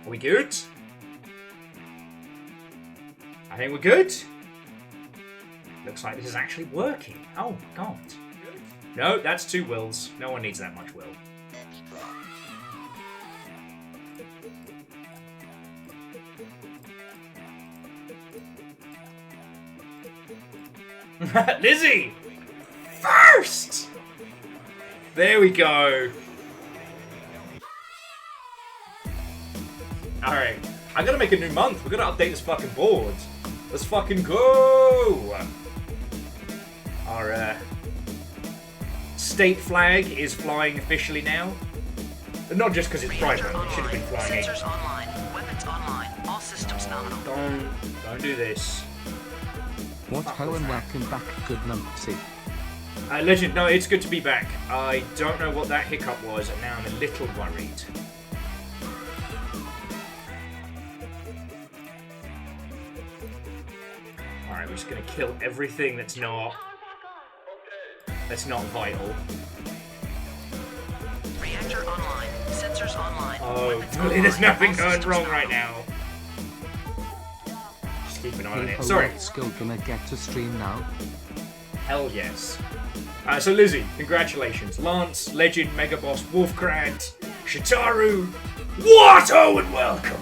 Are we good? I think we're good. Looks like this is actually working. Oh my god. No, that's 2 wills. No one needs that much will. Lizzie! First! There we go. Alright. I gotta make a new month. We're gonna update this fucking board. Let's fucking go! Our, state flag is flying officially now. Not just because it's private. It should have been flying. Sensors online. Weapons online. All systems nominal. Don't do this. What ho and welcome back, good numpty. Legend, no, it's good to be back. I don't know what that hiccup was, and now I'm a little worried. Alright, we're just gonna kill everything that's not vital. Reactor online. Sensors online. Oh, Weapons online. there's nothing All going systems wrong nominal. right now. Just keep an eye on Hey it. ho, Sorry. what's Skill gonna get to stream now? Hell yes. So Lizzie, congratulations. Lance, Legend, Mega Boss, Wolfgrant, Shitaru, Watto, and welcome.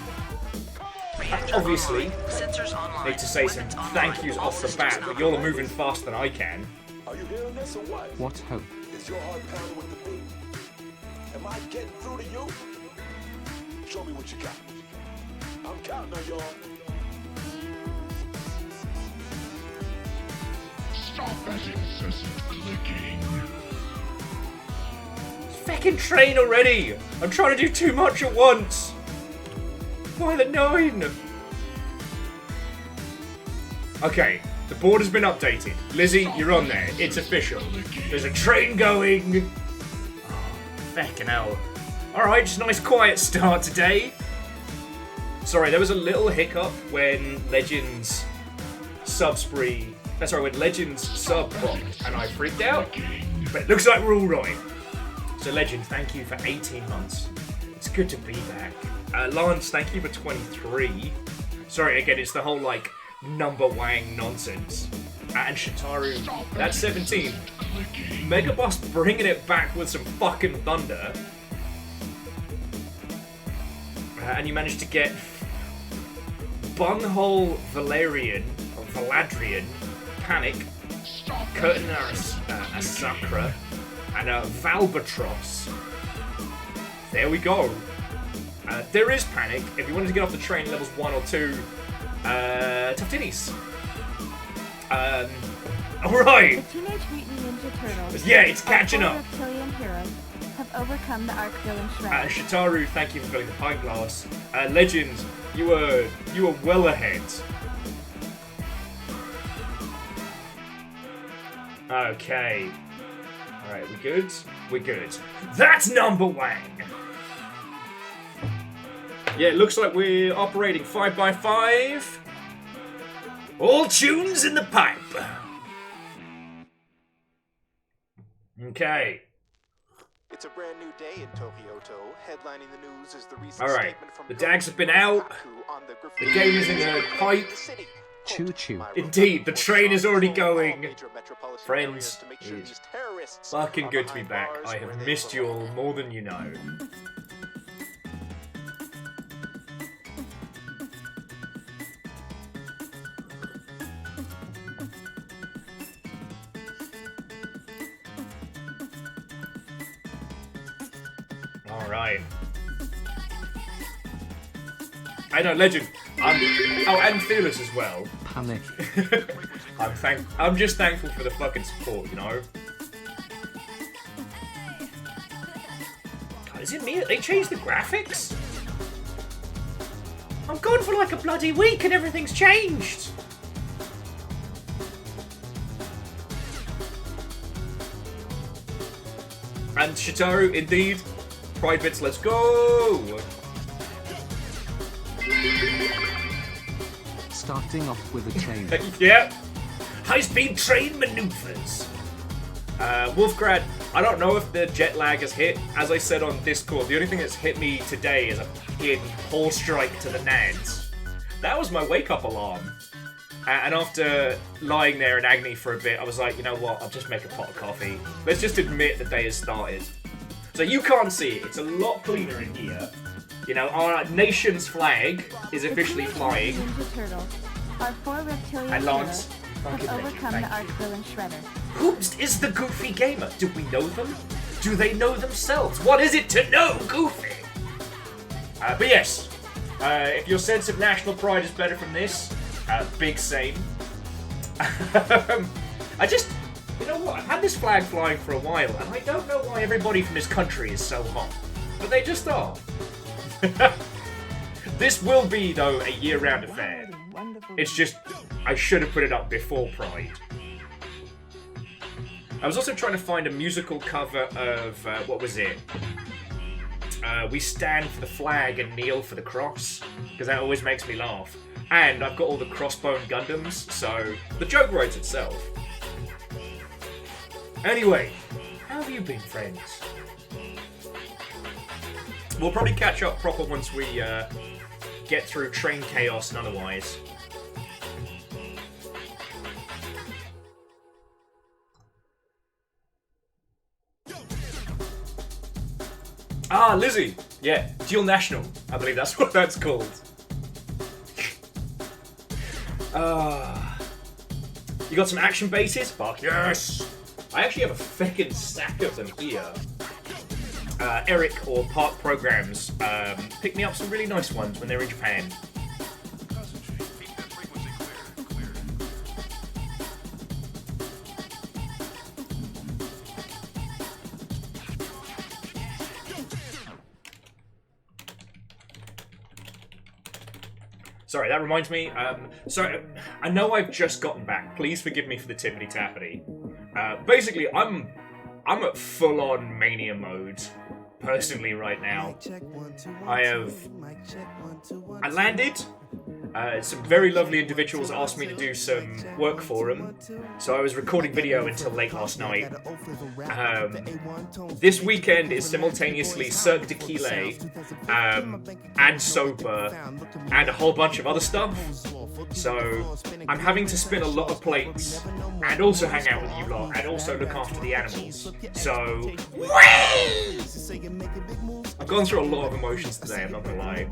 Reactor Obviously, online. Sensors online. need to say some Weapons thank online. yous All off the systems bat, but nominal. y'all are moving faster than I can. Are you hearing this or what? What ho? Is your heart pounding with the beat? Am I getting through to you? Show me what you got. I'm counting on y'all. Stop that incessant clicking. Fucking train already! I'm trying to do too much at once! Why the 9? Okay, the board has been updated. Lizzie, you're on there. It's official. There's a train going. Oh, feckin' hell. Alright, just a nice quiet start today. Sorry, there was a little hiccup when Legends sub spree. That's right, when Legends sub propped and I freaked out. But it looks like we're alright. So Legend, thank you for 18 months. It's good to be back. Lance, thank you for 23. Sorry, again, it's the whole, like, number wang nonsense. And Shitaru, that's 17. Mega Boss bringing it back with some fucking thunder. And you managed to get Bunghole Valerian, or Valadrian, Panic, Curtain Asakra, and Valbatros. There we go. There is Panic. If you wanted to get off the train levels 1 or 2, tough tinnies. Alright. The Teenage Mutant Ninja Turtles. Yeah, it's catching our up. four reptilian heroes have overcome the arc villain Shredder. Shitaru, thank you for filling the pint glass. Legend, you were well ahead. Okay. Alright, we good? We're good. That's number wang! Yeah, it looks like we're operating 5x5. All tunes in the pipe. Okay. It's a brand new day in Tokyoto. Headlining the news is the recent Alright, statement from the dags have been out. The game is in the pipe. Choo choo. Indeed, the train is already going. Friends, it's fucking good to be back. I have missed you all more than you know. Alright. I know, Legend. And Fearless as well. Panic. I'm just thankful for the fucking support, you know? God, is it me? They changed the graphics? I'm gone for like a bloody week and everything's changed! And Shitaru, indeed. Privates, let's go! Starting off with a train. Yep. High-speed train maneuvers. Wolfgrad, I don't know if the jet lag has hit. As I said on Discord, the only thing that's hit me today is a fucking horse strike to the nads. That was my wake-up alarm. And after lying there in agony for a bit, I was like, you know what, I'll just make a pot of coffee. Let's just admit the day has started. So you can't see it. It's a lot cleaner in here. You know, our nation's flag is officially flying. Ninja Turtle, our 4 reptilian And Lance, heroes fucking have thank you, overcome thank the you. arch villain Shredder. Who is the Goofy Gamer? Do we know them? Do they know themselves? What is it to know Goofy? But yes, if your sense of national pride is better from this, big same. I just, you know what, I've had this flag flying for a while, and I don't know why everybody from this country is so hot. But they just are. This will be, though, a year-round affair. It's just, I should have put it up before Pride. I was also trying to find a musical cover of, what was it? We stand for the flag and kneel for the cross, because that always makes me laugh. And I've got all the Crossbone Gundams, so the joke writes itself. Anyway, how have you been, friends? We'll probably catch up proper once we get through train chaos and otherwise. Ah, Lizzie! Yeah, Dual National. I believe that's what that's called. You got some action bases? Fuck yes! I actually have a feckin' stack of them here. Eric or Park Programs picked me up some really nice ones when they were in Japan. Sorry, that reminds me. Sorry, I know I've just gotten back. Please forgive me for the tippity tappity. Basically, I'm at full-on mania mode personally right now. I landed. Some very lovely individuals asked me to do some work for them, so I was recording video until late last night. This weekend is simultaneously Cirque du Soleil, and Sober, and a whole bunch of other stuff. So I'm having to spin a lot of plates, and also hang out with you lot, and also look after the animals. So, I've gone through a lot of emotions today, I'm not gonna lie.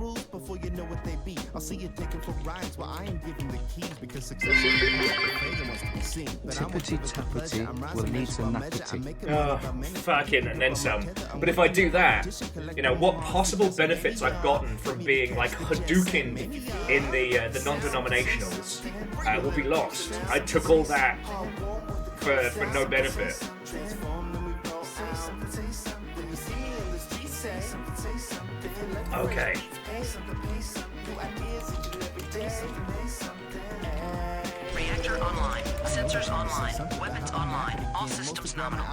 Tippity tappity will need some nappity. Oh, fucking, and then some. But if I do that, you know, what possible benefits I've gotten from being, like, Hadouken in the non-denominationals will be lost. I took all that for no benefit. Okay. Reactor online. Sensors online. Weapons online. All systems nominal.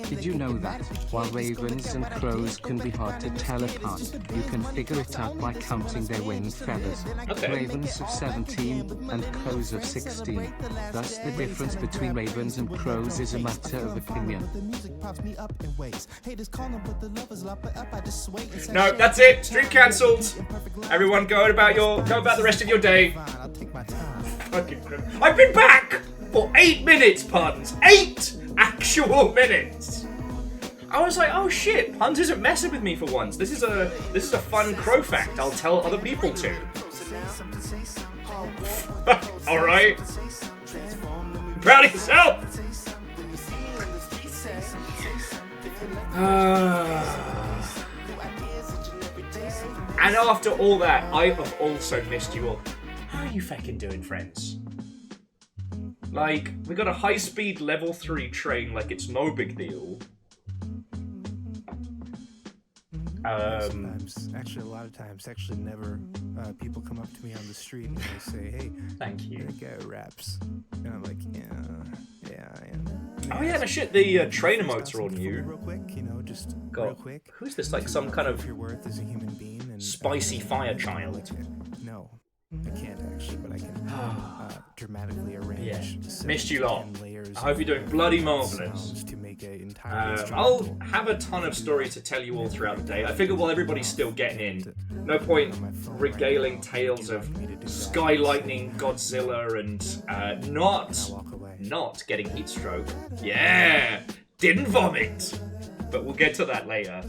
Did you know that, while ravens and crows can be hard to tell apart, you can figure it out by counting their wing feathers? Okay. Ravens of 17 and crows of 16. Thus the difference between ravens and crows is a matter of opinion. No, that's it. Stream cancelled. Everyone, go about the rest of your day. Fucking crap. I've been back for 8 minutes, puns. 8 actual minutes. I was like, oh shit, Puns isn't messing with me for once. This is a fun crow fact I'll tell other people to. All right. Proud of yourself. And after all that, I have also missed you all. How are you fucking doing, friends? Like, we got a high-speed level 3 train like it's no big deal. Actually, a lot of times, never, people come up to me on the street and they say, hey, Thank you. that guy raps. And I'm like, yeah, I am. Oh yeah, no shit, the train emotes are all new. Real quick, just God, real quick. who's this, like some kind of Your worth as a human being and spicy fire child? No. I can't actually, but I can dramatically arrange. Yeah. Missed you lot. layers I hope you're doing bloody marvellous. sounds to make an entire I'll have a ton of stories to tell you all throughout the day. I figure while everybody's still getting in, no point regaling tales of sky lightning, Godzilla, and not getting heat stroke. Yeah, didn't vomit. But we'll get to that later.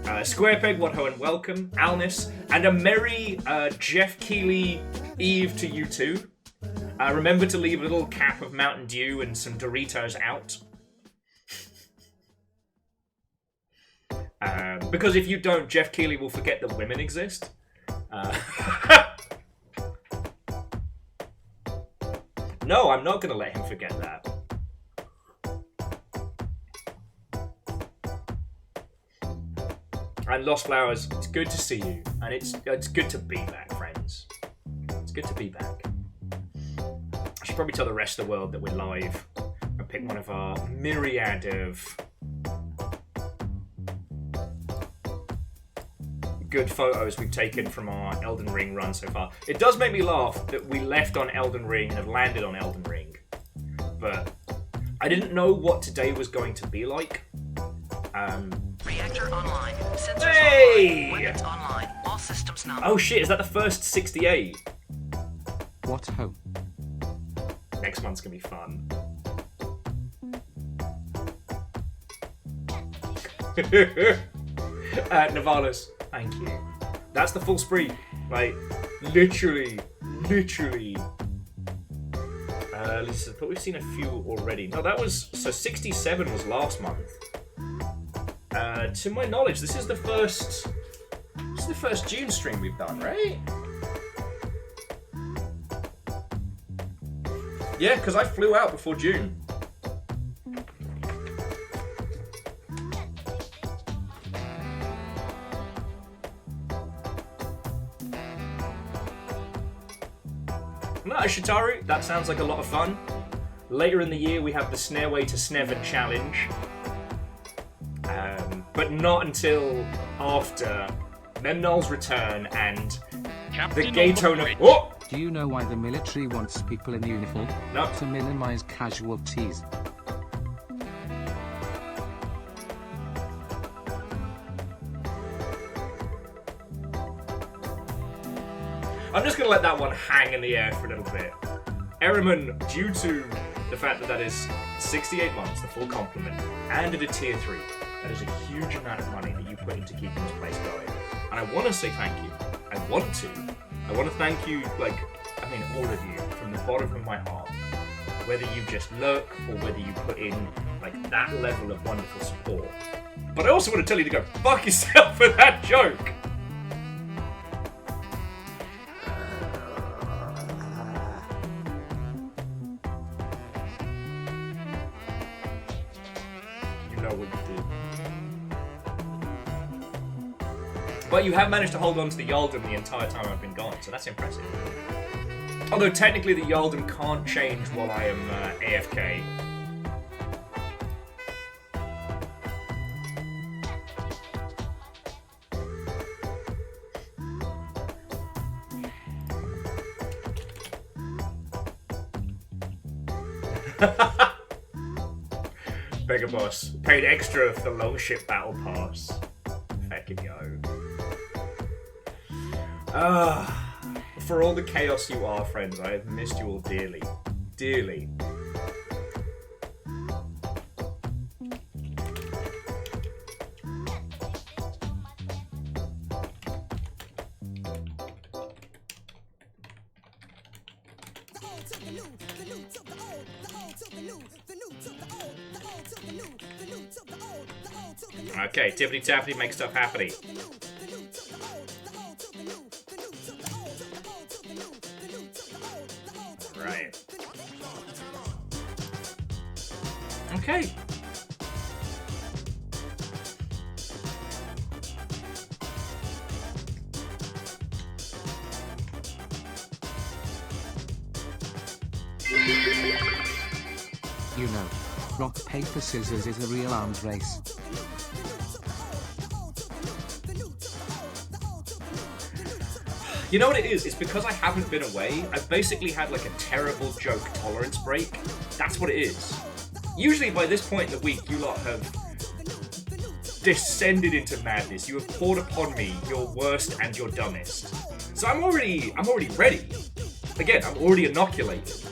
Squarepeg, what ho and welcome. Alnis, and a merry Jeff Keighley Eve to you too. Remember to leave a little cap of Mountain Dew and some Doritos out. Because if you don't, Jeff Keighley will forget that women exist. No, I'm not going to let him forget that. And Lost Flowers, it's good to see you. And it's good to be back, friends. It's good to be back. I should probably tell the rest of the world that we're live and pick one of our myriad of good photos we've taken from our Elden Ring run so far. It does make me laugh that we left on Elden Ring and have landed on Elden Ring. But I didn't know what today was going to be like. Reactor online. Sensors Hey! online. Weapons online. All systems now. Oh shit, is that the first 68? What ho? Next month's gonna be fun. Navalis, thank you. That's the full spree. Like, literally. Lisa, I thought we've seen a few already. No, that was... So 67 was last month. To my knowledge, this is the first... This is the first June stream we've done, right? Yeah, because I flew out before June. No, Shitaru, that sounds like a lot of fun. Later in the year, we have the Snareway to Sneven challenge. But not until after Memnol's return and the Gaytona... Oh! Do you know why the military wants people in uniform? No. To minimize casualties. I'm just going to let that one hang in the air for a little bit. Eriman, due to the fact that that is 68 months, the full complement, and at a tier 3, that is a huge amount of money that you put into keeping this place going. And I want to say thank you. I want to thank you, like, I mean, all of you, from the bottom of my heart. Whether you just lurk, or whether you put in, like, that level of wonderful support. But I also want to tell you to go fuck yourself for that joke! But you have managed to hold on to the Yaldum the entire time I've been gone, so that's impressive. Although technically the Yaldum can't change while I am AFK. Beggar Boss. Paid extra for the Longship Battle Pass. Fucking yo. For all the chaos you are, friends, I have missed you all dearly. Dearly. Okay, Tiffany Taffany makes stuff happy. Right. Okay. You know, rock, paper, scissors is a real arms race. You know what it is? It's because I haven't been away. I've basically had like a terrible joke tolerance break. That's what it is. Usually by this point in the week, you lot have descended into madness. You have poured upon me your worst and your dumbest. So I'm already ready. Again, I'm already inoculated.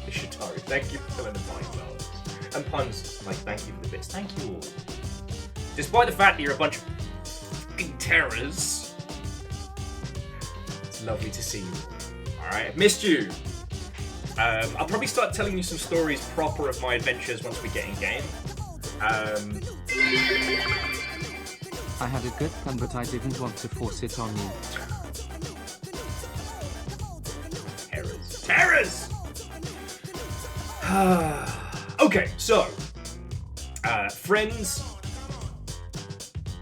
Shitari, thank you for filling the pint well. And Puns, Mike, thank you for the bits. Thank you all. Despite the fact that you're a bunch of fucking terrors, it's lovely to see you all. Alright, I've missed you. I'll probably start telling you some stories proper of my adventures once we get in game. I had a good fun, but I didn't want to force it on you. Terrors! Okay, so friends,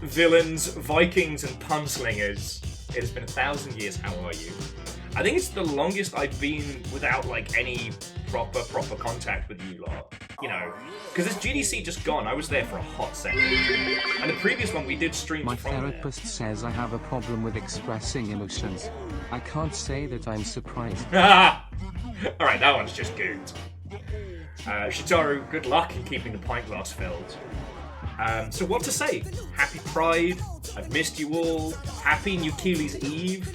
villains, Vikings, and punslingers. It has been 1,000 years. How are you? I think it's the longest I've been without like any proper contact with you lot. You know, because this GDC just gone. I was there for a hot second, and the previous one we did stream My from there. therapist says I have a problem with expressing emotions. I can't say that I'm surprised. Alright, that one's just good. Shitaru, good luck in keeping the pint glass filled. So what to say? Happy Pride, I've missed you all. Happy New Keely's Eve,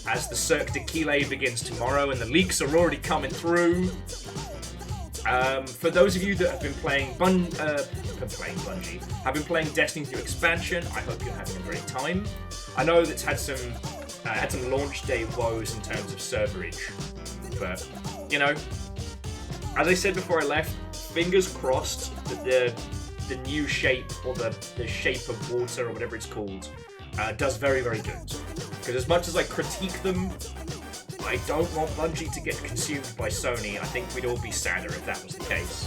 as the Cirque de Keeley begins tomorrow and the leaks are already coming through. For those of you that have been playing Bungie, have been playing Destiny 2 expansion, I hope you're having a great time. I know that's had some launch day woes in terms of serverage, but you know, as I said before I left, fingers crossed that the new shape or the shape of water or whatever it's called does very, very good. Because as much as I critique them, I don't want Bungie to get consumed by Sony. I think we'd all be sadder if that was the case.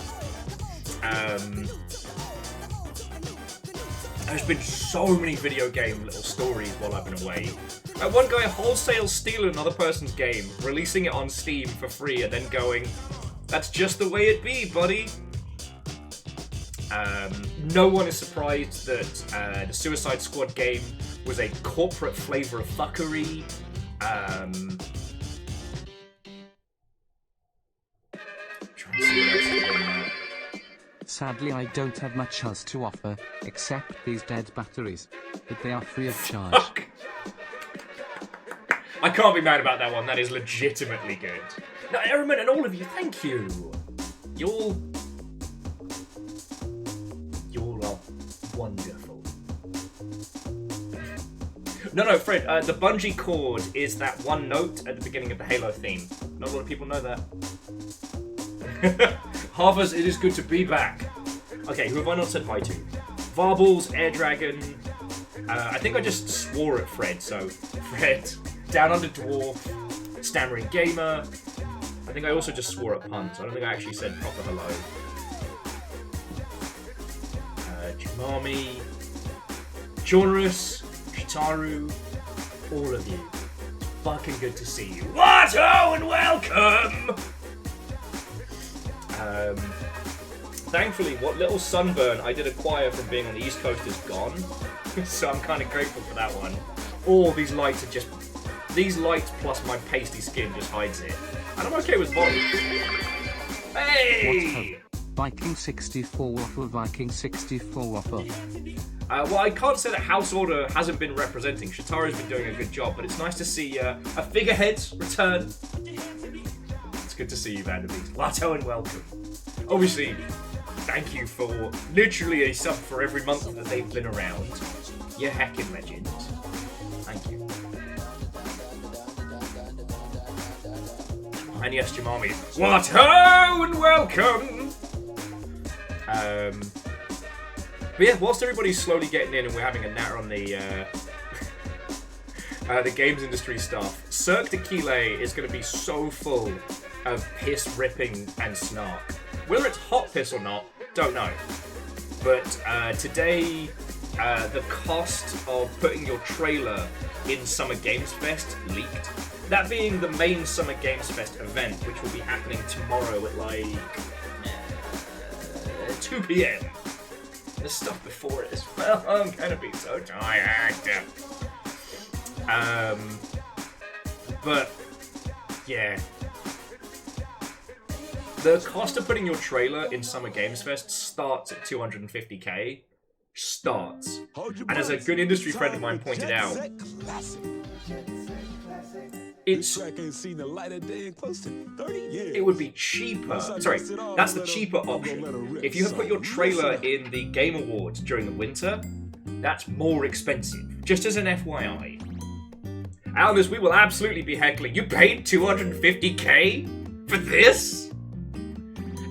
There's been so many video game little stories while I've been away. One guy wholesale stealing another person's game, releasing it on Steam for free, and then going, "That's just the way it be, buddy." No one is surprised that the Suicide Squad game was a corporate flavour of fuckery. Sadly, I don't have much else to offer, except these dead batteries, but they are free of charge. Fuck. I can't be mad about that one. That is legitimately good. Now, Ehrman and all of you, thank you. You're all wonderful. No, Fred, the Bungie chord is that one note at the beginning of the Halo theme. Not a lot of people know that. Harvers, it is good to be back. Okay, who have I not said hi to? Varbles, Air Dragon. I think I just swore at Fred, so Fred, Down Under Dwarf, Stammering Gamer. I think I also just swore at Puns. I don't think I actually said proper hello. Jumami, Jonas, Shitaru, all of you. It's fucking good to see you. Watto and welcome! Thankfully, what little sunburn I did acquire from being on the East Coast is gone, so I'm kind of grateful for that one. All these lights are just... These lights plus my pasty skin just hides it. And I'm okay with volume. Hey! Viking 64 waffle, Viking 64 waffle. Well, I can't say that House Order hasn't been representing. Shitaru's been doing a good job, but it's nice to see a figurehead return. It's good to see you, Vanderbeek. Lato and welcome. Obviously, thank you for literally a sub for every month that they've been around. You're heckin' legend. Thank you. And yes, Jumami. Lato and welcome! But yeah, whilst everybody's slowly getting in and we're having a natter on the games industry stuff, Cirque de Keeley is going to be so full of piss ripping and snark. Whether it's hot piss or not, don't know. But today, the cost of putting your trailer in Summer Games Fest leaked. That being the main Summer Games Fest event, which will be happening tomorrow at like 2 p.m. There's stuff before it as well. I'm gonna be so tired. But yeah, the cost of putting your trailer in Summer Games Fest starts at 250k. Starts, and as a good industry friend of mine pointed out, it would be cheaper. Sorry, that's the cheaper option. If you have put your trailer in the Game Awards during the winter, that's more expensive. Just as an FYI. Albus, we will absolutely be heckling. You paid 250k for this?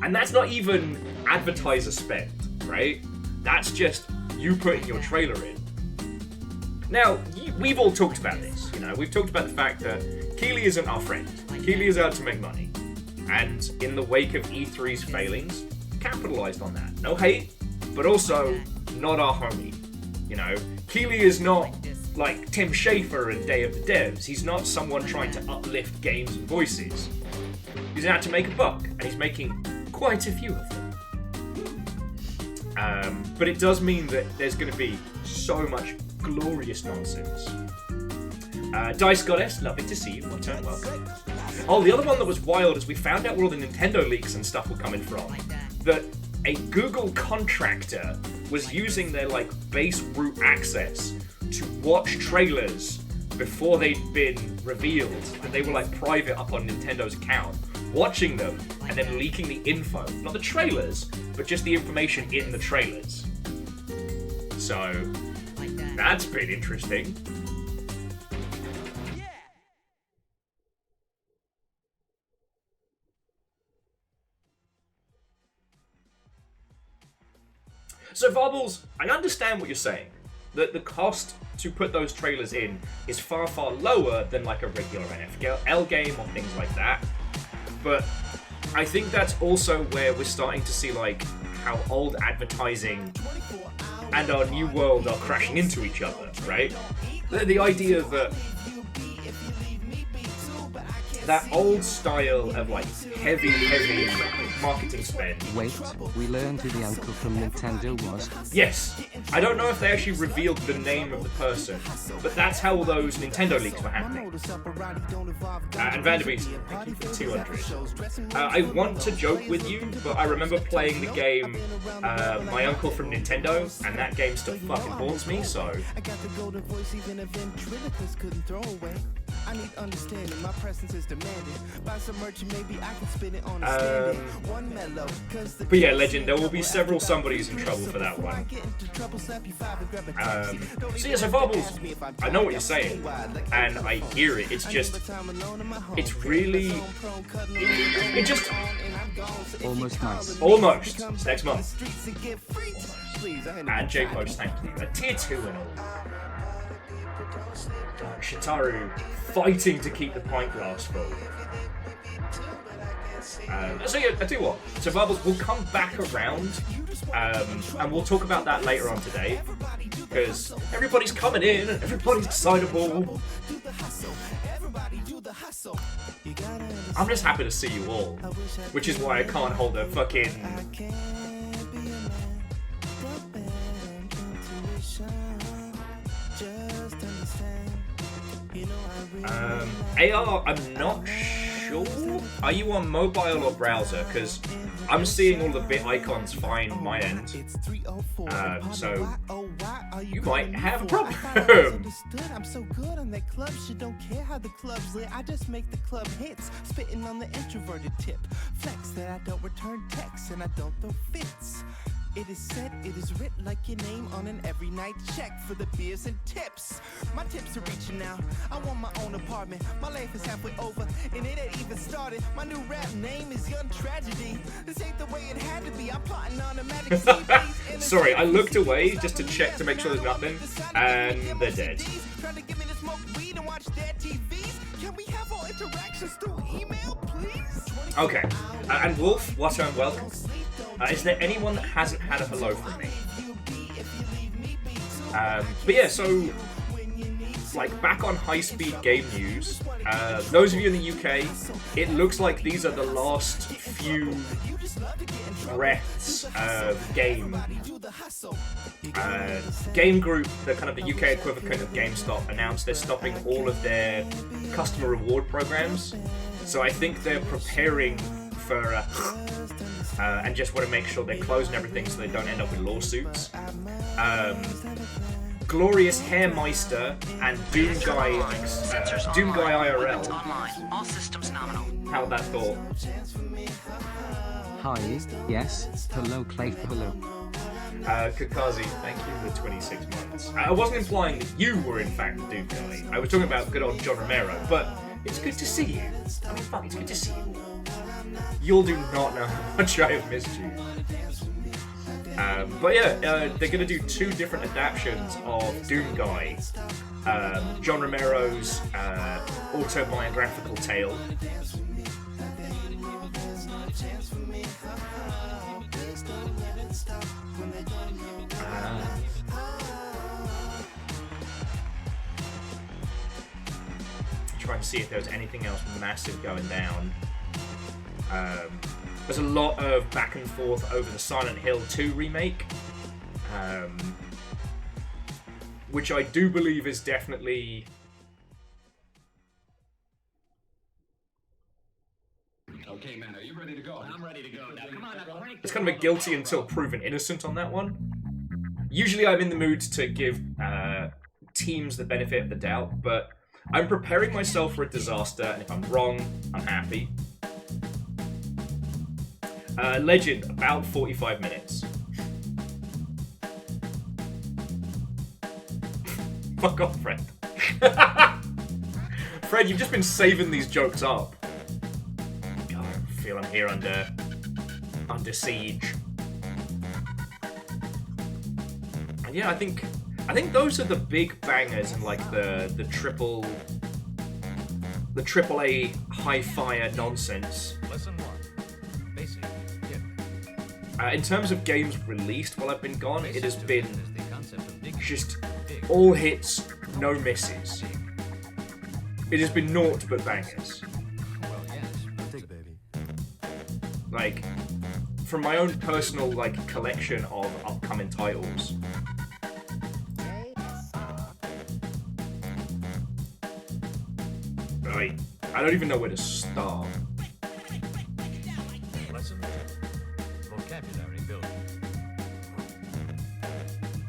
And that's not even advertiser spend, right? That's just you putting your trailer in. Now, we've all talked about this, you know. We've talked about the fact that Keighley isn't our friend. Keighley is out to make money. And in the wake of E3's failings, capitalized on that. No hate, but also not our homie. You know, Keighley is not like Tim Schafer in Day of the Devs. He's not someone trying to uplift games and voices. He's out to make a buck, and he's making quite a few of them. But it does mean that there's going to be so much glorious nonsense. Dice Goddess, lovely to see you. One turn, welcome. Oh, the other one that was wild is we found out where all the Nintendo leaks and stuff were coming from. That a Google contractor was using their like base root access to watch trailers before they'd been revealed, and they were like private up on Nintendo's account, watching them and then leaking the info, not the trailers, but just the information in the trailers. So that's been interesting. So Varbles, I understand what you're saying. That the cost to put those trailers in is far, far lower than like a regular NFL game or things like that. But I think that's also where we're starting to see like how old advertising and our new world are crashing into each other, right? The idea that old style of like heavy marketing spend. Wait, we learned who the uncle from Nintendo was. Yes, I don't know if they actually revealed the name of the person, but that's how those Nintendo leaks were happening. And Vanderbeest, 200. I want to joke with you, but I remember playing the game My Uncle from Nintendo, and that game still fucking haunts me, so... I need understanding, my presence is demanded. Buy some merch, maybe I can spin it on a stand. One mellow, but yeah, Legend, there will be several somebodies in trouble for that one. So yeah, so Varbles, I know what you're saying, and I hear it. It's just, it's really, it just, almost nice. Almost. It's next month. Almost. And J Post, thank you. A tier 2 and all. Shitaru fighting to keep the pint glass full. So yeah, I tell you what, so Bubbles, we'll come back around and we'll talk about that later on today, because everybody's coming in and everybody's excitable. I'm just happy to see you all, which is why I can't hold a fucking... AR, I'm not sure. Are you on mobile or browser? Because I'm seeing all the bit icons fine on my end. So you might have a problem. I'm so good on that club shit, don't care how the club's lit. I just make the club hits, spitting on the introverted tip. Flex that I don't return texts and I don't throw fits. It is said, it is writ like your name on an every night check for the beers and tips. My tips are reaching out. I want my own apartment. My life is halfway over, and it ain't even started. My new rap name is Young Tragedy. This ain't the way it had to be. I'm plotting automatic CDs. Sorry, I looked away just to check to make sure there's nothing, and they're dead. Trying to get me to smoke weed and watch dead TVs. Can we have all interactions through email, please? Okay, and Wolf, what and welcome. Is there anyone that hasn't had a hello from me? But yeah, so like back on high-speed game news, those of you in the UK, it looks like these are the last few breaths of Game. Game Group, the kind of the UK equivalent of GameStop, announced they're stopping all of their customer reward programs. So I think they're preparing for and just want to make sure they're closing everything so they don't end up with lawsuits. Glorious Hairmeister and Doom Guy IRL. Online. All systems nominal. How that thought? Hi, yes, hello Playfellow. Kakazi, thank you for the 26 months. I wasn't implying that you were in fact the Doom Guy. I was talking about good old John Romero, but it's good to see you. I mean, fuck, it's good to see you. You'll do not know how much I have missed you. But yeah, they're going to do 2 different adaptions of Doom Guy. John Romero's autobiographical tale. Trying to see if there's anything else massive going down. There's a lot of back and forth over the Silent Hill 2 remake, which I do believe is definitely... Okay, man, are you ready to go? I'm ready to go. Now, come on, It's kind of a guilty until proven innocent on that one. Usually I'm in the mood to give teams the benefit of the doubt, but I'm preparing myself for a disaster, and if I'm wrong, I'm happy. Legend, about 45 minutes. Fuck off, Fred. Fred, you've just been saving these jokes up. God, I feel I'm here under siege. And yeah, I think those are the big bangers and like the AAA high fire nonsense. Lesson 1. Basic. In terms of games released while I've been gone, it has been just all hits, no misses. It has been naught but bangers. Well, yes. Dig, baby. Like, from my own personal like collection of upcoming titles. Right, I don't even know where to start. Lesson 2. Vocabulary building.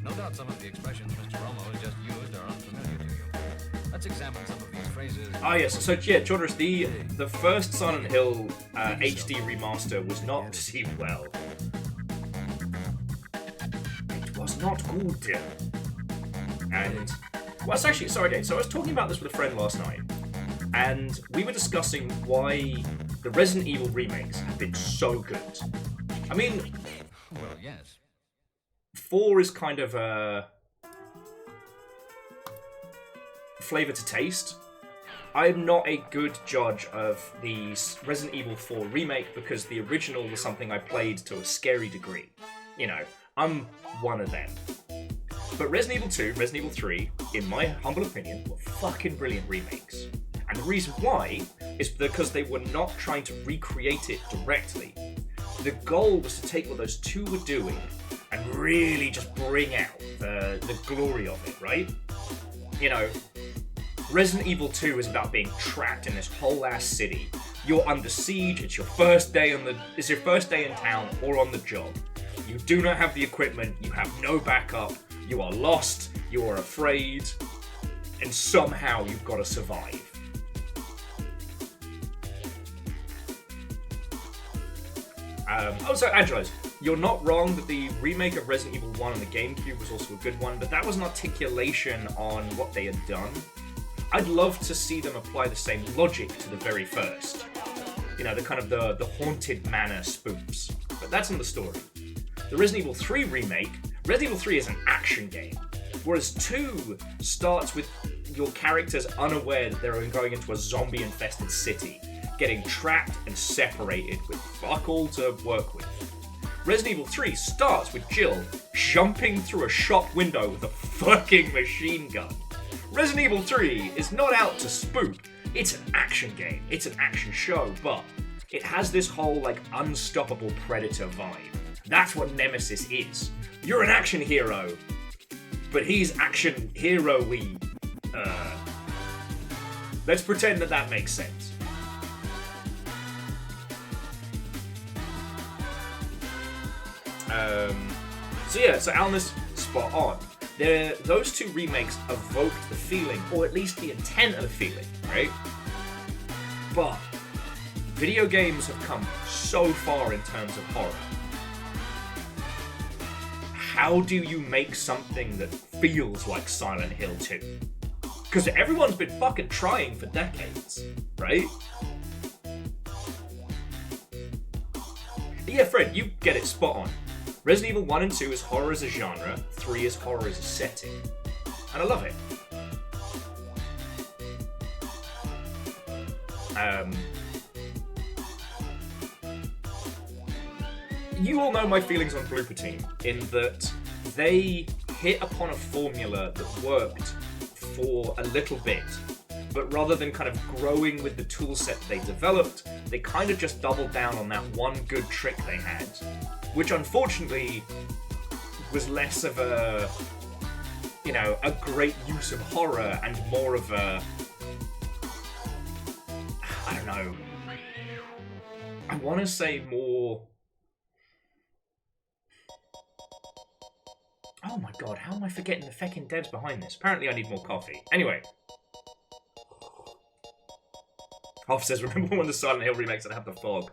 No doubt some of the expressions Mr. Romo has just used are unfamiliar to you. Let's examine some of these phrases. Ah yes, so yeah, Jodris, the first Silent Hill HD remaster was not received well. It was not good. And, well, it's actually, sorry Dave, so I was talking about this with a friend last night, and we were discussing why the Resident Evil remakes have been so good. I mean, Well, yes. 4 is kind of a flavor to taste. I'm not a good judge of the Resident Evil 4 remake because the original was something I played to a scary degree. You know, I'm one of them. But Resident Evil 2, Resident Evil 3, in my humble opinion, were fucking brilliant remakes. And the reason why is because they were not trying to recreate it directly. The goal was to take what those two were doing and really just bring out the glory of it, right? You know, Resident Evil 2 is about being trapped in this whole ass city. You're under siege, it's your first day in town or on the job. You do not have the equipment, you have no backup, you are lost, you are afraid, and somehow you've got to survive. So Angelos, you're not wrong that the remake of Resident Evil 1 on the GameCube was also a good one, but that was an articulation on what they had done. I'd love to see them apply the same logic to the very first. You know, the kind of the haunted manor spoofs. But that's in the story. The Resident Evil 3 remake, Resident Evil 3 is an action game, whereas 2 starts with your characters unaware that they're going into a zombie-infested city, getting trapped and separated with fuck all to work with. Resident Evil 3 starts with Jill jumping through a shop window with a fucking machine gun. Resident Evil 3 is not out to spook. It's an action game. It's an action show, but it has this whole, like, unstoppable predator vibe. That's what Nemesis is. You're an action hero, but he's action hero-y. Let's pretend that that makes sense. So Alan is spot on. Those two remakes evoked the feeling, or at least the intent of the feeling, right? But video games have come so far in terms of horror. How do you make something that feels like Silent Hill 2? Because everyone's been fucking trying for decades, right? Yeah, Fred, you get it spot on. Resident Evil 1 and 2 is horror as a genre, 3 is horror as a setting. And I love it. You all know my feelings on Blooper Team, in that they hit upon a formula that worked for a little bit, but rather than kind of growing with the toolset they developed, they kind of just doubled down on that one good trick they had, which unfortunately was less of a, you know, a great use of horror and more of a, I don't know, I want to say more, oh my god, how am I forgetting the feckin' devs behind this? Apparently I need more coffee. Anyway. Hoff says, remember when the Silent Hill remakes that have the fog?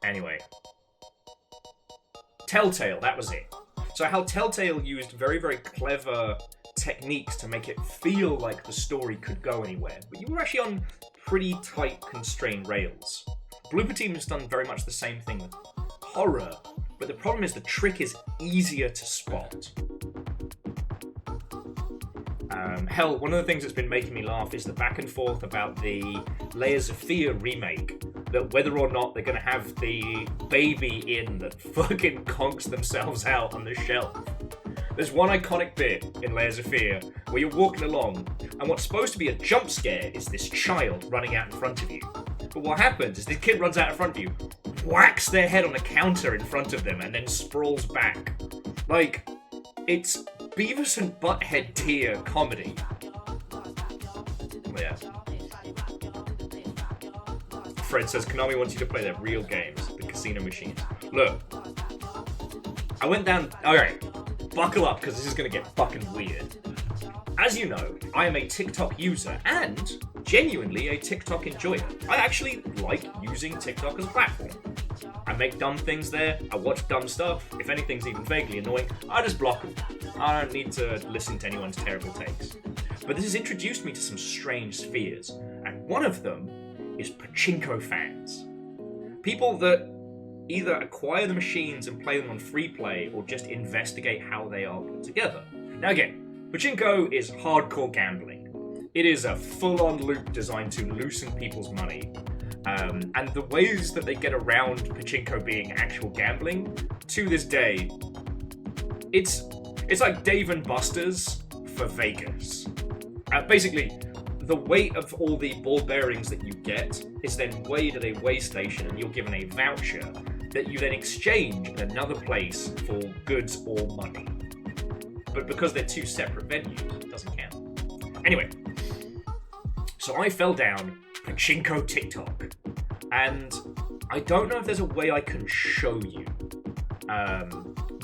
Anyway. Telltale, that was it. So how Telltale used very, very clever techniques to make it feel like the story could go anywhere, but you were actually on pretty tight, constrained rails. Blooper Team has done very much the same thing with horror, but the problem is the trick is easier to spot. Hell, one of the things that's been making me laugh is the back and forth about the Layers of Fear remake, that whether or not they're going to have the baby in that fucking conks themselves out on the shelf. There's one iconic bit in Layers of Fear where you're walking along, and what's supposed to be a jump scare is this child running out in front of you. But what happens is this kid runs out in front of you, whacks their head on a counter in front of them, and then sprawls back. Like, it's Beavis and Butthead tier comedy. Yeah. Fred says Konami wants you to play their real games, the casino machines. Look, I went down. Alright, buckle up because this is going to get fucking weird. As you know, I am a TikTok user and genuinely a TikTok enjoyer. I actually like using TikTok as a platform. I make dumb things there, I watch dumb stuff. If anything's even vaguely annoying, I just block them. I don't need to listen to anyone's terrible takes. But this has introduced me to some strange spheres, and one of them is pachinko fans. People that either acquire the machines and play them on free play, or just investigate how they are put together. Now again, pachinko is hardcore gambling. It is a full-on loop designed to loosen people's money. And the ways that they get around pachinko being actual gambling, to this day, it's like Dave and Buster's for Vegas. Basically, the weight of all the ball bearings that you get is then weighed at a weigh station, and you're given a voucher that you then exchange in another place for goods or money. But because they're two separate venues, it doesn't count. Anyway, so I fell down pachinko TikTok, and I don't know if there's a way I can show you,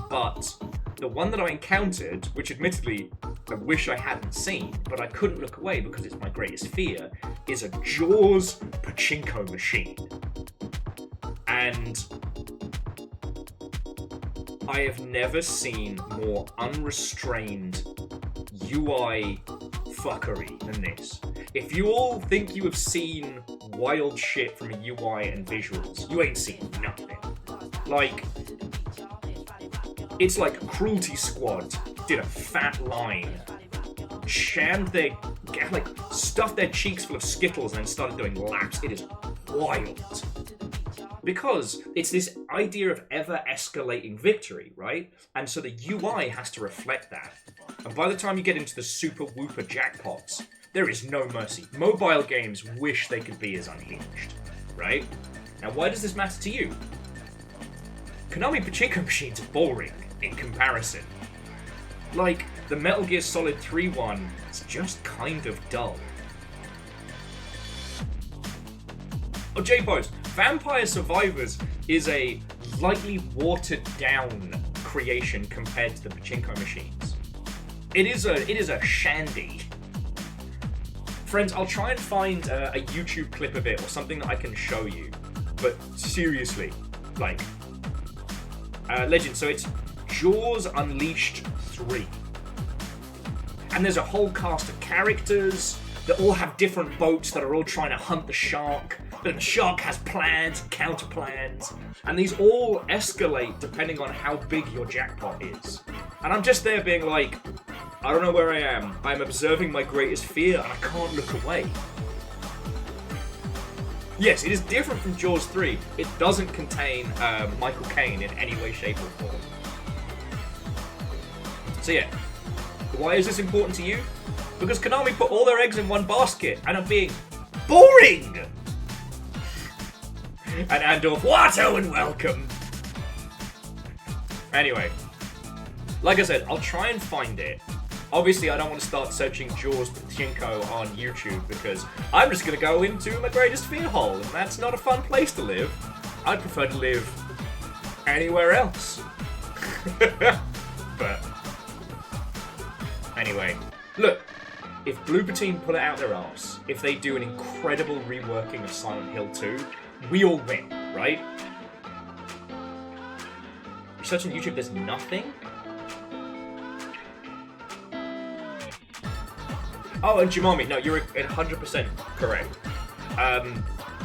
but the one that I encountered, which admittedly I wish I hadn't seen, but I couldn't look away because it's my greatest fear, is a Jaws pachinko machine. And I have never seen more unrestrained UI fuckery than this. If you all think you have seen wild shit from a UI and visuals, you ain't seen nothing. Like, it's like Cruelty Squad did a fat line, shammed their, like, stuffed their cheeks full of Skittles and then started doing laps. It is wild. Because it's this idea of ever-escalating victory, right? And so the UI has to reflect that. And by the time you get into the super whooper jackpots, there is no mercy. Mobile games wish they could be as unhinged, right? Now, why does this matter to you? Konami pachinko machines are boring in comparison. Like, the Metal Gear Solid 3 one is just kind of dull. Oh, J-Post, Vampire Survivors is a lightly watered down creation compared to the pachinko machines. It is a shandy. Friends, I'll try and find a YouTube clip of it or something that I can show you. But seriously, like, Legend, so it's Jaws Unleashed 3. And there's a whole cast of characters that all have different boats that are all trying to hunt the shark. But the shark has plans and counter plans. And these all escalate depending on how big your jackpot is. And I'm just there being like, I don't know where I am. I'm observing my greatest fear and I can't look away. Yes, it is different from Jaws 3. It doesn't contain Michael Caine in any way, shape, or form. So yeah, why is this important to you? Because Konami put all their eggs in one basket and are being boring! And Andorf, Watto and welcome! Anyway, like I said, I'll try and find it. Obviously, I don't want to start searching Jaws Pachinko on YouTube because I'm just going to go into my greatest fear hole, and that's not a fun place to live. I'd prefer to live anywhere else. But anyway, look, if Bloober Team pull it out their arse, if they do an incredible reworking of Silent Hill 2, we all win, right? You're searching YouTube, there's nothing? Oh, and Jimami, no, you're 100% correct.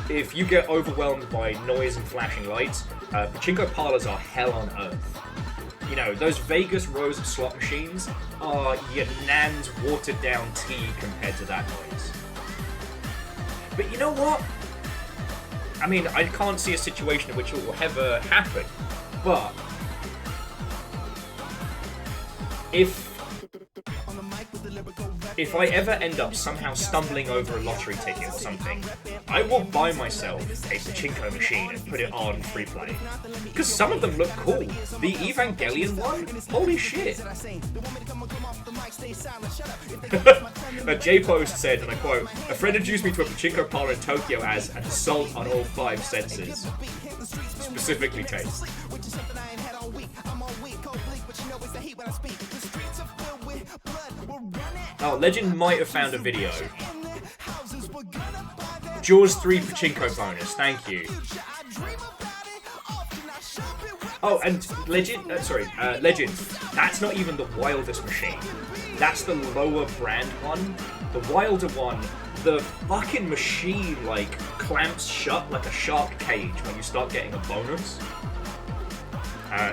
If you get overwhelmed by noise and flashing lights, pachinko parlors are hell on earth. You know, those Vegas rows of slot machines are your nan's watered down tea compared to that noise. But you know what? I mean, I can't see a situation in which it will ever happen, but if I ever end up somehow stumbling over a lottery ticket or something, I will buy myself a pachinko machine and put it on free play. Because some of them look cool. The Evangelion one? Holy shit. J-Post said, and I quote, "A friend introduced me to a pachinko parlor in Tokyo as an assault on all 5 senses. Specifically taste." Oh, Legend might have found a video. Jaws 3 pachinko bonus, thank you. Oh, and Legend, Legend, that's not even the wildest machine. That's the lower brand one. The wilder one, the fucking machine, like, clamps shut like a shark cage when you start getting a bonus.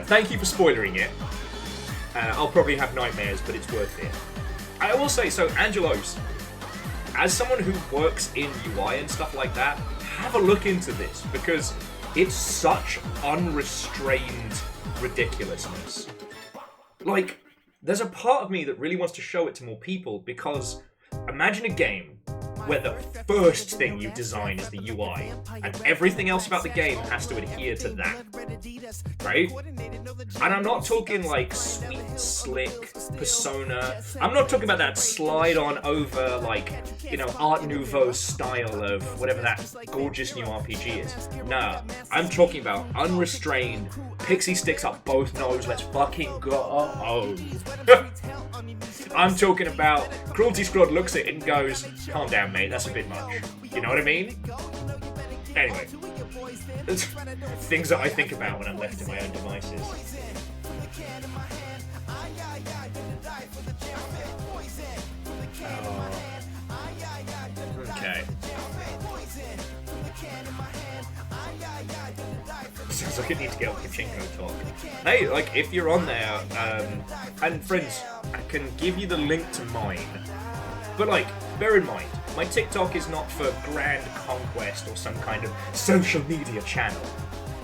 Thank you for spoilering it. I'll probably have nightmares, but it's worth it. I will say, so Angelos, as someone who works in UI and stuff like that, have a look into this, because it's such unrestrained ridiculousness. Like, there's a part of me that really wants to show it to more people, because imagine a game where the first thing you design is the UI, and everything else about the game has to adhere to that, right? And I'm not talking like sweet, slick, Persona. I'm not talking about that slide on over, like, you know, Art Nouveau style of whatever that gorgeous new RPG is. Nah, I'm talking about unrestrained, pixie sticks up both nose, let's fucking go. I'm talking about Cruelty Squad looks at it and goes, calm down, mate, that's a bit much. You know what I mean? Anyway, things that I think about when I'm left to my own devices. Oh. Okay. Sounds like I need to get off Pachinko talk. Hey, like, if you're on there, and friends, I can give you the link to mine. But, like, bear in mind, my TikTok is not for grand conquest or some kind of social media channel.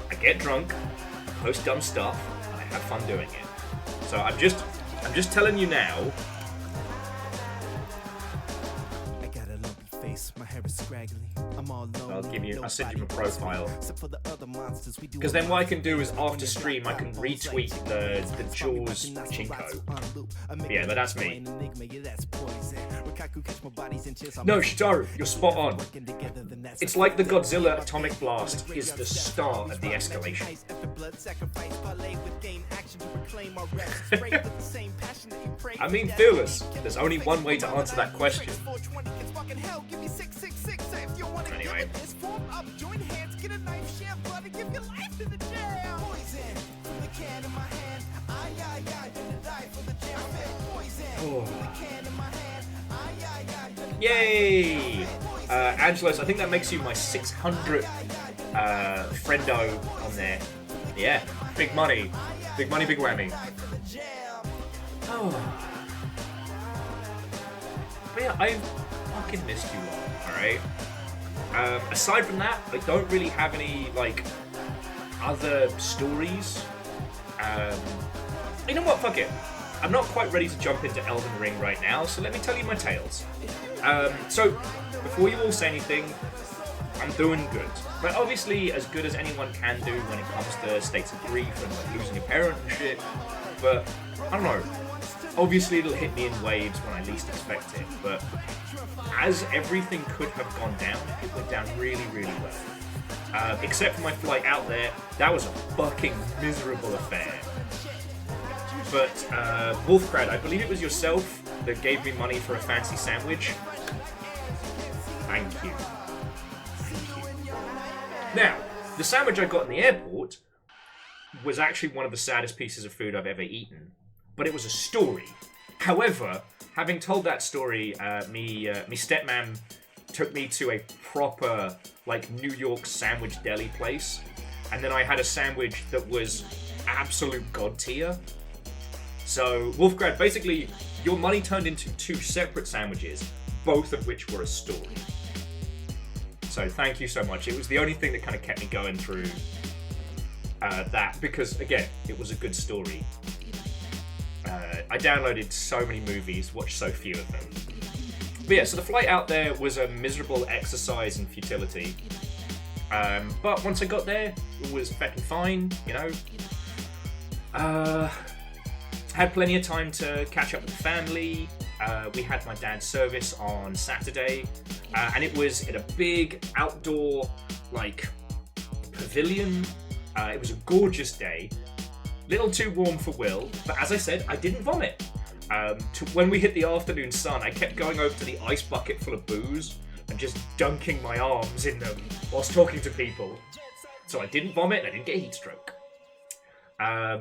I get drunk, I post dumb stuff, and I have fun doing it. So I'm just telling you now, face, my hair is scraggly. I'm all I'll lonely, send you my nobody knows profile. me, except for the other monsters we do. Because then what I can do is after stream I can retweet the Jaws Chinko. Yeah, but that's me. No, Shitaru, you're spot on. It's like the Godzilla Atomic Blast is the start of the escalation. I mean, Fearless, there's only one way to answer that question. Anyway. Oh. Yay! Angelos, I think that makes you my 600th friendo on there. Yeah, big money. Big money, big whammy. Oh. But yeah, I fucking missed you all, alright? Aside from that, I don't really have any, like, other stories. You know what, fuck it. I'm not quite ready to jump into Elden Ring right now, so let me tell you my tales. So, before you all say anything, I'm doing good. But obviously, as good as anyone can do when it comes to states of grief and like losing a parent and shit. But, I don't know. Obviously, it'll hit me in waves when I least expect it. But, as everything could have gone down, it went down really, really well. Except for my flight out there, that was a fucking miserable affair. But, Wolfcrad, I believe it was yourself that gave me money for a fancy sandwich. Thank you. Thank you. Now, the sandwich I got in the airport was actually one of the saddest pieces of food I've ever eaten. But it was a story. However, having told that story, me stepmom took me to a proper, like, New York sandwich deli place. And then I had a sandwich that was absolute god tier. So, Wolfgrad, basically, your money turned into 2 separate sandwiches, both of which were a story. So, thank you so much. It was the only thing that kind of kept me going through that, because, again, it was a good story. I downloaded so many movies, watched so few of them. But yeah, so the flight out there was a miserable exercise in futility. But once I got there, it was fucking fine, you know. Had plenty of time to catch up with the family. We had my dad's service on Saturday, and it was in a big outdoor, like, pavilion. It was a gorgeous day. Little too warm for Will, but as I said, I didn't vomit. When we hit the afternoon sun, I kept going over to the ice bucket full of booze and just dunking my arms in them whilst talking to people. So I didn't vomit and I didn't get a heat stroke. I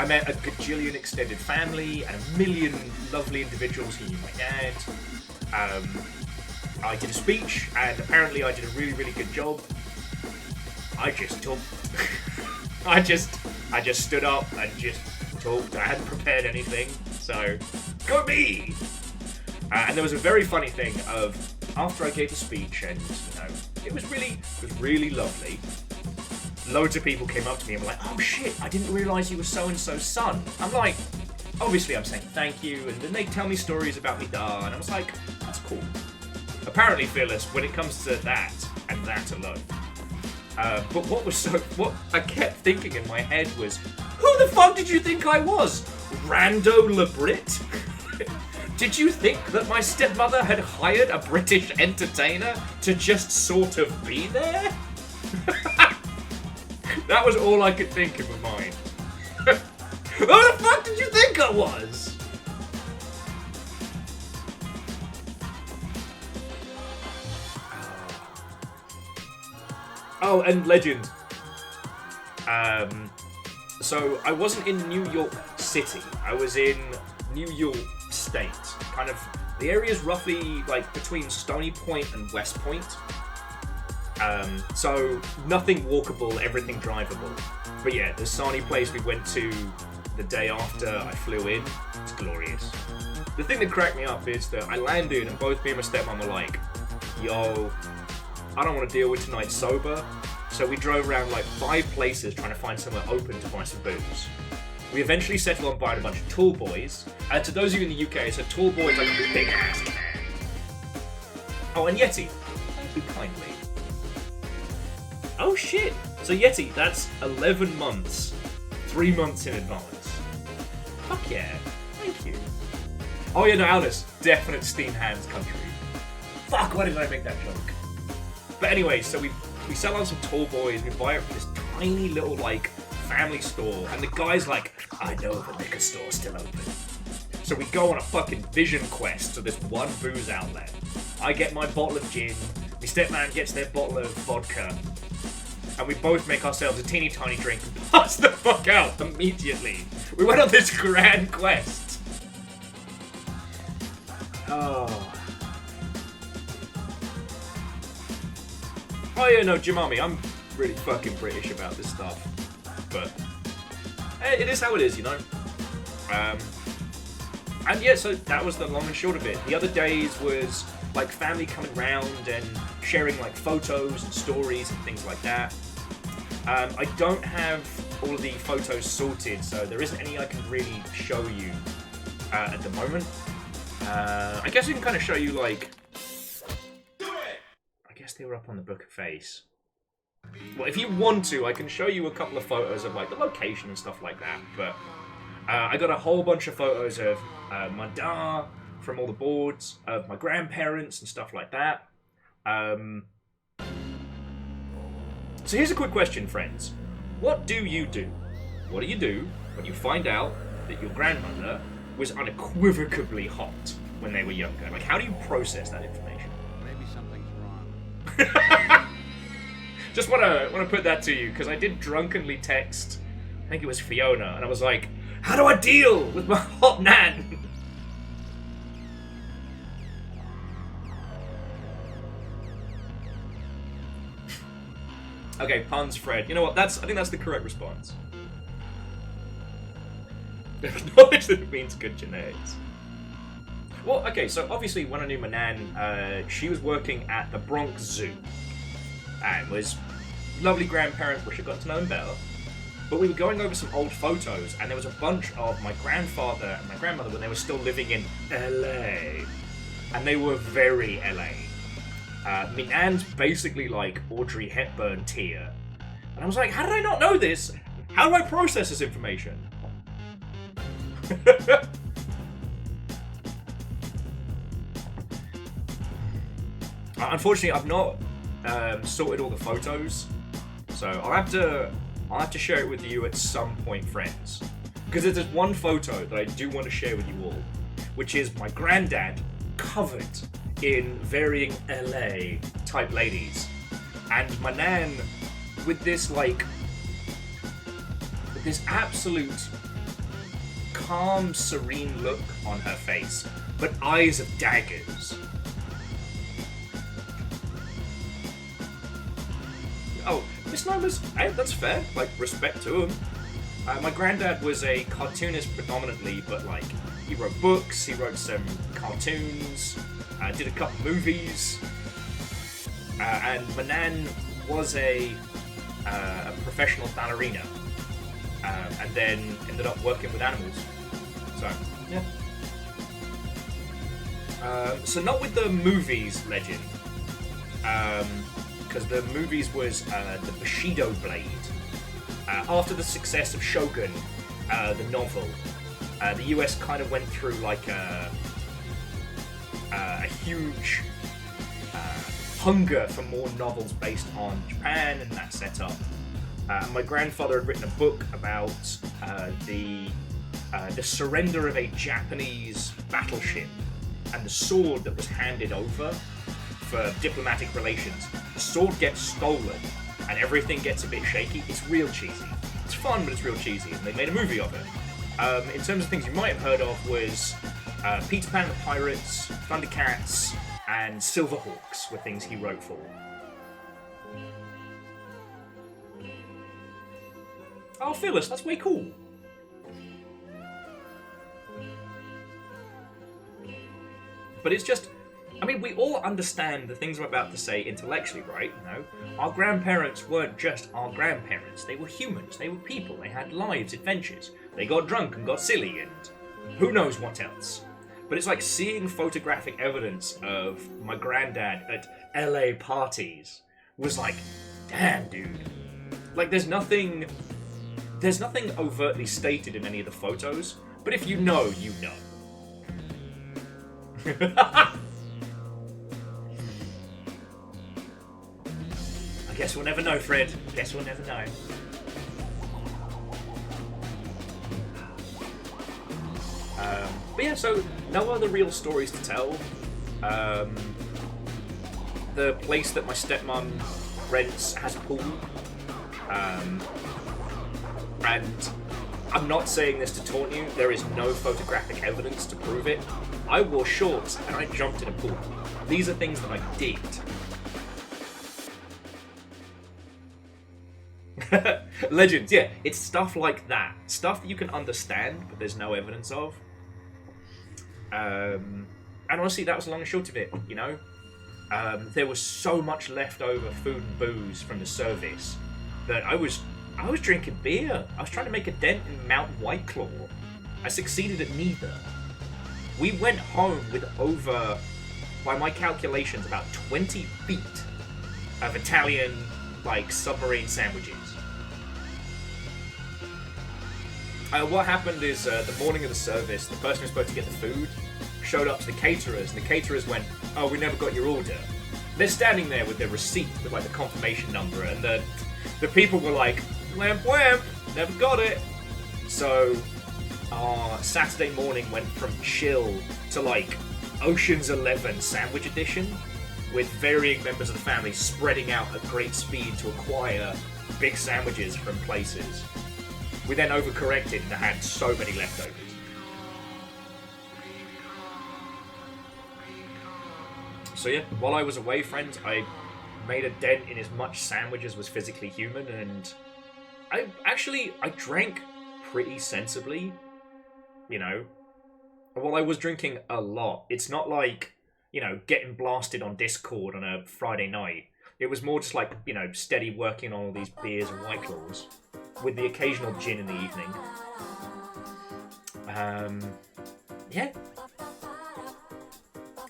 met a gajillion extended family and a million lovely individuals who knew my dad. I did a speech, and apparently I did a really, really good job. I just talked. I just stood up and just talked. I hadn't prepared anything, so go me! And there was a very funny thing of after I gave the speech, and you know, it was really lovely. Loads of people came up to me and were like, "Oh shit, I didn't realise you were so-and-so's son." I'm like, obviously I'm saying thank you, and then they tell me stories about me da, and I was like, that's cool. Apparently, Phyllis, when it comes to that, and that alone. But what I kept thinking in my head was, who the fuck did you think I was? Rando LeBrit? Did you think that my stepmother had hired a British entertainer to just sort of be there? That was all I could think in my mind. Who the fuck did you think I was? Oh, and legend. So I wasn't in New York City. I was in New York State. Kind of, the area's roughly like between Stony Point and West Point. So nothing walkable, everything drivable. But yeah, the sunny place we went to the day after I flew in, it's glorious. The thing that cracked me up is that I landed and both me and my stepmom were like, yo, I don't want to deal with tonight sober. So we drove around like 5 places trying to find somewhere open to buy some booze. We eventually settled on buying a bunch of tall boys. To those of you in the UK, so tall boy is like a big ass can. Oh, and Yeti. Thank you kindly. Oh shit! So Yeti, that's 11 months. 3 months in advance. Fuck yeah. Thank you. Oh yeah, no, Alice. Definite Steam Hands country. Fuck, why did I make that joke? But anyway, so we sell out some tall boys, we buy it from this tiny little, like, family store, and the guy's like, I know the liquor store's still open. So we go on a fucking vision quest to this one booze outlet. I get my bottle of gin, my stepman gets their bottle of vodka, and we both make ourselves a teeny tiny drink and pass the fuck out immediately. We went on this grand quest. Oh yeah, no, Jimami, I'm really fucking British about this stuff. But it is how it is, you know? And yeah, so that was the long and short of it. The other days was like family coming round and sharing like photos and stories and things like that. I don't have all of the photos sorted, so there isn't any I can really show you at the moment. I guess I can kind of show you like... I guess they were up on the Book of Face. Well, if you want to, I can show you a couple of photos of like the location and stuff like that, but I got a whole bunch of photos of my dad from all the boards, of my grandparents and stuff like that. So here's a quick question, friends. What do you do? What do you do when you find out that your grandmother was unequivocally hot when they were younger? Like, how do you process that information? Maybe something's wrong. Just want to put that to you, because I did drunkenly text, I think it was Fiona, and I was like, how do I deal with my hot nan? Okay, puns, Fred. You know what? I think that's the correct response. Acknowledge that it means good genetics. Well, okay, so obviously when I knew my nan, she was working at the Bronx Zoo. And was lovely grandparent, wish I got to know him better. But we were going over some old photos, and there was a bunch of my grandfather and my grandmother when they were still living in LA. And they were very LA. My nan's basically like Audrey Hepburn tier. And I was like, how did I not know this? How do I process this information? Unfortunately, I've not sorted all the photos, so I'll have to share it with you at some point, friends. Because there's one photo that I do want to share with you all, which is my granddad covered in varying LA type ladies, and my nan with this absolute calm, serene look on her face, but eyes of daggers. Oh, misnomers, hey, that's fair, like, respect to him. My granddad was a cartoonist predominantly, but like, he wrote books, he wrote some cartoons, did a couple movies, and my nan was a professional ballerina, and then ended up working with animals. So, yeah. So not with the movies, legend, because the movies was the Bushido Blade. After the success of Shogun, the novel, the US kind of went through like a huge hunger for more novels based on Japan and that setup. My grandfather had written a book about the surrender of a Japanese battleship and the sword that was handed over for diplomatic relations. The sword gets stolen and everything gets a bit shaky. It's real cheesy. It's fun, but it's real cheesy, and they made a movie of it. In terms of things you might have heard of was Peter Pan and the Pirates, Thundercats, and Silverhawks were things he wrote for. Oh, Phyllis, that's way cool. But it's just, I mean, we all understand the things I'm about to say intellectually, right? You know, our grandparents weren't just our grandparents. They were humans. They were people. They had lives, adventures. They got drunk and got silly and who knows what else. But it's like seeing photographic evidence of my granddad at LA parties was like, damn, dude. Like, there's nothing overtly stated in any of the photos, but if you know, you know. I guess we'll never know, Fred. Guess we'll never know. But yeah, so no other real stories to tell. The place that my stepmom rents has a pool. And I'm not saying this to taunt you, there is no photographic evidence to prove it. I wore shorts and I jumped in a pool. These are things that I did. Legends, yeah, it's stuff like that. Stuff that you can understand, but there's no evidence of. And honestly, that was the long and short of it, you know? There was so much leftover food and booze from the service that I was drinking beer. I was trying to make a dent in Mountain White Claw. I succeeded at neither. We went home with over, by my calculations, about 20 feet of Italian, like, submarine sandwiches. What happened is, the morning of the service, the person who was supposed to get the food showed up to the caterers, and the caterers went, "Oh, we never got your order." They're standing there with their receipt, with, like, the confirmation number, and the people were like, "Wamp wamp, never got it." So our Saturday morning went from chill to, like, Ocean's 11 Sandwich Edition, with varying members of the family spreading out at great speed to acquire big sandwiches from places. We then overcorrected and had so many leftovers. So yeah, while I was away, friends, I made a dent in as much sandwich as was physically human, and I drank pretty sensibly, you know. While I was drinking a lot, it's not like, you know, getting blasted on Discord on a Friday night. It was more just like, you know, steady working on all these beers and White Claws, with the occasional gin in the evening. Yeah.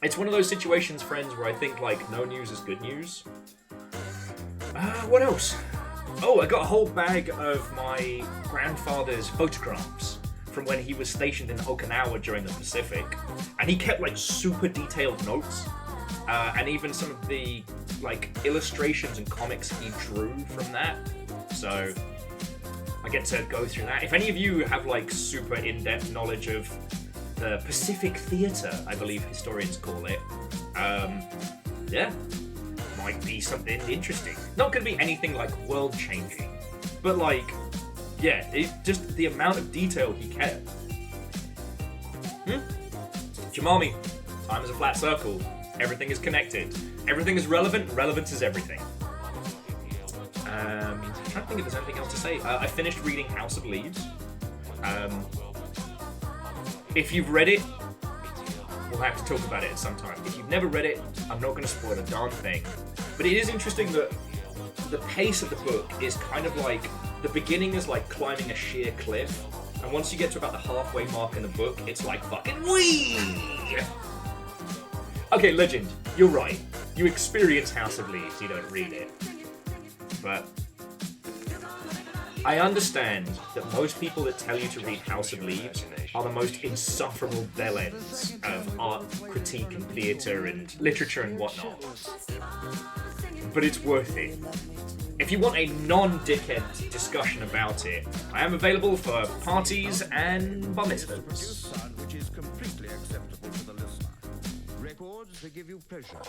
It's one of those situations, friends, where I think, like, no news is good news. What else? Oh, I got a whole bag of my grandfather's photographs from when he was stationed in Okinawa during the Pacific. And he kept, like, super detailed notes. And even some of the, like, illustrations and comics he drew from that. So I get to go through that. If any of you have, like, super in-depth knowledge of the Pacific Theatre, I believe historians call it, yeah, might be something interesting. Not going to be anything, like, world-changing, but, like, yeah, just the amount of detail he kept. Jamami, time is a flat circle. Everything is connected. Everything is relevant. Relevance is everything. I'm trying to think if there's anything else to say. I finished reading House of Leaves. If you've read it, we'll have to talk about it at some time. If you've never read it, I'm not going to spoil a darn thing. But it is interesting that the pace of the book is kind of like, the beginning is like climbing a sheer cliff, and once you get to about the halfway mark in the book, it's like fucking whee! Okay, Legend, you're right. You experience House of Leaves, you don't read it. But I understand that most people that tell you to read House of Leaves are the most insufferable bellends of art, critique, and theatre, and literature and whatnot. But it's worth it. If you want a non-dickhead discussion about it, I am available for parties and bar mitzvahs. Which is completely acceptable to the listener. Records that give you pleasure.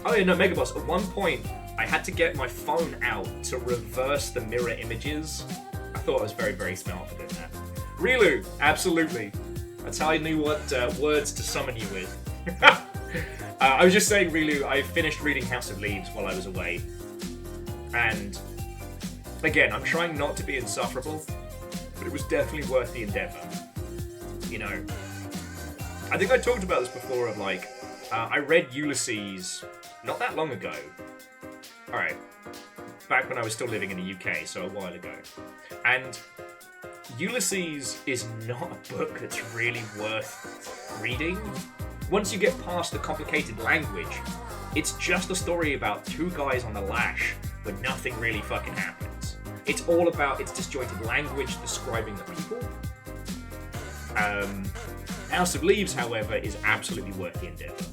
Oh yeah, no, Megaboss, at one point, I had to get my phone out to reverse the mirror images. I thought I was very, very smart for doing that. Rilu, absolutely. That's how I knew what words to summon you with. I was just saying, Rilu, I finished reading House of Leaves while I was away. And, again, I'm trying not to be insufferable, but it was definitely worth the endeavour. You know, I think I talked about this before of, like, I read Ulysses not that long ago. Alright, back when I was still living in the UK, so a while ago. And Ulysses is not a book that's really worth reading. Once you get past the complicated language, it's just a story about two guys on the lash where nothing really fucking happens. It's all about its disjointed language describing the people. House of Leaves, however, is absolutely worth the endeavour.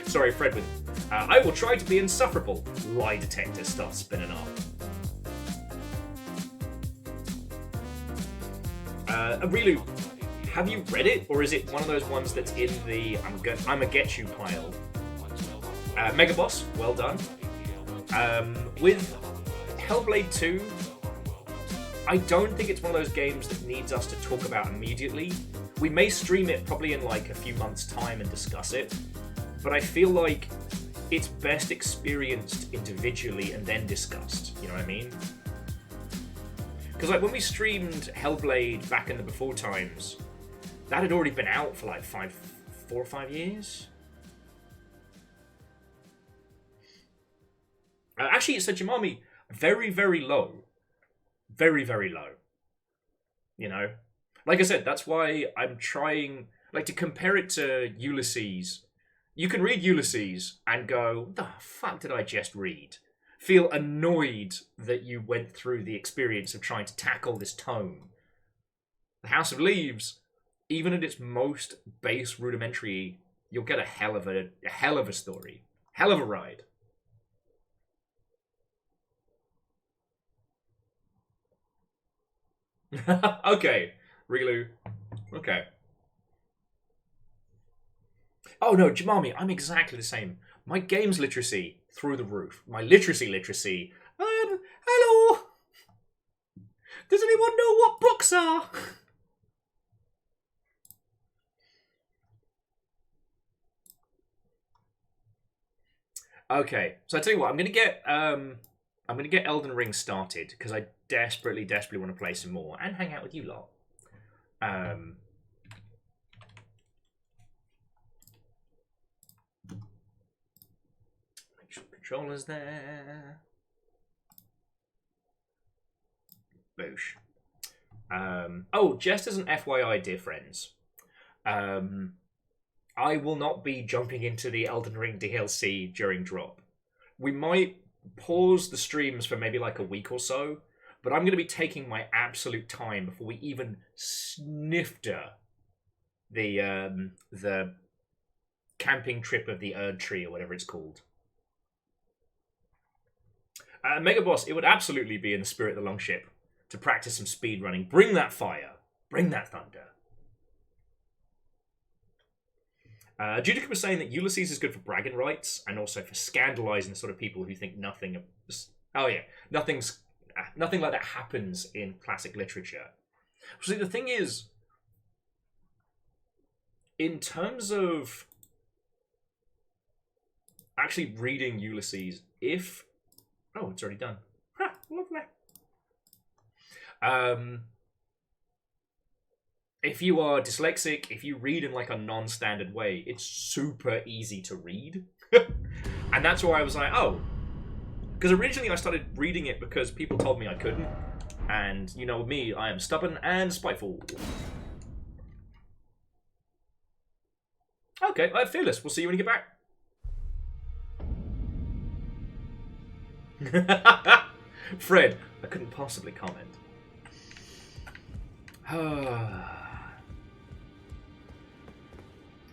Sorry, Fredwin. I will try to be insufferable. Lie detector starts spinning off. Rilu, have you read it, or is it one of those ones that's in the I'ma get you pile? Mega Boss, well done. With Hellblade 2, I don't think it's one of those games that needs us to talk about immediately. We may stream it probably in like a few months' time and discuss it, but I feel like it's best experienced individually and then discussed. You know what I mean? Because like when we streamed Hellblade back in the before times, that had already been out for like 4 or 5 years. Actually, it said Jamami very, very low. Very, very low. You know? Like I said, that's why I'm trying, like, to compare it to Ulysses. You can read Ulysses and go, the fuck did I just read? Feel annoyed that you went through the experience of trying to tackle this tome. The House of Leaves, even at its most base rudimentary, you'll get a hell of a story. Hell of a ride. Okay, Rilu. Okay. Oh no, Jamami, I'm exactly the same. My games literacy through the roof. My literacy. Hello. Does anyone know what books are? Okay, so I tell you what, I'm gonna get Elden Ring started because I desperately want to play some more and hang out with you lot. Make sure the controller's there. Boosh. Oh, just as an FYI, dear friends, I will not be jumping into the Elden Ring DLC during drop. We might pause the streams for maybe like a week or so, but I'm going to be taking my absolute time before we even snifter the camping trip of the Erd Tree or whatever it's called. Mega Boss, it would absolutely be in the spirit of the Longship to practice some speed running. Bring that fire. Bring that thunder. Judica was saying that Ulysses is good for bragging rights and also for scandalizing the sort of people who think nothing of... Oh yeah, nothing like that happens in classic literature. See, the thing is, in terms of actually reading Ulysses, if... Oh, it's already done. Ha, lovely. If you are dyslexic, if you read in like a non-standard way, it's super easy to read. And that's why I was like, oh. Because originally I started reading it because people told me I couldn't. And, you know me, I am stubborn and spiteful. Okay, Fearless. We'll see you when you get back. Fred, I couldn't possibly comment.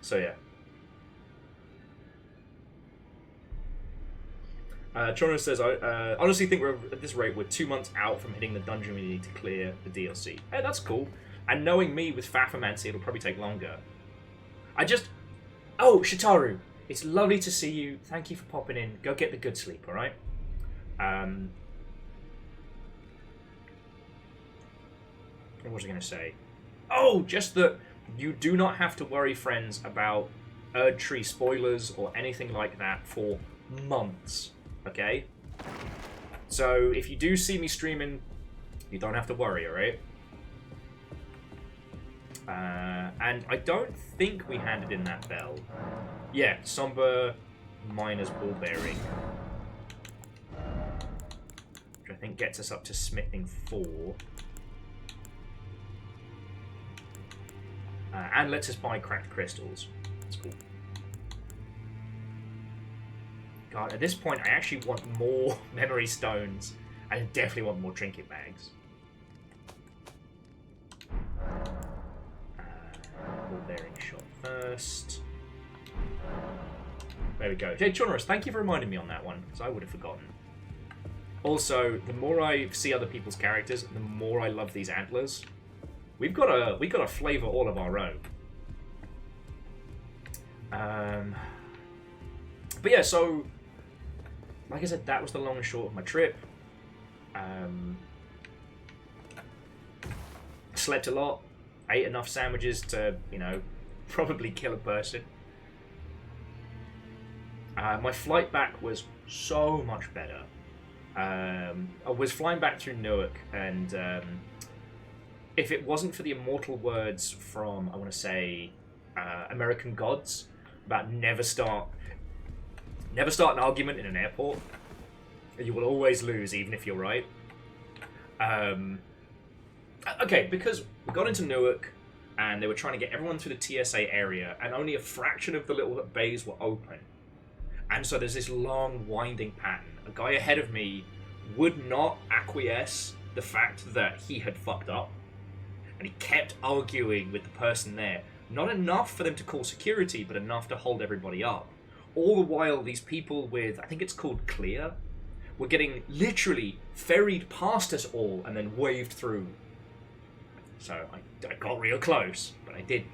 So yeah. Trono says, I honestly think we're at this rate, we're 2 months out from hitting the dungeon we need to clear the DLC. Hey, that's cool. And knowing me with Fafamancy, it'll probably take longer. Oh, Shitaru, it's lovely to see you. Thank you for popping in. Go get the good sleep, alright? What was I going to say? Oh, just that you do not have to worry, friends, about Erd Tree spoilers or anything like that for months, okay? So if you do see me streaming, you don't have to worry, alright? And I don't think we handed in that bell. Yeah, Somber Miner's Ball Bearing. Which I I think gets us up to smithing 4. And lets us buy cracked crystals. That's cool. God, at this point, I actually want more memory stones. I definitely want more trinket bags. Ball bearing shot first. There we go. Jay Chonrus, thank you for reminding me on that one, because I would have forgotten. Also, the more I see other people's characters, the more I love these antlers. We got a flavor all of our own. But yeah, so like I said, that was the long and short of my trip. Slept a lot, ate enough sandwiches to, you know, probably kill a person. My flight back was so much better. I was flying back through Newark, and if it wasn't for the immortal words from, I want to say, American Gods about never start an argument in an airport. You will always lose, even if you're right. Okay, because we got into Newark, and they were trying to get everyone through the TSA area, and only a fraction of the little bays were open. And so there's this long, winding pattern. A guy ahead of me would not acquiesce the fact that he had fucked up. And he kept arguing with the person there. Not enough for them to call security, but enough to hold everybody up. All the while, these people with, I think it's called Clear, were getting literally ferried past us all and then waved through. So I got real close, but I didn't.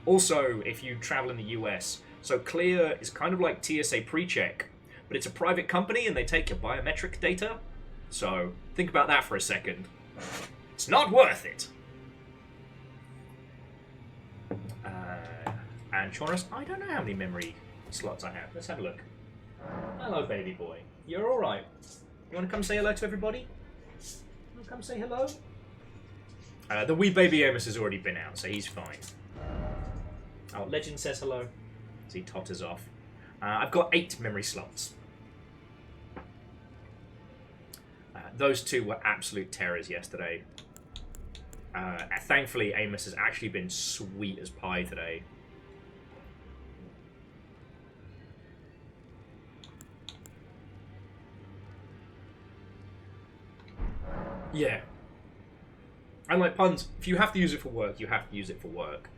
Also, if you travel in the US, so Clear is kind of like TSA PreCheck, but it's a private company and they take your biometric data. So think about that for a second. It's not worth it. And Chonrus, I don't know how many memory slots I have. Let's have a look. Hello, baby boy. You're all right. You want to come say hello to everybody? You want to come say hello? The wee baby Amos has already been out, so he's fine. Oh, Legend says hello. As he totters off. I've got 8 memory slots. Those 2 were absolute terrors yesterday. Thankfully, Amos has actually been sweet as pie today. Yeah. And like puns, if you have to use it for work, you have to use it for work.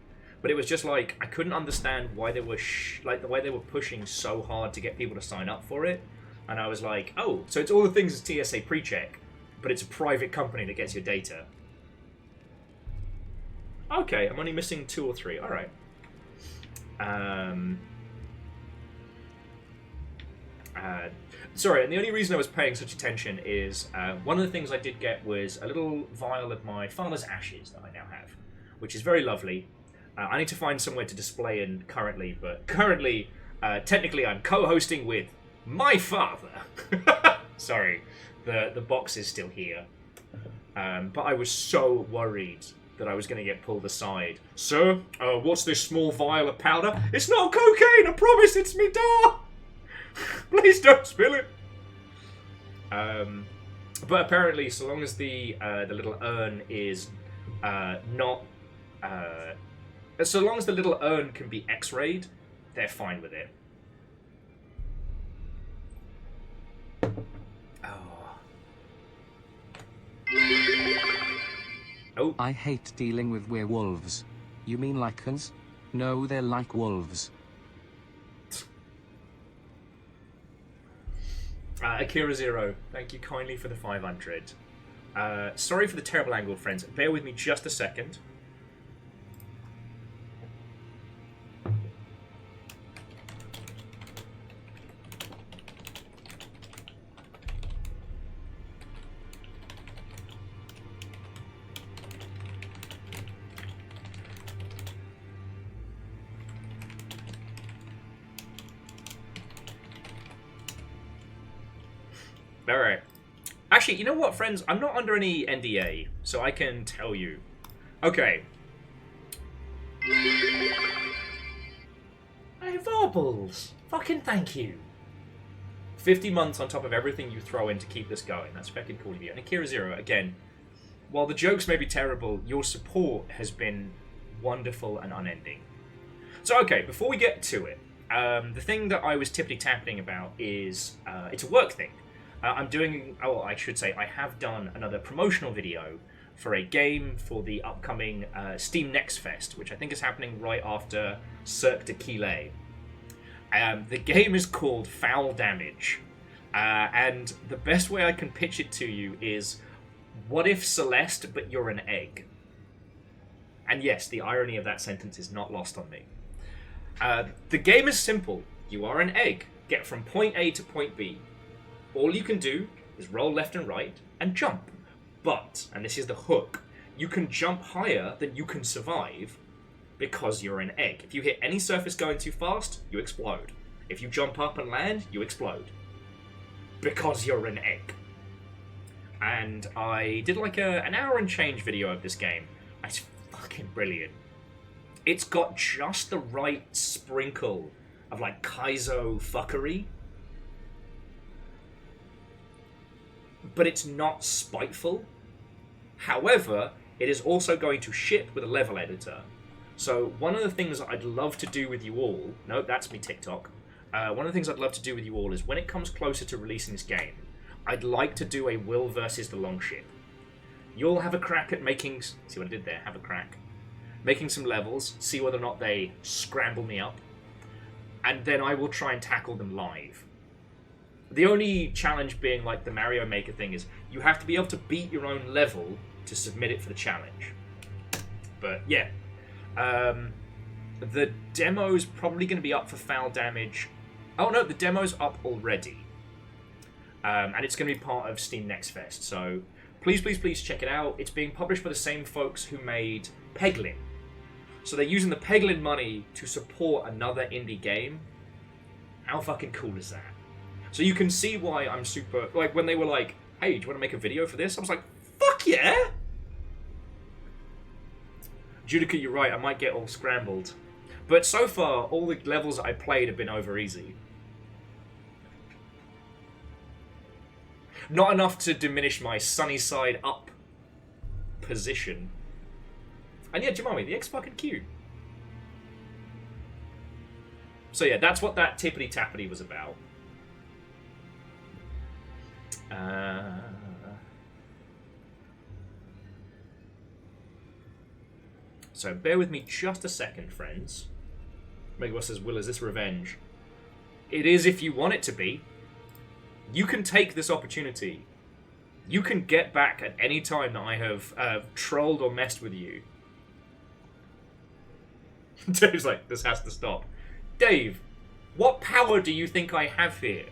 But it was just like, I couldn't understand why they were the way they were pushing so hard to get people to sign up for it. And I was like, oh, so it's all the things as TSA PreCheck, but it's a private company that gets your data. Okay, I'm only missing 2 or 3. All right. Sorry, and the only reason I was paying such attention is one of the things I did get was a little vial of my father's ashes that I now have, which is very lovely. I need to find somewhere to display in currently, but currently, technically, I'm co-hosting with my father. Sorry, the box is still here. But I was so worried that I was going to get pulled aside. Sir, what's this small vial of powder? It's not cocaine, I promise, it's me da! Please don't spill it. But apparently, so long as the little urn is not... so long as the little urn can be X-rayed, they're fine with it. Oh. I hate dealing with werewolves. You mean lycans? No, they're like wolves. Akira Zero, thank you kindly for the 500. Sorry for the terrible angle, friends. Bear with me just a second. Alright. Actually, you know what, friends? I'm not under any NDA, so I can tell you. Okay. Hey, Varbles! Fucking thank you. 50 months on top of everything you throw in to keep this going. That's fucking cool of you. And Akira Zero, again, while the jokes may be terrible, your support has been wonderful and unending. So, okay, before we get to it, the thing that I was tippity-tapping about is, it's a work thing. I'm doing, I should say, I have done another promotional video for a game for the upcoming Steam Next Fest, which I think is happening right after Cirque de Quillet. The game is called Foul Damage, and the best way I can pitch it to you is, what if Celeste, but you're an egg? And yes, the irony of that sentence is not lost on me. The game is simple. You are an egg. Get from point A to point B. All you can do is roll left and right and jump. But, and this is the hook, you can jump higher than you can survive because you're an egg. If you hit any surface going too fast, you explode. If you jump up and land, you explode. Because you're an egg. And I did like an hour and change video of this game. It's fucking brilliant. It's got just the right sprinkle of like Kaizo fuckery. But it's not spiteful. However, it is also going to ship with a level editor. So one of the things I'd love to do with you all... No, that's me TikTok. One of the things I'd love to do with you all is when it comes closer to releasing this game, I'd like to do a Will versus the Longship. You'll have a crack at making... See what I did there? Have a crack. Making some levels, see whether or not they scramble me up, and then I will try and tackle them live. The only challenge being like the Mario Maker thing is you have to be able to beat your own level to submit it for the challenge. But yeah, the demo's probably going to be up for Foul Damage. Oh no, the demo's up already. And it's going to be part of Steam Next Fest, so please, please, please check it out. It's being published by the same folks who made Peglin. So they're using the Peglin money to support another indie game. How fucking cool is that? So you can see why I'm super... Like, when they were like, hey, do you want to make a video for this? I was like, fuck yeah! Judica, you're right, I might get all scrambled. But so far, all the levels I played have been over easy. Not enough to diminish my sunny side up position. And yeah, Jemami, the X fucking cute. So yeah, that's what that tippity-tappity was about. So bear with me just a second, friends. Megawar says, Will, is this revenge? It is if you want it to be. You can take this opportunity. You can get back at any time that I have trolled or messed with you. Dave's like, this has to stop. Dave, what power do you think I have here?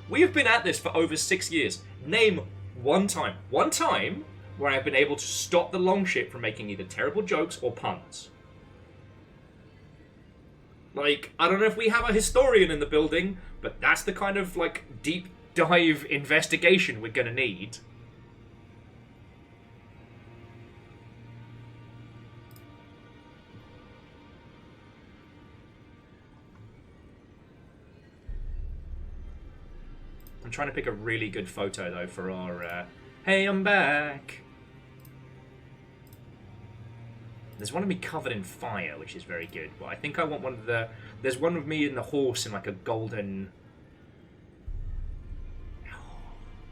We have been at this for over 6 years. Name one time where I've been able to stop the Longship from making either terrible jokes or puns. Like, I don't know if we have a historian in the building, but that's the kind of, like, deep dive investigation we're gonna need. I'm trying to pick a really good photo, though, for our, hey, I'm back! There's one of me covered in fire, which is very good, but I think I want one of the... There's one of me and the horse in, like, a golden...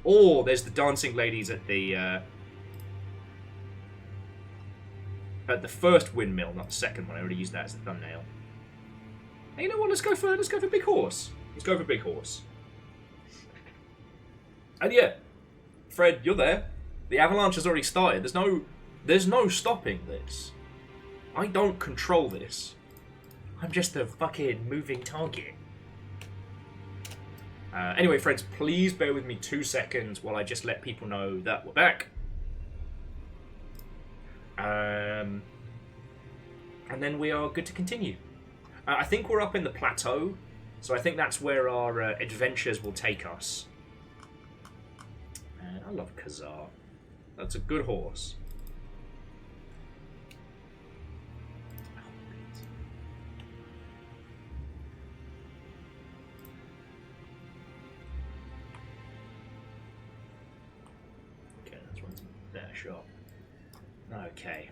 Oh, there's the dancing ladies at the first windmill, not the second one. I already used that as the thumbnail. Hey, you know what? Let's go for Big Horse. Let's go for Big Horse. And yeah, Fred, you're there. The avalanche has already started. There's no stopping this. I don't control this. I'm just a fucking moving target. Anyway, friends, please bear with me 2 seconds while I just let people know that we're back. And then we are good to continue. I think we're up in the plateau, so I think that's where our adventures will take us. I love Kazar. That's a good horse. shot. Okay.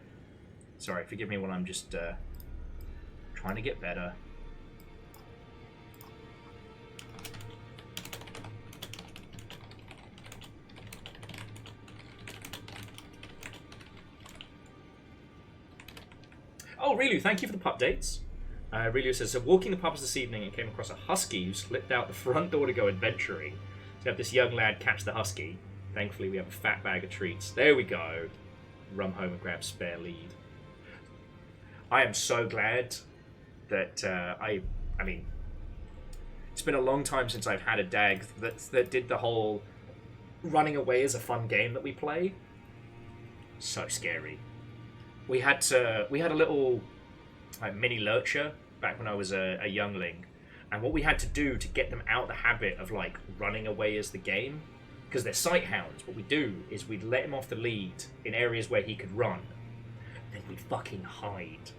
Sorry, forgive me while I'm just trying to get better. Oh, really? Thank you for the pup dates. Relio says, so walking the pubs this evening and came across a husky who slipped out the front door to go adventuring. So have this young lad catch the husky. Thankfully, we have a fat bag of treats. There we go. Run home and grab spare lead. I am so glad that I mean, it's been a long time since I've had a dag that did the whole running away as a fun game that we play. So scary. We had a little mini lurcher back when I was a youngling, and what we had to do to get them out the habit of like running away as the game, because they're sight hounds, what we do is we'd let him off the lead in areas where he could run, and then we'd fucking hide,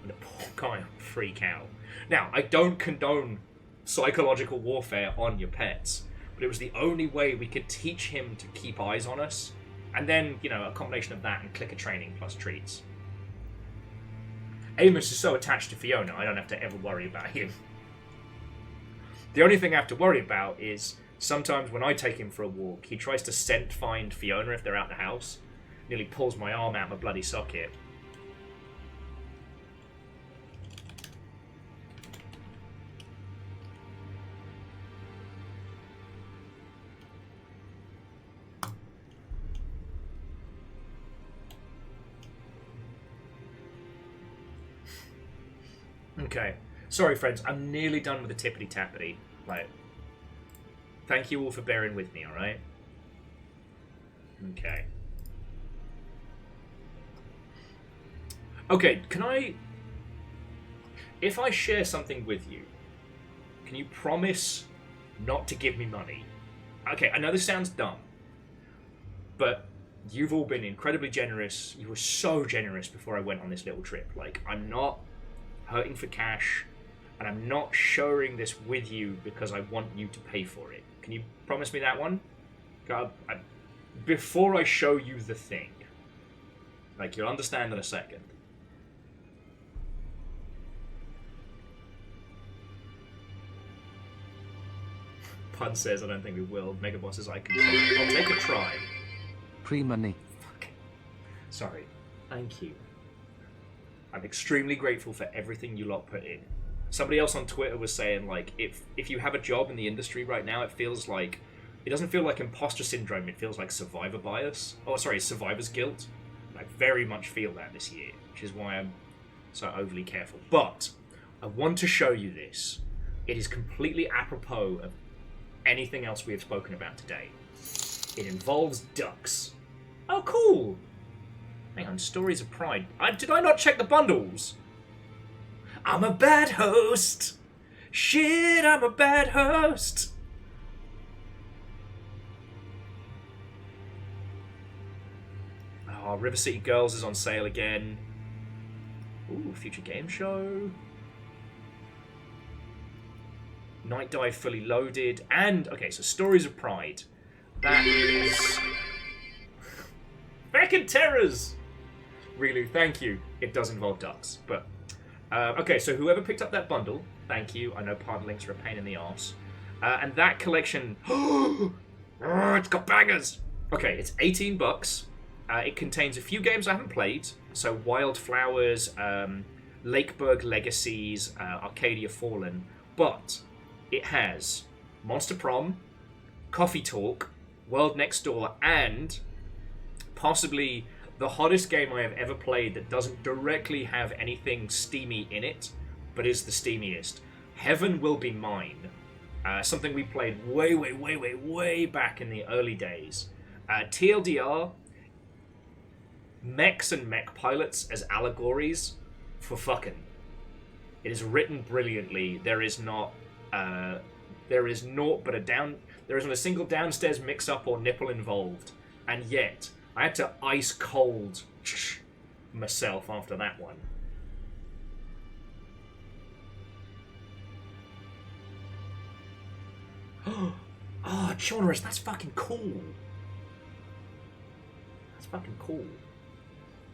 and the poor guy would freak out. Now, I don't condone psychological warfare on your pets, but it was the only way we could teach him to keep eyes on us, and then, you know, a combination of that and clicker training plus treats. Amos is so attached to Fiona, I don't have to ever worry about him. The only thing I have to worry about is sometimes when I take him for a walk, he tries to scent find Fiona if they're out the house. Nearly pulls my arm out my bloody socket. Okay. Sorry, friends. I'm nearly done with the tippity-tappity. Like, thank you all for bearing with me, alright? Okay. Okay, can I... If I share something with you, can you promise not to give me money? Okay, I know this sounds dumb, but you've all been incredibly generous. You were so generous before I went on this little trip. Like, I'm not hurting for cash, and I'm not sharing this with you because I want you to pay for it. Can you promise me that one? Before I show you the thing. Like, you'll understand in a second. Pun says, I don't think we will. Megaboss says, I can try. I'll take a try. Pre-money. Fuck. Sorry. Thank you. I'm extremely grateful for everything you lot put in. Somebody else on Twitter was saying, like, if you have a job in the industry right now, it feels like... It doesn't feel like imposter syndrome, it feels like survivor bias. Oh, sorry, survivor's guilt. And I very much feel that this year, which is why I'm so overly careful. But I want to show you this. It is completely apropos of anything else we have spoken about today. It involves ducks. Oh, cool! Hang on, Stories of Pride. Did I not check the bundles? I'm a bad host! Shit, I'm a bad host! Oh, River City Girls is on sale again. Ooh, Future Game Show. Night Dive Fully Loaded. And, okay, so Stories of Pride. That is... Feckin' Terrors! Really, thank you. It does involve ducks, but... okay, so whoever picked up that bundle, thank you. I know part links are a pain in the arse. And that collection... oh, it's got bangers! Okay, it's $18. It contains a few games I haven't played. So Wildflowers, Lakeburg Legacies, Arcadia Fallen. But it has Monster Prom, Coffee Talk, World Next Door, and possibly the hottest game I have ever played that doesn't directly have anything steamy in it, but is the steamiest. Heaven Will Be Mine. Something we played way back in the early days. TLDR, mechs and mech pilots as allegories for fucking. It is written brilliantly. There is not a single downstairs mix-up or nipple involved, and yet I had to ice cold myself after that one. Oh, genres, that's fucking cool. That's fucking cool.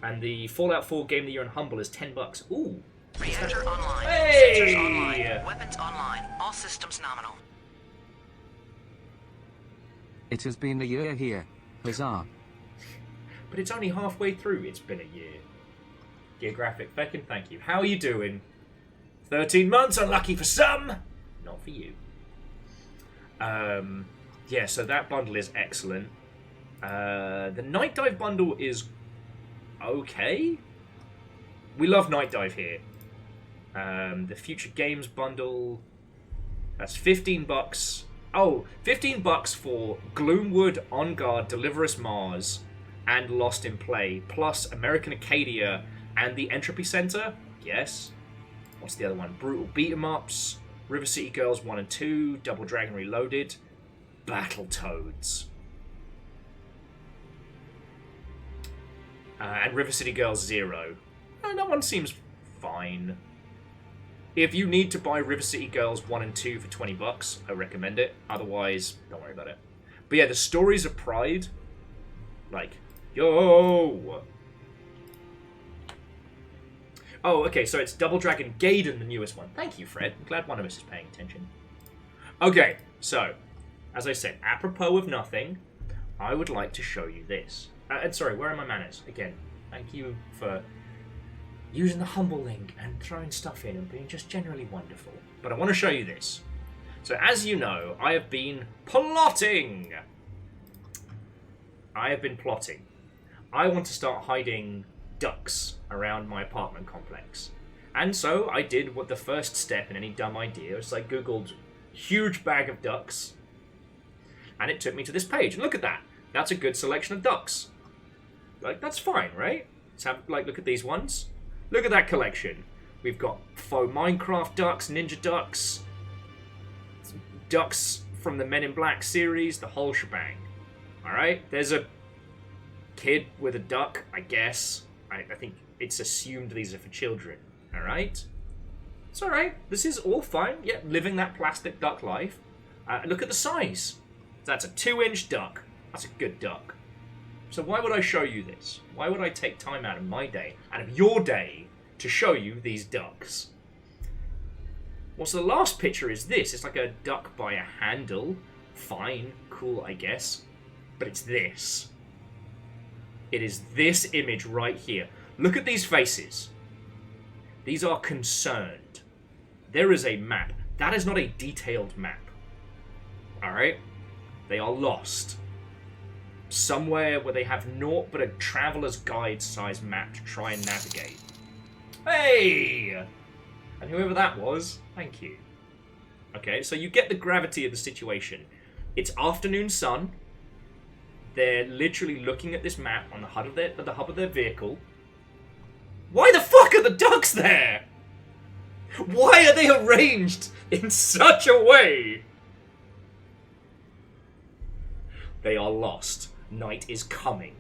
And the Fallout 4 Game of the Year on Humble is $10. Ooh. Reactor online. Hey! Sensors online. Weapons online. All systems nominal. It has been a year here. Huzzah. But it's only halfway through. It's been a year. Geographic Feckin, thank you. How are you doing? 13 months, unlucky for some. Not for you. Yeah, so that bundle is excellent. The Night Dive bundle is okay. We love Night Dive here. The Future Games bundle, that's $15. Oh, $15 for Gloomwood, On Guard, Deliver Us Mars, and Lost in Play, plus American Acadia and the Entropy Center. Yes. What's the other one? Brutal Beat 'em Ups, River City Girls 1 and 2, Double Dragon Reloaded, Battletoads. And River City Girls 0. That one seems fine. If you need to buy River City Girls 1 and 2 for $20, I recommend it. Otherwise, don't worry about it. But yeah, the Stories of Pride, like, yo! Oh, okay, so it's Double Dragon Gaiden, the newest one. Thank you, Fred. I'm glad one of us is paying attention. Okay, so, as I said, apropos of nothing, I would like to show you this. And sorry, where are my manners? Again, thank you for using the humble link and throwing stuff in and being just generally wonderful. But I want to show you this. So as you know, I have been plotting. I want to start hiding ducks around my apartment complex. And so I did what the first step in any dumb idea is I googled huge bag of ducks. And it took me to this page. And look at that. That's a good selection of ducks. Like, that's fine, right? Let's have, like, look at these ones. Look at that collection. We've got faux Minecraft ducks, ninja ducks, ducks from the Men in Black series, the whole shebang. Alright? There's a kid with a duck, I guess. I think it's assumed these are for children. Alright? It's alright. This is all fine. Yeah, living that plastic duck life. Look at the size. That's a 2-inch duck. That's a good duck. So why would I show you this? Why would I take time out of my day, out of your day, to show you these ducks? Well, so the last picture is this. It's like a duck by a handle. Fine, cool, I guess. But it's this. It is this image right here. Look at these faces. These are concerned. There is a map. That is not a detailed map. Alright? They are lost. Somewhere where they have naught but a traveler's guide size map to try and navigate. Hey! And whoever that was, thank you. Okay, so you get the gravity of the situation. It's afternoon sun. They're literally looking at this map on the hub of their vehicle. Why the fuck are the ducks there? Why are they arranged in such a way? They are lost. Night is coming.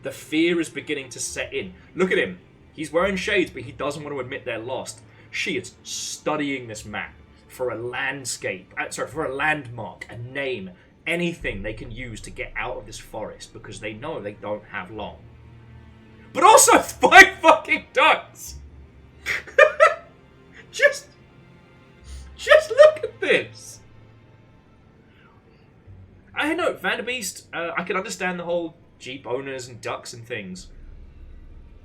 The fear is beginning to set in. Look at him. He's wearing shades, but he doesn't want to admit they're lost. She is studying this map for a landscape. For a landmark, a name, anything they can use to get out of this forest because they know they don't have long. But also 5 fucking ducks. Just look at this. I know, Vanderbeest, I can understand the whole Jeep owners and ducks and things.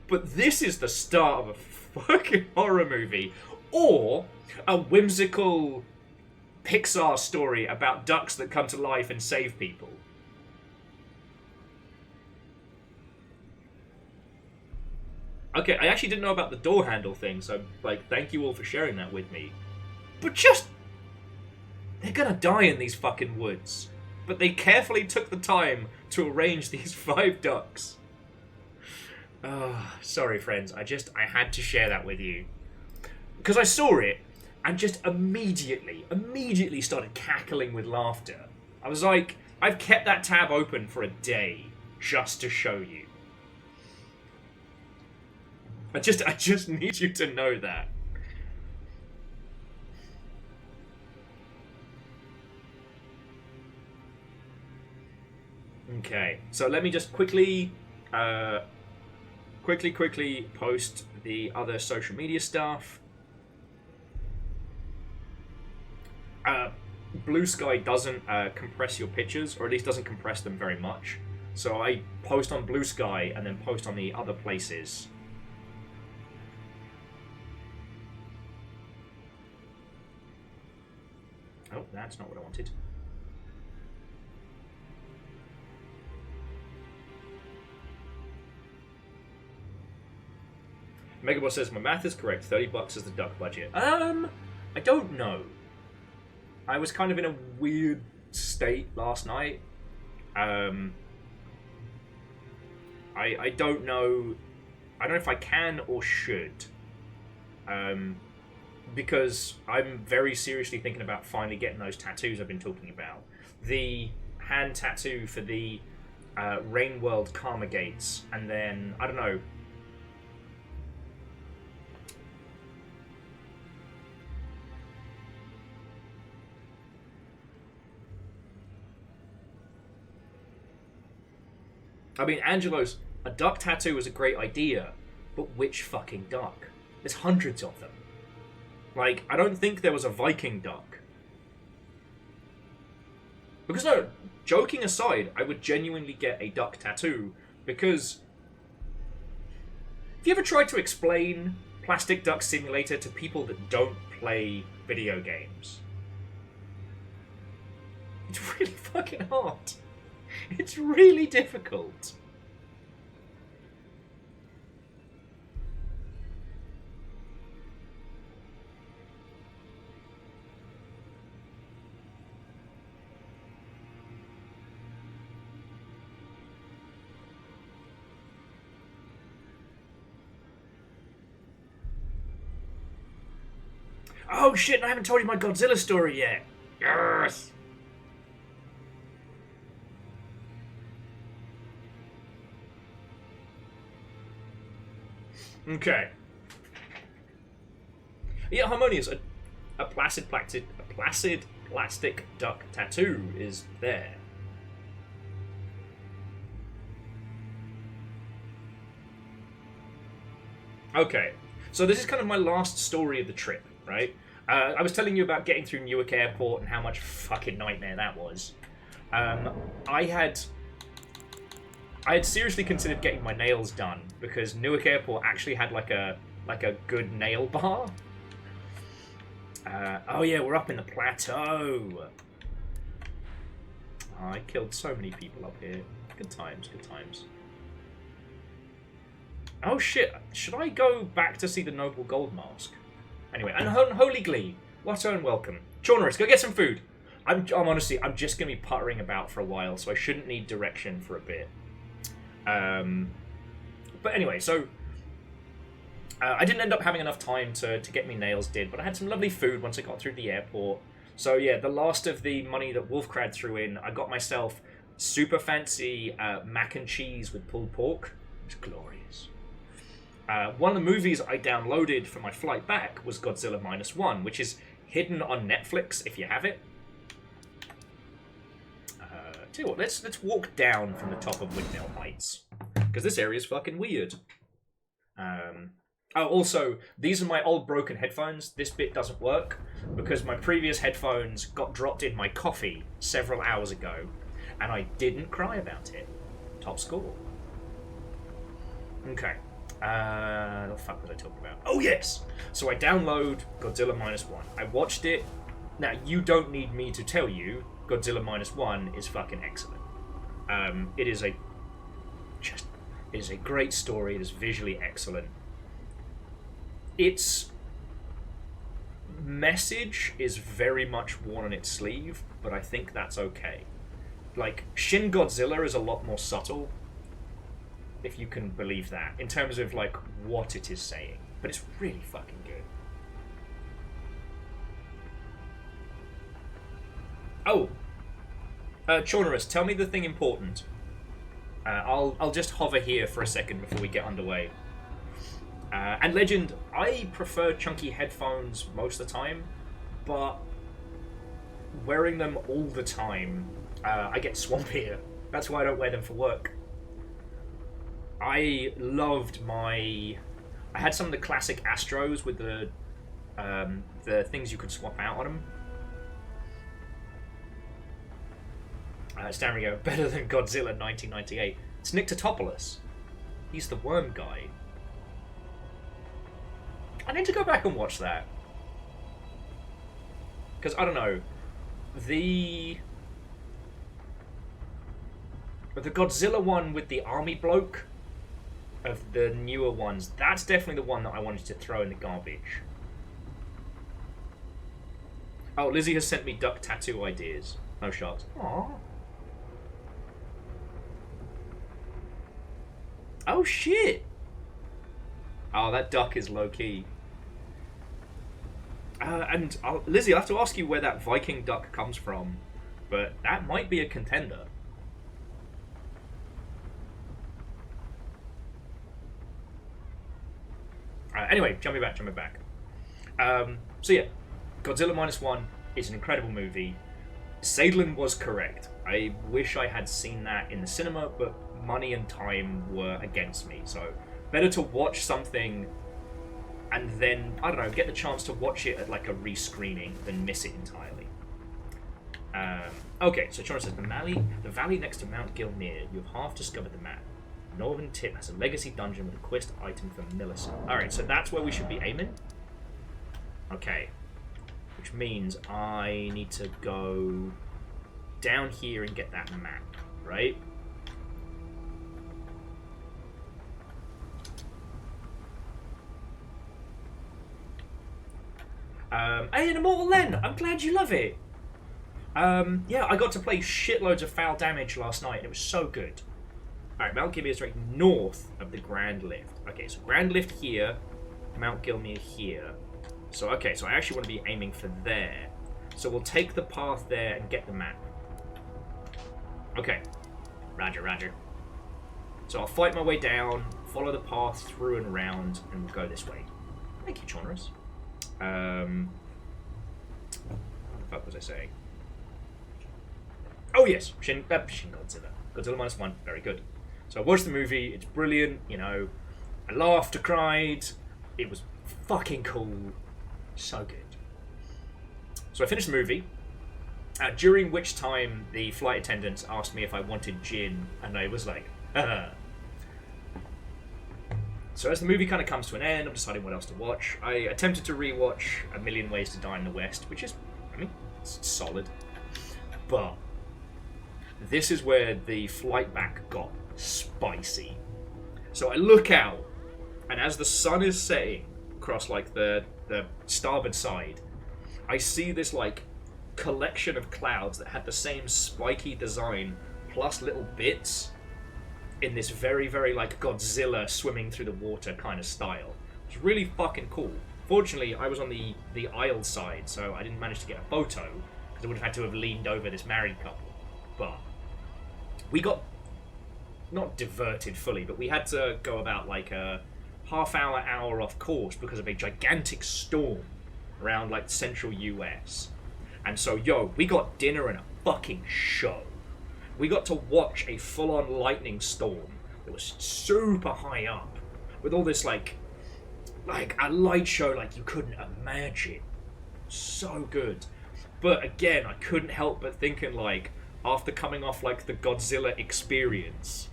But this is the start of a fucking horror movie. Or a whimsical Pixar story about ducks that come to life and save people. Okay, I actually didn't know about the door handle thing, so, like, thank you all for sharing that with me. But just... they're gonna die in these fucking woods. But they carefully took the time to arrange these 5 ducks. Sorry, friends. I had to share that with you. Because I saw it, and just immediately started cackling with laughter. I was like, I've kept that tab open for a day, just to show you. I just need you to know that. Okay, so let me just quickly quickly post the other social media stuff. Blue Sky doesn't compress your pictures, or at least doesn't compress them very much. So I post on Blue Sky and then post on the other places. Oh, that's not what I wanted. Megaboss says, my math is correct, $30 is the duck budget. I don't know. I was kind of in a weird state last night. I don't know. I don't know if I can or should. Because I'm very seriously thinking about finally getting those tattoos I've been talking about. The hand tattoo for the Rain World Karma Gates, and then, I don't know. I mean, Angelo's, a duck tattoo was a great idea, but which fucking duck? There's hundreds of them. Like, I don't think there was a Viking duck. Because no, joking aside, I would genuinely get a duck tattoo, because have you ever tried to explain Plastic Duck Simulator to people that don't play video games? It's really fucking hard. It's really difficult. Oh shit, I haven't told you my Godzilla story yet. Yes. Okay. Yeah, Harmonious, a placid plastic duck tattoo is there. Okay, so this is kind of my last story of the trip, right? I was telling you about getting through Newark Airport and how much fucking nightmare that was. I had seriously considered getting my nails done because Newark Airport actually had like a good nail bar. Oh yeah, we're up in the plateau. Oh, I killed so many people up here. Good times, good times. Oh shit, should I go back to see the Noble Gold Mask? Anyway, and Holy Glee, Lotto and welcome. Chaunerus, go get some food. I'm honestly, I'm just going to be puttering about for a while, so I shouldn't need direction for a bit. But anyway, so I didn't end up having enough time to get me nails did, but I had some lovely food once I got through the airport. So yeah, the last of the money that Wolfcrad threw in, I got myself super fancy mac and cheese with pulled pork. It's glorious. One of the movies I downloaded for my flight back was Godzilla -1, which is hidden on Netflix if you have it. Tell you what, let's walk down from the top of Windmill Heights, because this area is fucking weird. Oh, also, these are my old broken headphones. This bit doesn't work because my previous headphones got dropped in my coffee several hours ago, and I didn't cry about it. Top score. Okay. What the fuck was I talking about? Oh, yes! So I download Godzilla -1. I watched it. Now, you don't need me to tell you Godzilla -1 is fucking excellent. It is a great story. It is visually excellent. Its message is very much worn on its sleeve, but I think that's okay. Like, Shin Godzilla is a lot more subtle, if you can believe that, in terms of like what it is saying. But it's really fucking good. Oh, Chaunerus, tell me the thing important. I'll just hover here for a second before we get underway. And Legend, I prefer chunky headphones most of the time, but wearing them all the time, I get swampier. That's why I don't wear them for work. I loved my... I had some of the classic Astros with the things you could swap out on them. Stan Rio, better than Godzilla 1998. It's Nick Totopoulos. He's the worm guy. I need to go back and watch that. Because, I don't know, the Godzilla one with the army bloke of the newer ones, that's definitely the one that I wanted to throw in the garbage. Oh, Lizzie has sent me duck tattoo ideas. No shot. Aww. Oh, shit! Oh, that duck is low-key. And Lizzie, I'll have to ask you where that Viking duck comes from, but that might be a contender. Anyway, jumping back. So yeah, Godzilla -1 is an incredible movie. Sadlin was correct. I wish I had seen that in the cinema, but money and time were against me. So better to watch something and then, I don't know, get the chance to watch it at like a rescreening than miss it entirely. Okay, so Chona says, the valley next to Mount Gilmere, you have half discovered the map. Northern tip has a legacy dungeon with a quest item for Millicent. Alright, so that's where we should be aiming. Okay. Which means I need to go down here and get that map, right? Hey, an Immortal Len! I'm glad you love it! Yeah, I got to play shitloads of Foul Damage last night, and it was so good. Alright, Mount Gilmere is right north of the Grand Lift. Okay, so Grand Lift here, Mount Gilmere here. So, okay, so I actually want to be aiming for there. So we'll take the path there and get the map. Okay. Roger, roger. So I'll fight my way down, follow the path through and around, and we'll go this way. Thank you, Chonras. What the fuck was I saying? Oh yes, Shin Godzilla. Godzilla -1, very good. So I watched the movie, it's brilliant, you know. I laughed, I cried. It was fucking cool. So good. So I finished the movie, during which time the flight attendants asked me if I wanted gin, and I was like, So as the movie kind of comes to an end, I'm deciding what else to watch. I attempted to rewatch A Million Ways to Die in the West, which is, I mean, it's solid. But this is where the flight back got spicy. So I look out, and as the sun is setting across like the starboard side, I see this like collection of clouds that had the same spiky design plus little bits in this very, very like Godzilla swimming through the water kind of style. It's really fucking cool. Fortunately, I was on the aisle side, so I didn't manage to get a photo because I would have had to have leaned over this married couple. But we got not diverted fully, but we had to go about like a hour off course because of a gigantic storm around like central US. And so, we got dinner and a fucking show. We got to watch a full-on lightning storm that was super high up with all this like a light show like you couldn't imagine. So good. But again, I couldn't help but thinking like, after coming off like the Godzilla experience,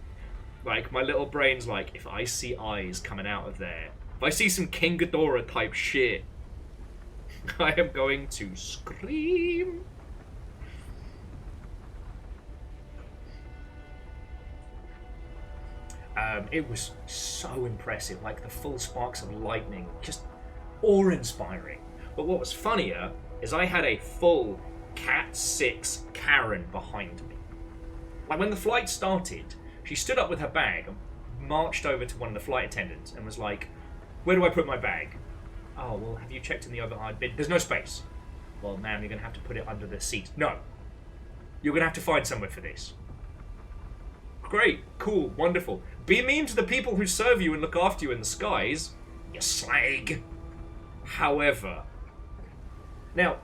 like my little brain's like, if I see eyes coming out of there, if I see some King Ghidorah type shit, I am going to scream. It was so impressive, like the full sparks of lightning, just awe-inspiring. But what was funnier is I had a full Cat 6 Karen behind me. Like when the flight started, she stood up with her bag and marched over to one of the flight attendants and was like, "Where do I put my bag?" "Oh, well, have you checked in the overhead bin?" "There's no space." "Well, ma'am, you're going to have to put it under the seat." "No. You're going to have to find somewhere for this." "Great, cool, wonderful. Be mean to the people who serve you and look after you in the skies, you slag." However, now,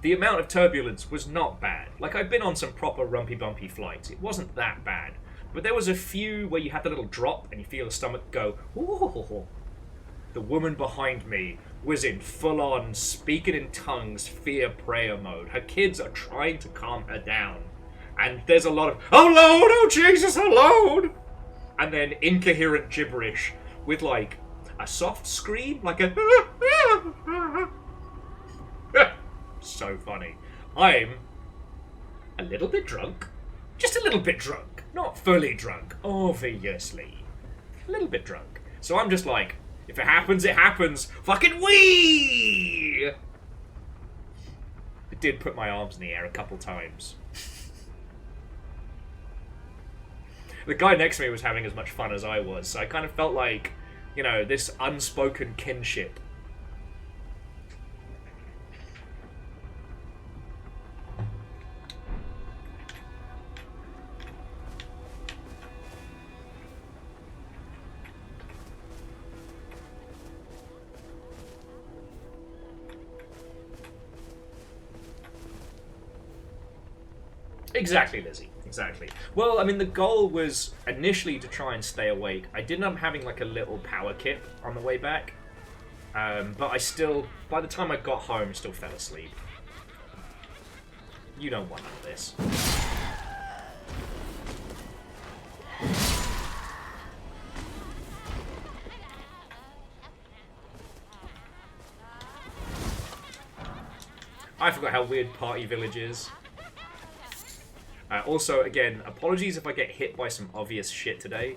the amount of turbulence was not bad. Like, I've been on some proper rumpy-bumpy flights. It wasn't that bad. But there was a few where you had the little drop and you feel the stomach go, ooh. The woman behind me was in full-on speaking in tongues fear prayer mode. Her kids are trying to calm her down. And there's a lot of, oh Lord, oh Jesus, oh Lord! And then incoherent gibberish with like a soft scream, like a so funny. I'm a little bit drunk. Just a little bit drunk. Not fully drunk, obviously. A little bit drunk. So I'm just like, if it happens, it happens. Fucking wee! I did put my arms in the air a couple times. The guy next to me was having as much fun as I was, so I kind of felt like, you know, this unspoken kinship. Exactly, Lizzie. Exactly. Well, I mean, the goal was initially to try and stay awake. I did end up having like a little power kip on the way back. But I still, by the time I got home, I still fell asleep. You don't want none of this. I forgot how weird Party Village is. Also, again, apologies if I get hit by some obvious shit today.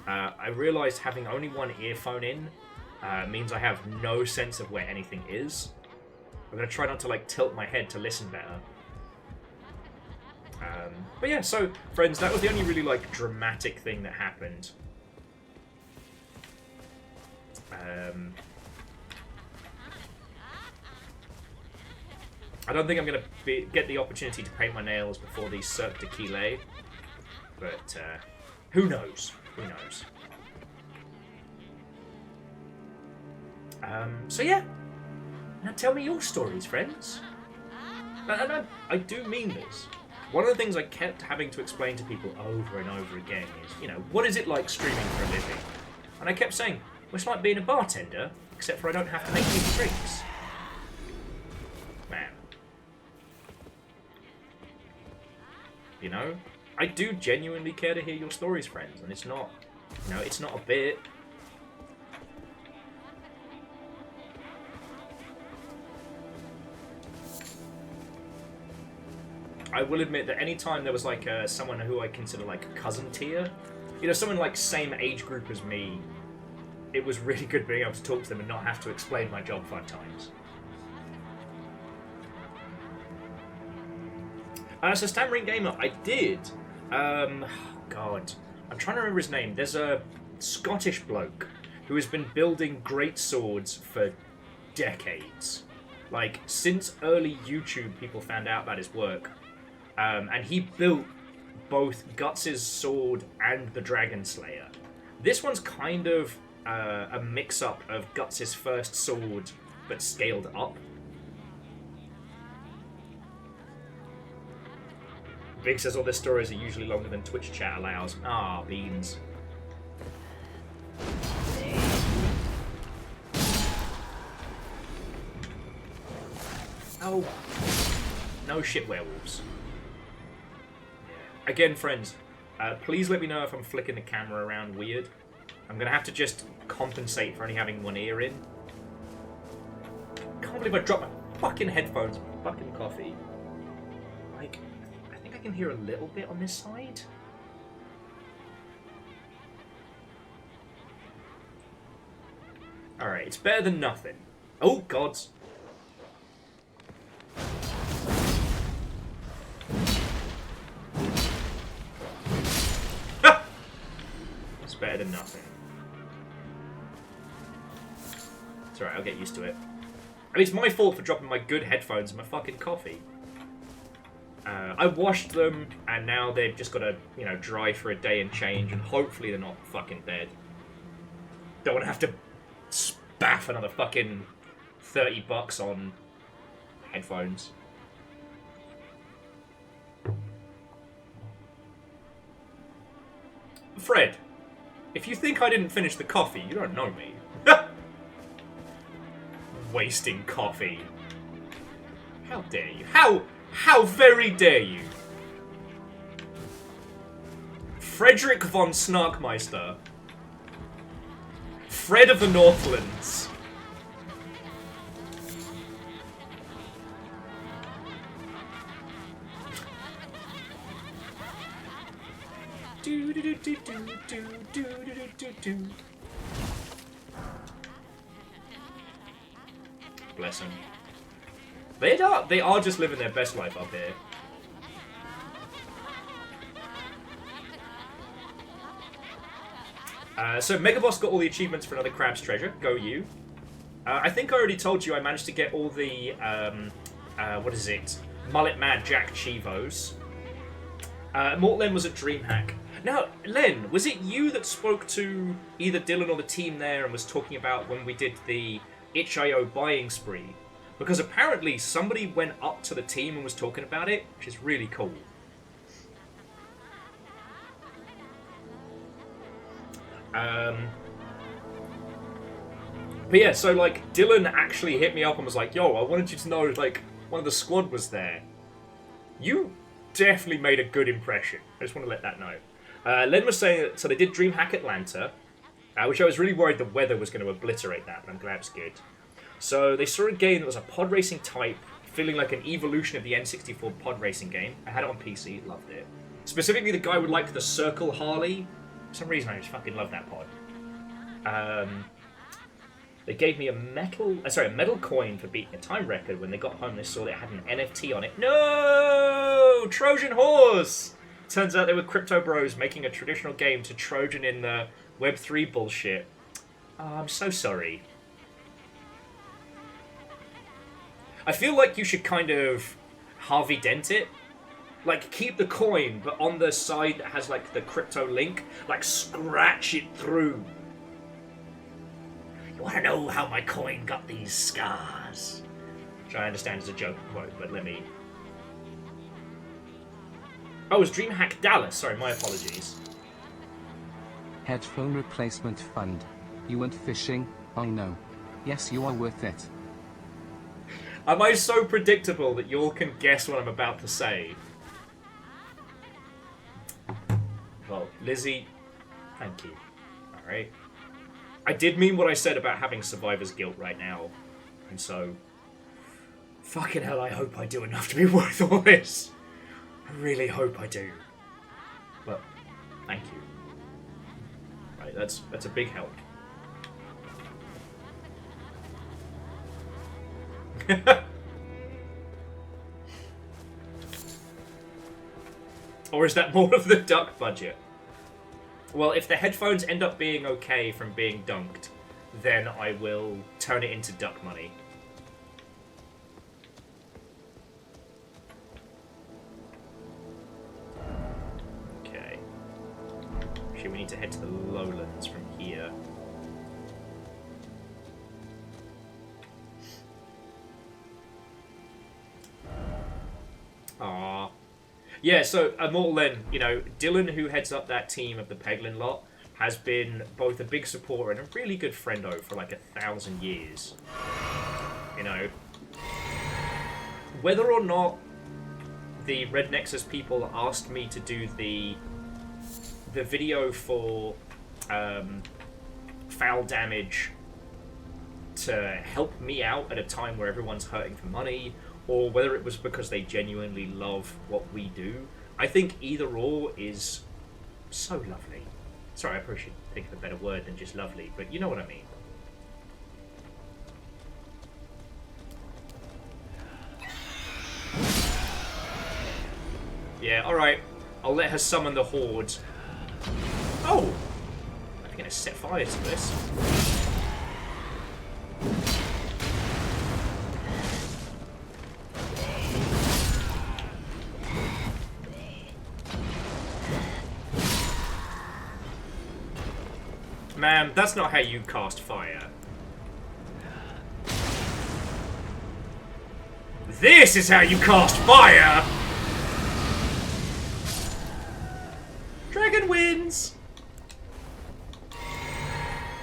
I realized having only one earphone in means I have no sense of where anything is. I'm going to try not to, like, tilt my head to listen better. But yeah, so, friends, that was the only really, like, dramatic thing that happened. I don't think I'm going to get the opportunity to paint my nails before the Cirque du Soleil, but who knows? Who knows? So yeah, now tell me your stories, friends. And I do mean this. One of the things I kept having to explain to people over and over again is, you know, what is it like streaming for a living? And I kept saying, well, it's like being a bartender, except for I don't have to make any drinks. Man. You know? I do genuinely care to hear your stories, friends, and it's not, you know, it's not a bit. I will admit that any time there was like someone who I consider like cousin tier, you know, someone like same age group as me, it was really good being able to talk to them and not have to explain my job 5 times. So Stammering Gamer, I did. God, I'm trying to remember his name. There's a Scottish bloke who has been building great swords for decades. Like, since early YouTube, people found out about his work. And he built both Guts' sword and the Dragon Slayer. This one's kind of a mix-up of Guts' first sword, but scaled up. Big says all their stories are usually longer than Twitch chat allows. Ah, beans. Oh. No shit, werewolves. Yeah. Again, friends, please let me know if I'm flicking the camera around weird. I'm going to have to just compensate for only having one ear in. Can't believe I dropped my fucking headphones and fucking coffee. Like, I think I can hear a little bit on this side. Alright, it's better than nothing. Oh, gods. It's better than nothing. It's alright, I'll get used to it. I mean, it's my fault for dropping my good headphones and my fucking coffee. I washed them, and now they've just got to, you know, dry for a day and change, and hopefully they're not fucking dead. Don't want to have to spaff another fucking $30 on headphones. Fred, if you think I didn't finish the coffee, you don't know me. Wasting coffee. How dare you? How very dare you? Frederick von Snarkmeister. Fred of the Northlands. Bless him. They are just living their best life up here. So Megaboss got all the achievements for another Crab's Treasure. Go you. I think I already told you I managed to get all the what is it? Mullet Mad Jack Chivos. Mort Len was at DreamHack. Now, Len, was it you that spoke to either Dylan or the team there and was talking about when we did the itch.io buying spree? Because apparently somebody went up to the team and was talking about it, which is really cool. But yeah, so like Dylan actually hit me up and was like, yo, I wanted you to know like one of the squad was there. You definitely made a good impression. I just want to let that know. Len was saying that, so they did DreamHack Atlanta, which I was really worried the weather was going to obliterate that, but I'm glad it's good. So they saw a game that was a pod racing type, feeling like an evolution of the N64 pod racing game. I had it on PC, loved it. Specifically, the guy would like the Circle Harley. For some reason, I just fucking love that pod. They gave me a metal coin for beating a time record. When they got home, they saw that it had an NFT on it. No! Trojan Horse! Turns out they were crypto bros making a traditional game to Trojan in the Web3 bullshit. Oh, I'm so sorry. I feel like you should kind of Harvey Dent it. Like, keep the coin, but on the side that has, like, the crypto link, like, scratch it through. You want to know how my coin got these scars? Which I understand is a joke quote, but let me... Oh, it was DreamHack Dallas. Sorry, my apologies. Headphone replacement fund. You went fishing? I know. Yes, you are worth it. Am I so predictable that you all can guess what I'm about to say? Well, Lizzie, thank you. Alright. I did mean what I said about having survivor's guilt right now. And so... fucking hell, I hope I do enough to be worth all this. I really hope I do. But, thank you. Right, that's a big help. Or is that more of the duck budget? Well, if the headphones end up being okay from being dunked, then I will turn it into duck money. Okay. Actually, we need to head to the lowlands from here. Aww. Yeah, so Immortal Len, you know, Dylan, who heads up that team of the Peglin lot, has been both a big supporter and a really good friendo for like 1,000 years. You know, whether or not the Red Nexus people asked me to do the video for foul damage to help me out at a time where everyone's hurting for money, or whether it was because they genuinely love what we do, I think either or is so lovely. Sorry, I probably should think of a better word than just lovely, but you know what I mean. Yeah, alright. I'll let her summon the Horde. Oh! I'm gonna set fire to this. Man, that's not how you cast fire. This is how you cast fire! Dragon wins!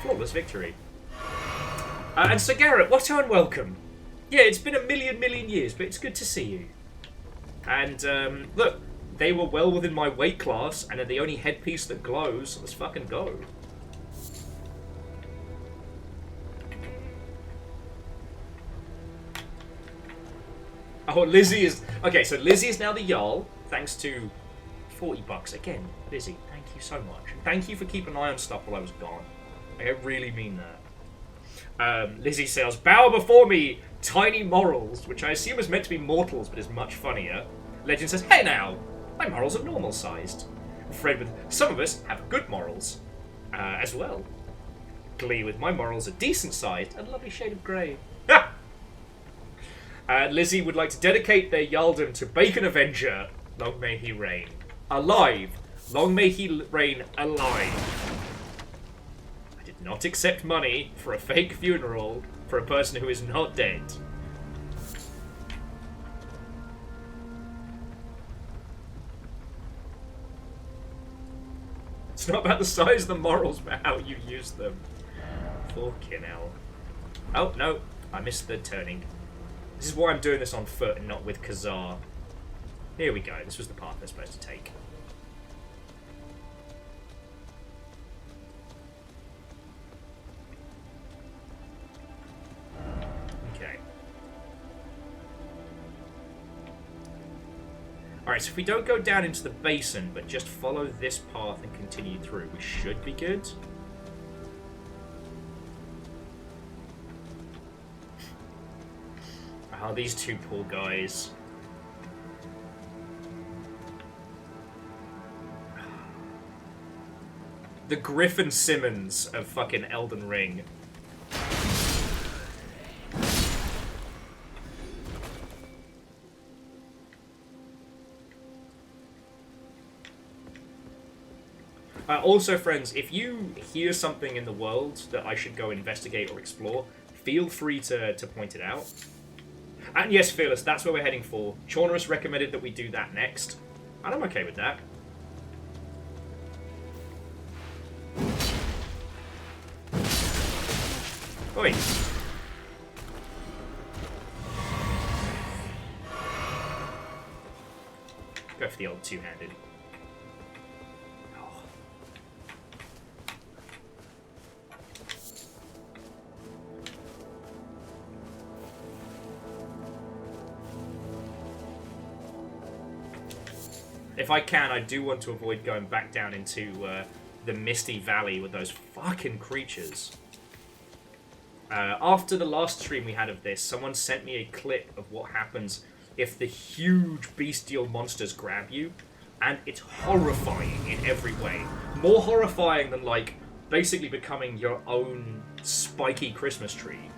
Flawless victory. And Sir Garrett, what and welcome. Yeah, it's been a million years, but it's good to see you. And, look, they were well within my weight class, and are the only headpiece that glows. Let's fucking go. Oh, Lizzie is... Okay, so Lizzie is now the Jarl, thanks to $40. Again, Lizzie, thank you so much. And thank you for keeping an eye on stuff while I was gone. Like, I really mean that. Lizzie says, bow before me, tiny morals, which I assume is meant to be mortals, but is much funnier. Legend says, hey now, my morals are normal-sized. I'm afraid with some of us have good morals, as well. Glee with my morals are decent-sized and a lovely shade of grey. Ha! Lizzie would like to dedicate their Yaldom to Bacon Avenger. Long may he reign. Alive. Long may he reign alive. I did not accept money for a fake funeral for a person who is not dead. It's not about the size of the morals, but how you use them. Fucking hell. Oh, no. I missed the turning. This is why I'm doing this on foot and not with Khazar. Here we go. This was the path they're supposed to take. Okay. Alright, so if we don't go down into the basin, but just follow this path and continue through, we should be good. Oh, these two poor guys. The Griffin Simmons of fucking Elden Ring. Also, friends, if you hear something in the world that I should go investigate or explore, feel free to point it out. And yes, Fearless, that's where we're heading for. Chaunerus recommended that we do that next. And I'm okay with that. Oi. Go for the old two-handed. If I can, I do want to avoid going back down into the Misty Valley with those fucking creatures. After the last stream we had of this, someone sent me a clip of what happens if the huge bestial monsters grab you, and it's horrifying in every way. More horrifying than, like, basically becoming your own spiky Christmas tree.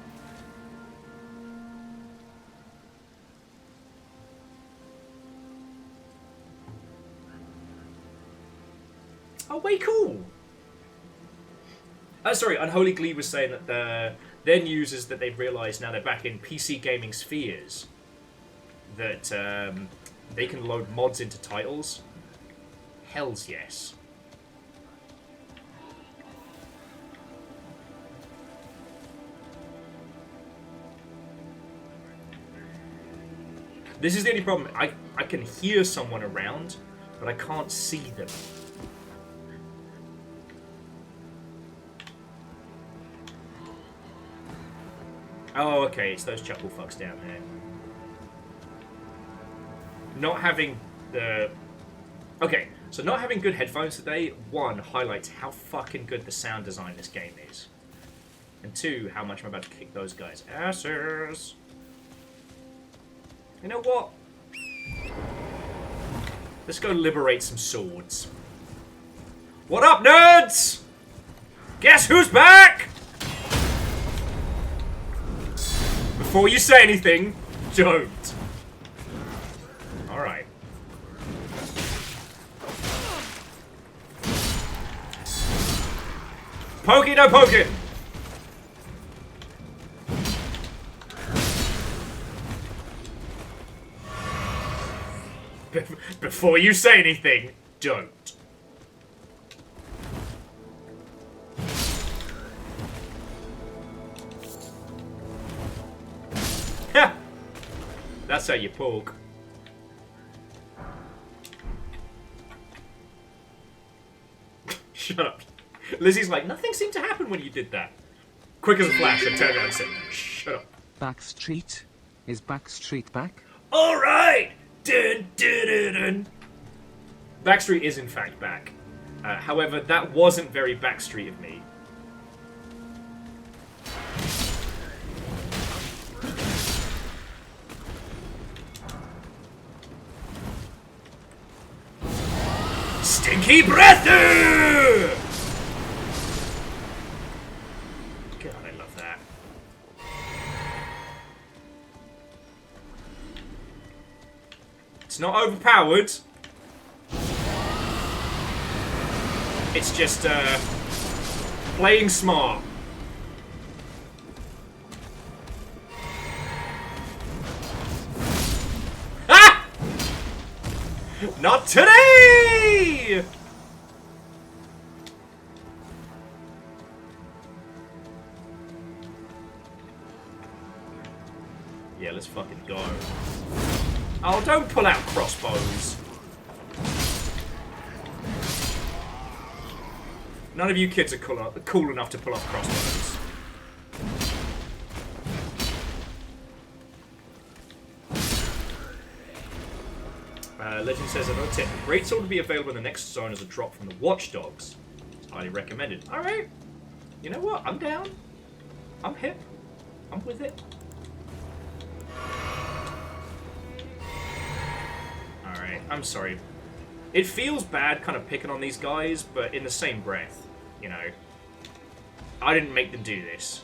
Oh, way cool! Sorry, Unholy Glee was saying that their news is that they've realised now they're back in PC gaming spheres that they can load mods into titles. Hells yes. This is the only problem. I can hear someone around, but I can't see them. Oh, okay, it's those chuckle fucks down there. Not having the... Okay, so not having good headphones today, one, highlights how fucking good the sound design in this game is. And two, how much I'm about to kick those guys' asses. You know what? Let's go liberate some swords. What up, nerds? Guess who's back? Before you say anything, don't. Alright. Pokey no poking! Before you say anything, don't. That's how you pork. Shut up. Lizzie's like, nothing seemed to happen when you did that. Quick as a flash, I turned around and said, shut up. Backstreet? Is Backstreet back? Alright! Dun, dun, dun, dun. Backstreet is in fact back. However, that wasn't very Backstreet of me. Stinky breath! God, I love that. It's not overpowered. It's just, playing smart. Ah! Not today! Yeah, let's fucking go. Oh, don't pull out crossbows. None of you kids are cool enough to pull off crossbows. Legend says another tip. The greatsword will be available in the next zone as a drop from the watchdogs. It's highly recommended. Alright. You know what? I'm down. I'm hip. I'm with it. Alright, I'm sorry. It feels bad kind of picking on these guys, but in the same breath, you know. I didn't make them do this.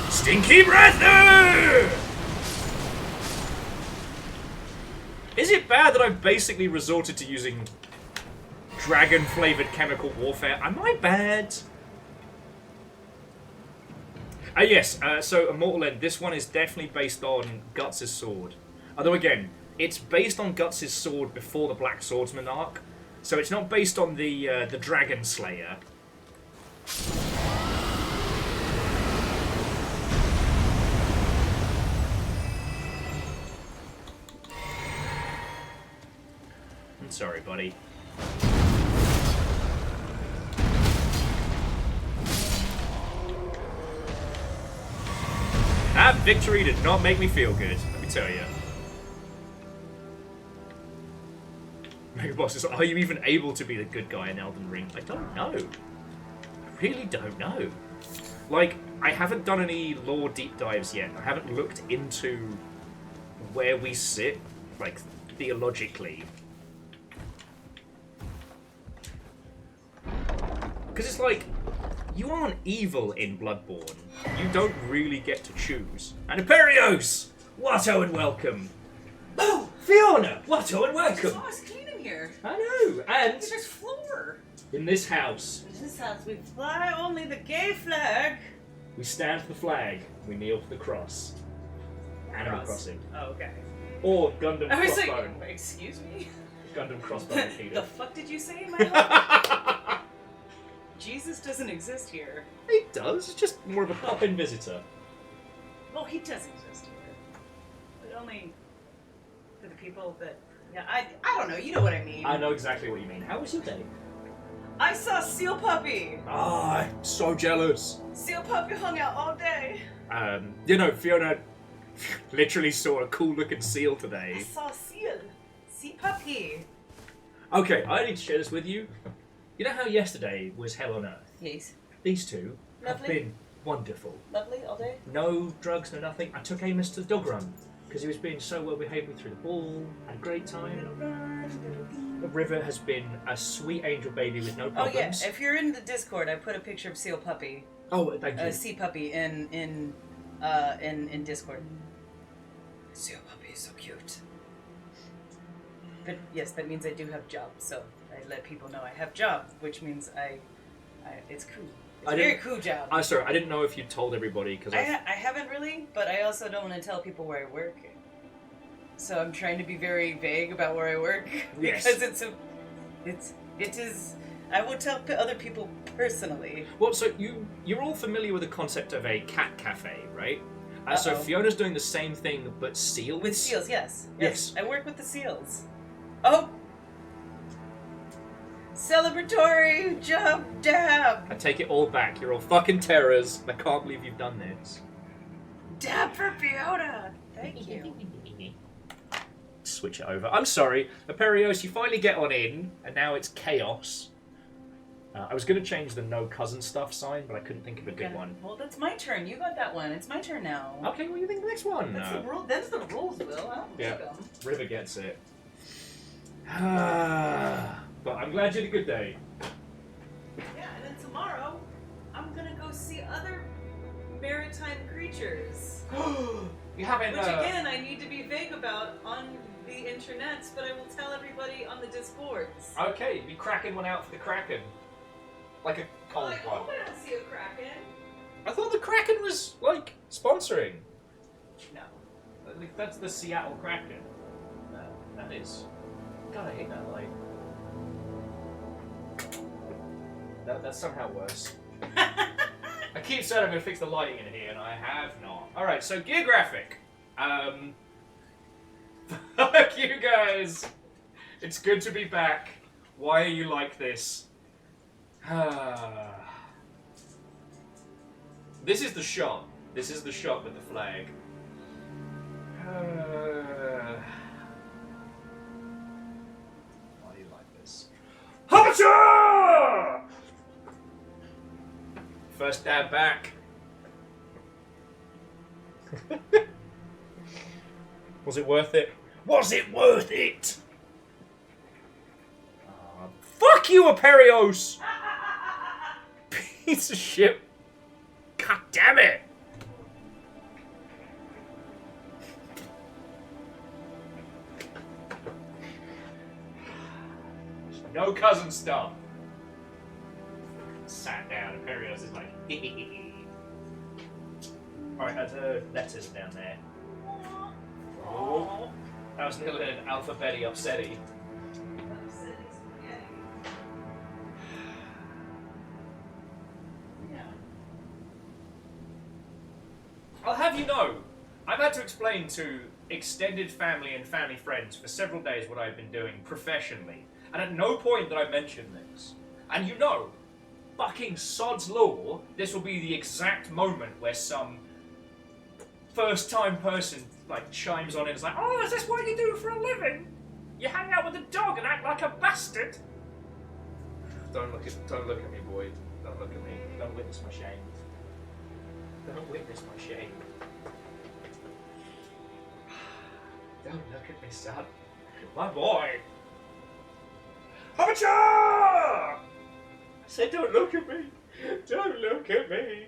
Stinky breather! Is it bad that I've basically resorted to using dragon-flavored chemical warfare? Am I bad? Yes, so Immortal End, this one is definitely based on Guts' sword. Although again, it's based on Guts' sword before the Black Swordsman arc, so it's not based on the Dragon Slayer. I'm sorry, buddy. That victory did not make me feel good, let me tell you. Mega Boss is like, are you even able to be the good guy in Elden Ring? I don't know. I really don't know. Like, I haven't done any lore deep dives yet. I haven't looked into where we sit, like, theologically. Because it's like, you aren't evil in Bloodborne. You don't really get to choose. And Imperios! Watto and welcome! Oh, Fiona! Watto and welcome! Oh, it's clean in here. I know, and There's floor. in this house, In this house, we fly only the gay flag. we stand for the flag, we kneel for the cross. Animal Crossing. Oh, okay. Or Gundam I was Crossbone. like, excuse me? Gundam Crossbone The Peter. fuck did you say, my love? Jesus doesn't exist here. He does, it's just more of a pop-in visitor. Oh, he does exist here. But only for the people that... Yeah, I don't know, you know what I mean. I know exactly what you mean. How was your day? I saw Seal Puppy. Ah, I'm so jealous. Seal Puppy hung out all day. You know, Fiona literally saw a cool-looking seal I today. saw Seal. Sea Puppy. Okay, I need to share this with you. You know how yesterday was hell on earth? Yes. These two have Lovely. been wonderful. Lovely all day. No drugs, no nothing. I took Amos to the dog run because he was being so well behaved. We threw the ball, had a great time. The River has been a sweet angel baby with no Oh problems. yeah, if you're in the Discord, I put a picture of Seal Puppy. Oh, thank you. Sea Puppy in Discord. Seal Puppy is so cute. but yes, that means I do have job. So I let people know I have job, which means it's cool. It's a very cool job. I'm sorry, I didn't know if you told everybody because I haven't really, but I also don't want to tell people where I work. So I'm trying to be very vague about where I work because it is. I will tell other people personally. Well, so you're all familiar with the concept of a cat cafe, right? So Fiona's doing the same thing, but seals. With seals, yes. Yes. I work with the seals. Oh. Celebratory job dab. I take it all back. You're all fucking terrors. I can't believe you've done this. Dab for Fiona. Thank you. Switch it over. I'm sorry, Aperios, you finally get on in, and now it's chaos. I was going to change the no cousin stuff sign, but I couldn't think of a good one. Well, that's my turn. You got that one. It's my turn now. Okay, what do you think the next one? That's the rule. That's the rules, Will. I don't Yeah, them. River gets it. But I'm glad you had a good day. Yeah, and then tomorrow, I'm gonna go see other maritime creatures. You haven't. Which again, I need to be vague about on the internets, but I will tell everybody on the Discords. Okay, be cracking one out for the Kraken. Like a cold I one. hope I don't see a Kraken. I thought the Kraken was, like, sponsoring. No. That's the Seattle Kraken. No, that is. God, I hate that light. That's somehow worse. I keep saying I'm going to fix the lighting in here, and I have not. Alright, so Geographic. Fuck you guys! It's good to be back. Why are you like this? This is the shot. This is the shot with the flag. Why do you like this? Hopper! First dab back. Was it worth it? Was it worth it? Fuck you, Aperios! Piece of shit. God damn it! No cousin stuff. Sat down, Aperios is like, Alright, there's letters down there. Oh, that was a little alphabeti upsetty. I'll have you know, I've had to explain to extended family and family friends for several days what I've been doing professionally, and at no point did I mention this. And you know, fucking sod's law, this will be the exact moment where some first-time person like chimes on and is like, "Oh, is this what you do for a living? You hang out with a dog and act like a bastard?" Don't look at me, boy. Don't look at me. Don't witness my shame. Don't witness my shame. Don't look at me, son. My boy. Amateur! I said, don't look at me. Don't look at me.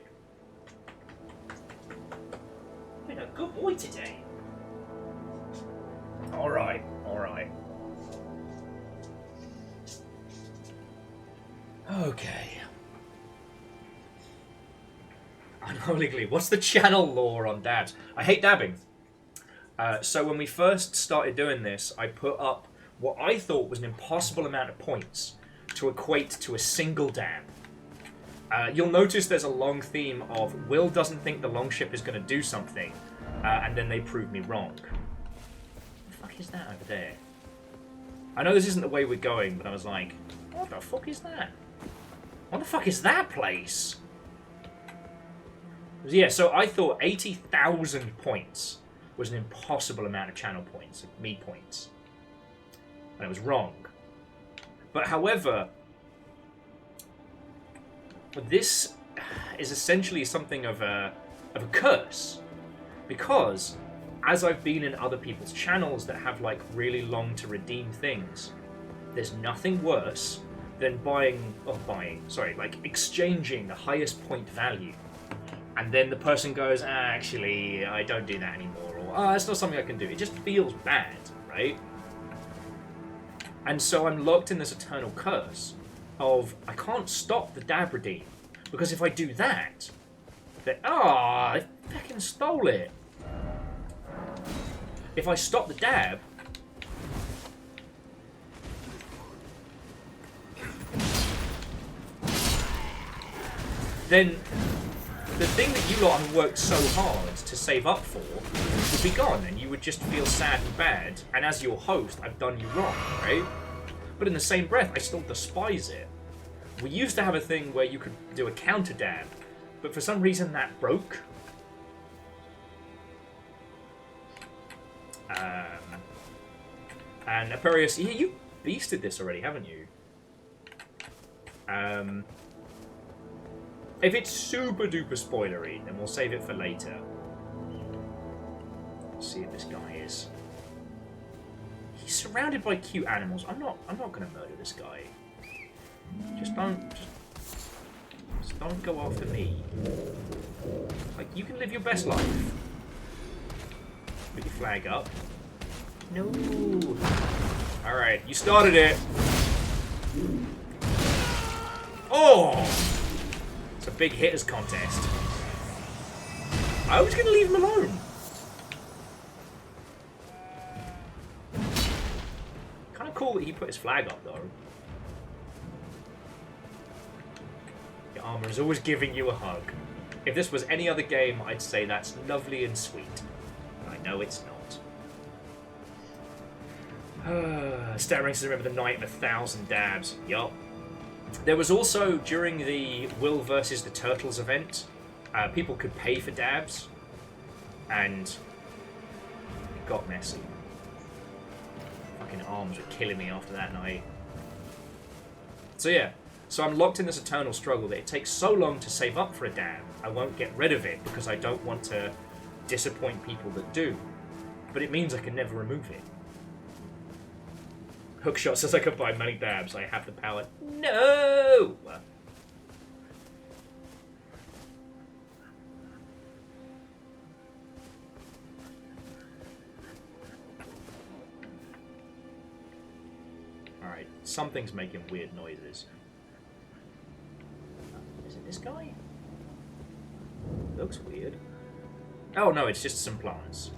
I've been a good boy today. Alright, alright. Okay. Unholy Glee. What's the channel lore on dabs? I hate dabbing. So when we first started doing this, I put up what I thought was an impossible amount of points to equate to a single dab. You'll notice there's a long theme of Will doesn't think the longship is going to do something, and then they prove me wrong. What the fuck is that over there? I know this isn't the way we're going, but I was like, what the fuck is that? What the fuck is that place? Yeah, so I thought 80,000 points was an impossible amount of channel points, me points. And I was wrong. But however, this is essentially something of a curse. Because, as I've been in other people's channels that have like really long to redeem things, there's nothing worse than exchanging the highest point value. And then the person goes, actually, I don't do that anymore, or, it's not something I can do. It just feels bad, right? And so I'm locked in this eternal curse of I can't stop the dab redeem. Because if I do that, then... Ah, I fucking stole it. If I stop the dab... then the thing that you lot have worked so hard to save up for would be gone, and you would just feel sad and bad, and as your host, I've done you wrong, right? But in the same breath, I still despise it. We used to have a thing where you could do a counter dab, but for some reason that broke. And Aperius, you beasted this already, haven't you? If it's super duper spoilery, then we'll save it for later. Let's see if this guy is. He's surrounded by cute animals. I'm not gonna murder this guy. Just don't go after me. Like, you can live your best life. Put your flag up. No. Alright, you started it. Oh! It's a big hitters contest. I was gonna leave him alone. Kind of cool that he put his flag up, though. Your armor is always giving you a hug. If this was any other game, I'd say that's lovely and sweet. But I know it's not. Stat ranks remember the night of 1,000 dabs. Yup. There was also, during the Will versus the Turtles event, people could pay for dabs, and it got messy. Fucking arms were killing me after that night. So yeah, so I'm locked in this eternal struggle that it takes so long to save up for a dab, I won't get rid of it because I don't want to disappoint people that do. But it means I can never remove it. Hookshot says I could buy many dabs. I have the power. No! Alright, something's making weird noises. Is it this guy? Looks weird. Oh no, it's just some plants.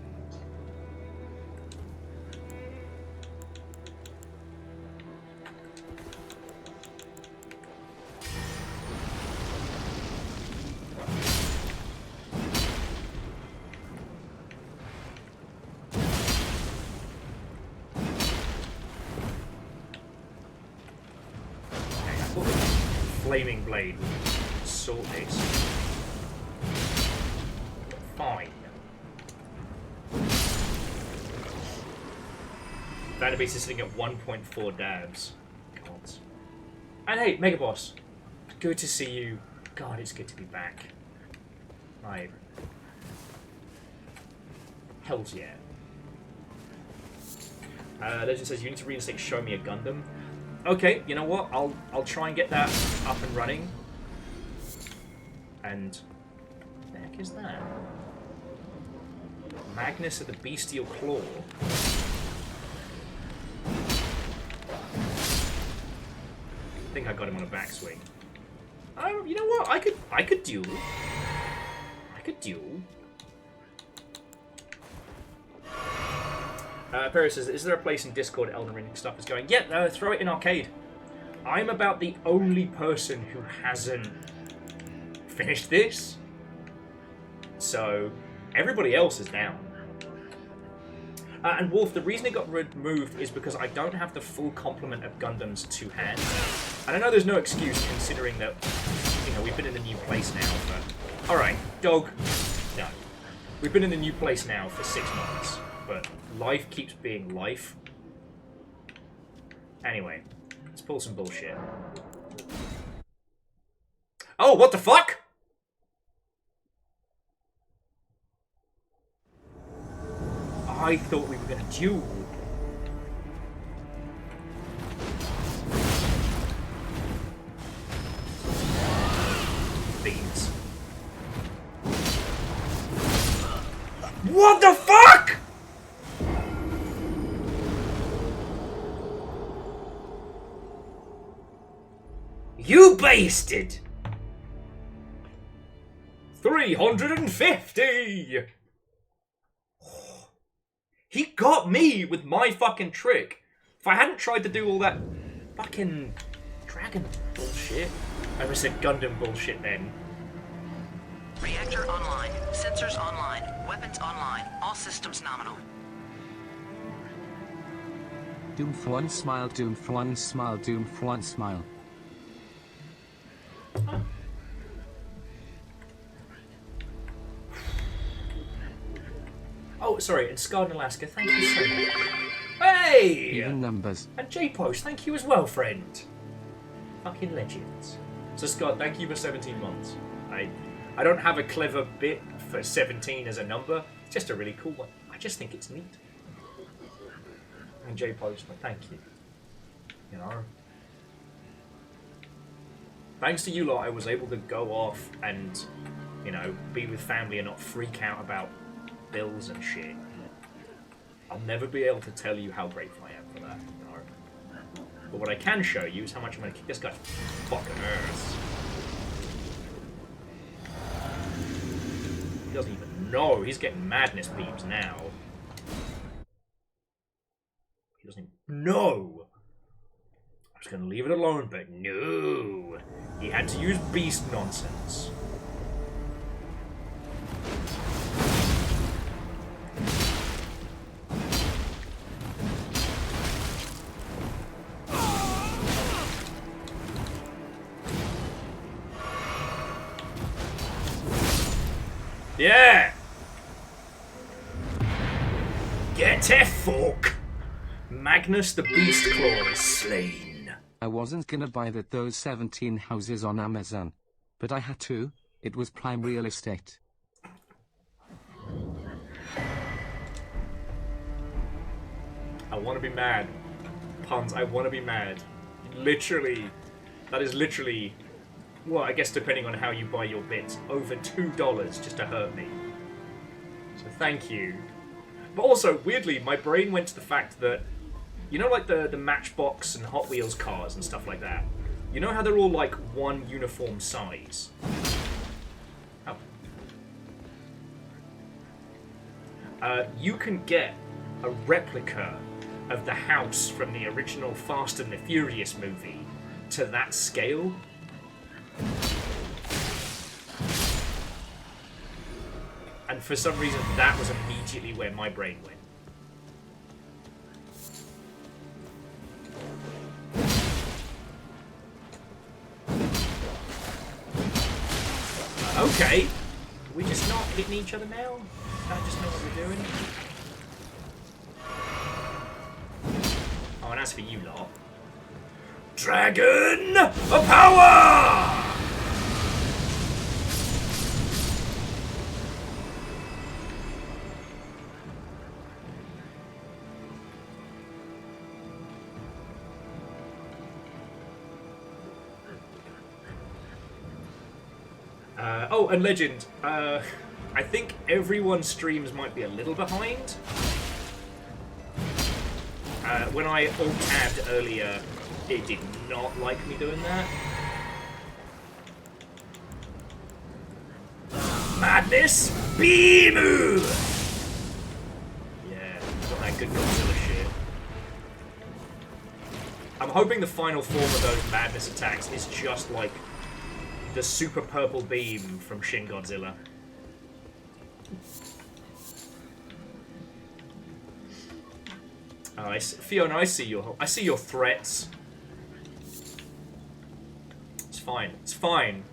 Flaming blade would sort this. Fine. Database is sitting at 1.4 dabs. God. And hey, Mega Boss. Good to see you. God, it's good to be back. Right. Hells yeah. Legend says you need to reinstate Show Me a Gundam. Okay, you know what? I'll try and get that up and running. And what the heck is that? Magnus of the Bestial Claw. I think I got him on a backswing. You know what? I could duel. I could duel. Perry says, is there a place in Discord Elden Ring stuff is going? Yeah, throw it in arcade. I'm about the only person who hasn't finished this. So, everybody else is down. And Wolf, the reason it got removed is because I don't have the full complement of Gundams to hand. And I know there's no excuse considering that, you know, we've been in a new place now for... Alright, dog. No. We've been in a new place now for 6 months. But life keeps being life. Anyway, let's pull some bullshit. Oh, what the fuck? I thought we were gonna duel. Beans. What the fuck? basted. 350. He got me with my fucking trick. If I hadn't tried to do all that fucking dragon bullshit, I almost said Gundam bullshit then. Reactor online. Sensors online. Weapons online. All systems nominal. Doom for one smile, doom for one smile, doom for one smile. Oh, sorry, it's Scarden, Alaska. Thank you so much. Hey! Even numbers. And J-Post, thank you as well, friend. Fucking legends. So, Scott, thank you for 17 months. I don't have a clever bit for 17 as a number. It's just a really cool one. I just think it's neat. And J-Post, thank you. You know? Thanks to you lot, I was able to go off and, you know, be with family and not freak out about bills and shit. I'll never be able to tell you how grateful I am for that. You know? But what I can show you is how much I'm going to kick this guy's fucking ass. He doesn't even know. He's getting madness beams now. He doesn't even know. I was going to leave it alone, but no. He had to use beast nonsense. Yeah! Get a fork! Magnus the Beast Claw is slain. I wasn't gonna buy those 17 houses on Amazon, but I had to. It was prime real estate. I want to be mad. Puns, I want to be mad. Literally, that is literally, well, I guess depending on how you buy your bits, over $2 just to hurt me. So thank you. But also, weirdly, my brain went to the fact that, you know, like the Matchbox and Hot Wheels cars and stuff like that? You know how they're all like one uniform size? Oh. You can get a replica of the house from the original Fast and the Furious movie to that scale. And for some reason, that was immediately where my brain went. Okay. Are we just not hitting each other now? Can I just know what we're doing? Oh, and as for you lot... Dragon of Power! Oh, and Legend, I think everyone's streams might be a little behind. When I alt-tabbed earlier, it did not like me doing that. Madness Beamu! Yeah, got that good Godzilla shit. I'm hoping the final form of those madness attacks is just like the super purple beam from Shin Godzilla. Oh, Fiona, I see your threats. It's fine. It's fine.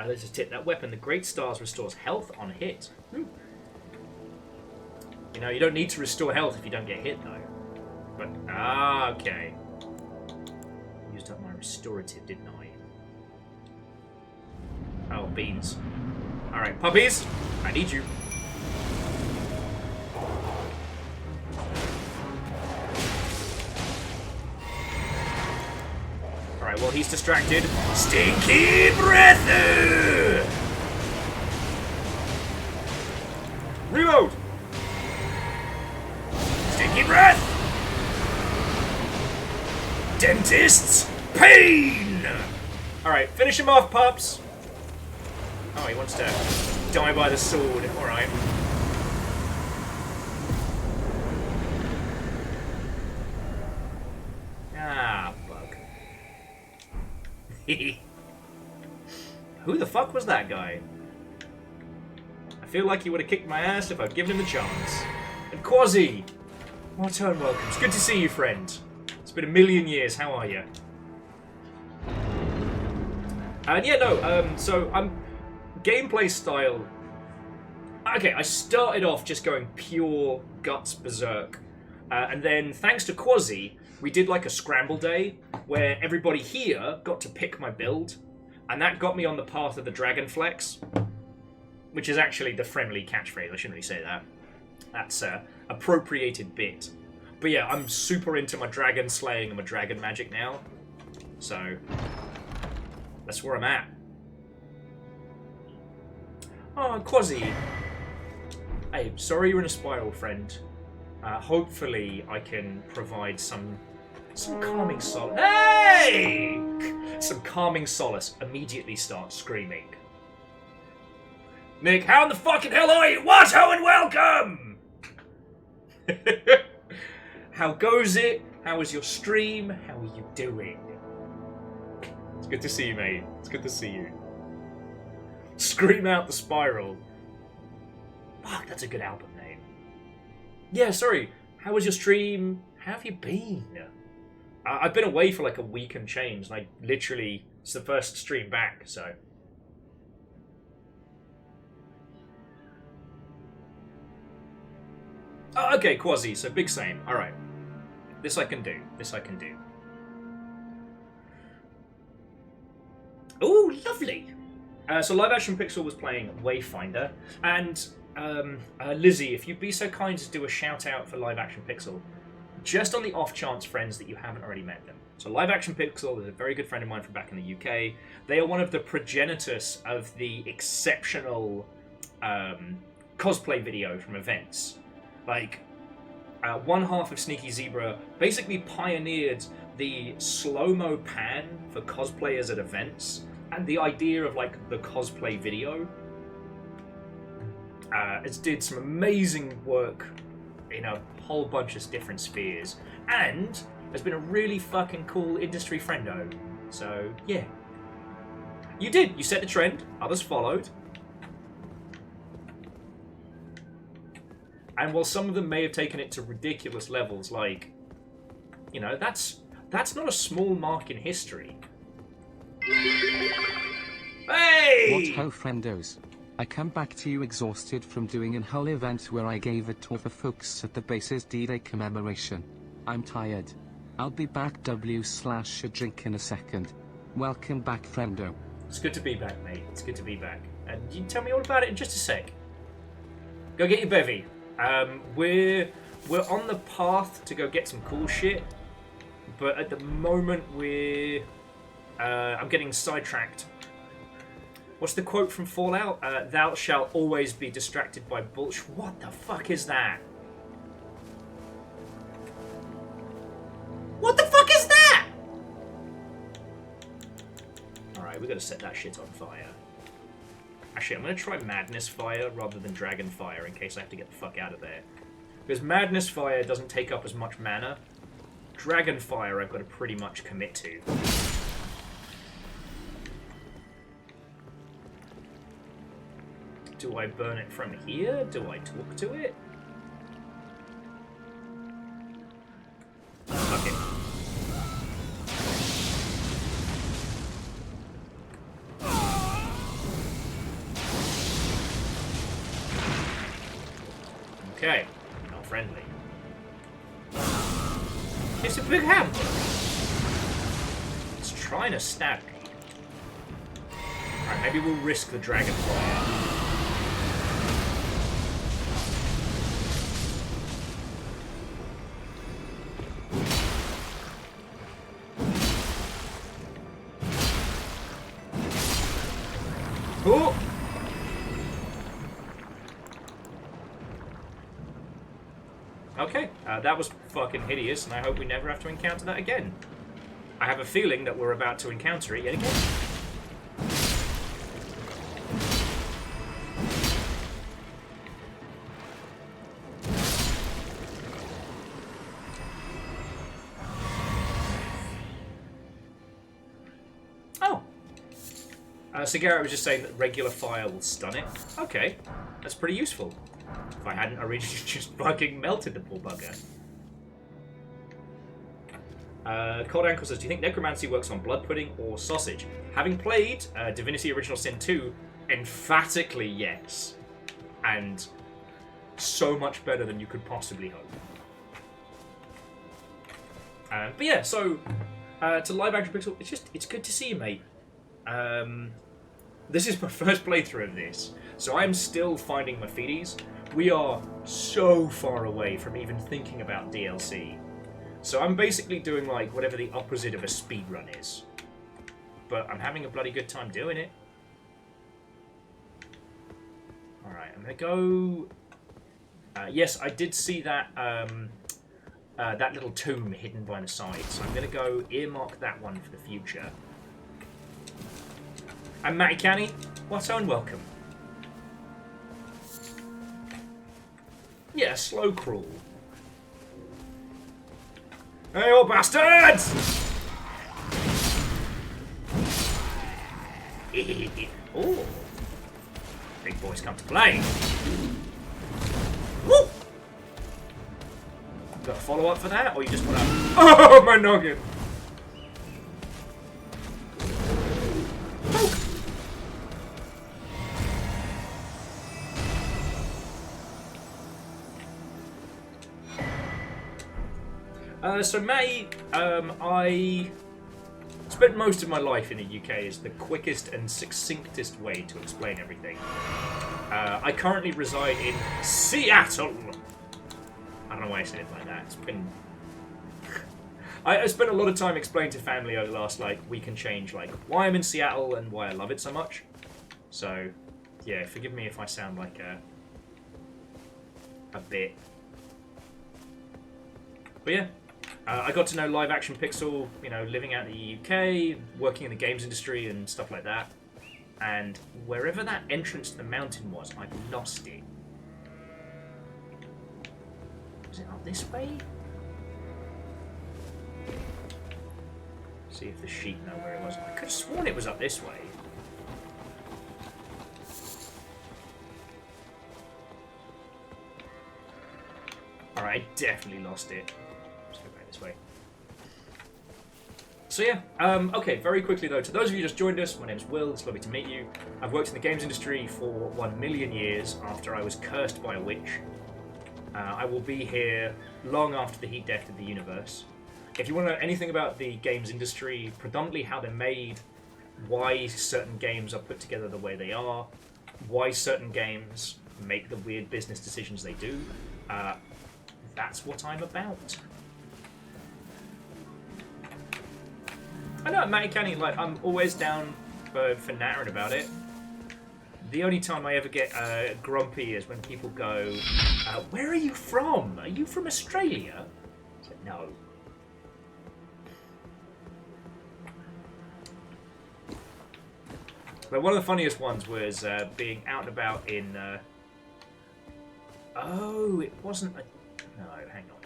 Let's just hit that weapon. The Great Stars restores health on hit. You know, you don't need to restore health if you don't get hit, though. But, okay. Used up my restorative, didn't I? Oh, beans. Alright, puppies, I need you. Alright, well, he's distracted. Stinky breath! Reload! Stinky breath! Dentist's pain! Alright, finish him off, pups! Oh, he wants to die by the sword. Alright. Ah, bug. Who the fuck was that guy? I feel like he would have kicked my ass if I'd given him the chance. And Quasi! Return welcomes. Good to see you, friend. It's been a million years. How are you? And yeah, no, so I'm... Gameplay style... Okay, I started off just going pure guts berserk. And then, thanks to Quasi, we did like a scramble day, where everybody here got to pick my build. And that got me on the path of the Dragon Flex. Which is actually the friendly catchphrase, I shouldn't really say that. That's a appropriated bit. But yeah, I'm super into my dragon slaying and my dragon magic now. So, that's where I'm at. Oh, Quasi. Hey, sorry you're in a spiral, friend. Hopefully I can provide some calming solace. Hey! Some calming solace. Immediately start screaming. Nick, how in the fucking hell are you? What? Ho and welcome! How goes it? How is your stream? How are you doing? It's good to see you, mate. It's good to see you. Scream out the spiral. Fuck, that's a good album name. Yeah, sorry. How was your stream? How have you been? I've been away for like a week and change. Like, literally, it's the first stream back, so... Oh, okay, Quasi, so big same. Alright. This I can do. This I can do. Ooh, lovely! So Live Action Pixel was playing Wayfinder, and Lizzie, if you'd be so kind as to do a shout out for Live Action Pixel, just on the off chance, friends, that you haven't already met them. So Live Action Pixel is a very good friend of mine from back in the UK. They are one of the progenitors of the exceptional cosplay video from events. Like, one half of Sneaky Zebra basically pioneered the slow-mo pan for cosplayers at events, and the idea of, like, the cosplay video. It did some amazing work in a whole bunch of different spheres, and has been a really fucking cool industry friendo. So, yeah. You did. You set the trend. Others followed. And while some of them may have taken it to ridiculous levels, like, you know, that's not a small mark in history. Hey! What ho, friendos? I come back to you exhausted from doing an whole event where I gave a tour for folks at the base's D-Day commemoration. I'm tired. I'll be back a drink in a second. Welcome back, friendo. It's good to be back, mate. It's good to be back. And you can tell me all about it in just a sec. Go get your bevy. We're on the path to go get some cool shit, but at the moment I'm getting sidetracked. What's the quote from Fallout? Thou shalt always be distracted by bullshit. What the fuck is that? What the fuck is that? Alright, we gotta set that shit on fire. Actually, I'm going to try Madness Fire rather than Dragon Fire in case I have to get the fuck out of there. Because Madness Fire doesn't take up as much mana. Dragon Fire I've got to pretty much commit to. Do I burn it from here? Do I talk to it? Fuck it. Okay, not friendly. It's a big hammer. It's trying to stab me. Alright, maybe we'll risk the dragon fire. Oh! Okay, that was fucking hideous, and I hope we never have to encounter that again. I have a feeling that we're about to encounter it yet again. So Garrett was just saying that regular fire will stun it. Okay, that's pretty useful. If I hadn't already just fucking melted the poor bugger. Cold Ankle says, do you think necromancy works on blood pudding or sausage? Having played Divinity Original Sin 2, emphatically yes. And so much better than you could possibly hope. But yeah, so to live action Pixel, it's good to see you, mate. This is my first playthrough of this, so I'm still finding my feeties. We are so far away from even thinking about DLC. So I'm basically doing like whatever the opposite of a speedrun is. But I'm having a bloody good time doing it. Alright, I'm gonna go... yes, I did see that that little tomb hidden by the side, so I'm gonna go earmark that one for the future. I'm Matty Canny. What on welcome. Yeah, slow crawl. Hey, you bastards! Oh, big boys come to play. Woo! Got a follow up for that, or you just want to? Oh, my noggin! So May, I spent most of my life in the UK as the quickest and succinctest way to explain everything. I currently reside in Seattle. I don't know why I said it like that. It's been... I spent a lot of time explaining to family over the last week and change why I'm in Seattle and why I love it so much. So yeah, forgive me if I sound like a bit. But yeah. I got to know Live Action Pixel, living out in the UK, working in the games industry and stuff like that. And wherever that entrance to the mountain was, I've lost it. Was it up this way? See if the sheep know where it was. I could have sworn it was up this way. Alright, I definitely lost it. Way. So yeah, okay, very quickly though, to those of you who just joined us, my name's Will, it's lovely to meet you. I've worked in the games industry for 1,000,000 years after I was cursed by a witch. I will be here long after the heat death of the universe. If you want to know anything about the games industry, predominantly how they're made, why certain games are put together the way they are, why certain games make the weird business decisions they do, that's what I'm about. I know, Matty Canny, I'm always down for nattering about it. The only time I ever get grumpy is when people go, where are you from? Are you from Australia? I said, no. But one of the funniest ones was being out and about in... oh, it wasn't... No, hang on.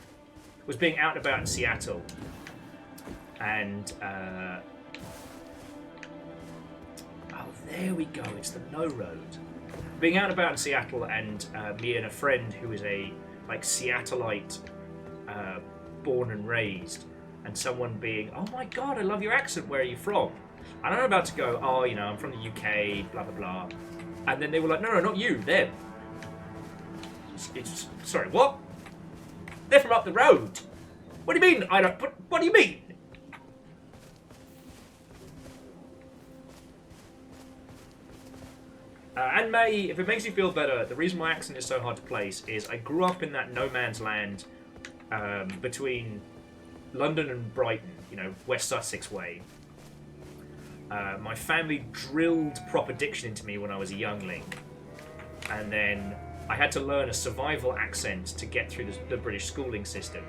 It was being out and about in Seattle. And, oh, there we go, it's the no road. Being out and about in Seattle, and me and a friend who is a, Seattleite, born and raised, and someone being, oh my god, I love your accent, where are you from? And I'm about to go, oh, I'm from the UK, blah, blah, blah. And then they were like, no, not you, them. Sorry, what? They're from up the road. What do you mean? What do you mean? And May, if it makes you feel better, the reason my accent is so hard to place is I grew up in that no man's land between London and Brighton, West Sussex way. My family drilled proper diction into me when I was a youngling. And then I had to learn a survival accent to get through the British schooling system.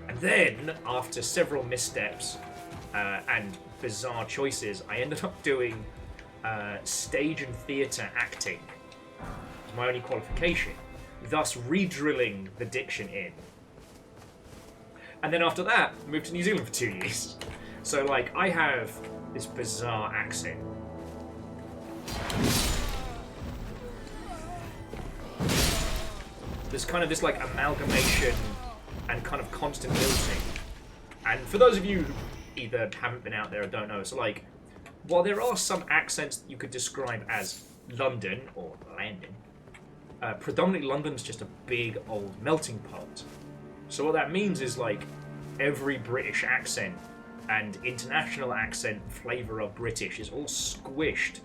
And then, after several missteps and bizarre choices, I ended up doing stage and theatre acting. It was my only qualification, thus re-drilling the diction in. And then after that, moved to New Zealand for 2 years. So, like, I have this bizarre accent. There's kind of this, like, amalgamation and kind of constant lilting. And for those of you who either haven't been out there or don't know, so, like, while there are some accents that you could describe as London, or Landon, predominantly London's just a big old melting pot. So what that means is, like, every British accent and international accent flavour of British is all squished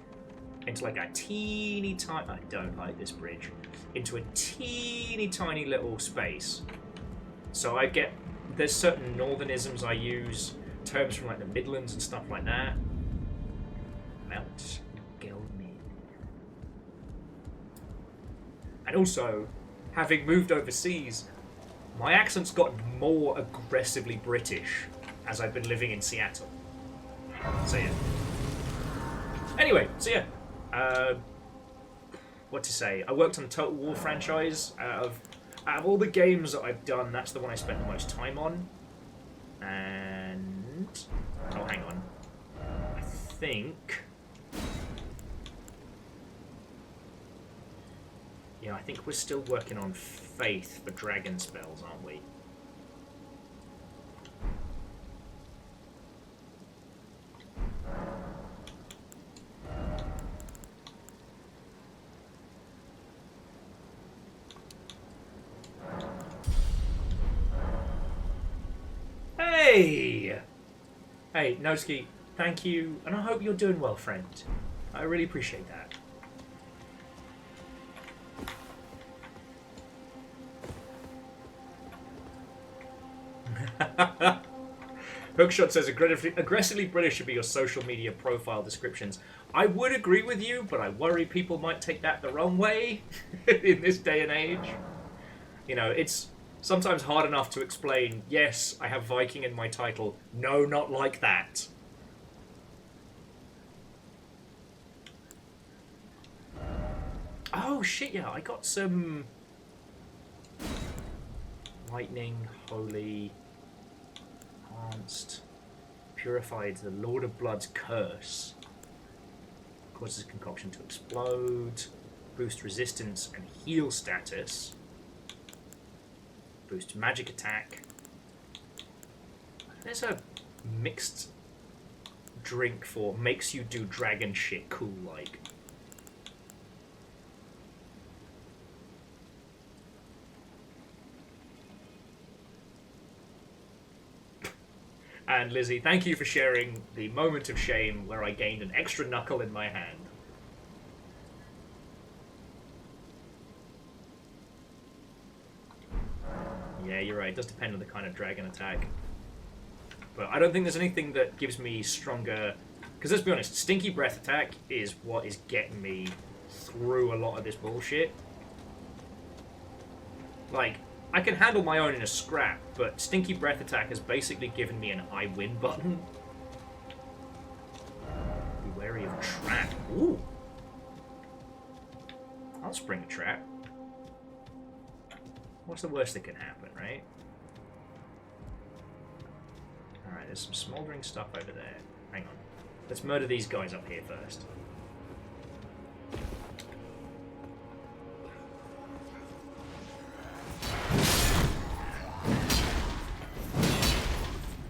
into, like, a teeny tiny... I don't like this bridge. Into a teeny tiny little space. So I get... There's certain northernisms I use, terms from, like, the Midlands and stuff like that. Melt me. And also, having moved overseas, my accent's gotten more aggressively British as I've been living in Seattle. So yeah. Anyway, so yeah. What to say? I worked on the Total War franchise. Out of all the games that I've done, that's the one I spent the most time on. And... Oh, hang on. I think... Yeah, I think we're still working on Faith for dragon spells, aren't we? Hey! Hey, Noski, thank you, and I hope you're doing well, friend. I really appreciate that. Hookshot says aggressively British should be your social media profile descriptions. I would agree with you, but I worry people might take that the wrong way in this day and age. You know, it's sometimes hard enough to explain, yes, I have Viking in my title. No, not like that. Oh, shit, yeah, I got some... Lightning, Holy... Enhanced, purified, the Lord of Blood's curse. Causes concoction to explode. Boost resistance and heal status. Boost magic attack. There's a mixed drink for makes you do dragon shit cool like. And Lizzie, thank you for sharing the moment of shame where I gained an extra knuckle in my hand. Yeah, you're right. It does depend on the kind of dragon attack. But I don't think there's anything that gives me stronger... Because let's be honest, Stinky Breath attack is what is getting me through a lot of this bullshit. Like... I can handle my own in a scrap, but Stinky Breath attack has basically given me an I win button. Be wary of trap. Ooh. I'll spring a trap. What's the worst that can happen, right? Alright, there's some smoldering stuff over there. Hang on. Let's murder these guys up here first.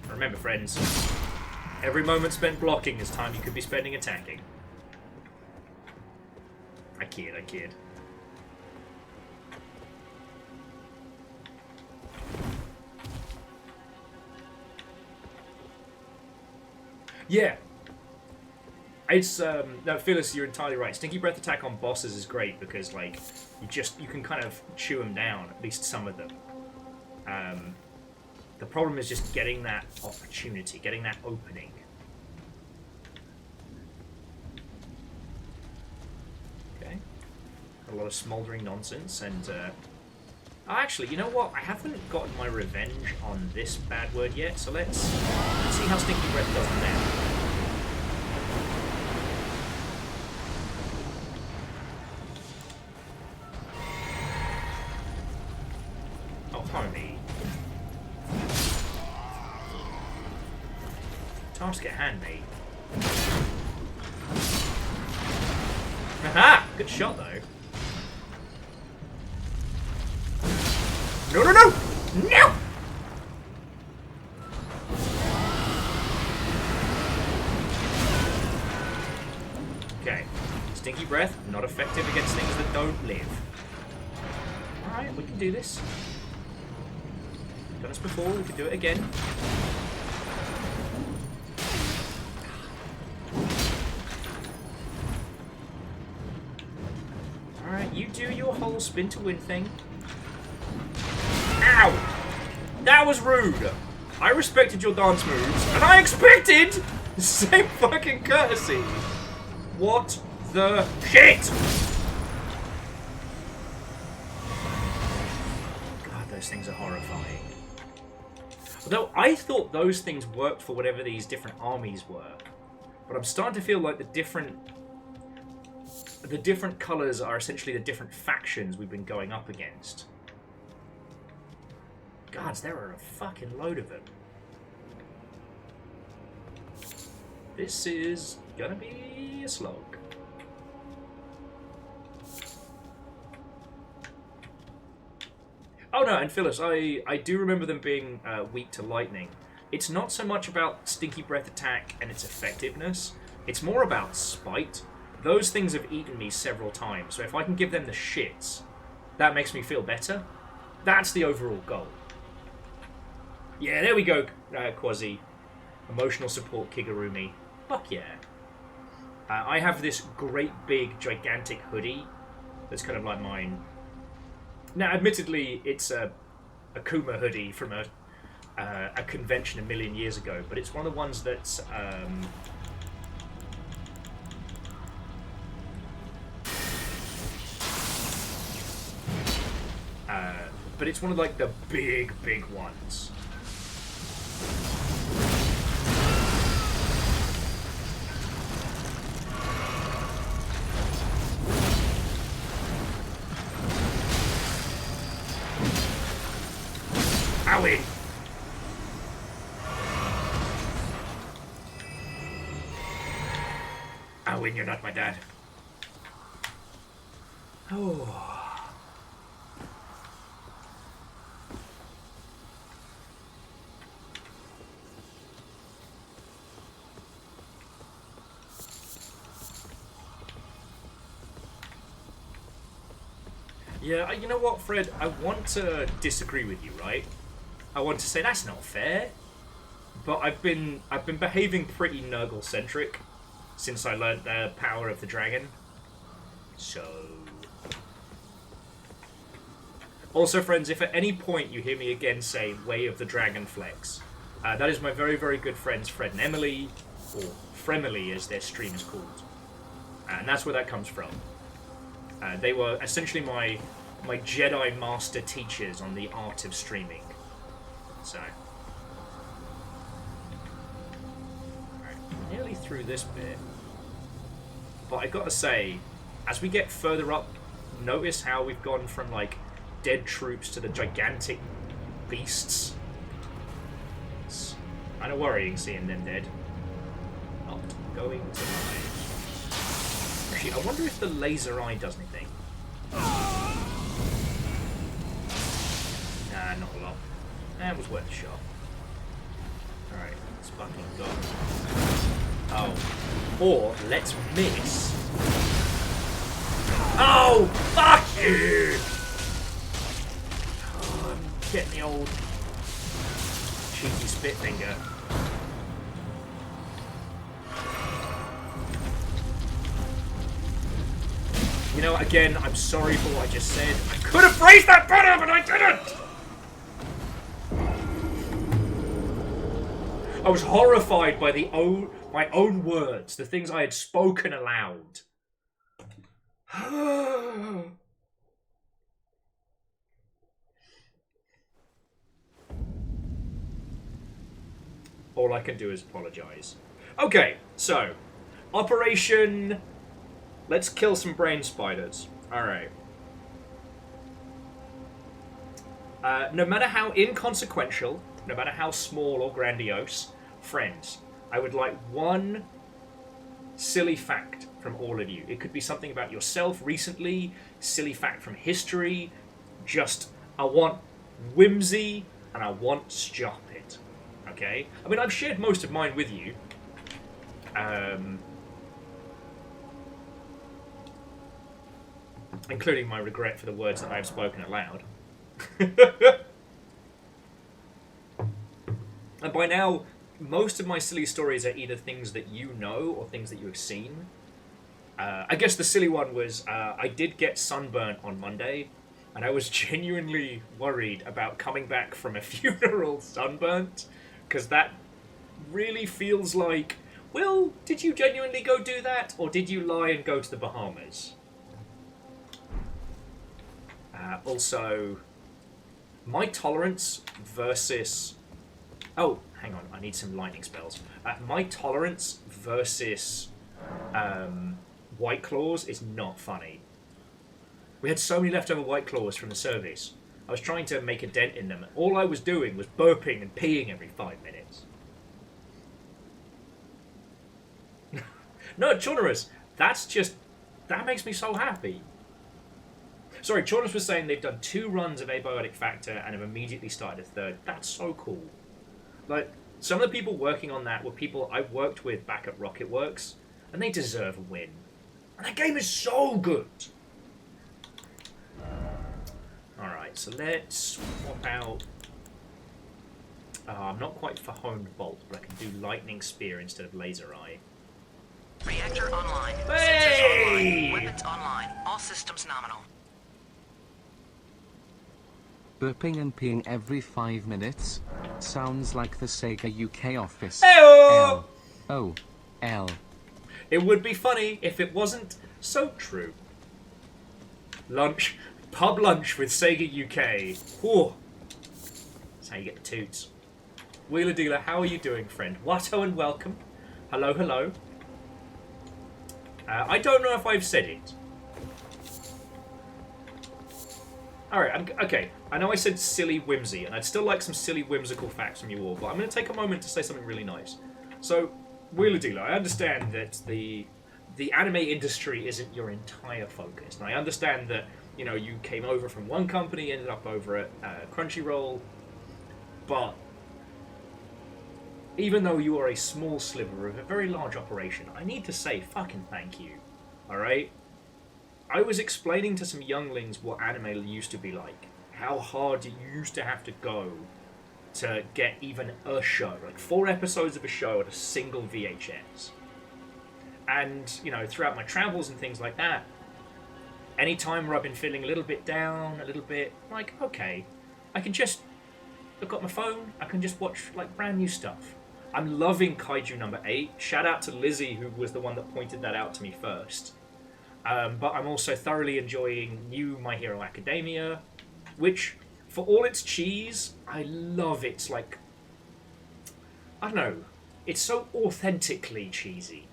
Remember, friends, every moment spent blocking is time you could be spending attacking. I kid. Yeah. It's, no, Phyllis, you're entirely right. Stinky Breath attack on bosses is great because, like, you can kind of chew them down, at least some of them. The problem is just getting that opportunity, getting that opening. lot of smouldering nonsense, and actually, you know what? I haven't gotten my revenge on this bad word yet, so let's see how Stinky Breath does now. Oh, homie. Task at hand, mate. Haha! Good shot, though. No, no, no! No! Okay. Stinky Breath, not effective against things that don't live. Alright, we can do this. Done this before, we can do it again. Alright, you do your whole spin to win thing. Ow! That was rude! I respected your dance moves, and I expected the same fucking courtesy! What the shit? God, those things are horrifying. Although, I thought those things worked for whatever these different armies were. But I'm starting to feel like the different colours are essentially the different factions we've been going up against. Gods, there are a fucking load of them. This is gonna be a slog. Oh no, and Phyllis, I do remember them being weak to lightning. It's not so much about Stinky Breath attack and its effectiveness, it's more about spite. Those things have eaten me several times, so if I can give them the shits, that makes me feel better. That's the overall goal. Yeah, there we go, Quasi. Emotional support Kigurumi. Fuck yeah. I have this great big gigantic hoodie that's kind of like mine. Now, admittedly, it's a Kuma hoodie from a convention a million years ago, but it's one of the ones that's but it's one of like the big ones. Owie! Owen, you're not my dad. Oh. Yeah, you know what, Fred? I want to disagree with you, right? I want to say that's not fair, but I've been behaving pretty Nurgle-centric since I learned the power of the dragon. So, also, friends, if at any point you hear me again say "Way of the Dragon" flex, that is my very, very good friends Fred and Emily, or Fremily as their stream is called, and that's where that comes from. They were essentially my Jedi master teachers on the art of streaming. So, alright, nearly through this bit. But I gotta say, as we get further up, notice how we've gone from like dead troops to the gigantic beasts. It's kind of worrying seeing them dead. Not going to lie. Actually, I wonder if the laser eye does anything. Nah, not a lot. That was worth a shot. Alright, let's fucking go. Oh. Or, let's miss. Oh! Fuck you! Oh, I'm getting the old cheeky spit finger. You know, again, I'm sorry for what I just said. I could have phrased that better, but I didn't! I was horrified by my own words, the things I had spoken aloud. All I can do is apologise. Okay, so Operation. Let's kill some brain spiders. All right. No matter how inconsequential, no matter how small or grandiose, friends, I would like one silly fact from all of you. It could be something about yourself recently, silly fact from history. Just, I want whimsy and I want stop it. Okay? I mean, I've shared most of mine with you. Including my regret for the words that I have spoken aloud. And by now, most of my silly stories are either things that you know or things that you have seen. I guess the silly one was I did get sunburnt on Monday, and I was genuinely worried about coming back from a funeral sunburnt, because that really feels like, well, did you genuinely go do that, or did you lie and go to the Bahamas? Also, my tolerance versus... Oh, hang on, I need some lightning spells. My tolerance versus White Claws is not funny. We had so many leftover White Claws from the service. I was trying to make a dent in them. All I was doing was burping and peeing every 5 minutes. No, Chaunerus, that makes me so happy. Sorry, Chaunerus was saying they've done 2 runs of Abiotic Factor and have immediately started a 3rd. That's so cool. Like, some of the people working on that were people I worked with back at Rocketworks, and they deserve a win. And that game is so good. Alright, so let's swap out... I'm not quite for Honed Bolt, but I can do Lightning Spear instead of Laser Eye. Reactor online. Hey! Sensors online. Weapons online. All systems nominal. Burping and peeing every 5 minutes? Sounds like the Sega UK office. Hey-o! L. It would be funny if it wasn't so true. Lunch. Pub lunch with Sega UK. Whew. That's how you get the toots. Wheeler Dealer, how are you doing, friend? Watto and welcome. Hello, hello. I don't know if I've said it. Alright, okay. I know I said silly whimsy, and I'd still like some silly whimsical facts from you all, but I'm going to take a moment to say something really nice. So, Wheeler Dealer, I understand that the anime industry isn't your entire focus, and I understand that, you know, you came over from one company, ended up over at Crunchyroll, but even though you are a small sliver of a very large operation, I need to say fucking thank you, alright? I was explaining to some younglings what anime used to be like, how hard you used to have to go to get even a show, like 4 episodes of a show at a single VHS. And, you know, throughout my travels and things like that, any time where I've been feeling a little bit down, a little bit like, okay, I can just look at my phone, I can just watch like brand new stuff. I'm loving Kaiju number 8. Shout out to Lizzie, who was the one that pointed that out to me first. But I'm also thoroughly enjoying new My Hero Academia, which, for all its cheese, I love its, like, I don't know, it's so authentically cheesy.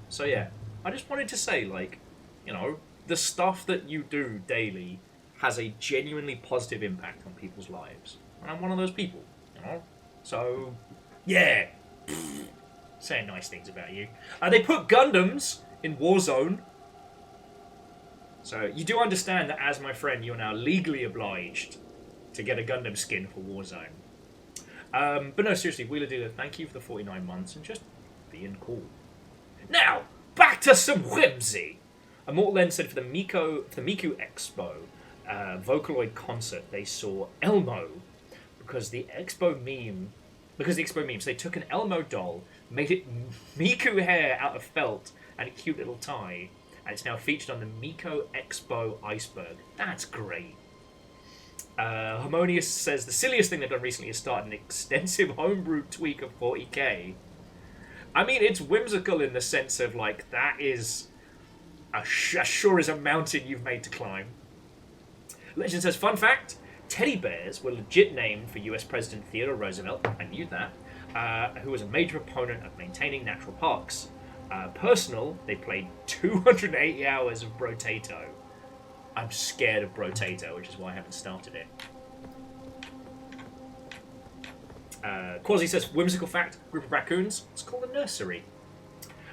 So yeah, I just wanted to say, like, you know, the stuff that you do daily has a genuinely positive impact on people's lives. And I'm one of those people, you know? So, yeah. Saying nice things about you. They put Gundams in Warzone. So, you do understand that as my friend, you're now legally obliged to get a Gundam skin for Warzone. But no, seriously, Wheeler Dealer, thank you for the 49 months and just being cool. Now, back to some whimsy. Immortal Lens said for the Miku Expo Vocaloid concert, they saw Elmo because the Expo memes, they took an Elmo doll, made it Miku hair out of felt and a cute little tie, and it's now featured on the Miko Expo iceberg. That's great. Harmonious says the silliest thing they've done recently is start an extensive homebrew tweak of 40k. I mean, it's whimsical in the sense of, like, that is as sure as a mountain you've made to climb. Legend says, fun fact, teddy bears were legit named for US President Theodore Roosevelt, I knew that, who was a major proponent of maintaining natural parks. Personal, they played 280 hours of Brotato. I'm scared of Brotato, which is why I haven't started it. Quasi says, whimsical fact, group of raccoons, it's called a nursery.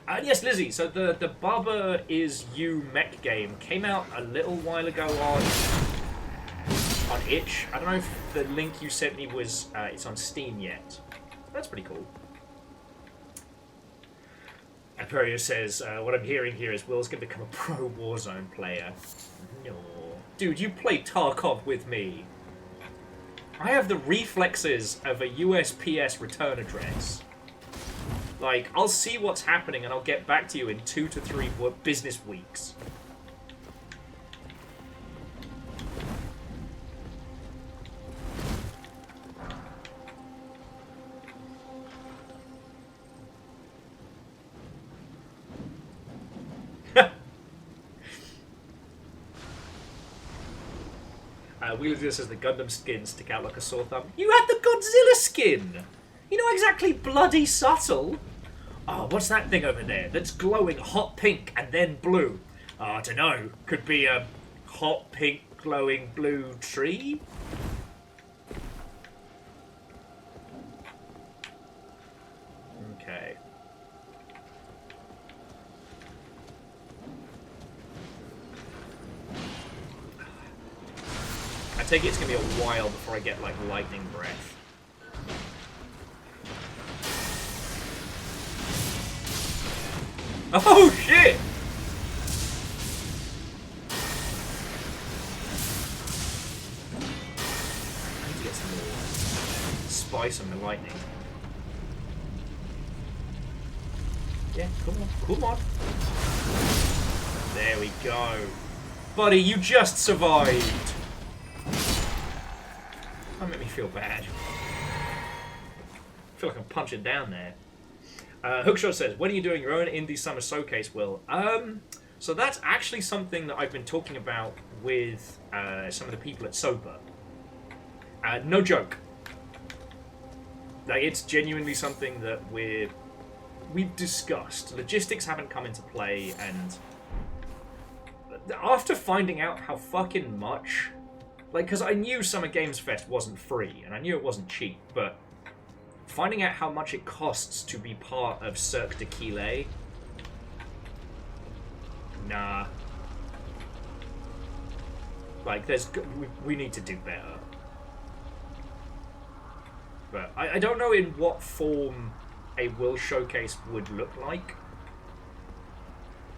And yes, Lizzie, so the Barber Is You mech game came out a little while ago on itch. I don't know if the link you sent me was, it's on Steam yet. That's pretty cool. Aperio says, what I'm hearing here is Will's going to become a pro Warzone player. No. Dude, you played Tarkov with me. I have the reflexes of a USPS return address. Like, I'll see what's happening and I'll get back to you in 2 to 3 business weeks. Wheeler says the Gundam skins stick out like a sore thumb. You had the Godzilla skin! You know exactly bloody subtle. Oh, what's that thing over there that's glowing hot pink and then blue? Oh, I don't know. Could be a hot pink glowing blue tree? Okay. I take it it's going to be a while before I get, like, lightning breath. Oh, shit! I need to get some more spice on the lightning. Yeah, come on, come on. There we go. Buddy, you just survived. That made me feel bad. I feel like I'm punching down there. Hookshot says, when are you doing your own indie summer showcase, Will? So that's actually something that I've been talking about with some of the people at Sober. No joke. Like, it's genuinely something that we've discussed. Logistics haven't come into play, and after finding out how fucking much... Like, because I knew Summer Games Fest wasn't free, and I knew it wasn't cheap, but finding out how much it costs to be part of Cirque du Soleil, nah. Like, we need to do better. But I don't know in what form a Will Showcase would look like.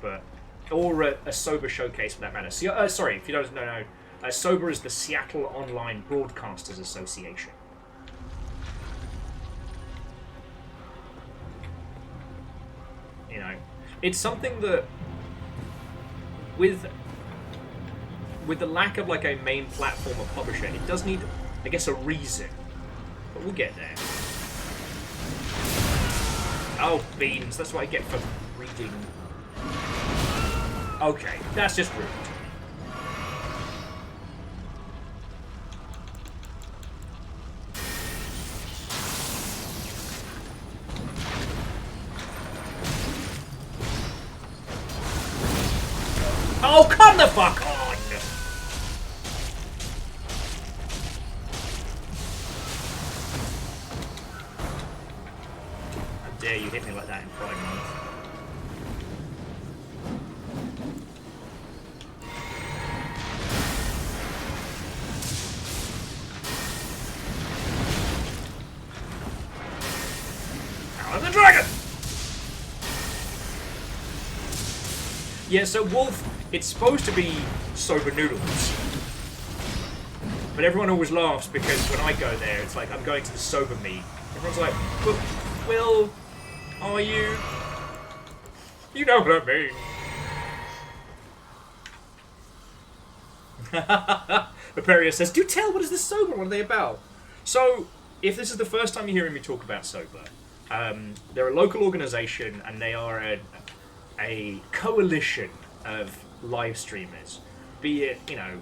But, or a Sober Showcase for that matter. Sorry, if you don't know, Sober is the Seattle Online Broadcasters Association. You know, it's something that, with the lack of like a main platform or publisher, it does need, I guess, a reason. But we'll get there. Oh, beans! That's what I get for reading. Okay, that's just rude. Oh, come the fuck on! How dare you hit me like that in Pride Month? Now I'm the dragon! Yeah, so Wolf, it's supposed to be Sober Noodles. But everyone always laughs because when I go there, it's like I'm going to the Sober meet. Everyone's like, but Will, are you? You know what I mean. Aperia says, do tell, what is this Sober? What are they about? So, if this is the first time you're hearing me talk about Sober, they're a local organisation and they are a coalition of live streamers, be it, you know,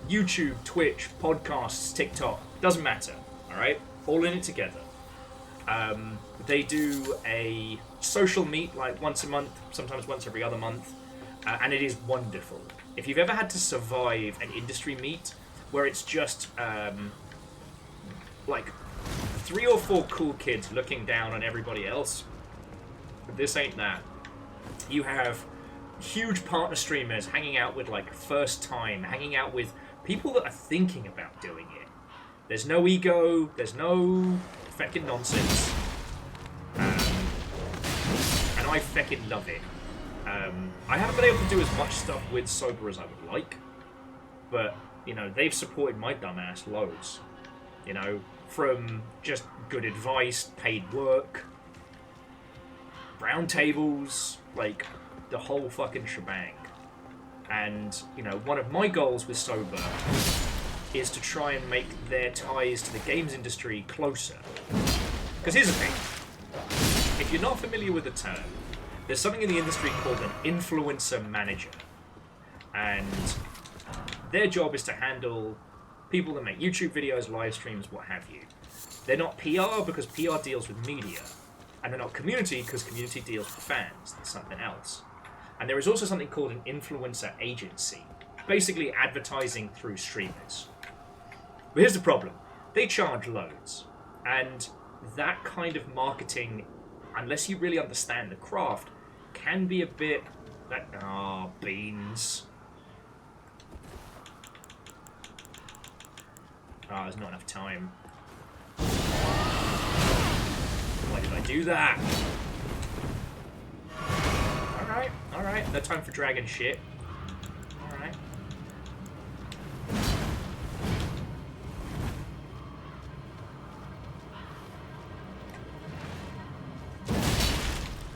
YouTube, Twitch, podcasts, TikTok, doesn't matter, alright? All in it together. They do a social meet like once a month, sometimes once every other month, and it is wonderful. If you've ever had to survive an industry meet where it's just like 3 or 4 cool kids looking down on everybody else, this ain't that. You have huge partner streamers hanging out with like first time, hanging out with people that are thinking about doing it. There's no ego, there's no feckin' nonsense. And I feckin' love it. I haven't been able to do as much stuff with Sober as I would like, but, you know, they've supported my dumbass loads. You know, from just good advice, paid work, round tables, like, the whole fucking shebang. And, you know, one of my goals with Sober is to try and make their ties to the games industry closer. Because here's the thing. If you're not familiar with the term, there's something in the industry called an influencer manager. And their job is to handle people that make YouTube videos, live streams, what have you. They're not PR because PR deals with media. And they're not community because community deals with fans. That's something else. And there is also something called an influencer agency. Basically advertising through streamers. But here's the problem. They charge loads. And that kind of marketing, unless you really understand the craft, can be a bit... beans. There's not enough time. Why did I do that? Alright. No time for dragon shit. Alright.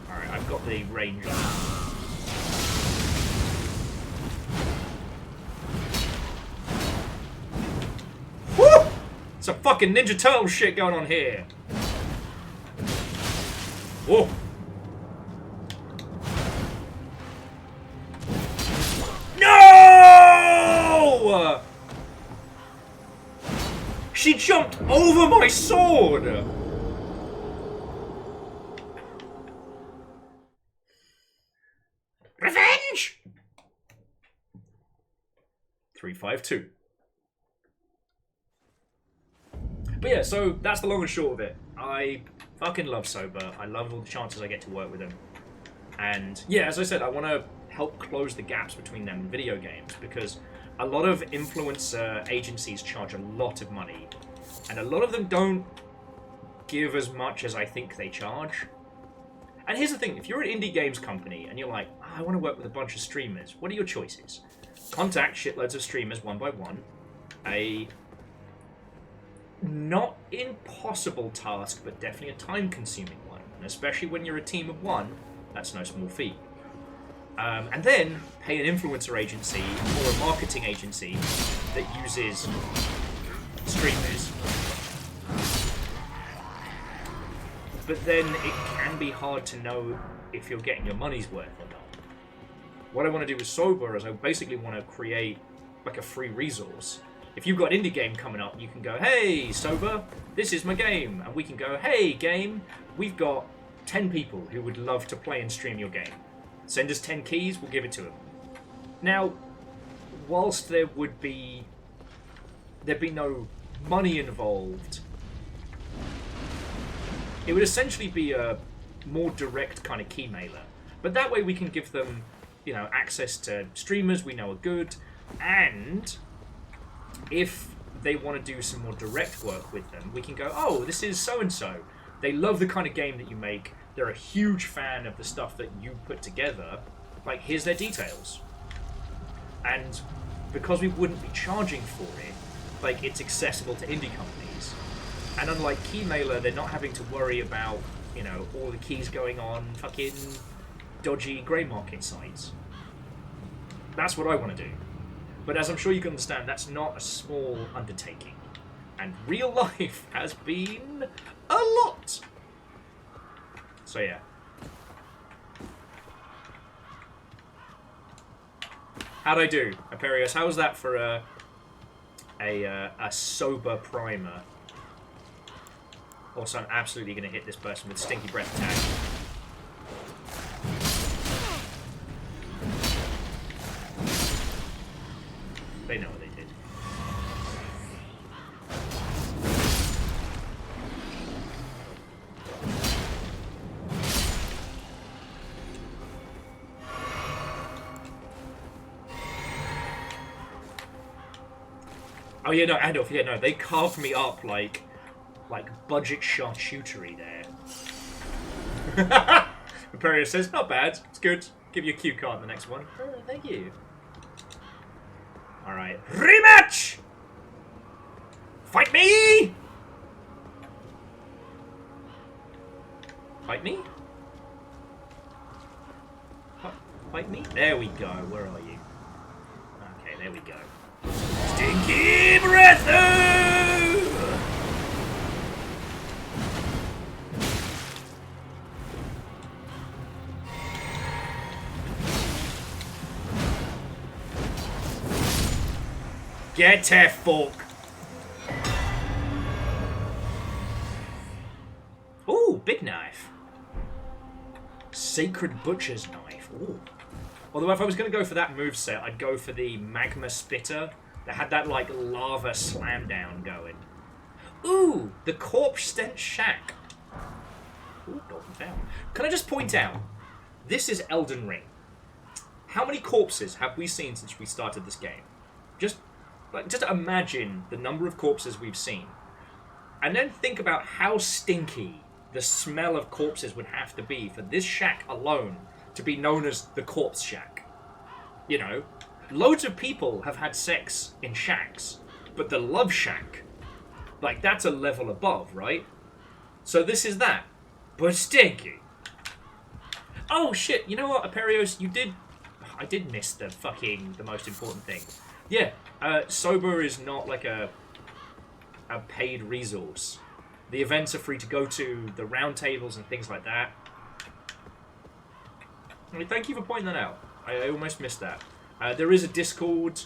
Alright, I've got the range on. Woo! Some fucking Ninja Turtle shit going on here. Whoa! No! She jumped over my sword! Revenge! 352. But yeah, so that's the long and short of it. I fucking love Sober. I love all the chances I get to work with them. And yeah, as I said, I want to help close the gaps between them and video games, because a lot of influencer agencies charge a lot of money, and a lot of them don't give as much as I think they charge. And here's the thing, if you're an indie games company and you're like, I want to work with a bunch of streamers, what are your choices? Contact shitloads of streamers one by one. A not impossible task, but definitely a time-consuming one. And especially when you're a team of one, that's no small feat. And then pay an influencer agency or a marketing agency that uses streamers. But then it can be hard to know if you're getting your money's worth or not. What I want to do with Sober is I basically want to create like a free resource. If you've got indie game coming up, you can go, hey, Sober, this is my game. And we can go, hey, game, we've got 10 people who would love to play and stream your game. Send us 10 keys, we'll give it to them. Now, whilst there'd be no money involved, it would essentially be a more direct kind of key mailer. But that way we can give them, you know, access to streamers we know are good, and if they want to do some more direct work with them, we can go, oh, this is so-and-so. They love the kind of game that you make. They're a huge fan of the stuff that you put together. Like, here's their details. And because we wouldn't be charging for it, like, it's accessible to indie companies. And unlike Keymailer, they're not having to worry about, you know, all the keys going on fucking dodgy grey market sites. That's what I want to do. But as I'm sure you can understand, that's not a small undertaking. And real life has been a lot. So yeah. How'd I do, Aperios? How was that for a sober primer. Also, I'm absolutely going to hit this person with Stinky Breath attack. They know what they did. Oh yeah, no, Adolf, yeah, no, they carved me up like budget charcuterie there. Imperio says, not bad, it's good. Give you a cue card in the next one. Oh, thank you. Alright, rematch! Fight me! Fight me? Fight me? There we go, where are you? Okay, there we go. Stinky Breath! Get her, folk! Ooh, big knife. Sacred Butcher's Knife. Ooh. Although if I was going to go for that moveset, I'd go for the Magma Spitter that had that, like, lava slam down going. Ooh, the Corpse Stench Shack. Ooh, Dolphin Found. Can I just point out, this is Elden Ring. How many corpses have we seen since we started this game? Just imagine the number of corpses we've seen. And then think about how stinky the smell of corpses would have to be for this shack alone to be known as the Corpse Shack. You know, loads of people have had sex in shacks, but the Love Shack, like, that's a level above, right? So this is that, but stinky. Oh shit, you know what, Aperios, I did miss the most important thing. Yeah, sober is not like a paid resource. The events are free to go to, the round tables and things like that. I mean, thank you for pointing that out. I almost missed that. There is a Discord.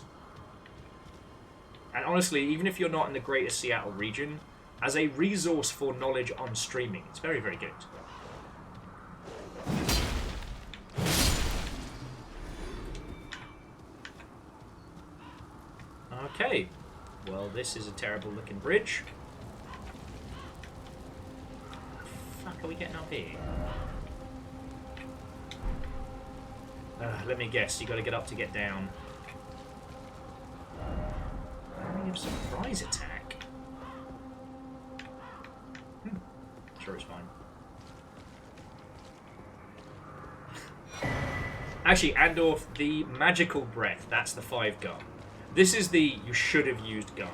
And honestly, even if you're not in the greater Seattle region, as a resource for knowledge on streaming, it's very, very good. Okay. Well, this is a terrible looking bridge. How the fuck are we getting up here? Let me guess, you gotta get up to get down. Let me have surprise attack. Sure, it's fine. Actually, Andorf, the magical breath, that's the 5 gun. This is the you should have used gun.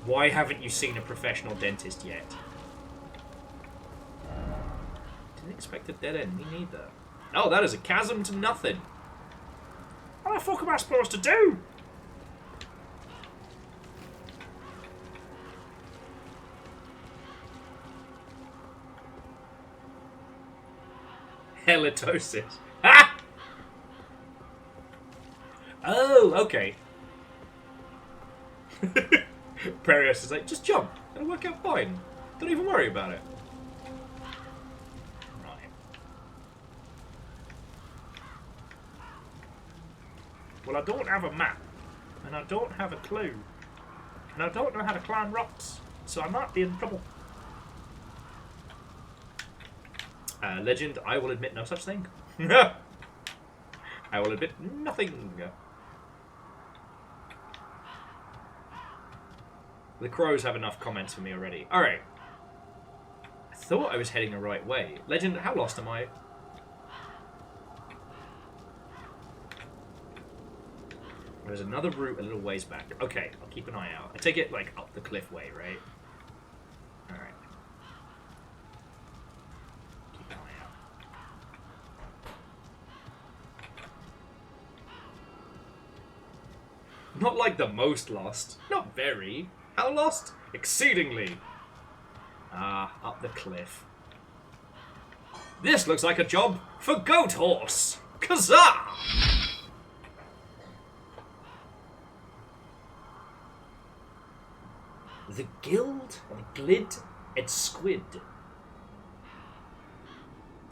Why haven't you seen a professional dentist yet? Didn't expect a dead end, me neither. Oh, that is a chasm to nothing. What the fuck am I supposed to do? Halitosis. Ha! Oh, okay. Perios is like, just jump. It'll work out fine. Don't even worry about it. Well, I don't have a map, and I don't have a clue, and I don't know how to climb rocks, so I might be in trouble. Legend, I will admit no such thing. I will admit nothing. The crows have enough comments for me already. Alright. I thought I was heading the right way. Legend, how lost am I? There's another route a little ways back. Okay, I'll keep an eye out. I take it, like, up the cliff way, right? Alright. Keep an eye out. Not like the most lost. Not very. How lost? Exceedingly. Ah, up the cliff. This looks like a job for Goat Horse. Kazaa! The Guild? Or the Glid? It's Squid.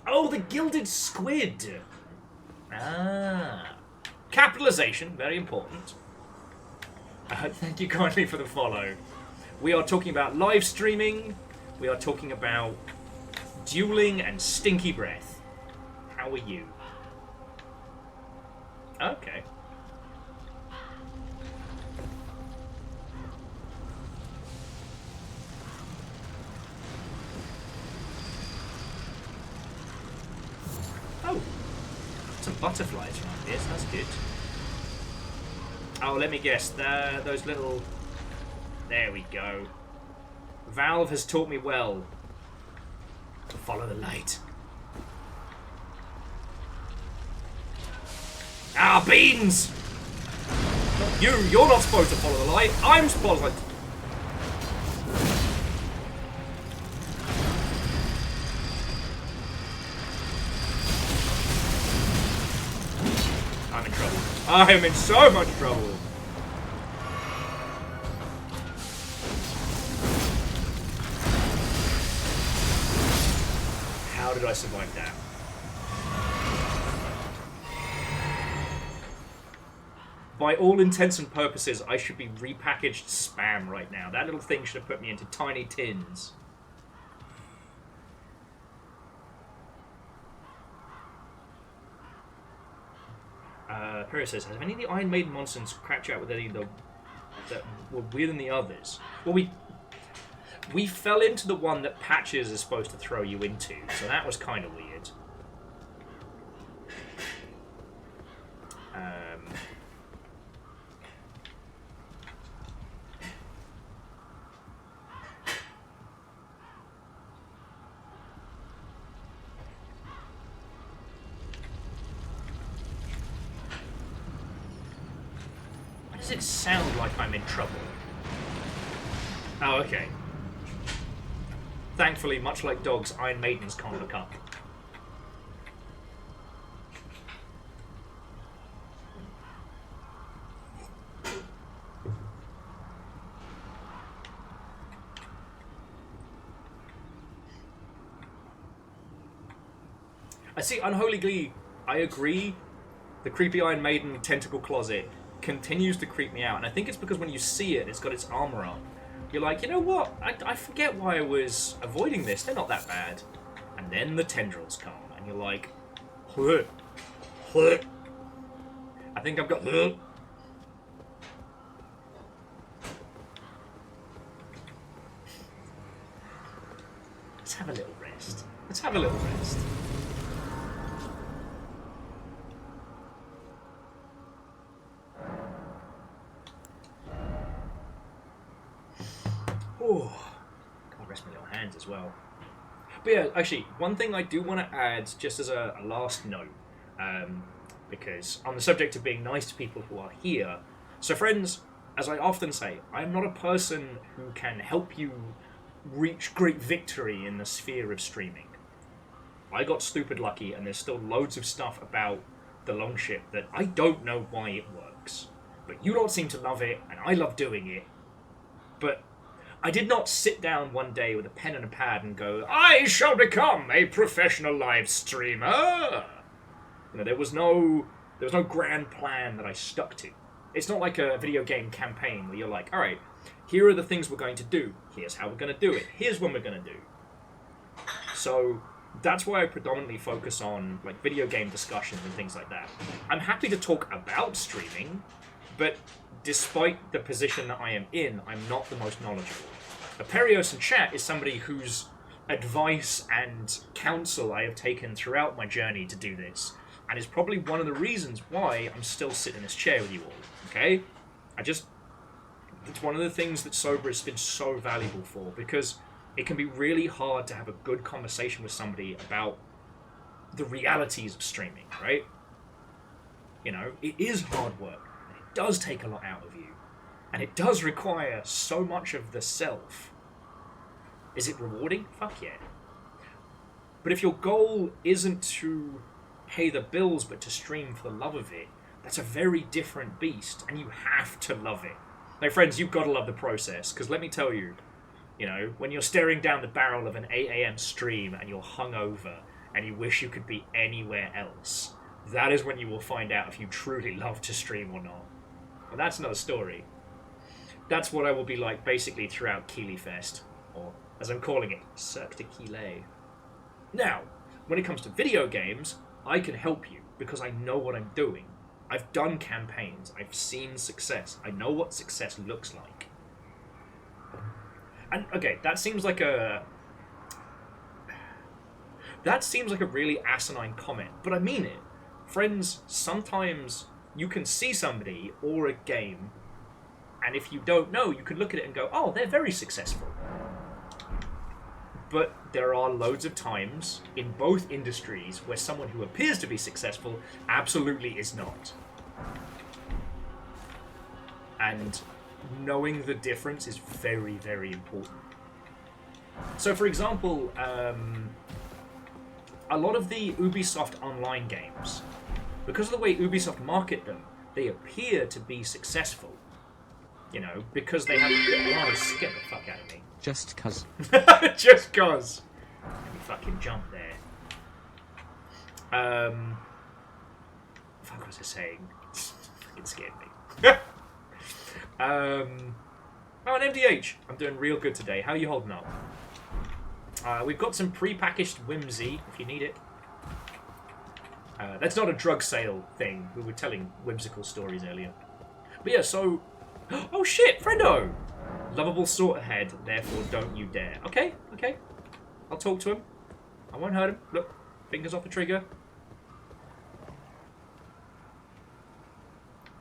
Oh, the Gilded Squid! Ah. Capitalization, very important. Thank you kindly for the follow. We are talking about live streaming. We are talking about dueling and stinky breath. How are you? Okay. Oh, some butterflies around here, so that's good. Oh, let me guess. Those little... There we go. Valve has taught me well to follow the light. Ah, beans! Not you! You're not supposed to follow the light. I'm supposed to... I'm in trouble. I am in so much trouble. How did I survive that? By all intents and purposes, I should be repackaged spam right now. That little thing should have put me into tiny tins. Perry says, have any of the Iron Maiden monsters cracked you out with any of the that were weirder than the others? Well, we fell into the one that Patches is supposed to throw you into, so that was kind of weird. Why does it sound like I'm in trouble? Oh, okay. Thankfully, much like dogs, Iron Maidens can't look up. I see, Unholy Glee, I agree. The creepy Iron Maiden tentacle closet continues to creep me out, and I think it's because when you see it, it's got its armor up. You're like, you know what? I forget why I was avoiding this. They're not that bad. And then the tendrils come, and you're like, huh, huh. I think I've got. Huh. Let's have a little rest. Let's have a little rest. Oh, can't rest my little hands as well. But yeah, actually, one thing I do want to add, just as a last note, because on the subject of being nice to people who are here, so friends, as I often say, I am not a person who can help you reach great victory in the sphere of streaming. I got stupid lucky, and there's still loads of stuff about the Longship that I don't know why it works. But you lot seem to love it, and I love doing it. But I did not sit down one day with a pen and a pad and go, I shall become a professional live streamer. You know, there was no grand plan that I stuck to. It's not like a video game campaign where you're like, all right, here are the things we're going to do. Here's how we're going to do it. Here's when we're going to do. So that's why I predominantly focus on like video game discussions and things like that. I'm happy to talk about streaming, but despite the position that I am in, I'm not the most knowledgeable. Aperios in chat is somebody whose advice and counsel I have taken throughout my journey to do this, and is probably one of the reasons why I'm still sitting in this chair with you all, okay? It's one of the things that Sober has been so valuable for, because it can be really hard to have a good conversation with somebody about the realities of streaming, right? You know, it is hard work. Does take a lot out of you, and it does require so much of the self. Is it rewarding? Fuck yeah. But if your goal isn't to pay the bills but to stream for the love of it, that's a very different beast, and you have to love it. Like, friends, you've got to love the process, because let me tell you, you know, when you're staring down the barrel of an 8 a.m. stream and you're hungover and you wish you could be anywhere else, that is when you will find out if you truly love to stream or not. But that's another story. That's what I will be like basically throughout Keeley Fest, or as I'm calling it, Cirque de Keeley. Now, when it comes to video games, I can help you because I know what I'm doing. I've done campaigns, I've seen success, I know what success looks like. And okay, that seems like a really asinine comment, but I mean it. Friends, sometimes you can see somebody or a game, and if you don't know, you can look at it and go, oh, they're very successful. But there are loads of times in both industries where someone who appears to be successful absolutely is not. And knowing the difference is very, very important. So, for example, a lot of the Ubisoft online games, because of the way Ubisoft market them, they appear to be successful. You know, because they have... Nice, get the fuck out of me. Just cuz. Just cuz. Let me fucking jump there. Fuck was I saying? It scared me. Oh, an MDH. I'm doing real good today. How are you holding up? We've got some pre-packaged Whimsy, if you need it. That's not a drug sale thing. We were telling whimsical stories earlier. But yeah, so... Oh shit, friendo! Lovable sort of head, therefore don't you dare. Okay, okay. I'll talk to him. I won't hurt him. Look, fingers off the trigger.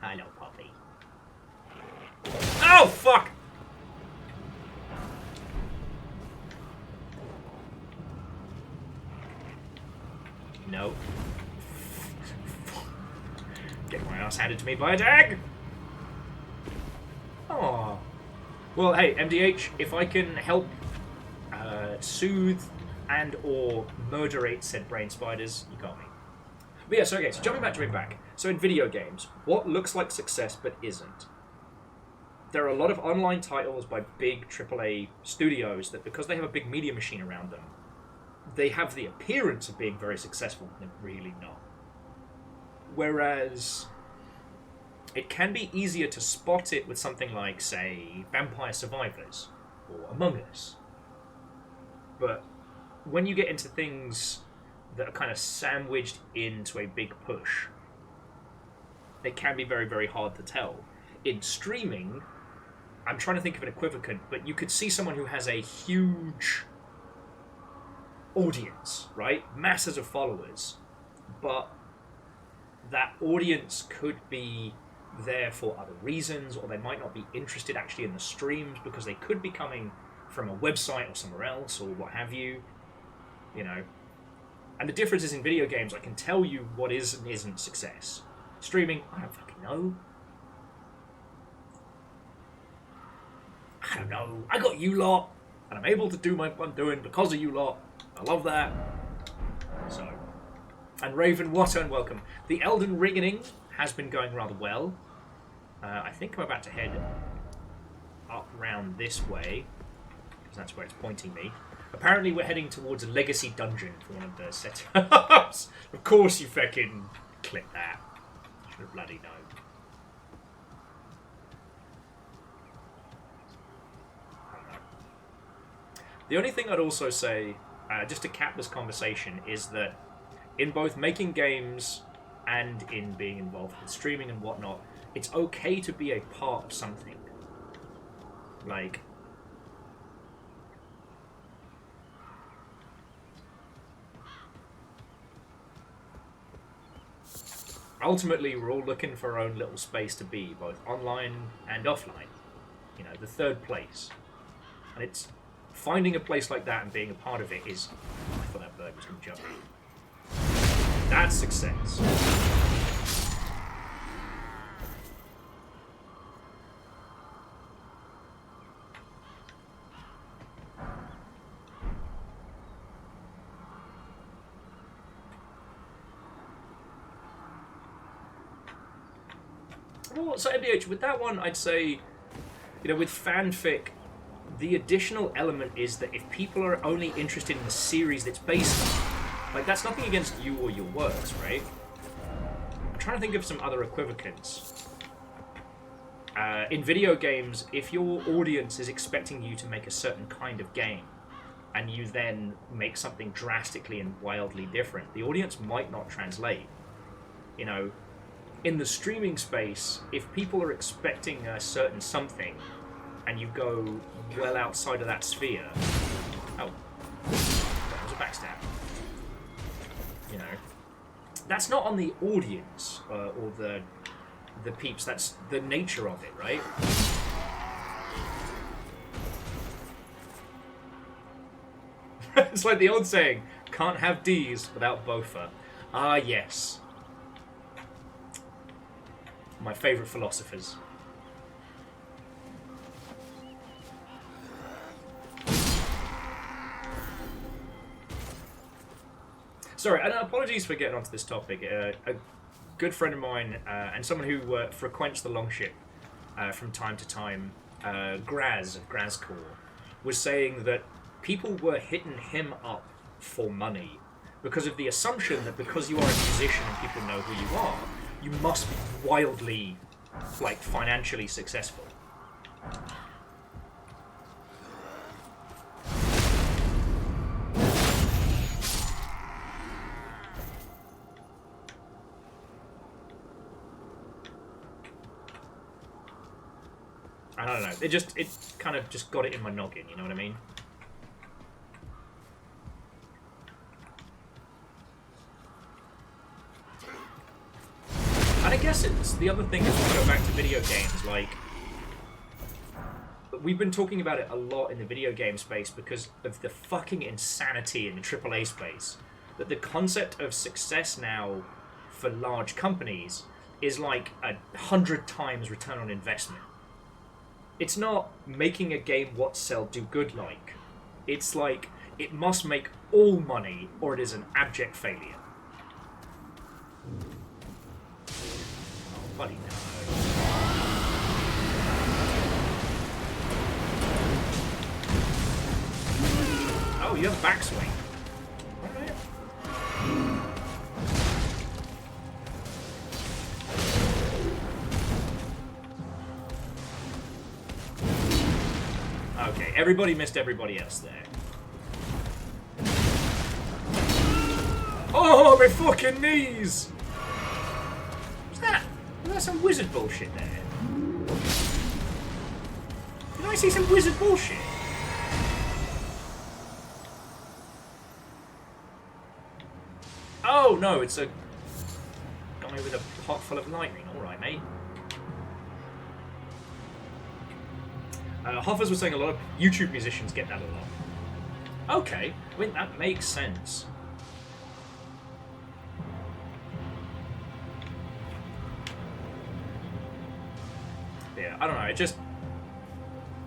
Hello, puppy. Oh, fuck! No. Get my ass handed to me by a dag! Aww. Well, hey, MDH, if I can help soothe and or murderate said brain spiders, you got me. But yeah, so okay, so jumping back to Big Back. So in video games, what looks like success but isn't? There are a lot of online titles by big AAA studios that because they have a big media machine around them, they have the appearance of being very successful, and they're really not. Whereas it can be easier to spot it with something like, say, Vampire Survivors or Among Us. But when you get into things that are kind of sandwiched into a big push, it can be very, very hard to tell. In streaming, I'm trying to think of an equivalent, but you could see someone who has a huge audience, right? Masses of followers. But that audience could be there for other reasons, or they might not be interested actually in the streams because they could be coming from a website or somewhere else or what have you, you know. And the difference is in video games, I can tell you what is and isn't success. Streaming, I don't fucking know. I don't know. I got you lot, and I'm able to do what I'm doing because of you lot. I love that. So, and Raven, what and welcome. The Elden Ringing has been going rather well. I think I'm about to head up round this way, because that's where it's pointing me. Apparently we're heading towards a legacy dungeon for one of the setups. Of course you fucking click that. Should have bloody known. The only thing I'd also say, just to cap this conversation, is that in both making games and in being involved with streaming and whatnot, it's okay to be a part of something. Like, ultimately we're all looking for our own little space to be, both online and offline. You know, the third place. And it's finding a place like that and being a part of it is... I thought that bird was going to jump. That's success. Well, so MDH, with that one, I'd say You know, with fanfic, the additional element is that if people are only interested in the series that's based on, like, that's nothing against you or your works, right? I'm trying to think of some other equivalents. In video games, if your audience is expecting you to make a certain kind of game, and you then make something drastically and wildly different, the audience might not translate. You know, in the streaming space, if people are expecting a certain something, and you go well outside of that sphere... Oh, that was a backstab. You know, that's not on the audience, or the peeps, that's the nature of it, right? It's like the old saying, can't have D's without Bofa. Ah, yes. My favourite philosophers. Sorry, and apologies for getting onto this topic. A good friend of mine, and someone who frequents the Longship from time to time, Graz of Grazcore, was saying that people were hitting him up for money because of the assumption that because you are a musician and people know who you are, you must be wildly, like, financially successful. I don't know. It kind of just got it in my noggin. You know what I mean? And I guess it's the other thing is we go back to video games. Like, we've been talking about it a lot in the video game space because of the fucking insanity in the AAA space. That the concept of success now for large companies is like 100 times return on investment. It's not making a game what sell do good like. It's like, it must make all money or it is an abject failure. Oh, buddy, no. Oh, you have a backswing. Okay, everybody missed everybody else there. Oh, my fucking knees! What's that? Was that some wizard bullshit there? Did I see some wizard bullshit? Oh, no, it's a guy with a pot full of lightning. Alright, mate. Hoffers was saying a lot of YouTube musicians get that a lot. Okay, I mean, that makes sense. Yeah, I don't know, it just...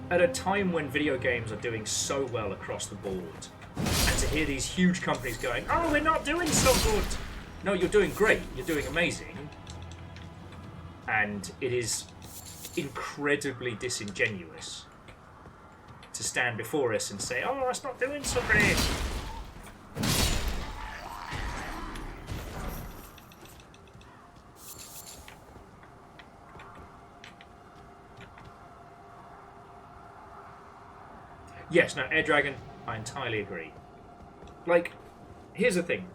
At a time when video games are doing so well across the board, and to hear these huge companies going, oh, we're not doing so good! No, you're doing great, you're doing amazing. And it is incredibly disingenuous to stand before us and say, oh, that's not doing so great. Yes, no, Air Dragon, I entirely agree. Like, here's the thing.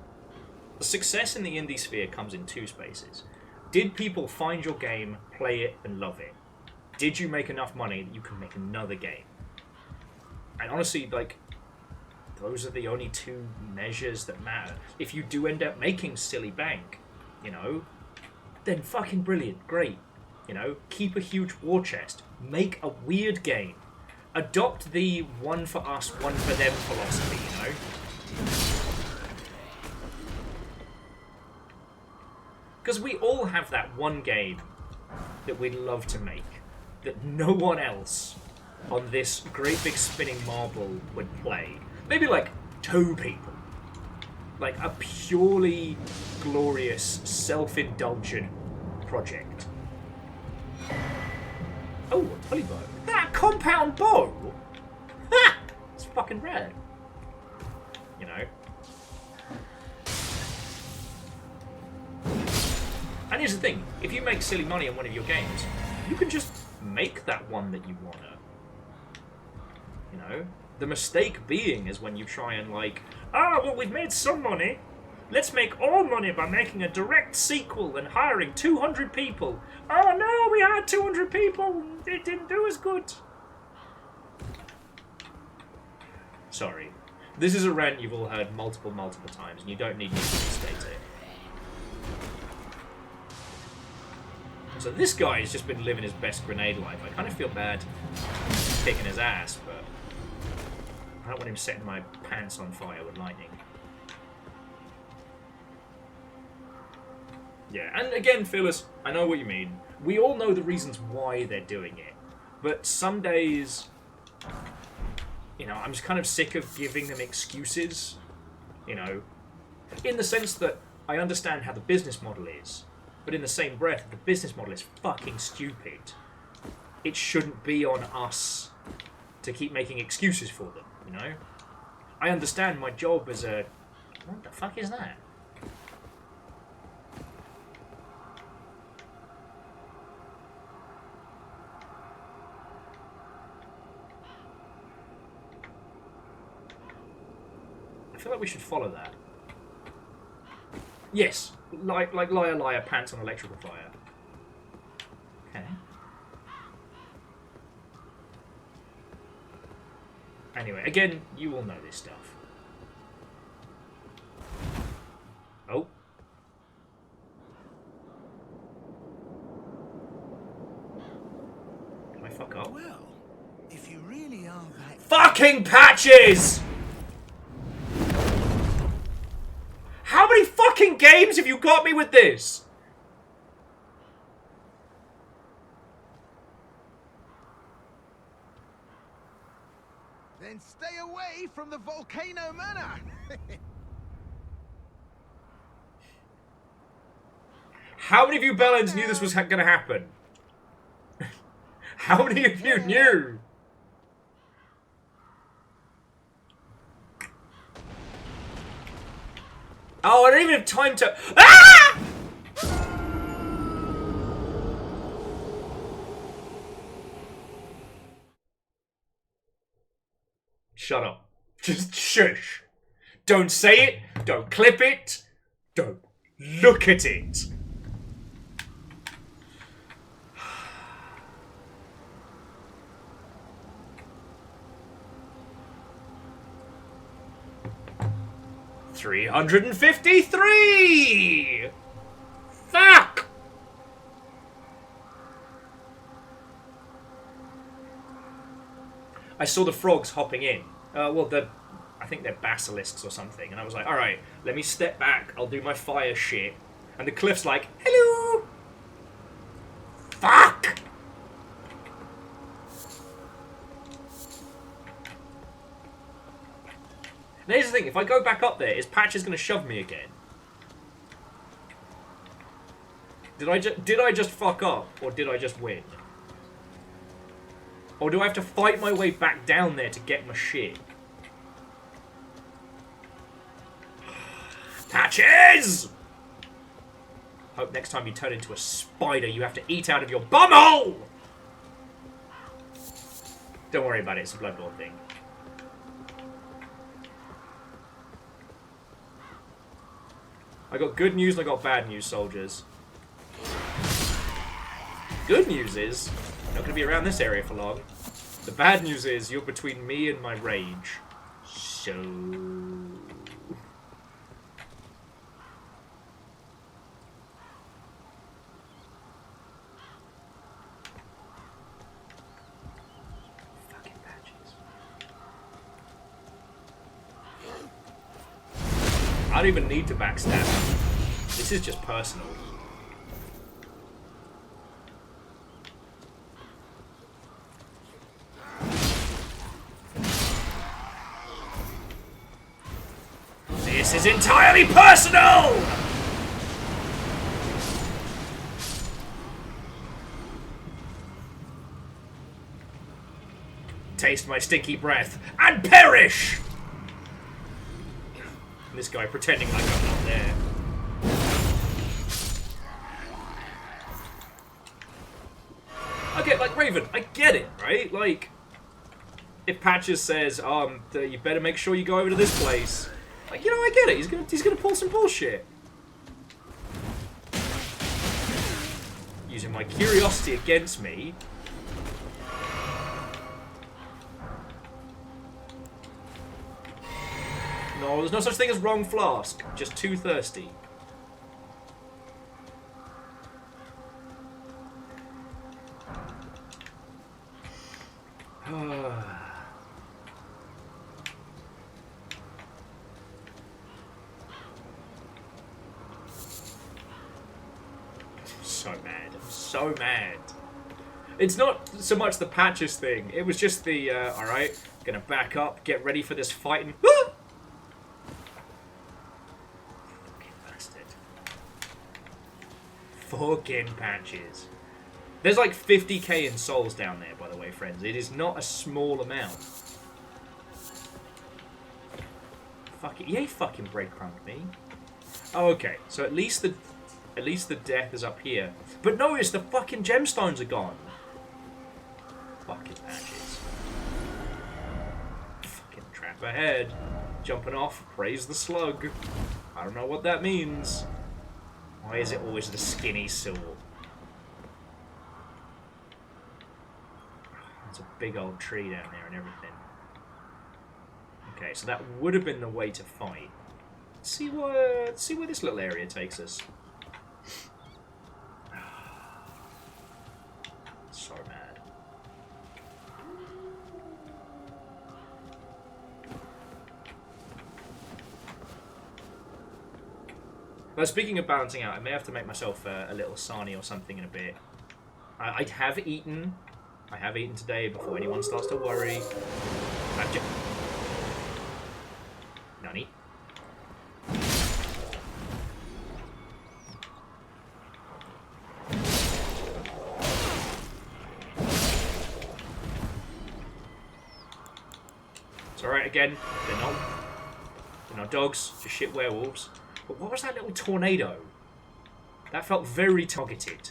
Success in the indie sphere comes in two spaces. Did people find your game, play it, and love it? Did you make enough money that you can make another game? And honestly, like, those are the only two measures that matter. If you do end up making silly bank, you know, then fucking brilliant, great. You know, keep a huge war chest. Make a weird game. Adopt the one for us, one for them philosophy, you know? Because we all have that one game that we'd love to make, that no one else on this great big spinning marble would play. Maybe like 2 people. Like a purely glorious, self-indulgent project. Oh, a pulley bow. That compound bow? Ha! It's fucking rare. You know? And here's the thing, if you make silly money on one of your games, you can just make that one that you wanna. You know? The mistake being is when you try and like, well, we've made some money. Let's make all money by making a direct sequel and hiring 200 people. Oh no, we had 200 people. It didn't do as good. Sorry. This is a rant you've all heard multiple times, and you don't need me to restate it. So this guy has just been living his best grenade life. I kind of feel bad kicking his ass, but I don't want him setting my pants on fire with lightning. Yeah, and again, Phyllis, I know what you mean. We all know the reasons why they're doing it. But some days, you know, I'm just kind of sick of giving them excuses. You know, in the sense that I understand how the business model is. But in the same breath, the business model is fucking stupid. It shouldn't be on us to keep making excuses for them, you know? I understand my job as a... What the fuck is that? I feel like we should follow that. Yes, like liar, liar, pants on electrical fire. Okay. Anyway, again, you all know this stuff. Oh. Can I fuck up? Well, if you really are that... Fucking patches! How many fucking games have you got me with this? Then stay away from the Volcano Manor! How many of you Bellends knew this was going to happen? How many of you knew? Oh, I don't even have time to... Ah! Shut up. Just shush. Don't say it. Don't clip it. Don't look at it. $353! Fuck! I saw the frogs hopping in. Well, I think they're basilisks or something. And I was like, alright, let me step back. I'll do my fire shit. And the cliff's like, hello! Fuck! Now here's the thing, if I go back up there, is Patch going to shove me again? Did I just fuck up, or did I just win? Or do I have to fight my way back down there to get my shit? Patches! Hope next time you turn into a spider, you have to eat out of your bumhole! Don't worry about it, it's a Bloodborne thing. I got good news and I got bad news, soldiers. Good news is, I'm not going to be around this area for long. The bad news is, you're between me and my rage. So... Fucking patches. I don't even need to backstab. This is just personal. This is entirely personal! taste my stinky breath and perish! And this guy pretending like I'm not there. Okay, like, Raven, I get it, right? Like, if Patches says, you better make sure you go over to this place. Like, you know, I get it. He's gonna pull some bullshit. Using my curiosity against me. No, there's no such thing as wrong flask. Just too thirsty. So mad. I'm so mad. It's not so much the Patches thing. It was just the, alright, gonna back up, get ready for this fight, and... Ah! Fucking bastard. Fucking Patches. There's like 50k in souls down there, by the way, friends. It is not a small amount. Fuck it. Yay, fucking breadcrumbed me. Oh, okay. So at least the death is up here. But notice the fucking gemstones are gone. Fucking Patches. Fucking trap ahead. Jumping off. Praise the slug. I don't know what that means. Why is it always the skinny saw? There's a big old tree down there and everything. Okay, so that would have been the way to fight. Let's see where this little area takes us. So mad. Well, speaking of balancing out, I may have to make myself a little sarnie or something in a bit. I have eaten. I have eaten today before anyone starts to worry. Nani? It's alright again. They're not dogs, just shit werewolves. But what was that little tornado? That felt very targeted.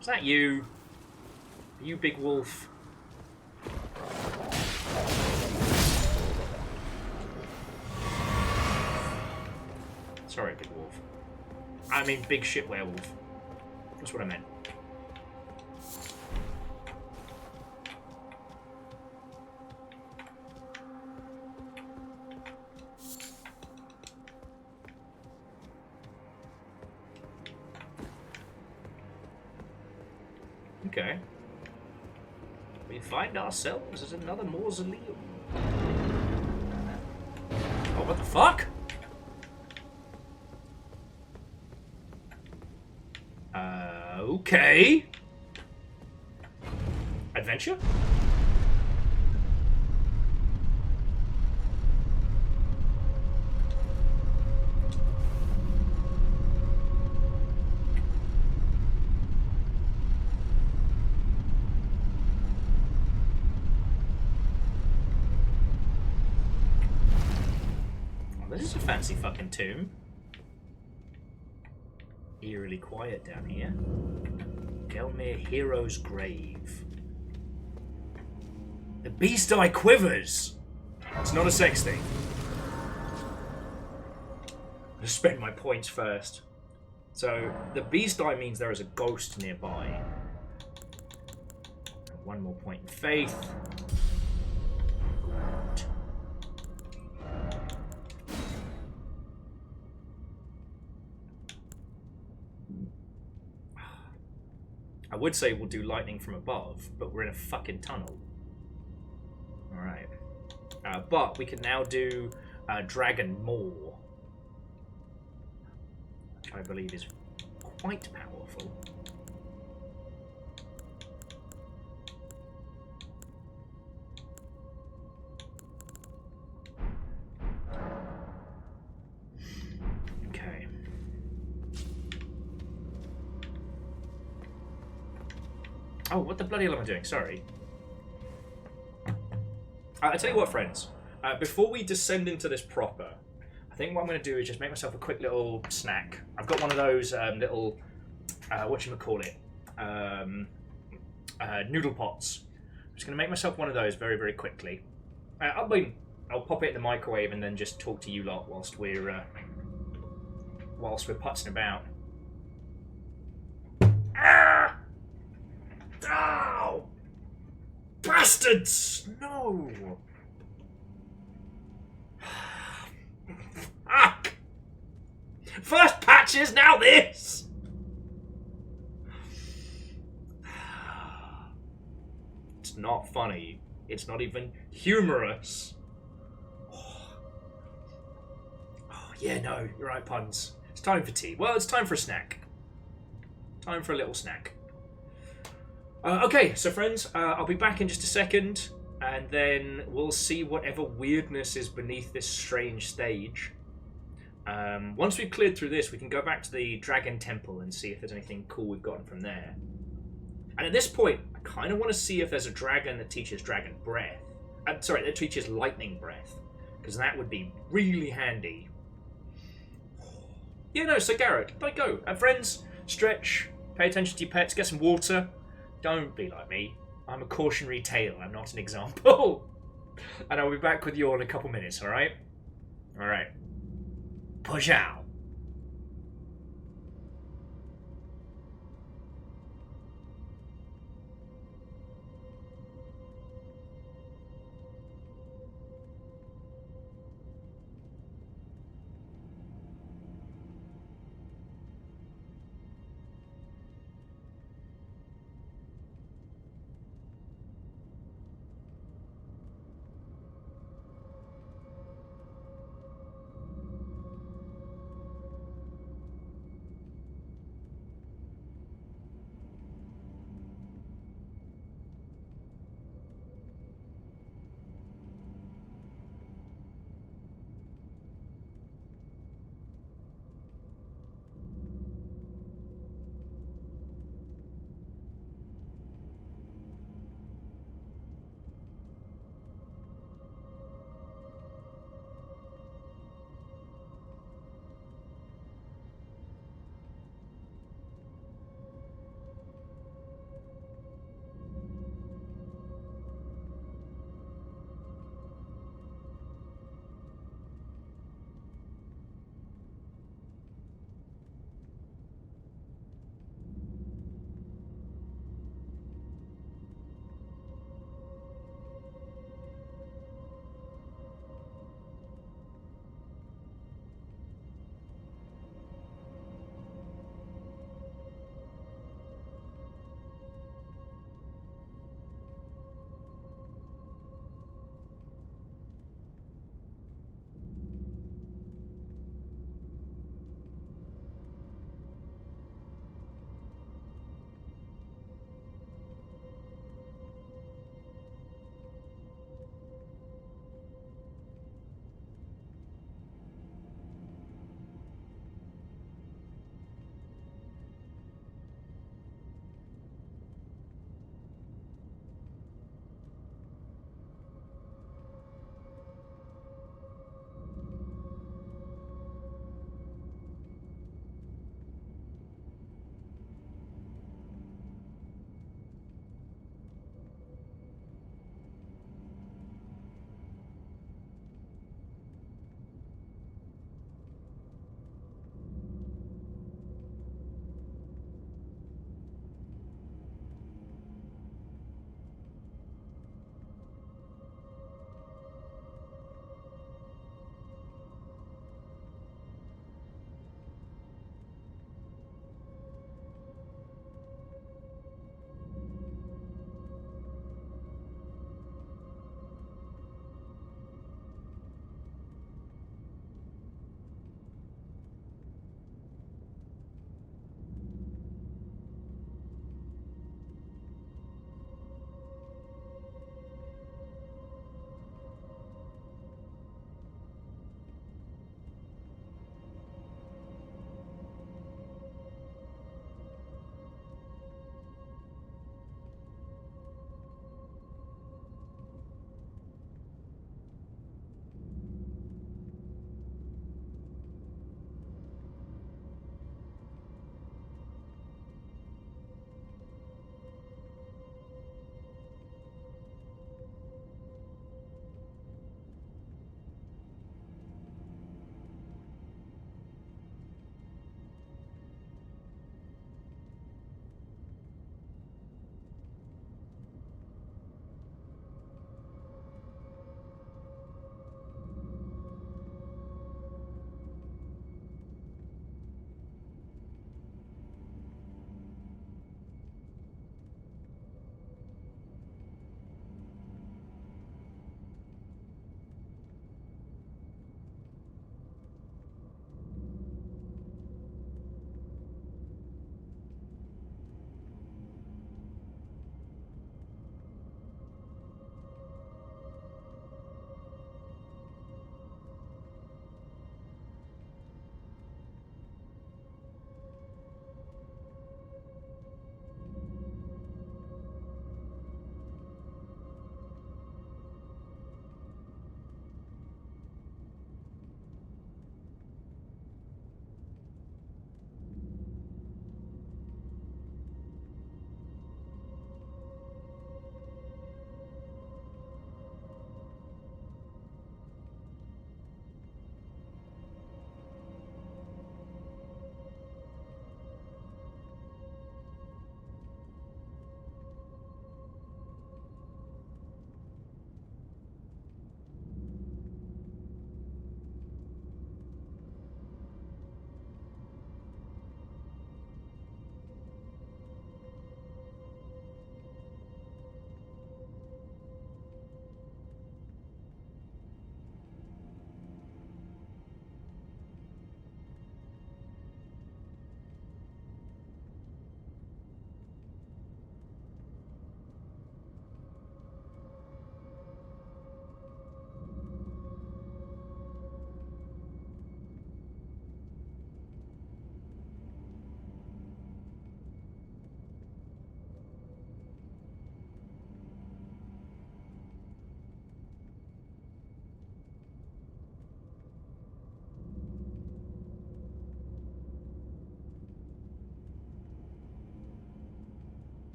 Is that you? Are you big wolf? Sorry, big wolf. I mean big shit werewolf. That's what I meant. Okay. We find ourselves as another mausoleum. Oh, what the fuck? Okay. Adventure? This is a fancy fucking tomb. Eerily quiet down here. Gelmir Hero's Grave. The beast eye quivers! It's not a sex thing. I'll just spend my points first. So, the beast eye means there is a ghost nearby. One more point in faith. I would say we'll do lightning from above, but we're in a fucking tunnel. Alright. But we can now do Dragon Maw, which I believe is quite powerful. Oh, what the bloody hell am I doing? Sorry. I tell you what, friends. Before we descend into this proper, I think what I'm going to do is just make myself a quick little snack. I've got one of those little, whatchamacallit, noodle pots. I'm just going to make myself one of those very, very quickly. I'll pop it in the microwave and then just talk to you lot whilst we're putzing about. Ah! Ow! Bastards! No! Fuck! First patches, now this! It's not funny. It's not even humorous. Oh, yeah, no, you're right, puns. It's time for tea. Well, it's time for a snack. Time for a little snack. Okay, so friends, I'll be back in just a second, and then we'll see whatever weirdness is beneath this strange stage. Once we've cleared through this, we can go back to the Dragon Temple and see if there's anything cool we've gotten from there. And at this point, I kind of want to see if there's a dragon that teaches dragon breath. That teaches lightning breath, because that would be really handy. Yeah, no, so Garrett, let go. Friends, stretch, pay attention to your pets, get some water. Don't be like me. I'm a cautionary tale. I'm not an example. And I'll be back with you all in a couple minutes, alright? Alright. Push out.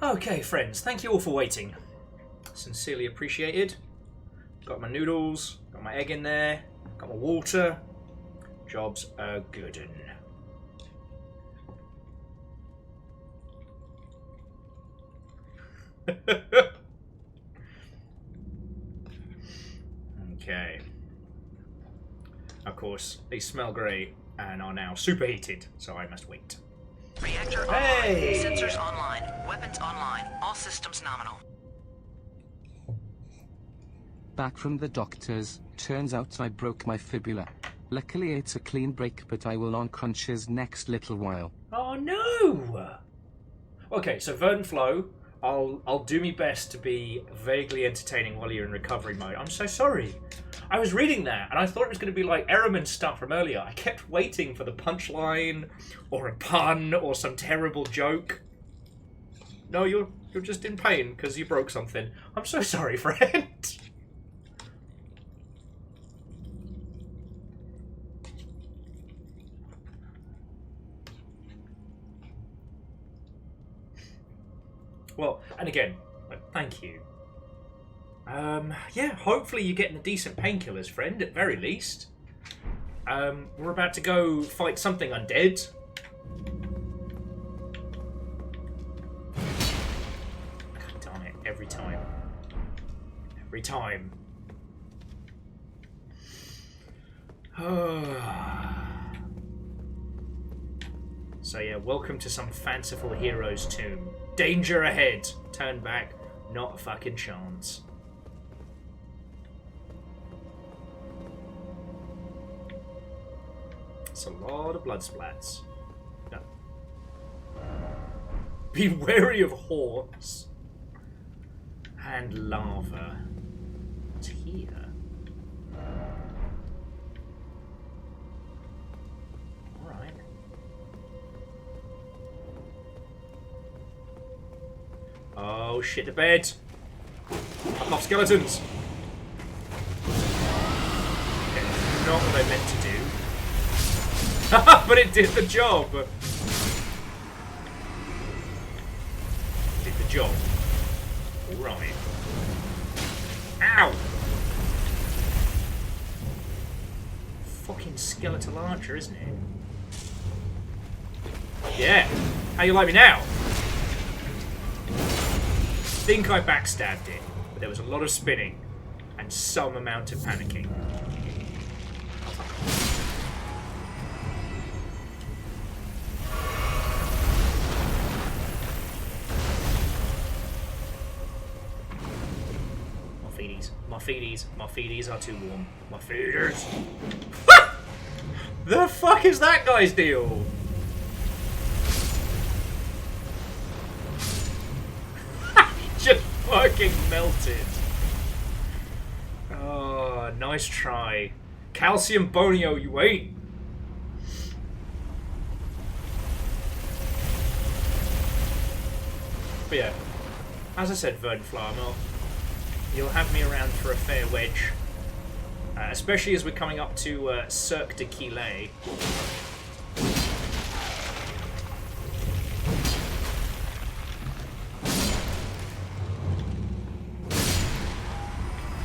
Okay, friends, thank you all for waiting. Sincerely appreciated. Got my noodles, got my egg in there, got my water. Job's a good'un. Okay. Of course, they smell great and are now superheated, so I must wait. Reactor Hey! online. Sensors online. Weapons online. All systems nominal. Back from the doctors, turns out I broke my fibula. Luckily it's a clean break, but I will unconscious next little while. Oh no! Okay, so Verdant Flow, I'll do my best to be vaguely entertaining while you're in recovery mode. I'm so sorry. I was reading that and I thought it was going to be like Ehrman stuff from earlier. I kept waiting for the punchline or a pun or some terrible joke. No, you're just in pain because you broke something. I'm so sorry, friend. Well, and again, thank you. Yeah, hopefully you're getting the decent painkillers, friend, at very least. We're about to go fight something undead. God darn it, every time. Every time. So yeah, welcome to some fanciful hero's tomb. Danger ahead. Turn back. Not a fucking chance. It's a lot of blood splats. No. Be wary of horns. And lava. What's here? Alright. Oh shit, the bed! Fuck off, skeletons! Okay, not what I meant to do. But it did the job! Did the job. Alright. Ow! Fucking skeletal archer, isn't it? Yeah! How you like me now? I think I backstabbed it, but there was a lot of spinning and some amount of panicking. My feeties are too warm. My feeders. The fuck is that guy's deal? Just fucking melted. Oh, nice try. Calcium Bonio, you ain't. But yeah, as I said, Verdant Flower, you'll have me around for a fair wedge. Especially as we're coming up to Cirque de Quillet.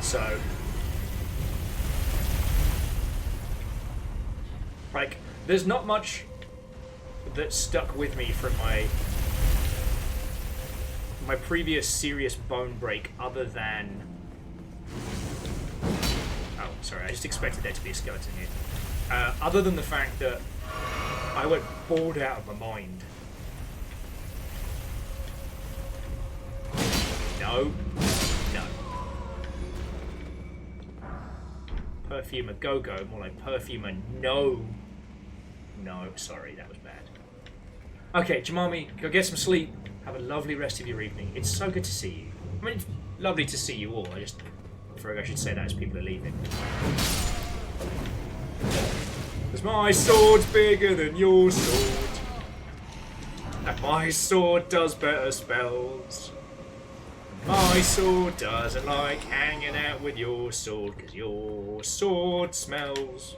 So, like, there's not much that stuck with me from my previous serious bone break other than... Oh, sorry, I just expected there to be a skeleton here. Other than the fact that I went bored out of my mind. No. No. Perfumer go-go, more like perfumer no. No, sorry, that was bad. Okay, Jamami, go get some sleep. Have a lovely rest of your evening. It's so good to see you. I mean, it's lovely to see you all. I feel I should say that as people are leaving. Because my sword's bigger than your sword. And my sword does better spells. My sword doesn't like hanging out with your sword, because your sword smells.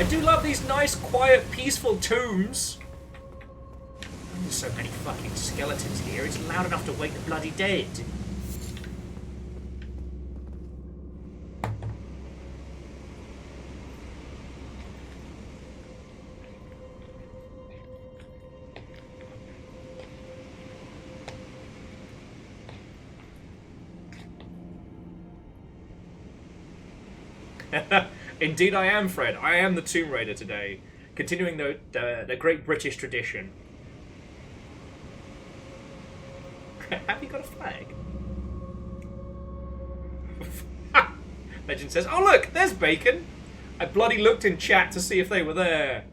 do love these nice, quiet, peaceful tombs. There's so many fucking skeletons here. It's loud enough to wake the bloody dead. Indeed I am, Fred. I am the Tomb Raider today. Continuing the great British tradition. Have you got a flag? Legend says, oh look, there's Bacon. I bloody looked in chat to see if they were there.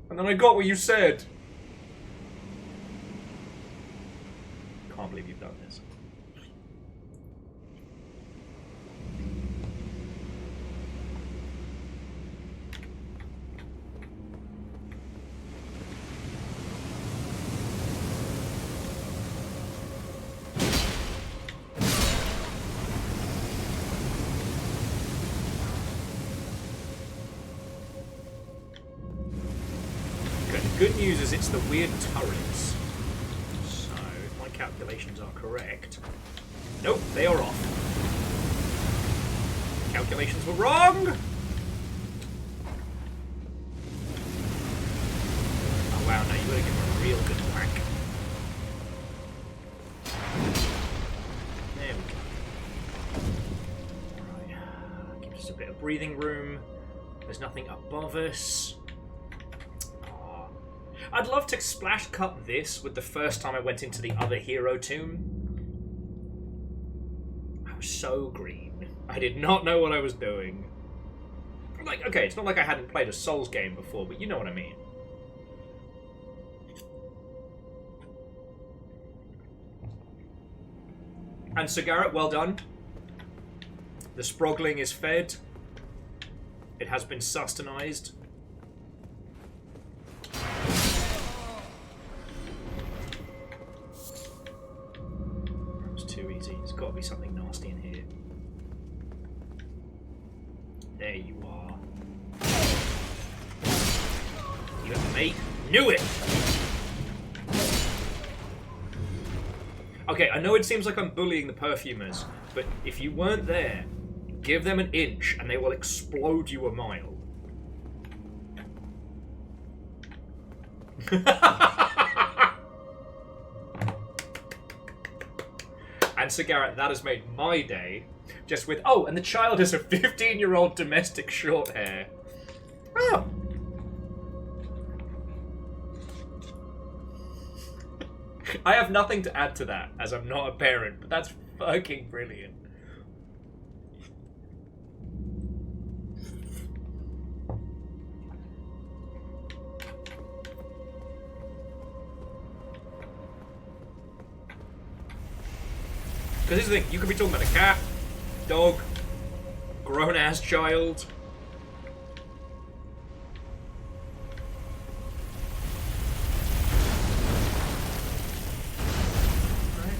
And then I got what you said. Can't believe you've done this. Good news is it's the weird turrets. So, if my calculations are correct... Nope, they are off. Calculations were wrong! Oh wow, now you gotta give them a real good whack. There we go. Alright, gives us a bit of breathing room. There's nothing above us. I'd love to splash cut this with the first time I went into the other hero tomb. I was so green. I did not know what I was doing. Like, okay, it's not like I hadn't played a Souls game before, but you know what I mean. And Sir Garrett, well done. The Sprogling is fed. It has been sustenized. Too easy. There's got to be something nasty in here. There you are. You got me. Knew it! Okay, I know it seems like I'm bullying the perfumers, but if you weren't there, give them an inch and they will explode you a mile. And Sir Garrett, that has made my day. Just with, oh, and the child has a 15-year-old domestic short hair. Oh. I have nothing to add to that, as I'm not a parent, but that's fucking brilliant. Because here's the thing, you could be talking about a cat, dog, grown-ass child. Right.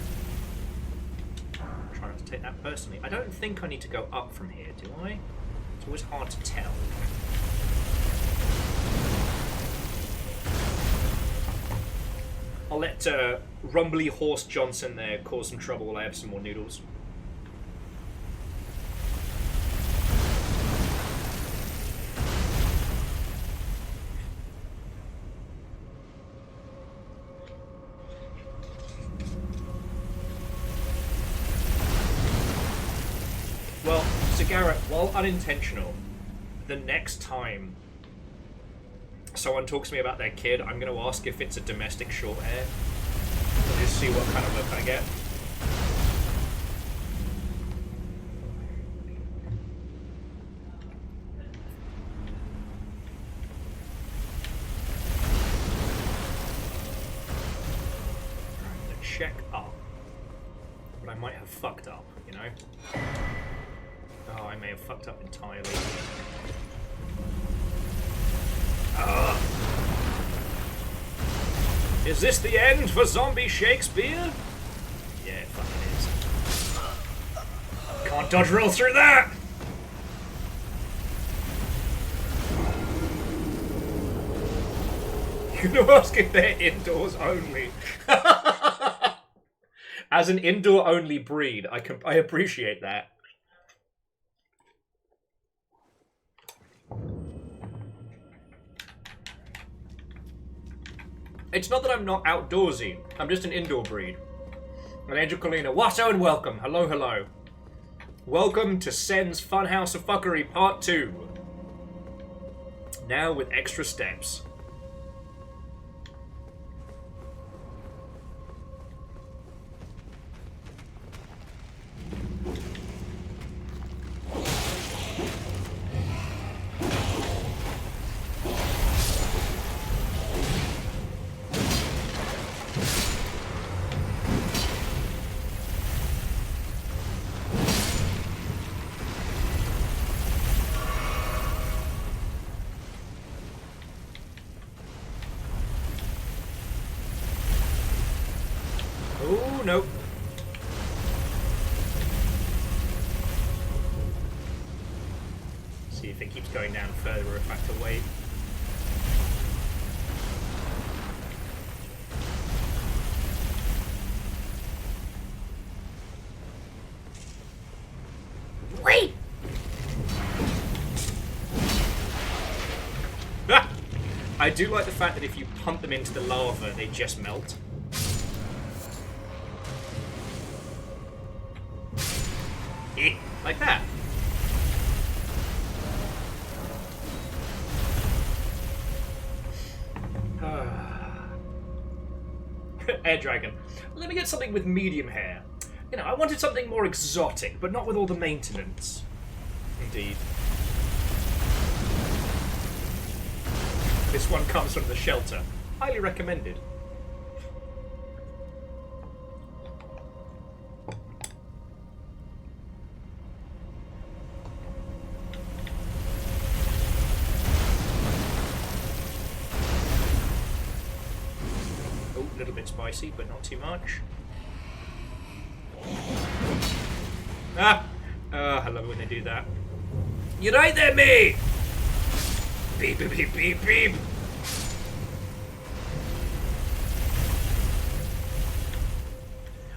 Try not to take that personally. I don't think I need to go up from here, do I? It's always hard to tell. I'll let Rumbly Horse Johnson there cause some trouble while I have some more noodles. Well, Sir Garrett, while unintentional, the next time someone talks to me about their kid, I'm going to ask if it's a domestic short hair. I'll just see what kind of look I get. I'm going to check up. But I might have fucked up, you know? Oh, I may have fucked up entirely. Is this the end for zombie Shakespeare? Yeah, it fucking is. Can't dodge roll through that! gonna ask if they're indoors only. As an indoor-only breed, I appreciate that. It's not that I'm not outdoorsy. I'm just an indoor breed. And Angel Colina, Watto and welcome. Hello, hello. Welcome to Sen's Funhouse of Fuckery Part 2. Now with extra steps. Oh, nope. See if it keeps going down further or if I have to wait. Wait! Ah! I do like the fact that if you punt them into the lava, they just melt. Like that. Air Dragon. Let me get something with medium hair. You know, I wanted something more exotic, but not with all the maintenance. Indeed. This one comes from the shelter. Highly recommended. A little bit spicy, but not too much. Ah! I love it when they do that. You right there, mate? Beep, beep, beep, beep, beep.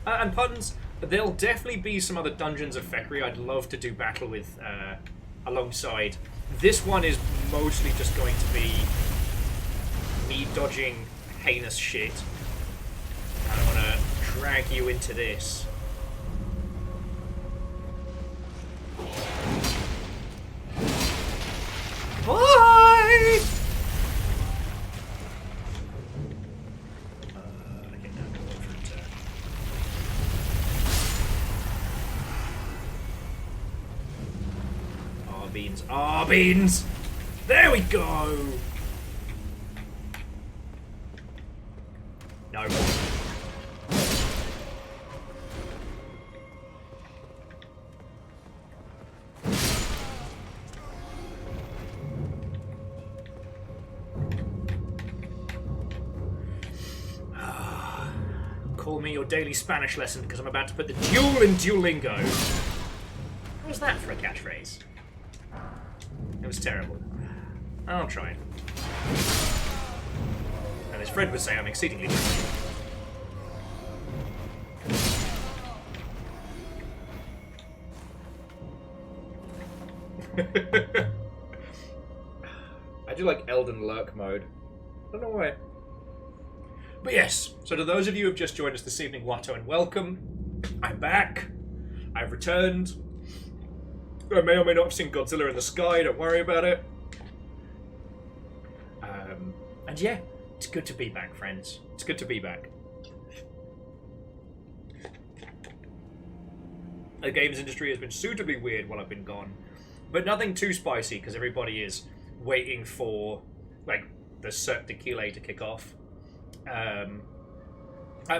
And puns, there'll definitely be some other Dungeons of Feckery I'd love to do battle with alongside. This one is mostly just going to be me dodging heinous shit. I don't want to drag you into this. Bye! Okay, now go over and turn. Ah, beans. Ah, beans! There we go! No. Call me your daily Spanish lesson because I'm about to put the duel in Duolingo. What was that for a catchphrase? It was terrible. I'll try it. And as Fred would say, I'm exceedingly I do like Elden Lurk mode. I don't know why. But yes, so to those of you who have just joined us this evening, Watto and welcome. I'm back. I've returned. I may or may not have seen Godzilla in the sky, don't worry about it. And yeah, it's good to be back, friends. It's good to be back. The games industry has been suitably weird while I've been gone. But nothing too spicy, because everybody is waiting for, like, the Cirque de Kile to kick off.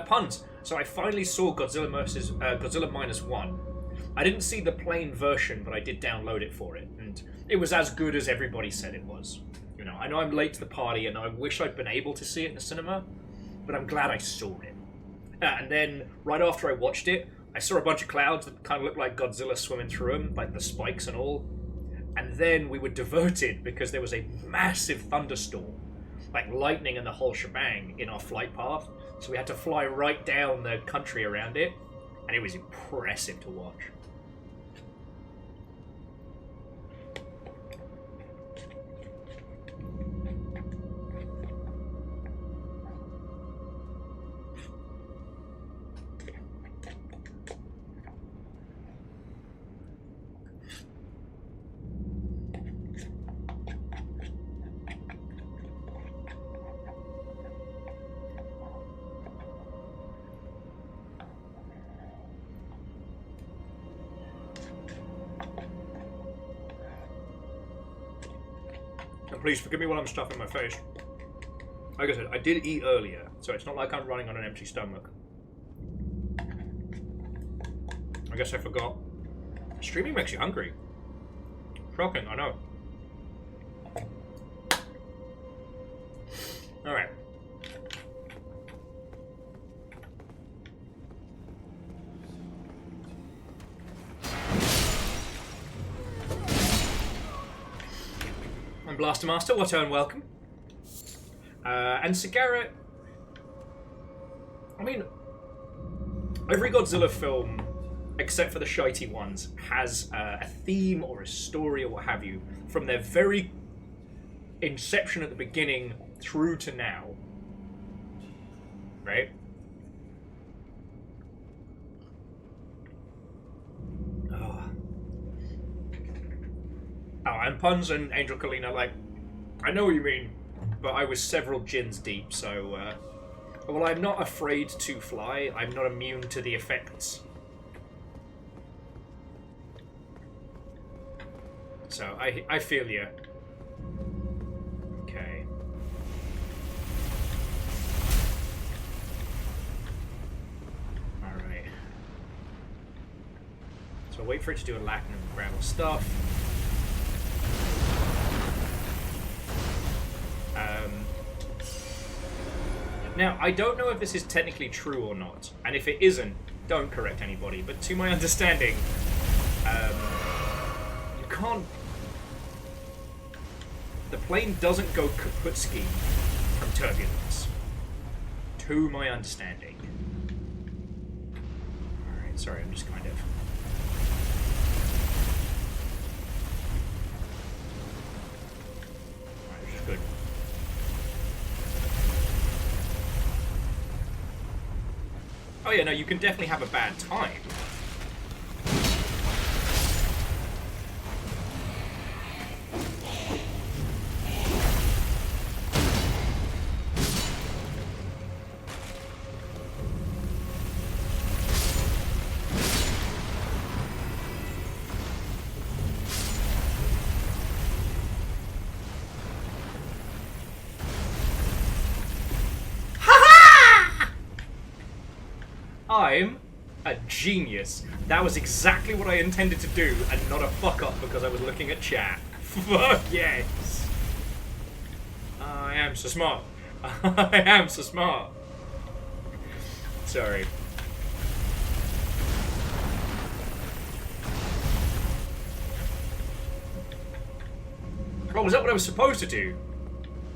Puns. So I finally saw Godzilla -1. I didn't see the plain version, but I did download it for it, and it was as good as everybody said it was. You know, I know I'm late to the party, and I wish I'd been able to see it in the cinema, but I'm glad I saw it. And then, right after I watched it, I saw a bunch of clouds that kind of looked like Godzilla swimming through them, like the spikes and all. And then we were diverted because there was a massive thunderstorm. like lightning and the whole shebang in our flight path. So we had to fly right down the country around it, and it was impressive to watch. Please forgive me while I'm stuffing my face. Like I said, I did eat earlier, so it's not like I'm running on an empty stomach. I guess I forgot. Streaming makes you hungry. Shocking, I know. Alright. I'm Blaster Master, what and welcome. And Sagara, I mean, every Godzilla film, except for the shitey ones, has a theme or a story or what have you, from their very inception at the beginning through to now. Right? Oh, and Puns and Angel Kalina, like, I know what you mean, but I was several gins deep, so, well, I'm not afraid to fly, I'm not immune to the effects. So, I feel you. Okay. Alright. So I'll wait for it to do a Latin and grab all stuff. Now, I don't know if this is technically true or not, and if it isn't, don't correct anybody, but to my understanding, you can't... The plane doesn't go kaputski from turbulence, to my understanding. Alright, sorry, I'm just kind of... Alright, which is good. Oh yeah, no, you can definitely have a bad time. I'm a genius. That was exactly what I intended to do, and not a fuck up because I was looking at chat. Fuck yes! I am so smart. I am so smart. Sorry. Oh, was that what I was supposed to do?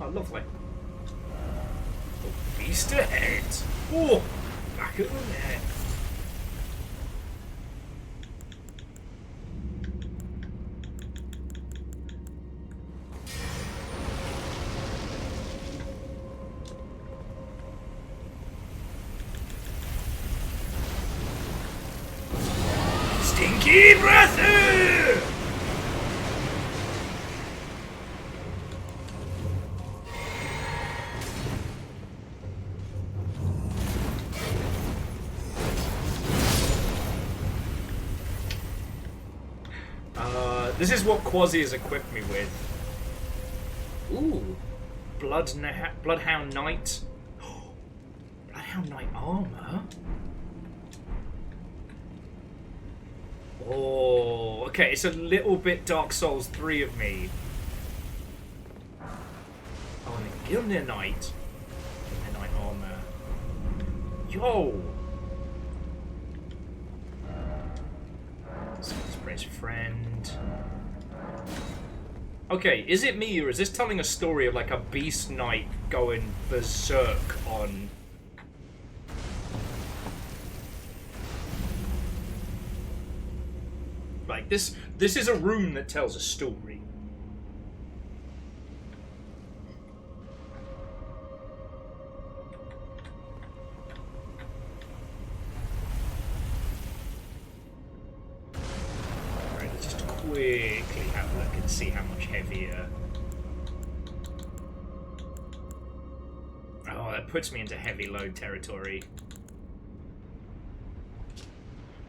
Oh, lovely. Oh, beast ahead. Oh! Back at the net. Stinky breather! This is what Quasi has equipped me with. Ooh. Bloodhound Knight. Bloodhound Knight armor? Oh, okay, it's a little bit Dark Souls 3 of me. Oh, and the Gilnir Knight. Gilnir Knight armor. Yo! Sprays friend. Okay, is it me, or is this telling a story of like a beast knight going berserk on... Like, this is a rune that tells a story. Right, let's just quickly have a look and see how much heavier... Oh, that puts me into heavy load territory.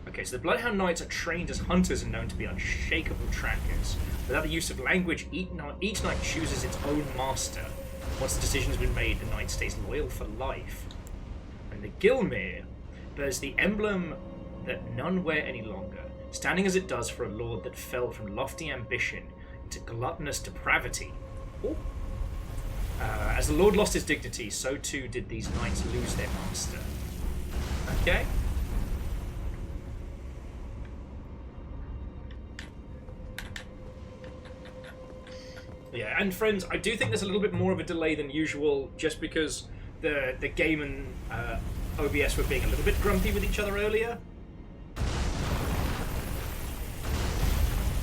Okay, so the Bloodhound Knights are trained as hunters and known to be unshakable trackers. Without the use of language, each knight chooses its own master. Once the decision has been made, the knight stays loyal for life. And the Gilmere bears the emblem that none wear any longer, standing as it does for a lord that fell from lofty ambition into gluttonous depravity. Oh. As the lord lost his dignity, so too did these knights lose their master. Okay. Yeah, and friends, I do think there's a little bit more of a delay than usual, just because the game and OBS were being a little bit grumpy with each other earlier.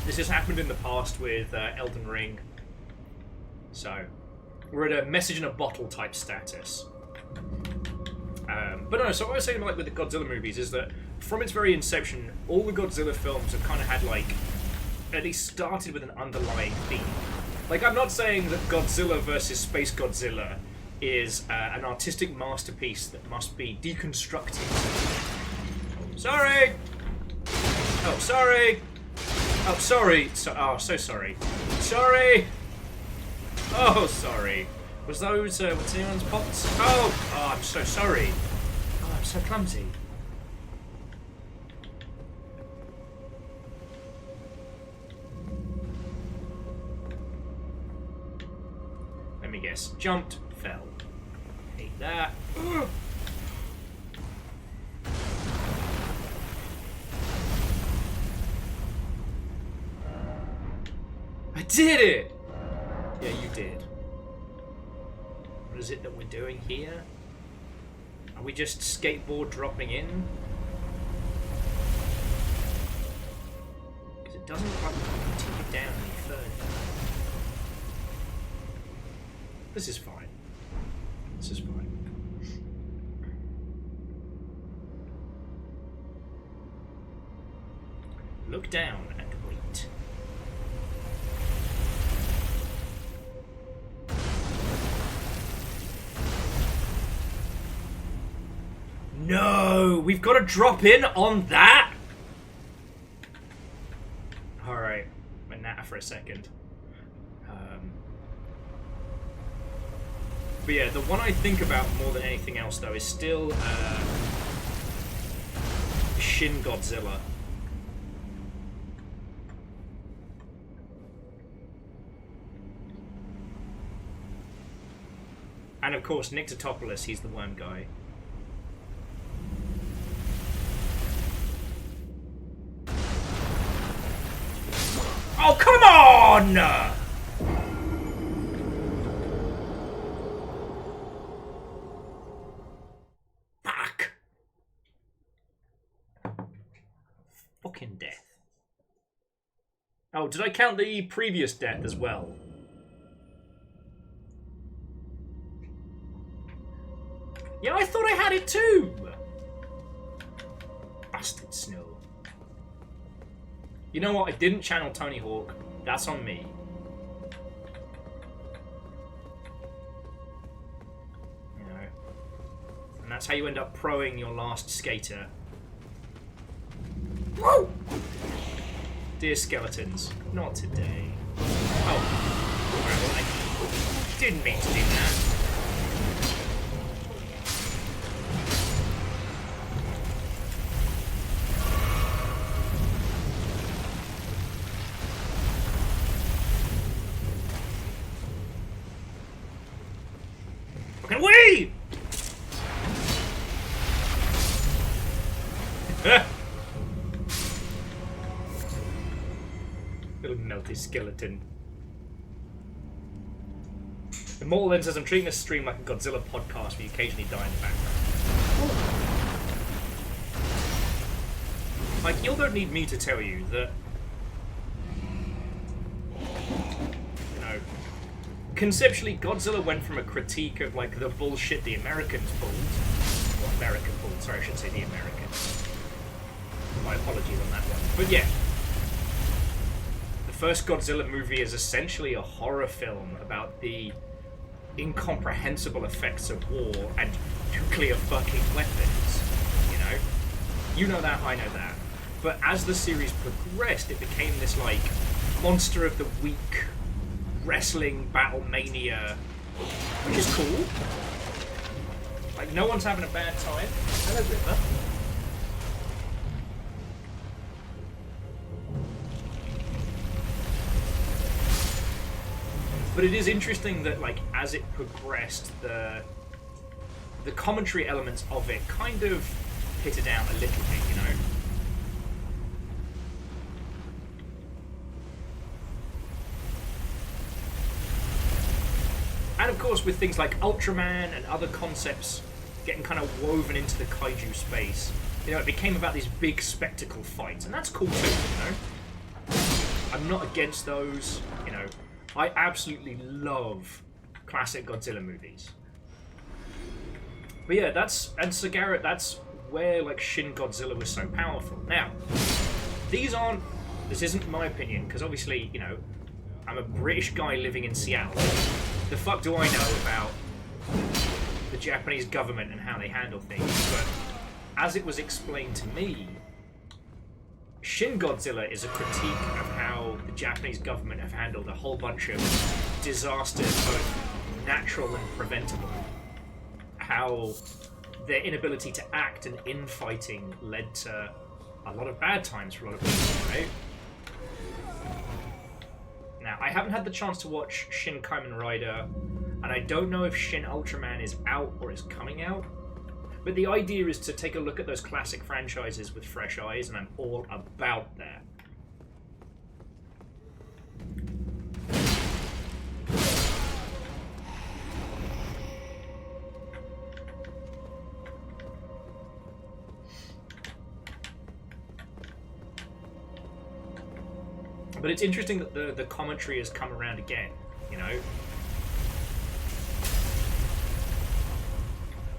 This has happened in the past with Elden Ring. So, we're at a message in a bottle type status. But no, so what I was saying like with the Godzilla movies is that from its very inception, all the Godzilla films have kind of had like, at least started with an underlying theme. Like, I'm not saying that Godzilla versus Space Godzilla is an artistic masterpiece that must be deconstructed. Sorry! Oh, sorry! Oh, sorry! So sorry. Sorry! Oh, sorry. Was those, what's anyone's pots? Oh, I'm so sorry. Oh, I'm so clumsy. Let me guess. Jumped, fell. Hate that. Ugh. I did it! Yeah, you did. What is it that we're doing here? Are we just skateboard dropping in? Because it doesn't look like we can continue down any further. This is fine. This is fine. Look down and wait. No! We've got to drop in on that? Alright. Went that for a second. But yeah, the one I think about more than anything else, though, is still Shin Godzilla. And of course, Nyctotopoulos, he's the worm guy. Oh, come on! Fuck. Fucking death. Oh, did I count the previous death as well? Yeah, I thought I had it too! Bastard Snow. You know what? I didn't channel Tony Hawk. That's on me. You know. And that's how you end up proing your last skater. Woo! Dear skeletons, not today. Oh. Well, I didn't mean to do that. Fucking wee! Little melty skeleton. Mortal Lens says, I'm treating this stream like a Godzilla podcast where you occasionally die in the background. Like, you don't need me to tell you that, you know, conceptually, Godzilla went from a critique of, like, the bullshit the Americans pulled, or America pulled, sorry, I should say the Americans. My apologies on that one. But yeah, the first Godzilla movie is essentially a horror film about the incomprehensible effects of war and nuclear fucking weapons, you know? You know that, I know that. But as the series progressed, it became this, like, monster of the week, wrestling battle mania, which is cool. Like, no one's having a bad time. Hello, River. But it is interesting that, like, as it progressed, the commentary elements of it kind of pitted out a little bit, you know? And of course, with things like Ultraman and other concepts getting kind of woven into the kaiju space, you know, it became about these big spectacle fights, and that's cool too, you know? I'm not against those, you know. I absolutely love classic Godzilla movies. But yeah, that's where, like, Shin Godzilla was so powerful. Now, this isn't my opinion, because obviously, you know, I'm a British guy living in Seattle. The fuck do I know about the Japanese government and how they handle things? But as it was explained to me, Shin Godzilla is a critique of how the Japanese government have handled a whole bunch of disasters, both natural and preventable. How their inability to act and infighting led to a lot of bad times for a lot of people, right? Now, I haven't had the chance to watch Shin Kamen Rider, and I don't know if Shin Ultraman is out or is coming out. But the idea is to take a look at those classic franchises with fresh eyes, and I'm all about that. But it's interesting that the commentary has come around again, you know?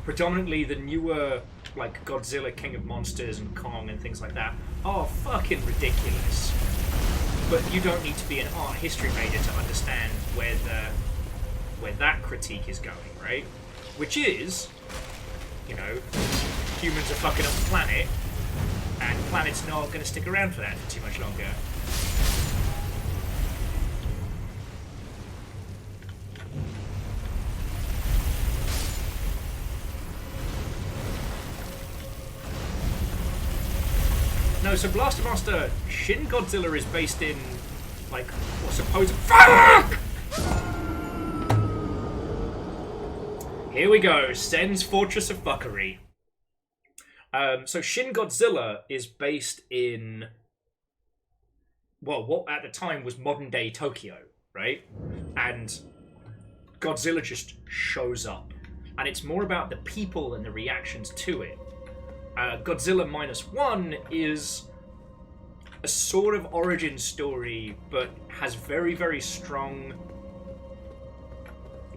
Predominantly the newer, like, Godzilla, King of Monsters, and Kong and things like that are fucking ridiculous. But you don't need to be an art history major to understand where that critique is going, right? Which is, you know, humans are fucking up the planet, and the planet's not going to stick around for that for too much longer. No, so Blaster Master, Shin Godzilla is based in, like, what's supposed... Fuck! Here we go, Sen's Fortress of Fuckery. So Shin Godzilla is based in, well, what at the time was modern-day Tokyo, right? And Godzilla just shows up. And it's more about the people and the reactions to it. Godzilla -1 is a sort of origin story, but has very, very strong...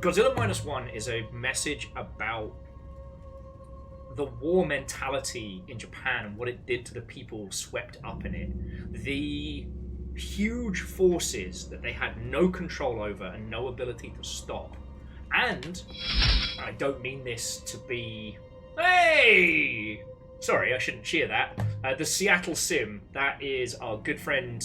Godzilla -1 is a message about the war mentality in Japan and what it did to the people swept up in it. The huge forces that they had no control over and no ability to stop. And I don't mean this to be... Hey! Sorry, I shouldn't cheer that. The Seattle Sim, that is our good friend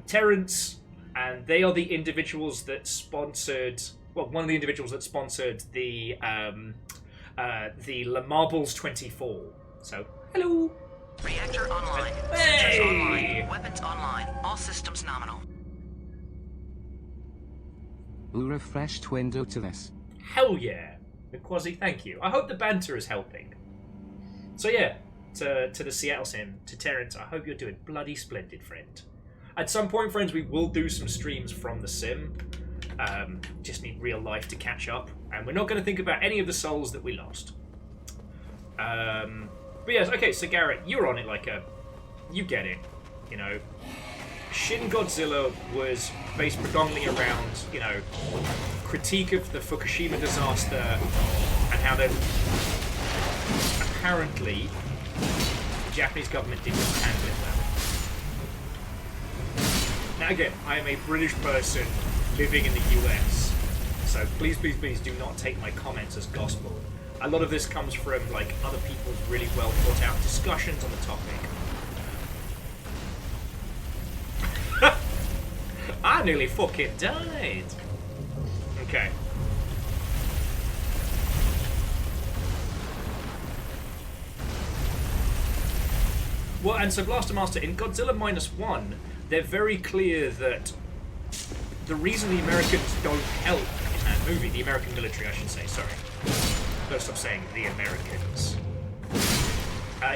Terrence, and they are the individuals that sponsored, well, one of the individuals that sponsored the Le Marbles 24. So, hello! Reactor online. Hey! Sensors online. Weapons online. All systems nominal. Ooh, refreshed window to this. Hell yeah! Quasi, thank you. I hope the banter is helping. So yeah, to the Seattle Sim, to Terrence, I hope you're doing bloody splendid, friend. At some point, friends, we will do some streams from the Sim. Just need real life to catch up, and we're not going to think about any of the souls that we lost. But yes, okay, so Garrett, you're on it like a... You get it, you know. Shin Godzilla was based predominantly around, you know, critique of the Fukushima disaster and how then apparently the Japanese government did not handle it well. Now again, I am a British person living in the US, so please, please, please do not take my comments as gospel. A lot of this comes from like other people's really well thought out discussions on the topic. I nearly fucking died. Okay. Well, and so Blaster Master, in Godzilla -1, they're very clear that the reason the Americans don't help in that movie, the American military, I should say, sorry. Gotta stop saying the Americans.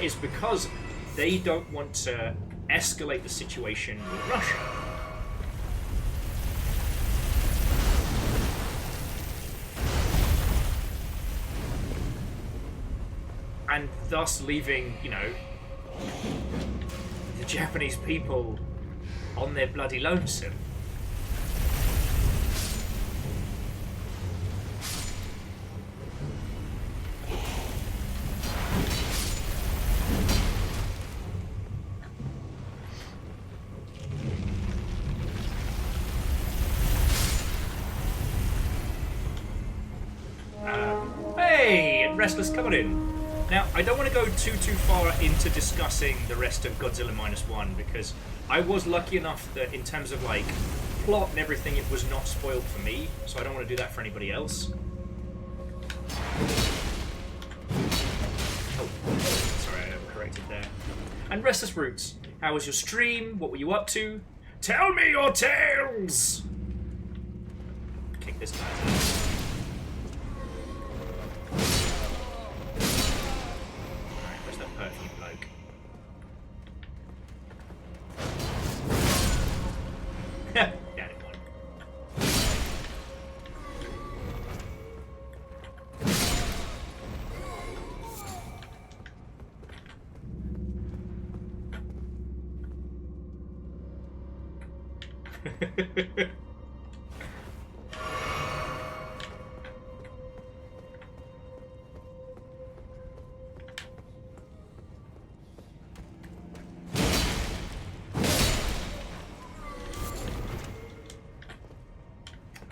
Is because they don't want to escalate the situation with Russia. And thus leaving, you know, the Japanese people on their bloody lonesome. Hey, Restless coming in. Now, I don't want to go too far into discussing the rest of Godzilla -1 because I was lucky enough that in terms of like plot and everything, it was not spoiled for me, so I don't want to do that for anybody else. Oh, sorry, I overcorrected there. And Restless Roots, how was your stream? What were you up to? Tell me your tales! Kick this guy out. Perfume bloke. Down in one.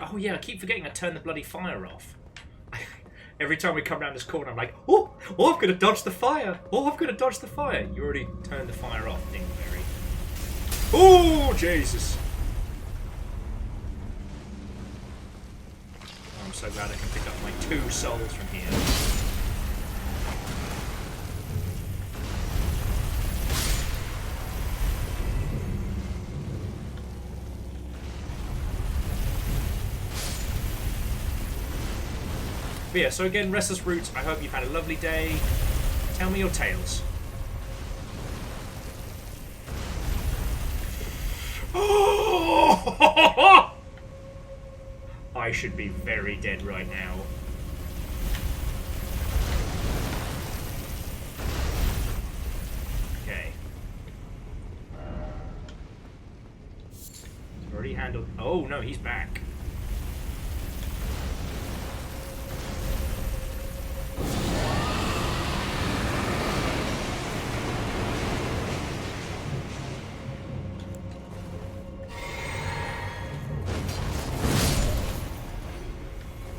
Oh yeah, I keep forgetting I turned the bloody fire off. Every time we come down this corner, I'm like, oh, I'm going to dodge the fire. Oh, I'm going to dodge the fire. You already turned the fire off, Dingleberry. Oh, Jesus. Oh, I'm so glad I can pick up my 2 souls from here. But yeah, so again, Restless Roots, I hope you've had a lovely day. Tell me your tales. I should be very dead right now. Okay. Already handled... Oh, no, he's back.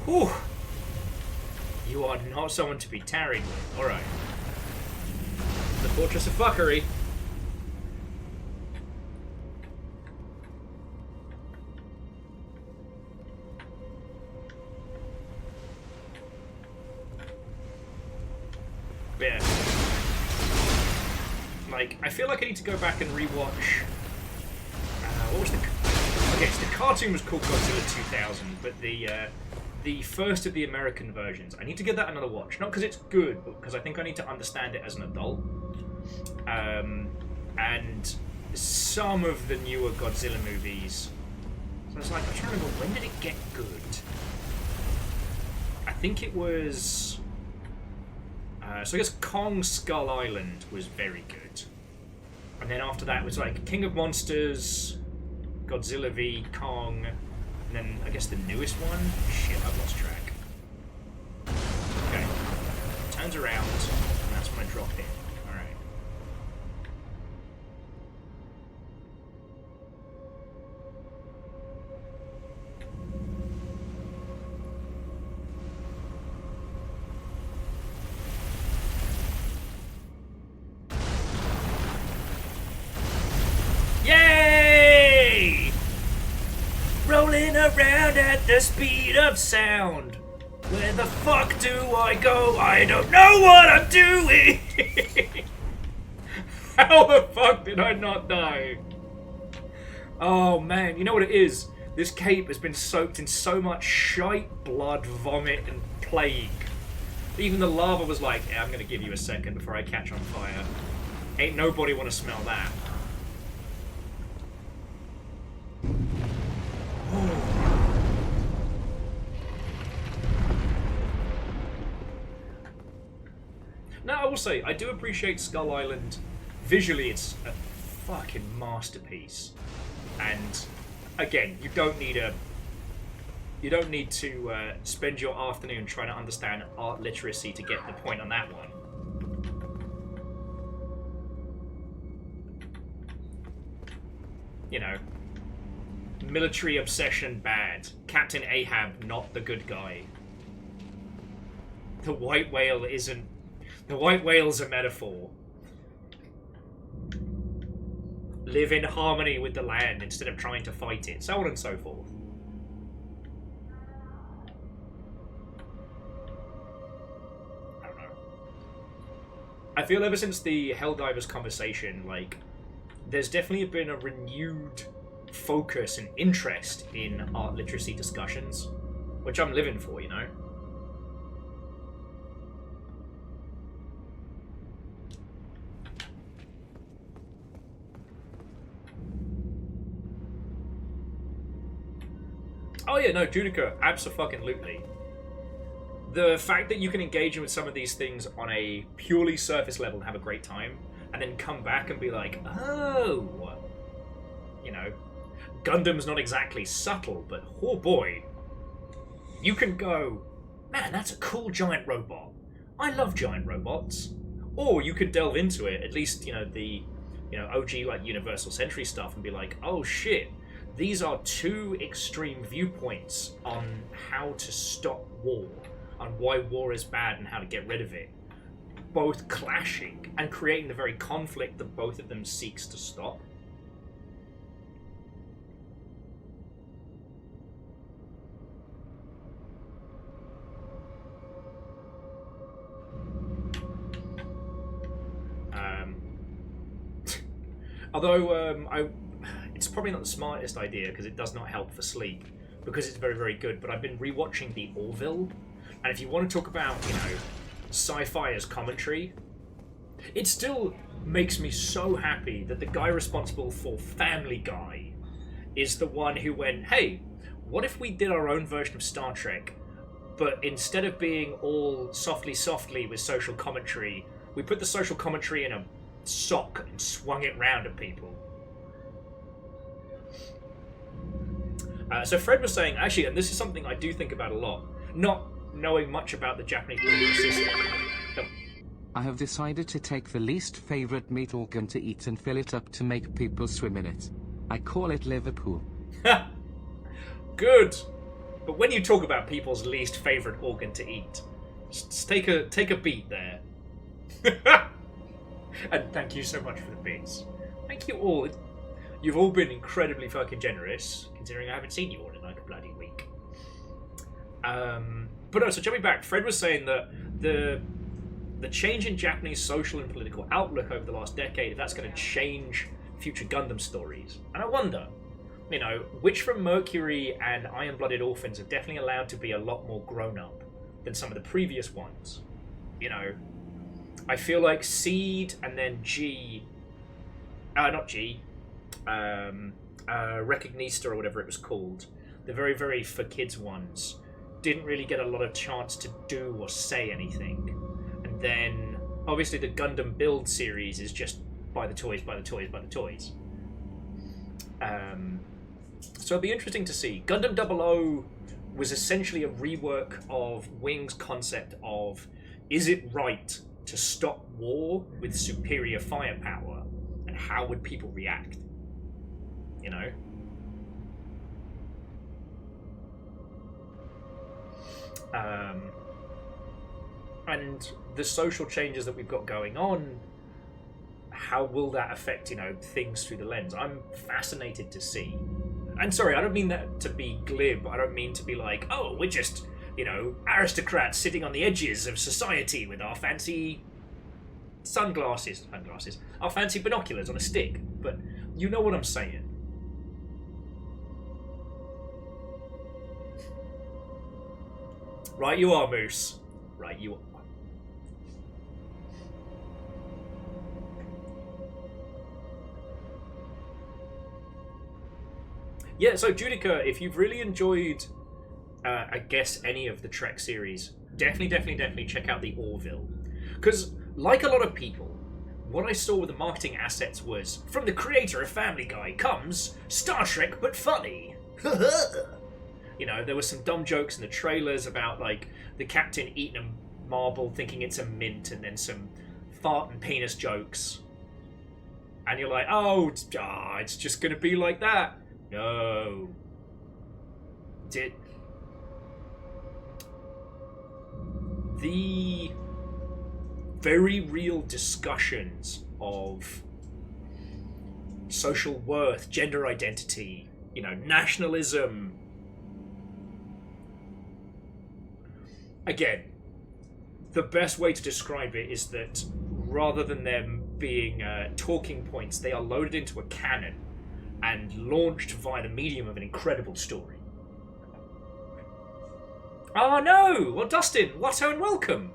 Whew. You are not someone to be tarried with. Alright. The Fortress of Fuckery. Yeah. Like, I feel like I need to go back and rewatch... what was the... Okay, so the cartoon was called Godzilla 2000, but the first of the American versions, I need to give that another watch. Not because it's good, but because I think I need to understand it as an adult. And some of the newer Godzilla movies So it's like, I'm trying to remember, when did it get good? I think it was... so I guess Kong Skull Island was very good. And then after that it was like King of Monsters, Godzilla v Kong, and then I guess the newest one? Shit, I've lost track. Okay. Turns around, and that's when I drop in. Alright. Yay! Rolling around at the speed of sound. Where the fuck do I go? I don't know what I'm doing! How the fuck did I not die? Oh man, you know what it is? This cape has been soaked in so much shite, blood, vomit, and plague. Even the lava was like, yeah, I'm gonna give you a second before I catch on fire. Ain't nobody wanna smell that. Now, I will say, I do appreciate Skull Island. Visually, it's a fucking masterpiece. And, again, you don't need to spend your afternoon trying to understand art literacy to get the point on that one. You know, military obsession bad. Captain Ahab not the good guy. The white whale isn't. The white whale's a metaphor. Live in harmony with the land instead of trying to fight it. So on and so forth. I don't know. I feel ever since the Helldivers conversation, like, there's definitely been a renewed focus and interest in art literacy discussions, which I'm living for, you know? Oh yeah, no, Judica, abso-fucking-lutely. The fact that you can engage with some of these things on a purely surface level and have a great time, and then come back and be like, oh, you know, Gundam's not exactly subtle, but oh boy, you can go, man, that's a cool giant robot. I love giant robots. Or you could delve into it, at least, you know, the, you know, OG, like, Universal Century stuff, and be like, oh shit, these are two extreme viewpoints on how to stop war, on why war is bad and how to get rid of it. Both clashing and creating the very conflict that both of them seeks to stop. Although, it's probably not the smartest idea because it does not help for sleep, because it's very, very good, but I've been rewatching The Orville, and if you want to talk about, you know, sci-fi as commentary, it still makes me so happy that the guy responsible for Family Guy is the one who went, hey, what if we did our own version of Star Trek, but instead of being all softly with social commentary, we put the social commentary in a sock and swung it round at people. So Fred was saying, actually, and this is something I do think about a lot, not knowing much about the Japanese political system. I have decided to take the least favorite meat organ to eat and fill it up to make people swim in it. I call it Liverpool. Good. But when you talk about people's least favorite organ to eat, just take a beat there. And thank you so much for the beats. Thank you all. You've all been incredibly fucking generous, considering I haven't seen you all in like a bloody week. But no, so jumping back, Fred was saying that the change in Japanese social and political outlook over the last decade, if that's going to change future Gundam stories. And I wonder, you know, Witch from Mercury and Iron-Blooded Orphans are definitely allowed to be a lot more grown-up than some of the previous ones. You know, I feel like Seed and then G... not G. Recognista or whatever it was called, the very, very for kids ones, didn't really get a lot of chance to do or say anything. And then, obviously, the Gundam Build series is just buy the toys, buy the toys, buy the toys. So it'll be interesting to see. Gundam 00 was essentially a rework of Wing's concept of, is it right to stop war with superior firepower, and how would people react? You know? And the social changes that we've got going on, how will that affect, you know, things through the lens? I'm fascinated to see. And sorry, I don't mean that to be glib. I don't mean to be like, oh, we're just, you know, aristocrats sitting on the edges of society with our fancy sunglasses, our fancy binoculars on a stick. But you know what I'm saying. Right you are, Moose. Right you are. Yeah, so Judica, if you've really enjoyed, I guess, any of the Trek series, definitely check out the Orville. Because, like a lot of people, what I saw with the marketing assets was, from the creator of Family Guy comes Star Trek but funny. You know, there were some dumb jokes in the trailers about, like, the captain eating a marble thinking it's a mint, and then some fart and penis jokes. And you're like, oh, it's just going to be like that. No. The very real discussions of social worth, gender identity, you know, nationalism. Again, the best way to describe it is that rather than them being talking points, they are loaded into a cannon and launched via the medium of an incredible story. Oh no! Well, Dustin, Watto and welcome!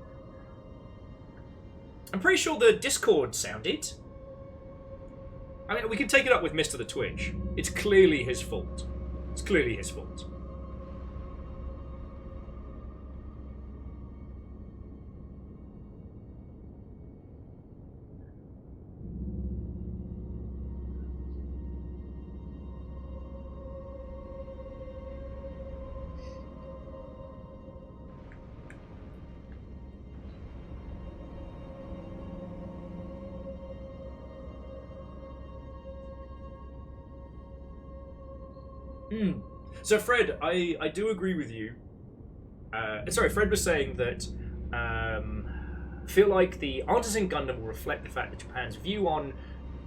I'm pretty sure the Discord sounded. I mean, we can take it up with Mr. the Twitch. It's clearly his fault. It's clearly his fault. So Fred, I do agree with you. Sorry, Fred was saying that feel like the Artisan Gundam will reflect the fact that Japan's view on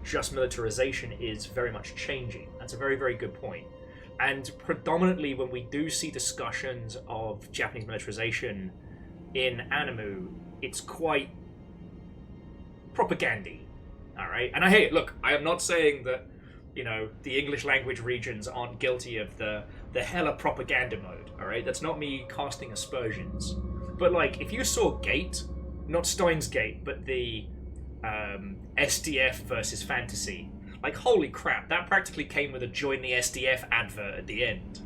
just militarization is very much changing. That's a very, very good point. And predominantly when we do see discussions of Japanese militarization in Animu, it's quite propagandy. Alright? And I hate it. Look, I am not saying that, you know, the English language regions aren't guilty of the hella propaganda mode, alright? That's not me casting aspersions. But, like, if you saw Gate, not Steins Gate, but the SDF versus Fantasy, like, holy crap, that practically came with a Join the SDF advert at the end.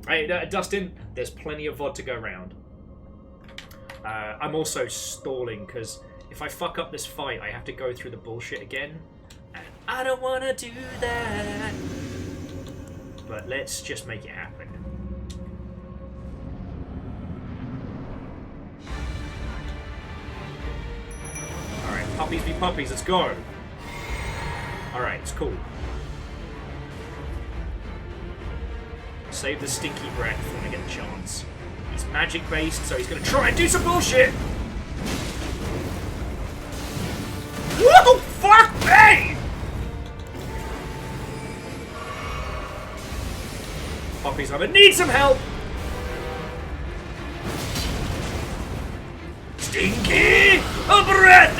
Hey, Dustin, there's plenty of VOD to go around. I'm also stalling, because if I fuck up this fight, I have to go through the bullshit again. And I don't want to do that. But let's just make it happen. Alright, puppies be puppies, let's go. Alright, it's cool. Save the stinky breath when I get a chance. He's magic based, so he's gonna try and do some bullshit! What the fuck, me? Puppies, I'm gonna need some help! Stinky breath!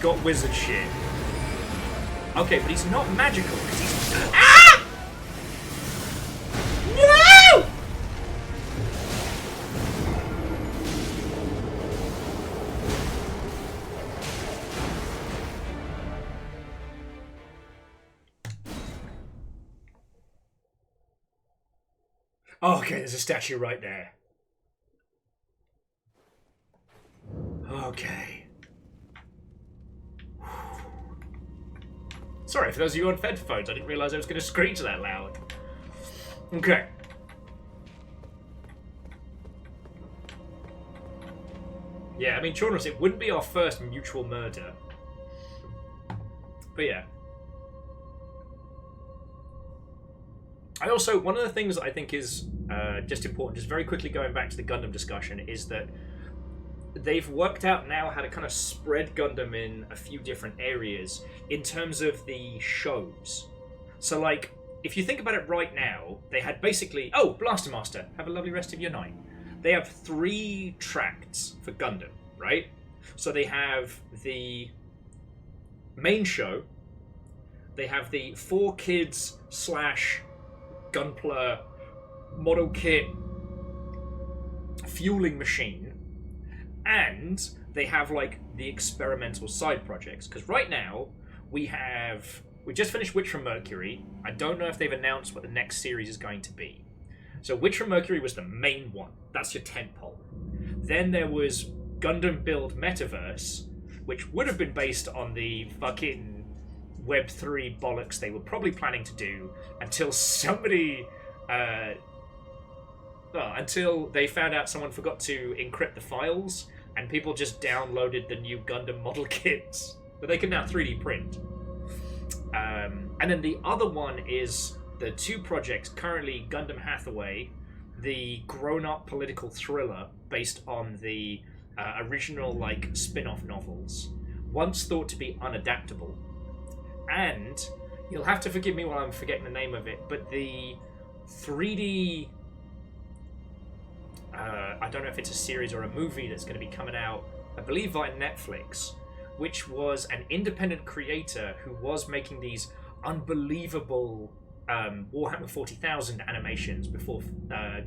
Got wizard shit. Okay, but he's not magical because he's... Ah! No! Okay, there's a statue right there. Okay. Sorry, for those of you on headphones, I didn't realise I was going to screech that loud. Okay. Yeah, I mean, Chornos, it wouldn't be our first mutual murder. But yeah. I also, one of the things that I think is just important, just very quickly going back to the Gundam discussion, is that they've worked out now how to kind of spread Gundam in a few different areas in terms of the shows. So, like, if you think about it right now, they had basically... Oh, Blaster Master, have a lovely rest of your night. They have 3 tracts for Gundam, right? So they have the main show, they have the 4 Kids / Gunpla model kit fueling machine, and they have like the experimental side projects. Because right now we just finished Witch from Mercury. I don't know if they've announced what the next series is going to be. So Witch from Mercury was the main one. That's your tentpole. Then there was Gundam Build Metaverse, which would have been based on the fucking Web3 bollocks they were probably planning to do until somebody... until they found out someone forgot to encrypt the files and people just downloaded the new Gundam model kits that they can now 3D print. And then the other one is the 2 projects currently, Gundam Hathaway, the grown-up political thriller based on the original like spin-off novels, once thought to be unadaptable. And you'll have to forgive me while I'm forgetting the name of it, but the 3D... I don't know if it's a series or a movie that's going to be coming out, I believe via Netflix, which was an independent creator who was making these unbelievable Warhammer 40,000 animations before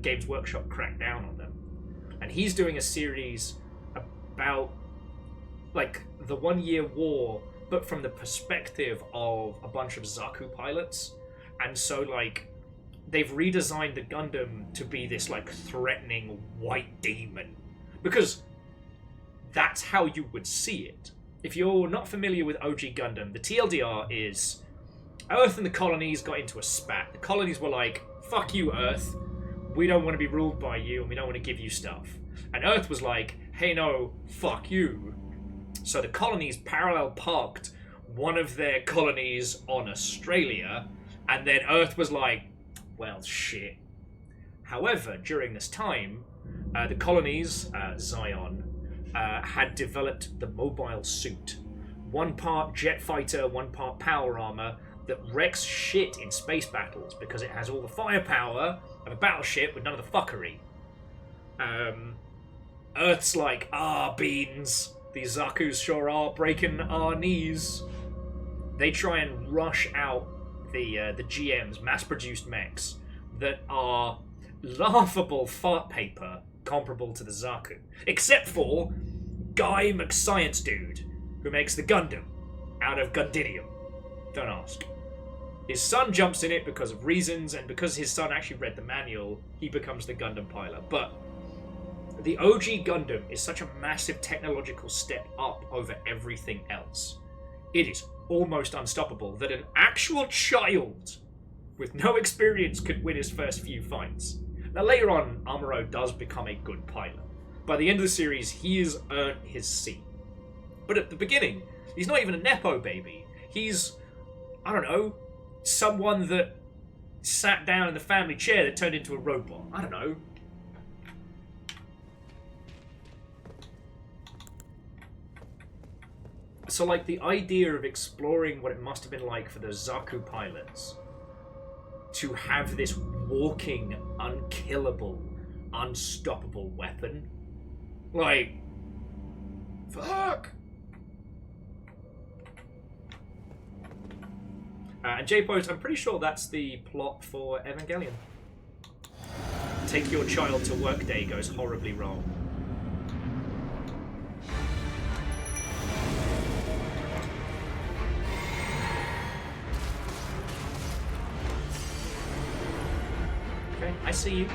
Games Workshop cracked down on them. And he's doing a series about like the 1 year war, but from the perspective of a bunch of Zaku pilots. And so like they've redesigned the Gundam to be this like threatening white demon, because that's how you would see it. If you're not familiar with OG Gundam, the TLDR is Earth and the colonies got into a spat. The colonies were like, fuck you, Earth. We don't want to be ruled by you and we don't want to give you stuff. And Earth was like, hey no, fuck you. So the colonies parallel parked one of their colonies on Australia, and then Earth was like, well, shit. However, during this time, the colonies, Zion, had developed the mobile suit. 1 part jet fighter, 1 part power armor that wrecks shit in space battles because it has all the firepower of a battleship with none of the fuckery. Earth's like, beans. These Zaku's sure are breaking our knees. They try and rush out the GM's mass-produced mechs that are laughable fart paper comparable to the Zaku. Except for Guy McScience Dude, who makes the Gundam out of Gundinium. Don't ask. His son jumps in it because of reasons, and because his son actually read the manual, he becomes the Gundam pilot. But the OG Gundam is such a massive technological step up over everything else. It is almost unstoppable that an actual child with no experience could win his first few fights. Now later on, Amuro does become a good pilot. By the end of the series, he has earned his seat. But at the beginning, he's not even a Nepo baby. He's, I don't know, someone that sat down in the family chair that turned into a robot. I don't know. So, like, the idea of exploring what it must have been like for the Zaku pilots to have this walking, unkillable, unstoppable weapon. Like, fuck! And J-Post, I'm pretty sure that's the plot for Evangelion. Take your child to work day goes horribly wrong. Okay, I see you.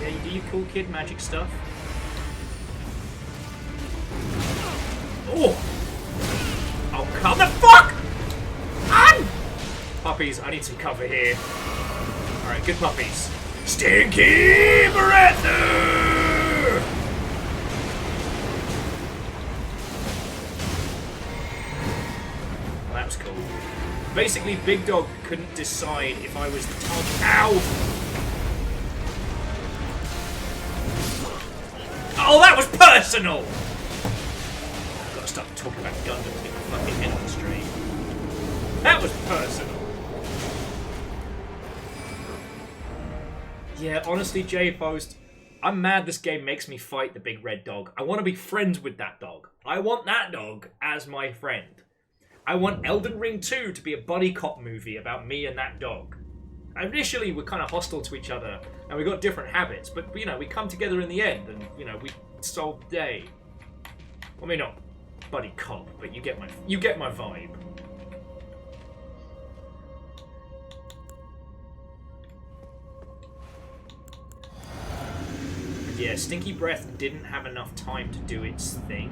Yeah, you do your cool kid magic stuff. Oh! Oh, come the fuck! On! Puppies, I need some cover here. Alright, good puppies. Stinky breath! Well, that was cool. Basically, Big Dog couldn't decide if I was the target. Ow! Oh, that was personal! I've got to stop talking about Gundam to get my fucking head on straight. That was personal. Yeah, honestly, J-Post, I'm mad this game makes me fight the big red dog. I want to be friends with that dog. I want that dog as my friend. I want Elden Ring 2 to be a buddy cop movie about me and that dog. Initially, we're kind of hostile to each other, and we got different habits, but, you know, we come together in the end, and, you know, we solve the day. I mean, not buddy cop, but you get my vibe. Yeah, Stinky Breath didn't have enough time to do its thing.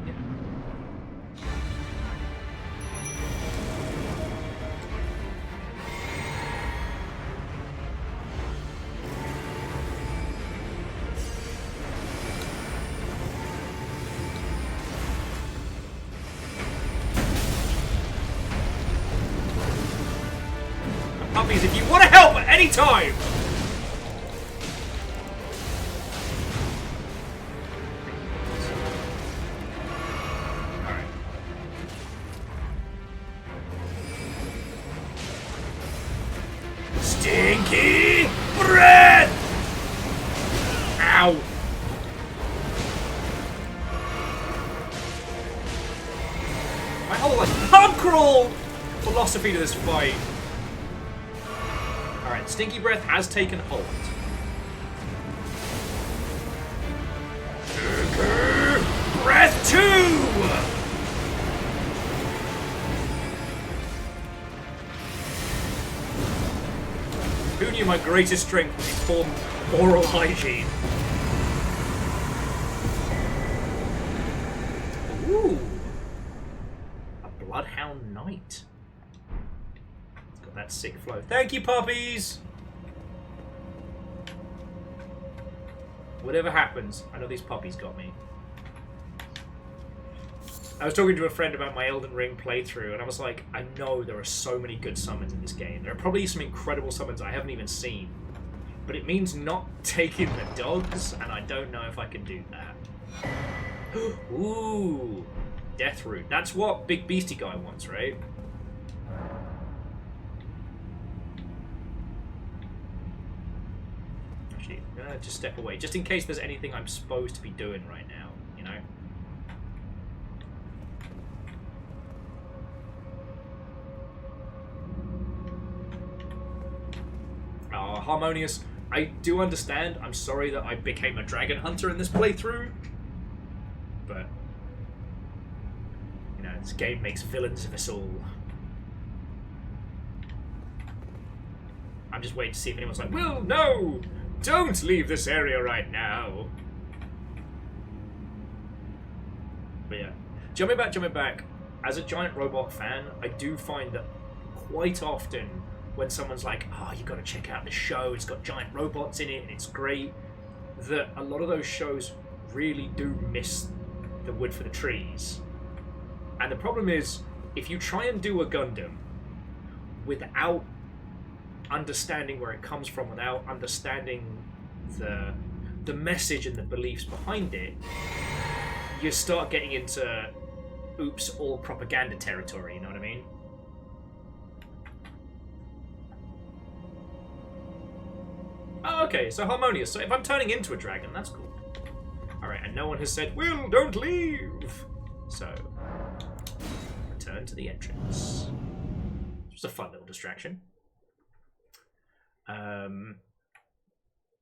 Puppies, if you want to help at any time! Alright. Stinky breath! Ow! My whole like pub crawl philosophy to this fight. Alright, Stinky Breath has taken hold. Breath 2! Who knew my greatest strength would be poor oral hygiene? Ooh! A Bloodhound Knight. That sick flow. Thank you, puppies! Whatever happens, I know these puppies got me. I was talking to a friend about my Elden Ring playthrough, and I was like, I know there are so many good summons in this game. There are probably some incredible summons I haven't even seen. But it means not taking the dogs, and I don't know if I can do that. Ooh! Death Root. That's what Big Beastie Guy wants, right? I'm gonna just step away, just in case there's anything I'm supposed to be doing right now, you know? Oh, Harmonious, I do understand. I'm sorry that I became a dragon hunter in this playthrough. But, you know, this game makes villains of us all. I'm just waiting to see if anyone's like, Will, no! Don't leave this area right now. But yeah, jumping back. As a giant robot fan, I do find that quite often when someone's like, oh, you got to check out the show, it's got giant robots in it and it's great, that a lot of those shows really do miss the wood for the trees. And the problem is, if you try and do a Gundam without understanding where it comes from, without understanding the message and the beliefs behind it, you start getting into oops, all propaganda territory, you know what I mean? Oh, okay, so Harmonious. So if I'm turning into a dragon, that's cool. Alright, and no one has said, Will, don't leave! So, return to the entrance. It's a fun little distraction. Yeah,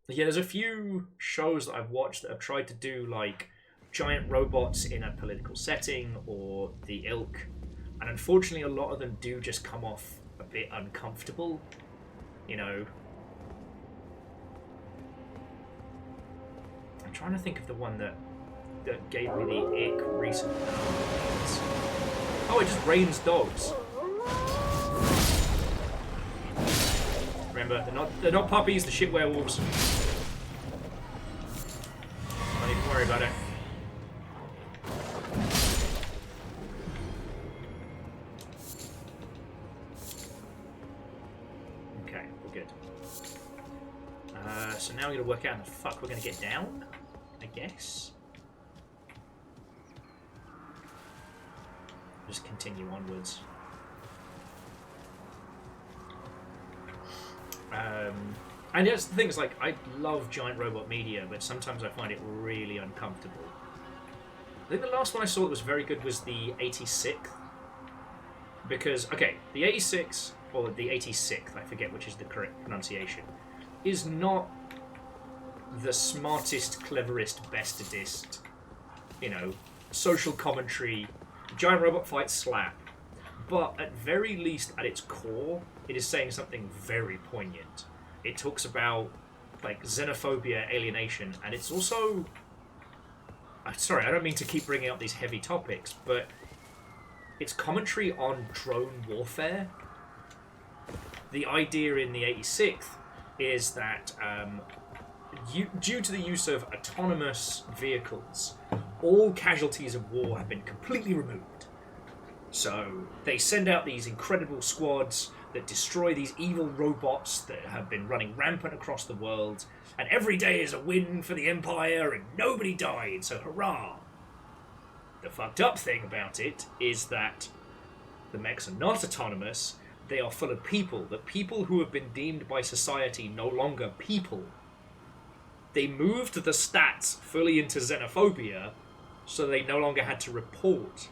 there's a few shows that I've watched that have tried to do like giant robots in a political setting or the ilk, and unfortunately a lot of them do just come off a bit uncomfortable, you know. I'm trying to think of the one that gave me the ick recently. Oh, it just rains dogs. Remember, they're not puppies, they're shit werewolves. Don't even worry about it. Okay, we're good. So now we're gonna work out how the fuck we're gonna get down, I guess. Just continue onwards. And that's the thing, is like, I love giant robot media, but sometimes I find it really uncomfortable. I think the last one I saw that was very good was the 86th. Because, okay, the 86th, or the 86th, I forget which is the correct pronunciation, is not the smartest, cleverest, bestest, you know, social commentary, giant robot fight slap. But at very least, at its core, it is saying something very poignant. It talks about, like, xenophobia, alienation, and it's also... sorry, I don't mean to keep bringing up these heavy topics, but it's commentary on drone warfare. The idea in the 86th is that due to the use of autonomous vehicles, all casualties of war have been completely removed. So they send out these incredible squads that destroy these evil robots that have been running rampant across the world, and every day is a win for the Empire and nobody died, so hurrah! The fucked up thing about it is that the mechs are not autonomous, they are full of people, the people who have been deemed by society no longer people. They moved the stats fully into xenophobia, so they no longer had to report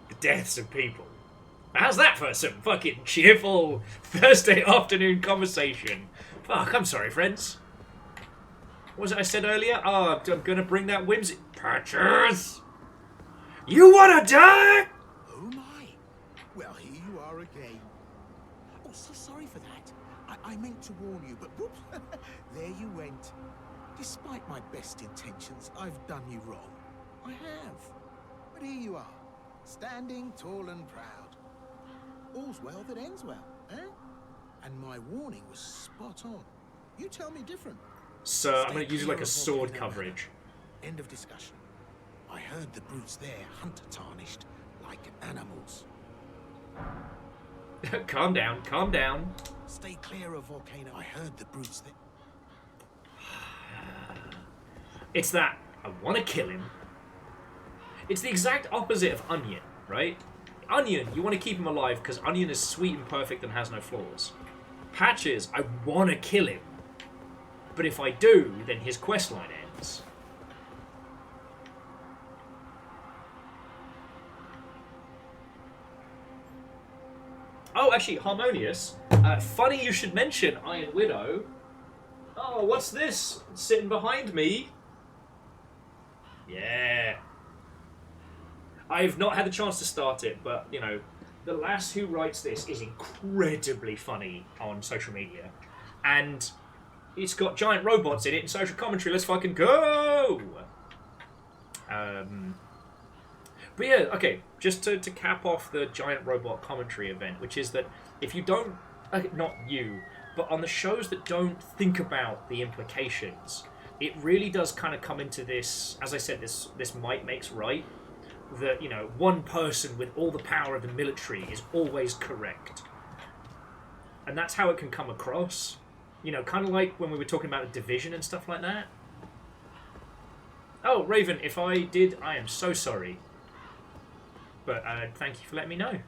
the deaths of people. How's that for some fucking cheerful Thursday afternoon conversation? Fuck, I'm sorry, friends. What was it I said earlier? Oh, I'm gonna bring that whimsy... Patches! You wanna die? Oh my. Well, here you are again. Oh, so sorry for that. I meant to warn you, but whoops. There you went. Despite my best intentions, I've done you wrong. I have. But here you are, standing tall and proud. All's well that ends well, eh? And my warning was spot on. You tell me different. So I'm going to use it like a sword coverage. End of discussion. I heard the brutes there hunter tarnished like animals. Calm down, calm down. Stay clear of volcano. I heard the brutes there. It's that I want to kill him. It's the exact opposite of Onion, right? Onion, you want to keep him alive because Onion is sweet and perfect and has no flaws. Patches, I want to kill him. But if I do, then his questline ends. Oh, actually, Harmonious. Funny you should mention Iron Widow. Oh, what's this? Sitting behind me. Yeah. I've not had the chance to start it, but, you know, the lass who writes this is incredibly funny on social media. And it's got giant robots in it and social commentary. Let's fucking go! But yeah, okay, just to cap off the giant robot commentary event, which is that if you don't, not you, but on the shows that don't think about the implications, it really does kind of come into this, as I said, this might makes right, that, you know, one person with all the power of the military is always correct. And that's how it can come across. You know, kind of like when we were talking about a division and stuff like that. Oh, Raven, if I did, I am so sorry. But thank you for letting me know.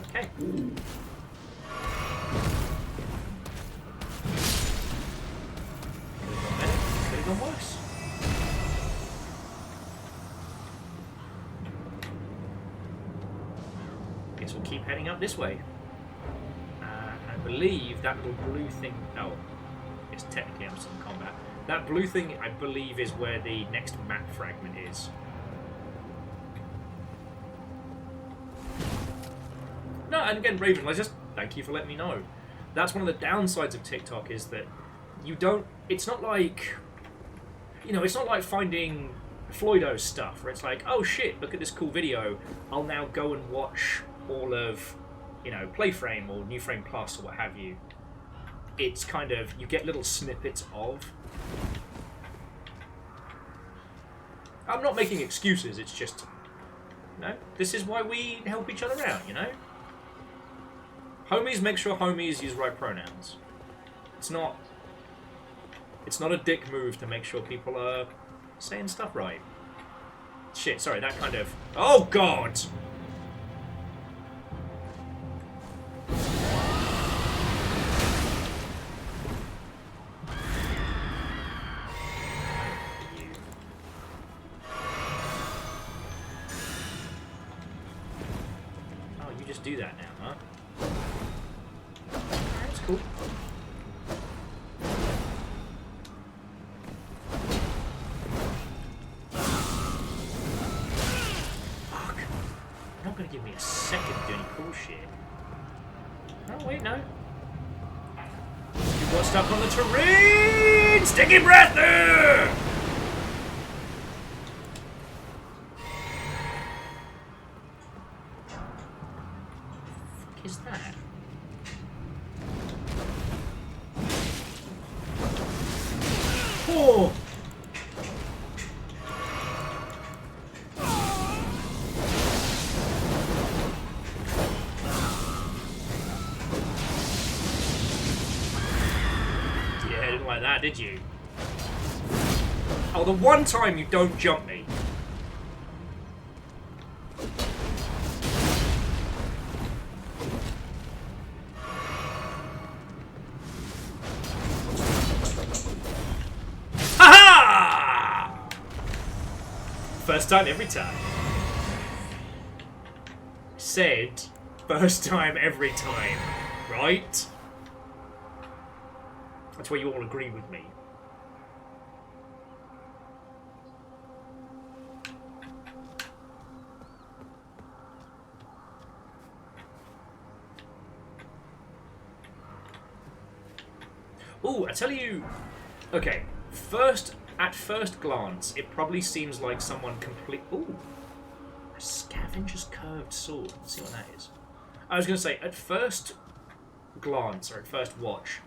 Okay. guess we'll keep heading up this way. I believe that little blue thing... Oh, it's technically I'm still in combat. That blue thing, I believe, is where the next map fragment is. No, and again, Raven, I just thank you for letting me know. That's one of the downsides of TikTok is that you don't... It's not like... You know, it's not like finding Floydo's stuff, where it's like, oh shit, look at this cool video. I'll now go and watch all of, you know, Playframe or New Frame Plus or what have you. It's kind of, you get little snippets of. I'm not making excuses, it's just, you know, this is why we help each other out, you know? Homies make sure homies use right pronouns. It's not a dick move to make sure people are saying stuff right. Shit, sorry, that kind of... Oh, God! Oh, you just do that now, huh? That's cool. Gonna give me a second to do any cool shit. Oh wait, no. You got stuck on the terrain! Sticky breath there! What the fuck is that? Oh! Like that, did you? Oh, the one time you don't jump me. Ha-ha! First time every time. Said first time every time, right? That's where you all agree with me. Ooh, I tell you... Okay, at first glance, it probably seems like someone complete... Ooh, a scavenger's curved sword. Let's see what that is. I was going to say, at first glance, or at first watch,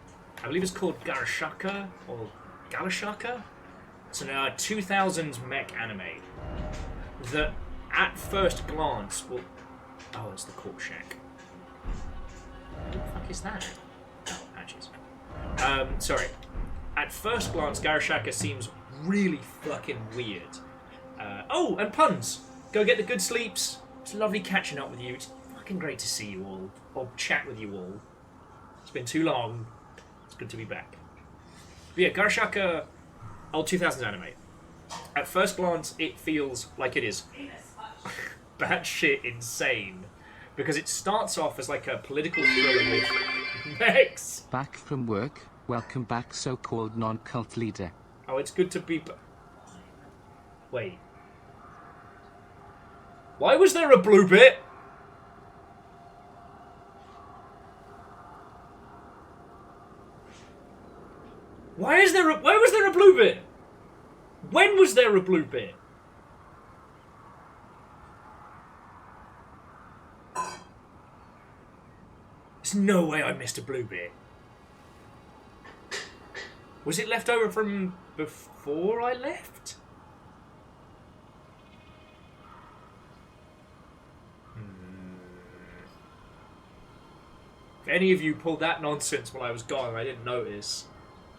I believe it's called Garashaka, or Galashaka? It's a 2000s mech anime that, at first glance, will... Oh, it's the Cork Shack. What the fuck is that? Oh, patches. Sorry. At first glance, Garashaka seems really fucking weird. Oh, and puns! Go get the good sleeps. It's lovely catching up with you. It's fucking great to see you all, or chat with you all. It's been too long. It's good to be back. But yeah, Garashaka, old 2000s anime. At first glance, it feels like it is batshit insane. Because it starts off as like a political thriller with mechs. Back from work. Welcome back, so-called non-cult leader. Oh, it's good to be... Wait. Why was there a blue bit? Why was there a blue bit? When was there a blue bit? There's no way I missed a blue bit. Was it left over from before I left? If any of you pulled that nonsense while I was gone and I didn't notice,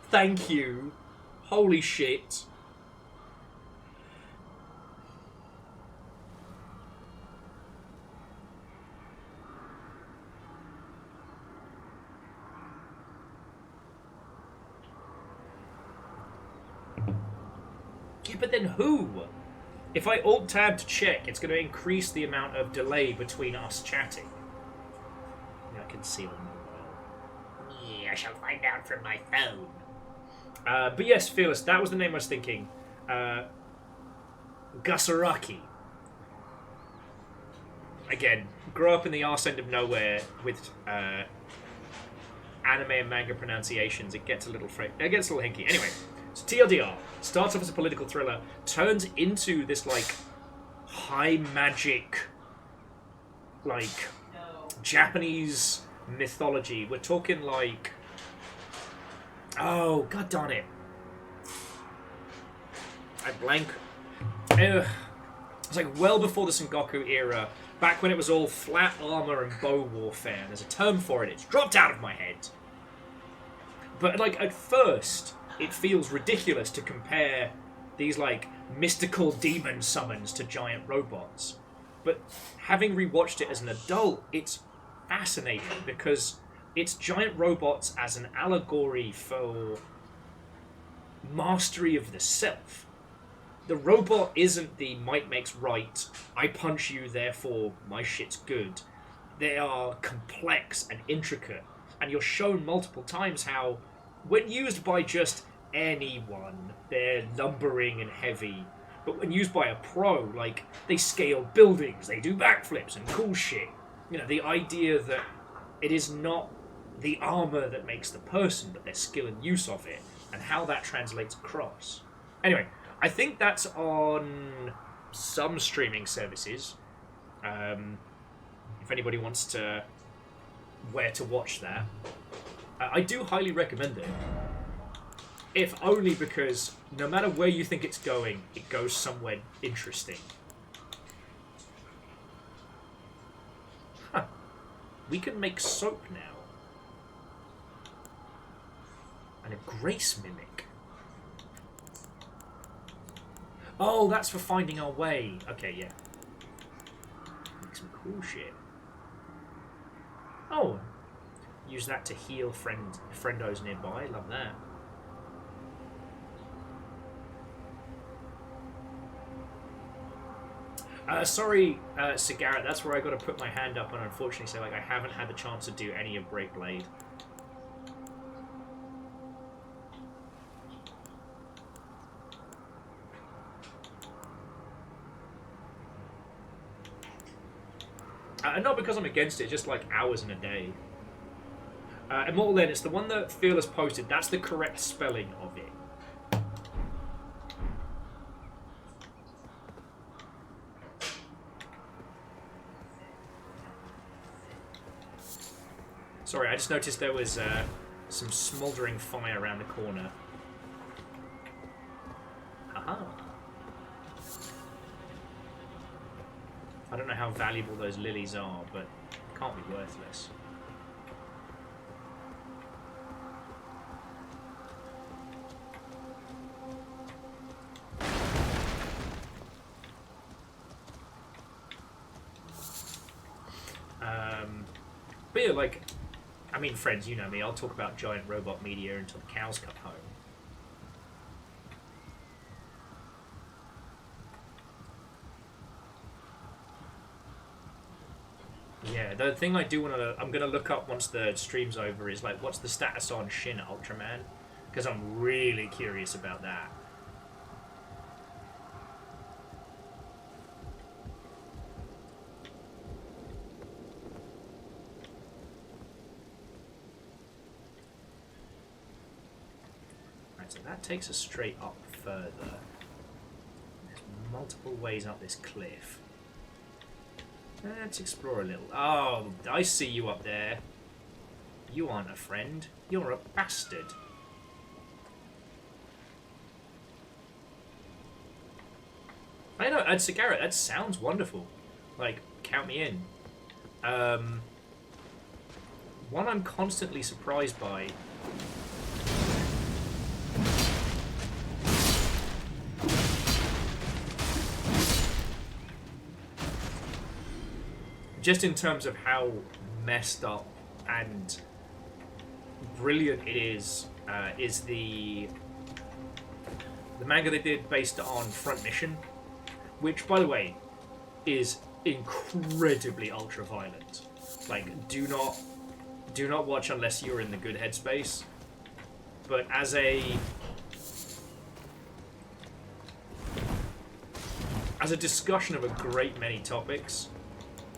thank you. Holy shit. Yeah, but then who? If I alt-tab to check, it's going to increase the amount of delay between us chatting. conceal more. Yeah, I shall find out from my phone. But yes, Fearless, that was the name I was thinking. Gusaraki. Again, grew up in the arse end of nowhere with anime and manga pronunciations. It gets a little hinky. Anyway, so TLDR starts off as a political thriller, turns into this like high magic, like Japanese mythology. We're talking like, oh god darn it, I blank. It's like well before the Sengoku era, back when it was all flat armor and bow warfare. There's a term for it. It's dropped out of my head. But like at first, it feels ridiculous to compare these like mystical demon summons to giant robots. But having rewatched it as an adult, it's fascinating because it's giant robots as an allegory for mastery of the self. The robot isn't the might makes right, I punch you, therefore my shit's good. They are complex and intricate, and you're shown multiple times how, when used by just anyone, they're lumbering and heavy. But when used by a pro, like, they scale buildings, they do backflips and cool shit. You know, the idea that it is not the armor that makes the person, but their skill and use of it, and how that translates across. Anyway, I think that's on some streaming services. If anybody wants to where to watch that, I do highly recommend it. If only because no matter where you think it's going, it goes somewhere interesting. Huh. We can make soap now. And a grace mimic. Oh, that's for finding our way. Okay, yeah. Make some cool shit. Oh. Use that to heal friendos nearby. Love that. Sorry, Cigarette, that's where I got to put my hand up and unfortunately say, like, I haven't had the chance to do any of Breakblade. And not because I'm against it, just like hours in a day. Immortal Len, it's the one that Fearless posted. That's the correct spelling of it. Sorry, I just noticed there was some smouldering fire around the corner. Haha. I don't know how valuable those lilies are, but can't be worthless. But yeah, like, I mean, friends, you know me, I'll talk about giant robot media until the cows come home. Yeah, the thing I do want to, I'm going to look up once the stream's over is, like, what's the status on Shin Ultraman? Because I'm really curious about that. Right, so that takes us straight up further. There's multiple ways up this cliff. Let's explore a little. Oh, I see you up there. You aren't a friend. You're a bastard. I know, and Cigarette, that sounds wonderful. Like, count me in. One I'm constantly surprised by. Just in terms of how messed up and brilliant it is the manga they did based on Front Mission, which, by the way, is incredibly ultra-violent. Like, do not do not watch unless you're in the good headspace. But as a discussion of a great many topics,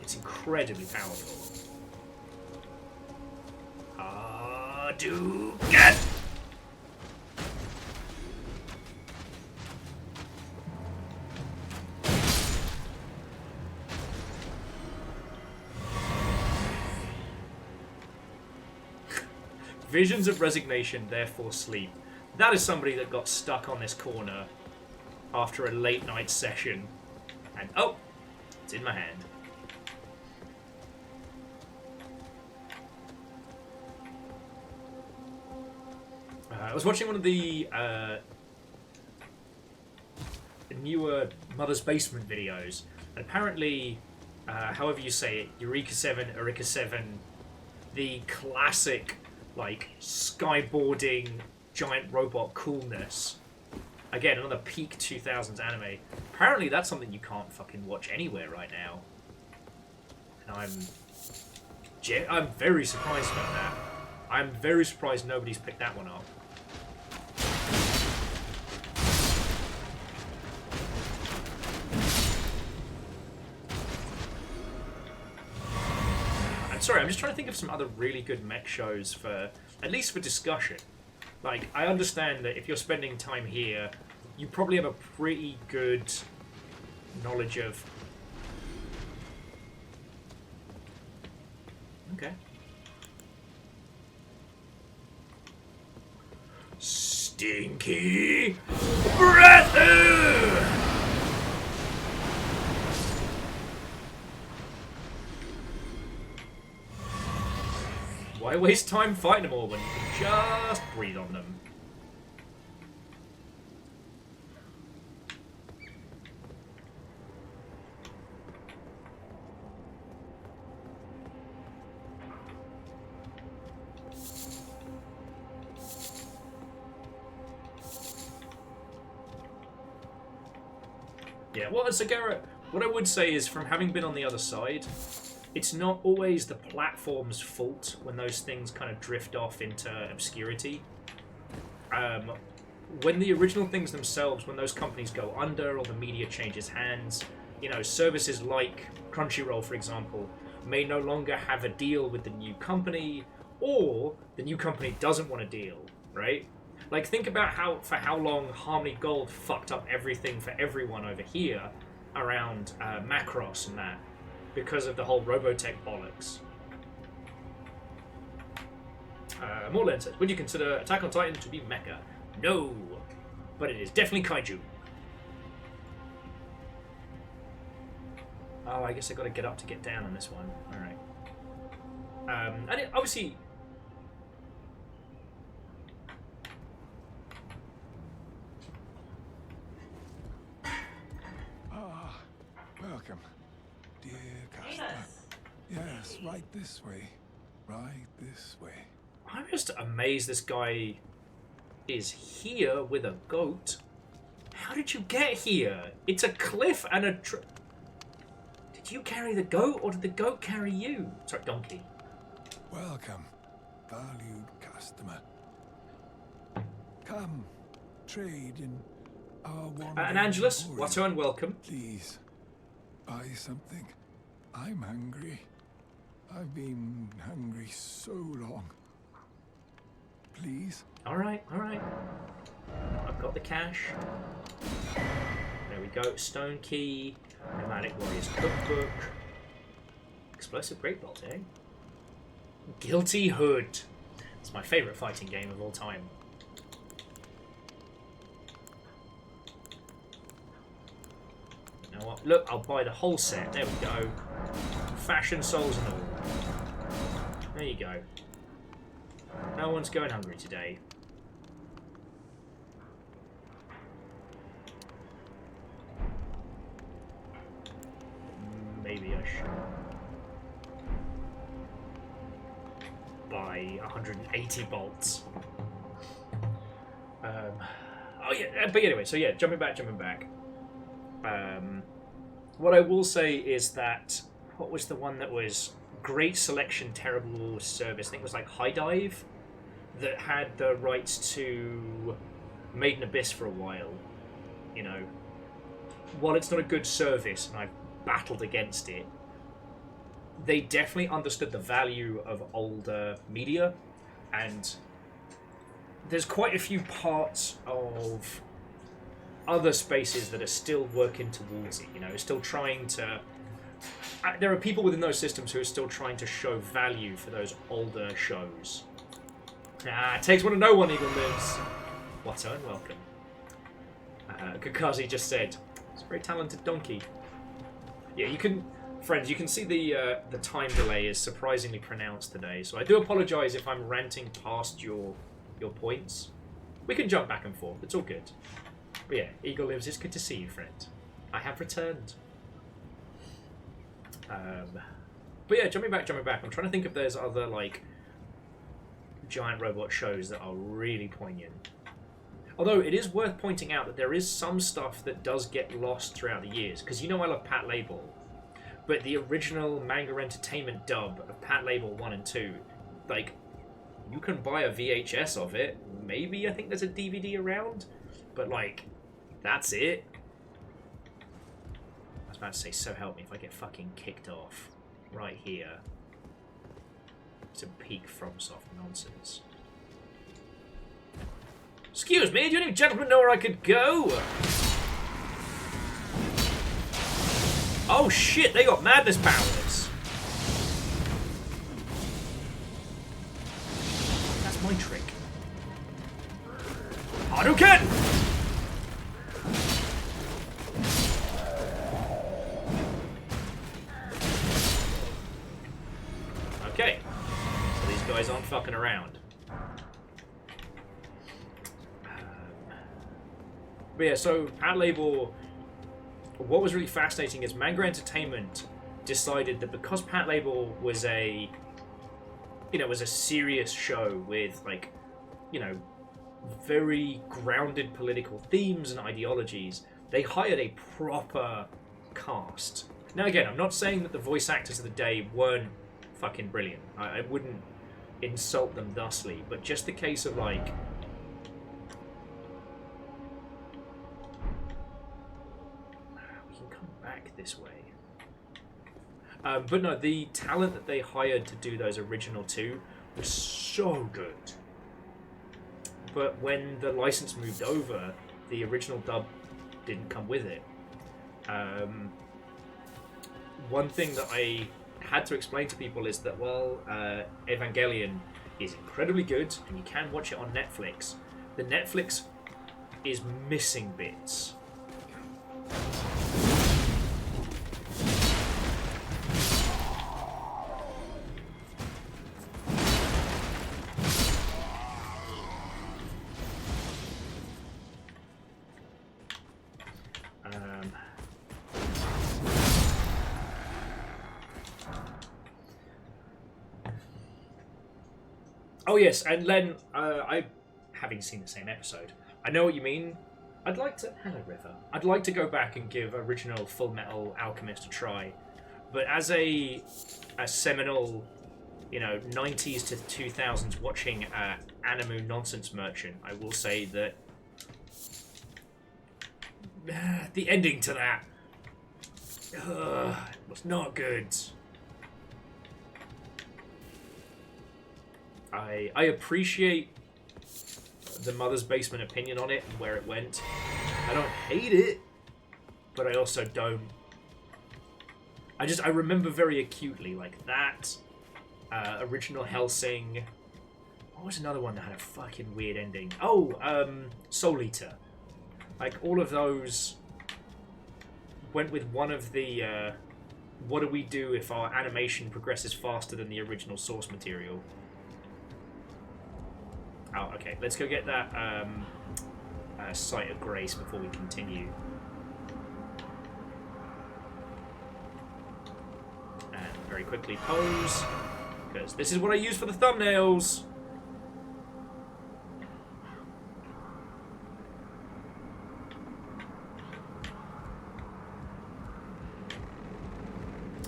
it's incredibly powerful. Hadouken! Visions of resignation, therefore sleep. That is somebody that got stuck on this corner after a late night session. And oh, it's in my hand. I was watching one of the newer Mother's Basement videos, and apparently, however you say it, Eureka 7, Eureka 7, the classic, like, skyboarding giant robot coolness. Again, another peak 2000s anime. Apparently that's something you can't fucking watch anywhere right now. And I'm very surprised about that. I'm very surprised nobody's picked that one up. I'm sorry, I'm just trying to think of some other really good mech shows for, at least for discussion. Like, I understand that if you're spending time here, you probably have a pretty good knowledge of... Okay. Stinky Breath! Why waste time fighting them all when you can just breathe on them? Yeah, well, Sagara, what I would say is, from having been on the other side, it's not always the platform's fault when those things kind of drift off into obscurity. When the original things themselves, when those companies go under or the media changes hands, you know, services like Crunchyroll, for example, may no longer have a deal with the new company, or the new company doesn't want a deal, right? Like, think about how long Harmony Gold fucked up everything for everyone over here around Macross and that, because of the whole Robotech bollocks. Morland says, would you consider Attack on Titan to be mecha? No, but it is definitely kaiju. Oh, I guess I gotta get up to get down on this one. Alright. And obviously... Welcome, dear customer. Yes, right this way. Right this way. I'm just amazed this guy is here with a goat. How did you get here? It's a cliff and a Did you carry the goat, or did the goat carry you? Sorry, donkey. Welcome, valued customer. Come, trade in our one. And Angelus, what and welcome. Please, buy something. I'm hungry. I've been hungry so long. Please? Alright, alright. I've got the cash. There we go. Stone Key. Nomadic Warriors Cookbook. Explosive Great Bolt, eh? Guilty Hood. It's my favourite fighting game of all time. You know what? Look, I'll buy the whole set. There we go. Fashion Souls and all. There you go. No one's going hungry today. Maybe I should buy 180 bolts. Oh yeah, but anyway, so yeah, jumping back. What I will say is that, what was the one that was great selection, terrible service. I think it was like High Dive that had the rights to Maiden Abyss for a while. You know, while it's not a good service, and I've battled against it, they definitely understood the value of older media, and there's quite a few parts of other spaces that are still working towards it, you know, still trying to... There are people within those systems who are still trying to show value for those older shows. It takes one to know one, Eagle Lives. What on, welcome. Kakazi just said, it's a very talented donkey. Yeah, you can... Friends, you can see the time delay is surprisingly pronounced today, so I do apologise if I'm ranting past your points. We can jump back and forth, it's all good. But yeah, Eagle Lives, it's good to see you, friend. I have returned. But yeah, jumping back. I'm trying to think if there's other, like, giant robot shows that are really poignant. Although, it is worth pointing out that there is some stuff that does get lost throughout the years. Because you know I love Pat Label. But the original Manga Entertainment dub of Pat Label 1 and 2, like, you can buy a VHS of it. Maybe I think there's a DVD around. But, like, that's it. I was about to say, so help me if I get fucking kicked off right here. Some peak FromSoft nonsense. Excuse me, do any gentlemen know where I could go? Oh shit, they got madness powers. That's my trick. Hadouken! Okay. So these guys aren't fucking around. But yeah, so Pat Label, what was really fascinating is Manga Entertainment decided that because Pat Label was a, you know, was a serious show with, like, you know, very grounded political themes and ideologies, they hired a proper cast. Now again, I'm not saying that the voice actors of the day weren't fucking brilliant. I wouldn't insult them thusly, but just the case of, like, this way. But no, the talent that they hired to do those original two was so good. But when the license moved over, the original dub didn't come with it. One thing that I had to explain to people is that, well, Evangelion is incredibly good, and you can watch it on Netflix. The Netflix is missing bits. Oh yes, and Len, having seen the same episode, I know what you mean. Hello River. I'd like to go back and give original Full Metal Alchemist a try, but as a seminal, you know, 90s to 2000s watching Animu nonsense merchant, I will say that the ending to that was not good. I appreciate the Mother's Basement opinion on it and where it went. I don't hate it, but I also don't. I remember very acutely, like, that original Hellsing. What was another one that had a fucking weird ending? Oh, Soul Eater. Like, all of those went with one of the, what do we do if our animation progresses faster than the original source material? Oh, okay. Let's go get that Sight of Grace before we continue. And very quickly pose, because this is what I use for the thumbnails.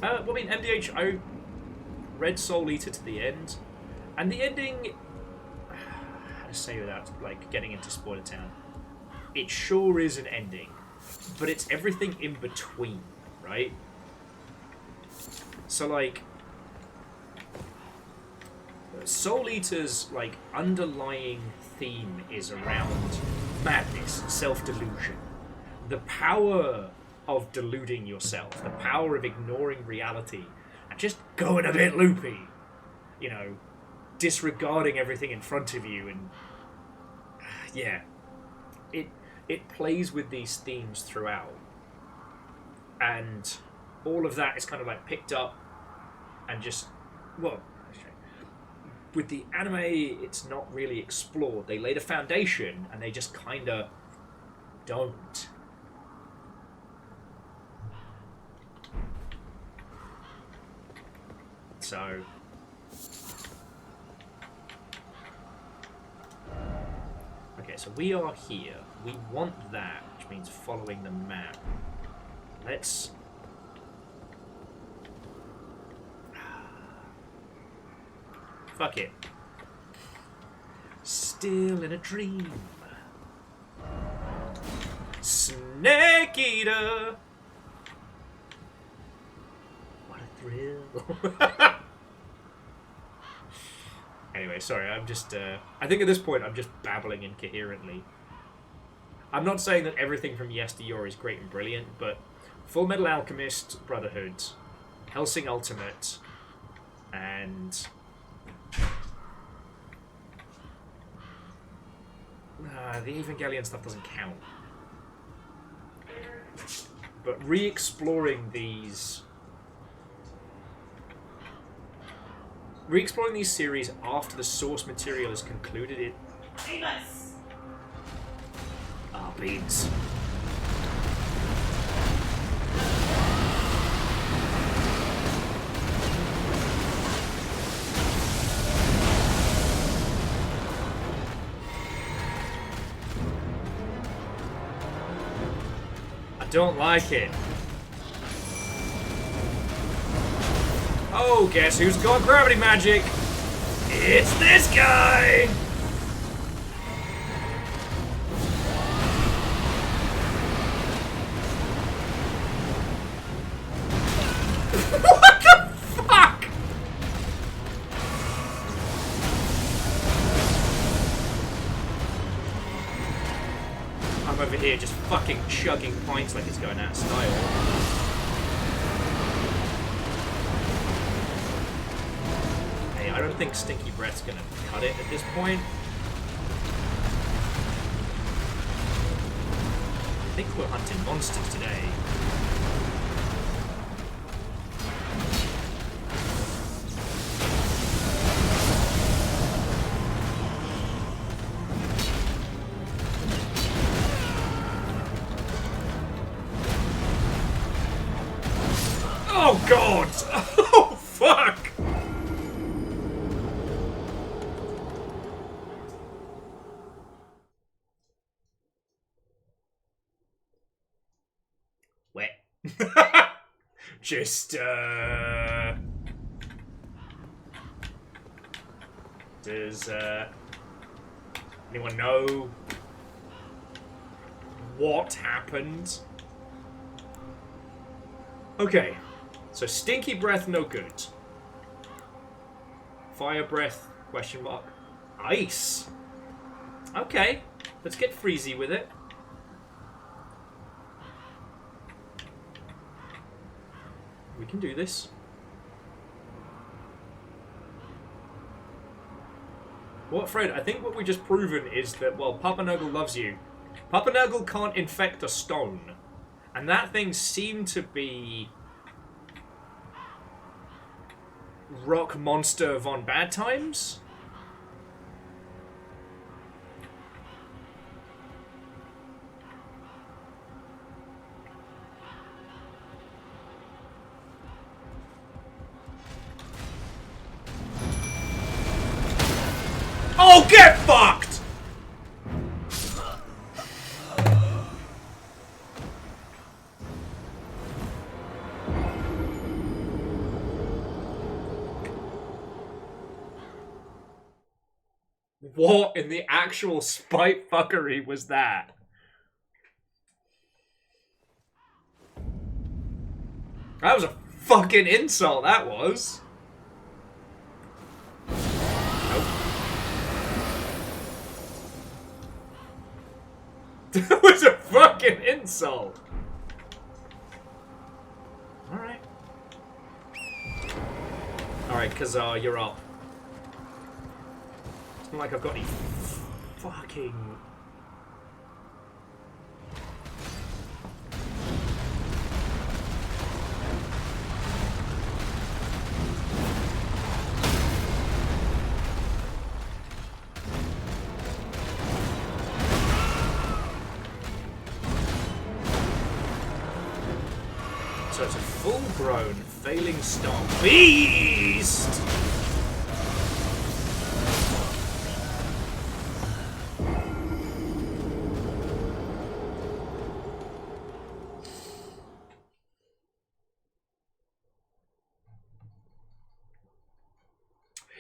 Well, I mean, MDH, Red Soul Eater to the end. And the ending... How to say without like getting into spoiler town? It sure is an ending. But it's everything in between, right? So, like... Soul Eater's, like, underlying theme is around madness, self-delusion. The power of deluding yourself, the power of ignoring reality, and just going a bit loopy. You know, disregarding everything in front of you, and... yeah. It plays with these themes throughout. And all of that is kind of, like, picked up and just... well... with the anime, it's not really explored. They laid a foundation, and they just kind of don't. So... okay, so we are here. We want that, which means following the map. Let's... fuck it. Still in a dream. Snake Eater. What a thrill. Anyway, sorry, I'm just... I think at this point I'm just babbling incoherently. I'm not saying that everything from yesteryear is great and brilliant, but Full Metal Alchemist Brotherhood, Hellsing Ultimate, and... the Evangelion stuff doesn't count. But re-exploring these... re-exploring these series after the source material is concluded, it... Famous! Ah, beans. I don't like it. Oh, guess who's got gravity magic? It's this guy! What the fuck? I'm over here just fucking chugging points like it's going out of style. I don't think Stinky Breath's gonna cut it at this point. I think we're hunting monsters today. Oh god! Oh fuck! Wet. Just, does, anyone know what happened? Okay, so Stinky Breath, no good. Fire Breath, question mark. Ice. Okay, let's get freezy with it. We can do this. What, Fred? I think what we just proven is that, well, Papa Nurgle loves you. Papa Nurgle can't infect a stone. And that thing seemed to be... Rock Monster von Bad Times? Oh, get fucked! What in the actual spite fuckery was that? That was a fucking insult, that was. Nope. That was a fucking insult. Alright. Alright, Kazar, you're up. It's not like I've got any fucking... So it's a full-grown, failing stomp beast!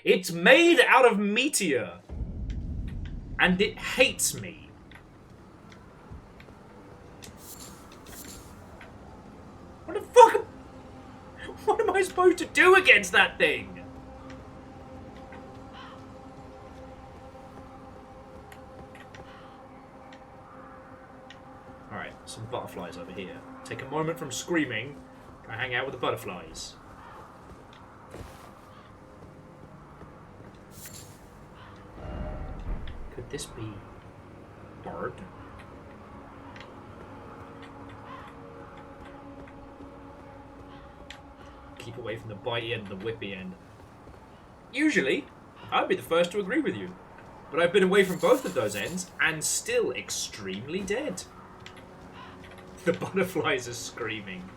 It's made out of meteor. And it hates me. What the fuck? What am I supposed to do against that thing? Alright, some butterflies over here. Take a moment from screaming. Can I hang out with the butterflies? Could this be bird? Keep away from the bitey end and the whippy end. Usually, I'd be the first to agree with you. But I've been away from both of those ends and still extremely dead. The butterflies are screaming.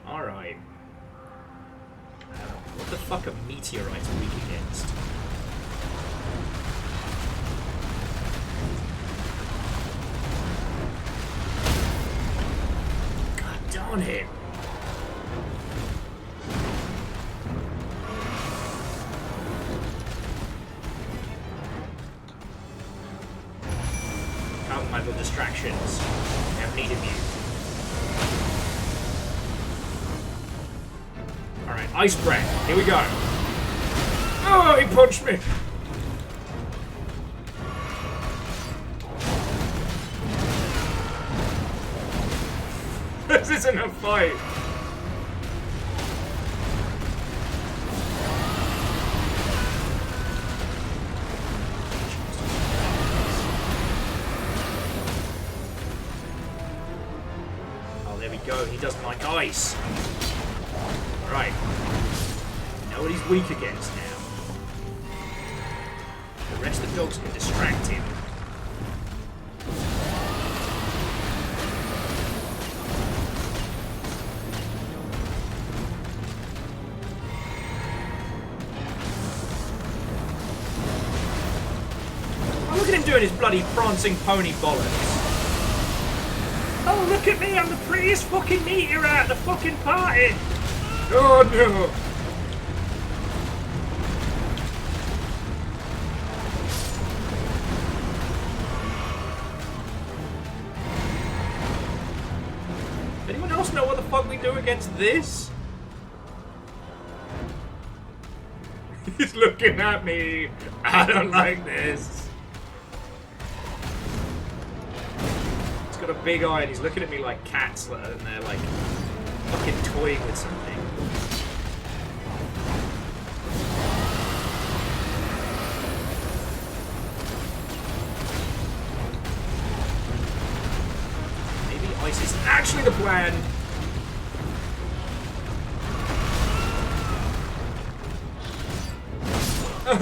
Alright. What the fuck are meteorites weak against? God darn it! Come, my little distractions. I have need of you. Alright, ice breath. Here we go. Oh, he punched me! This isn't a fight! Oh, there we go. He doesn't like ice. Right. Know what he's weak against now. The rest of the dogs can distract him. Oh, look at him doing his bloody prancing pony bollocks. Oh, look at me, I'm the prettiest fucking meteor at the fucking party! Oh no! Anyone else know what the fuck we do against this? He's looking at me. I don't like this. He's got a big eye and he's looking at me like cats and they're like fucking toying with something. Maybe ice is actually the plan.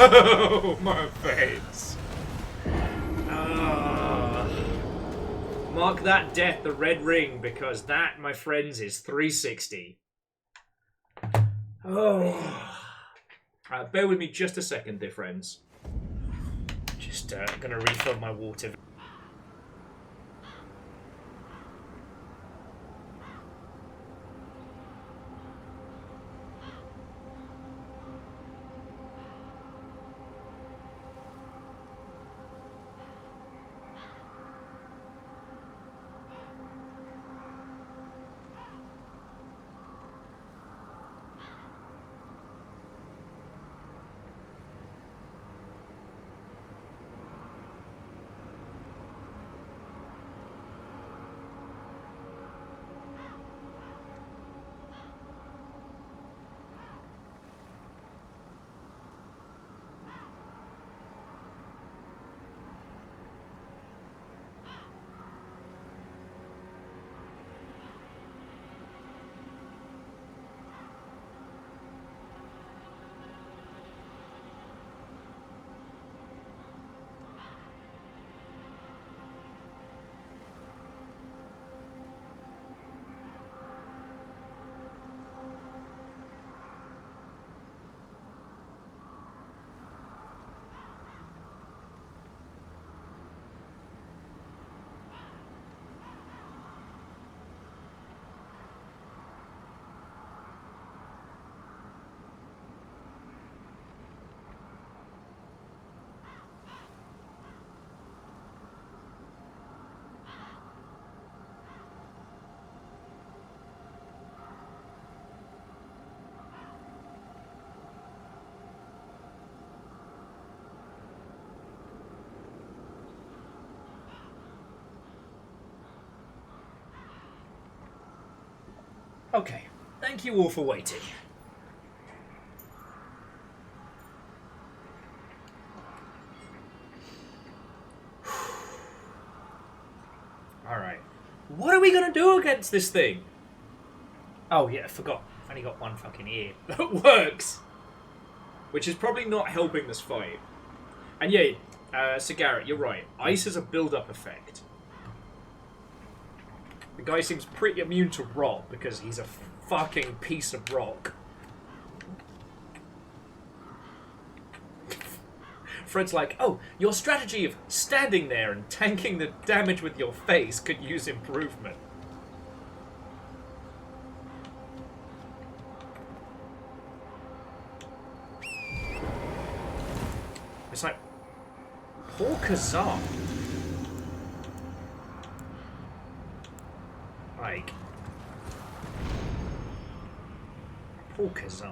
Oh, my face. Mark that death the red ring, because that, my friends, is 360. Oh. Bear with me just a second, dear friends. Just gonna refill my water. Okay, thank you all for waiting. Alright. What are we gonna do against this thing? Oh yeah, I forgot. I've only got one fucking ear. That works! Which is probably not helping this fight. And yeah, Sir Garrett, you're right. Ice has a build-up effect. The guy seems pretty immune to rot because he's a fucking piece of rock. Fred's like, oh, your strategy of standing there and tanking the damage with your face could use improvement. It's like, poor Kazan. Like, poor Kazan.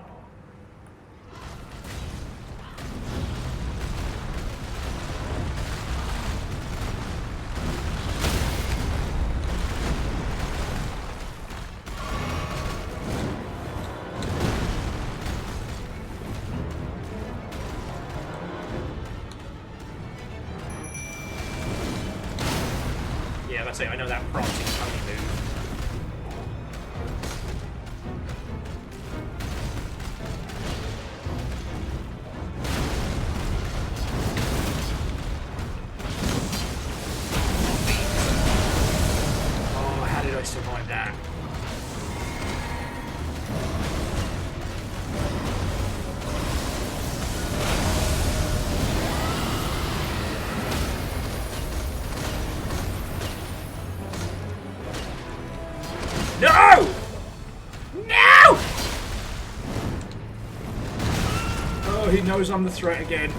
Yeah, that's it. I know that prompting pony move. Oh, how did I survive that? No! No! Oh, he knows I'm the threat again.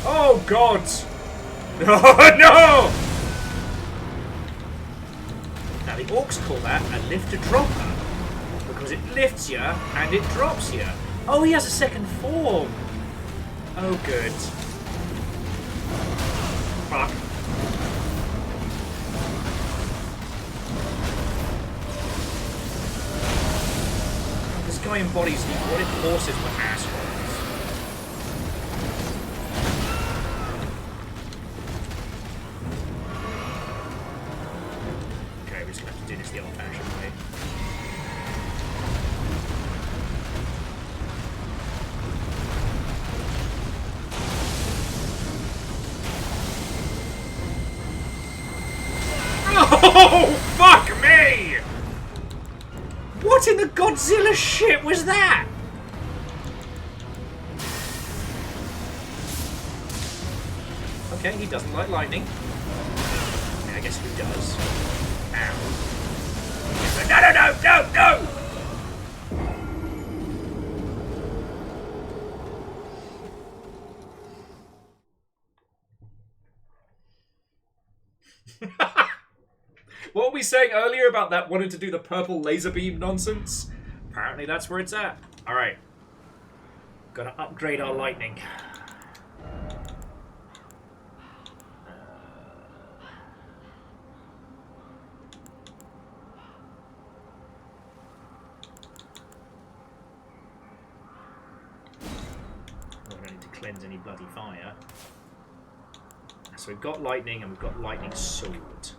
Oh, God! Oh, no! Now, the orcs call that a lift-a-dropper, because it lifts you and it drops you. Oh, he has a second form! Oh, good. Fuck. This guy embodies what if horses were assholes. Okay, we're just going to have to do this the old-fashioned way. Oh, fuck me! What in the Godzilla shit was that? Okay, he doesn't like lightning. I mean, I guess who does? Ow. No, no, no, no, no! What were we saying earlier about that wanting to do the purple laser beam nonsense? Apparently that's where it's at. Alright. Gotta upgrade our lightning. We don't need to cleanse any bloody fire. So we've got lightning and we've got lightning sword.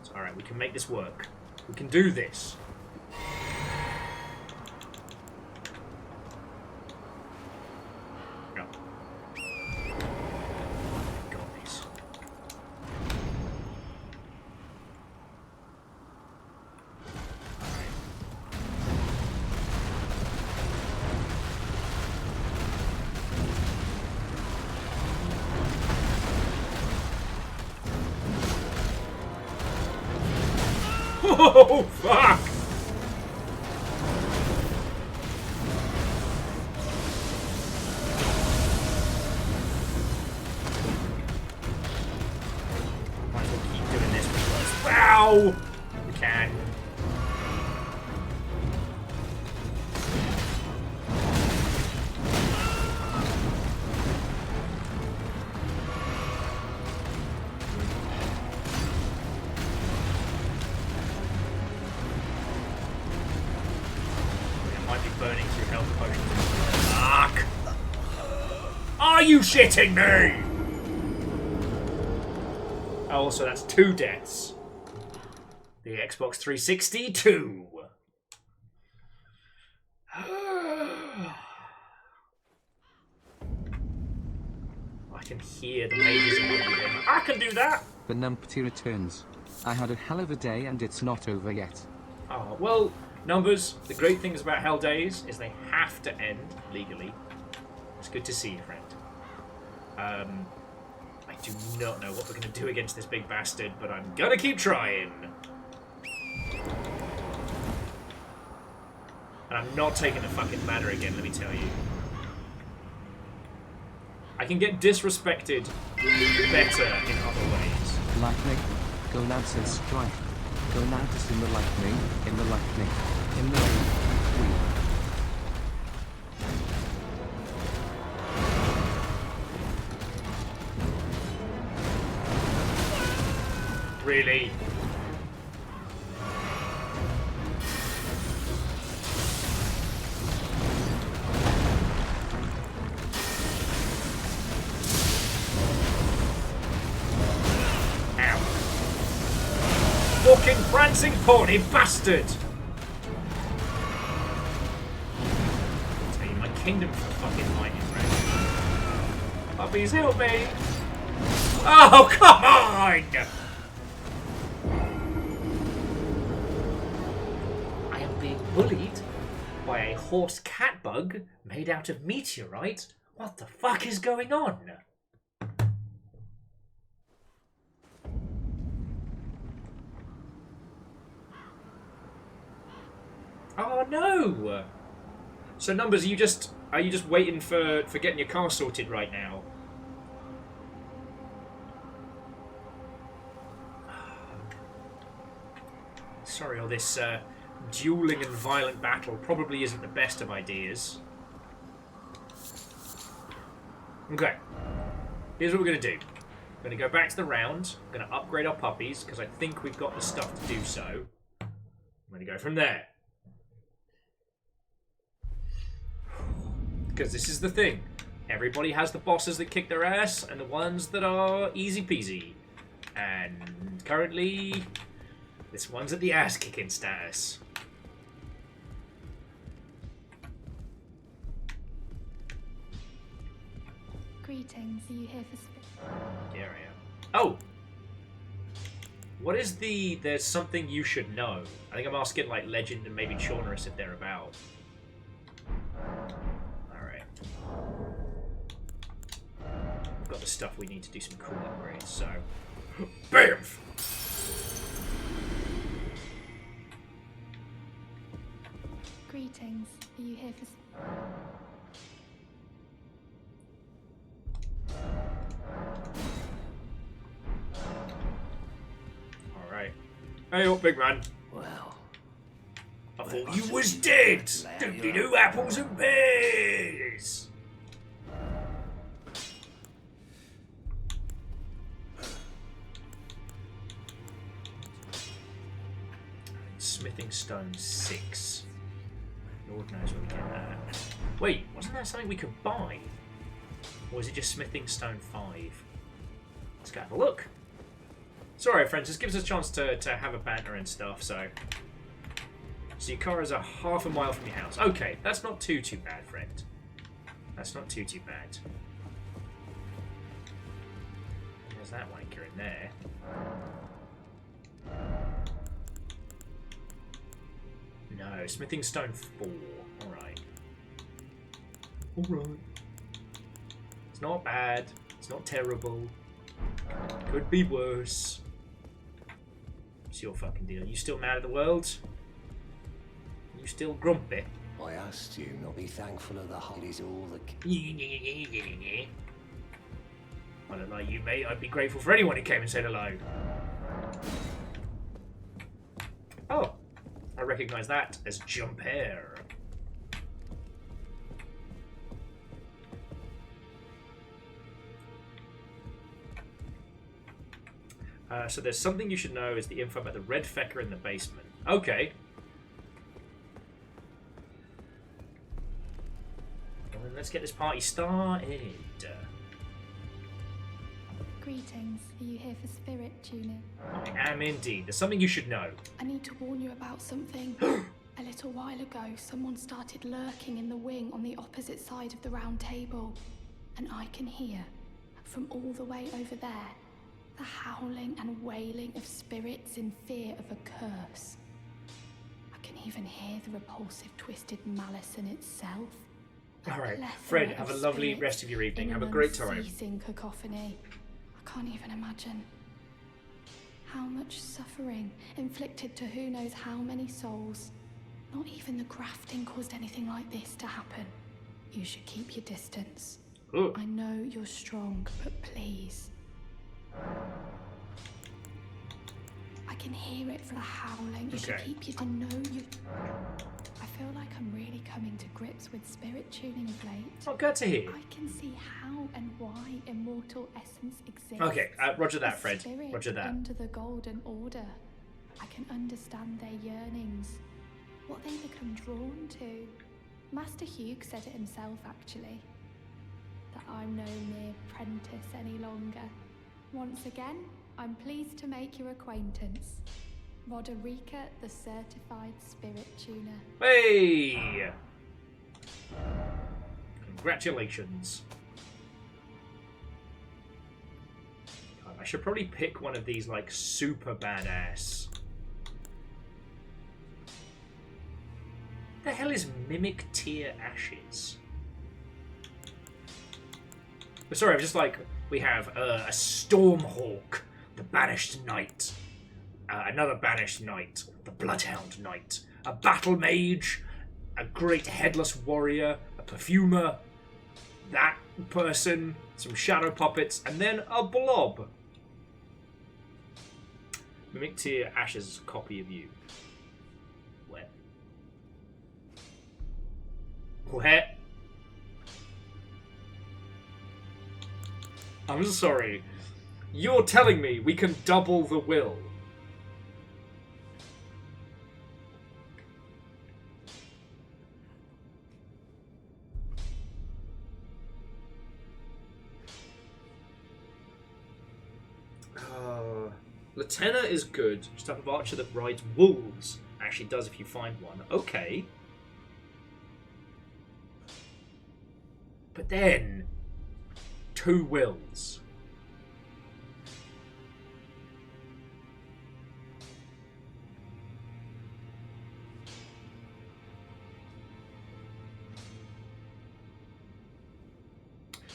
So, alright, we can make this work. We can do this. Go. Got this. Oh, fuck! Might as well keep doing this because... Wow! We can. Burning through health potions. Fuck! Are you shitting me? Oh, so that's 2 deaths. The Xbox 360, 2. I can hear the mages moving. I can do that! The numpty returns. I had a hell of a day and it's not over yet. Oh, well... Numbers, the great things about Hell Days is they have to end legally. It's good to see you, friend. I do not know what we're going to do against this big bastard, but I'm going to keep trying. And I'm not taking the fucking ladder again, let me tell you. I can get disrespected better in other ways. Lightning, go lads and strike. Go lads in the lightning, in the lightning, in the lightning. Really? Fucking prancing pony bastard! I'll tell you, my kingdom for fucking lightning ray. Puppies, help me! Oh, come on! I am being bullied by a horse cat bug made out of meteorite. What the fuck is going on? Oh no! So Numbers, are you just waiting for getting your car sorted right now? Sorry, all this dueling and violent battle probably isn't the best of ideas. Okay, here's what we're gonna do. We're gonna go back to the round. We're gonna upgrade our puppies because I think we've got the stuff to do so. I'm gonna go from there. Because this is the thing. Everybody has the bosses that kick their ass and the ones that are easy peasy. And currently, this one's at the ass kicking status. Greetings, are you here for Here I am. Oh! What is the... There's something you should know. I think I'm asking, like, Legend and maybe Chaunerus if they're about. Alright. We've got the stuff we need to do some cool upgrades, so... BAM! Greetings. Are you here for... Alright. Hey up, big man. Well, I thought you was dead! Doobly-doo, apples and pears! Smithing stone 6. Lord knows where we get that. Wait, wasn't that something we could buy? Or was it just smithing stone 5? Let's go have a look. Sorry, friends, this gives us a chance to have a banter and stuff, so... So your car is a half a mile from your house. Okay, that's not too bad, friend. That's not too bad. There's that wanker in there. No, smithing stone 4. Alright. Alright. It's not bad. It's not terrible. Could be worse. What's your fucking deal? You still mad at the world? You still grumpy? I asked you not be thankful of the holidays all the... I don't like you, mate. I'd be grateful for anyone who came and said hello. Oh. I recognise that as jump hair. So there's something you should know is the info about the red fecker in the basement. Okay. Well, then let's get this party started. Greetings. Are you here for spirit tuning? I am indeed. There's something you should know. I need to warn you about something. A little while ago, someone started lurking in the wing on the opposite side of the round table. And I can hear, from all the way over there, the howling and wailing of spirits in fear of a curse. I can even hear the repulsive twisted malice in itself. Alright, Fred, have a lovely rest of your evening. Have a great time. Unceasing cacophony. I can't even imagine. How much suffering inflicted to who knows how many souls. Not even the grafting caused anything like this to happen. You should keep your distance. Ooh. I know you're strong, but please. I can hear it from the howling. You should keep your... I know you... I feel like I'm really coming to grips with spirit tuning of late. Oh, good to hear. I can see how and why immortal essence exists. Okay, roger that, Fred. Spirit Roger that. under the golden order. I can understand their yearnings. What they become drawn to. Master Hugh said it himself, actually. That I'm no mere apprentice any longer. Once again, I'm pleased to make your acquaintance. Roderica, the certified spirit tuner. Hey! Congratulations. God, I should probably pick one of these, like, super badass. The hell is Mimic Tear Ashes? Oh, sorry, I'm just like, we have a Stormhawk, the Banished Knight. Another Banished Knight, the Bloodhound Knight. A Battle Mage, a Great Headless Warrior, a Perfumer, that person, some Shadow Puppets, and then a Blob. Mimic Tear Ashes copy of you. Where? Where? I'm sorry. You're telling me we can double the will. Latenna is good. Just type of archer that rides wolves. Actually does if you find one. Okay. But then... 2 wills.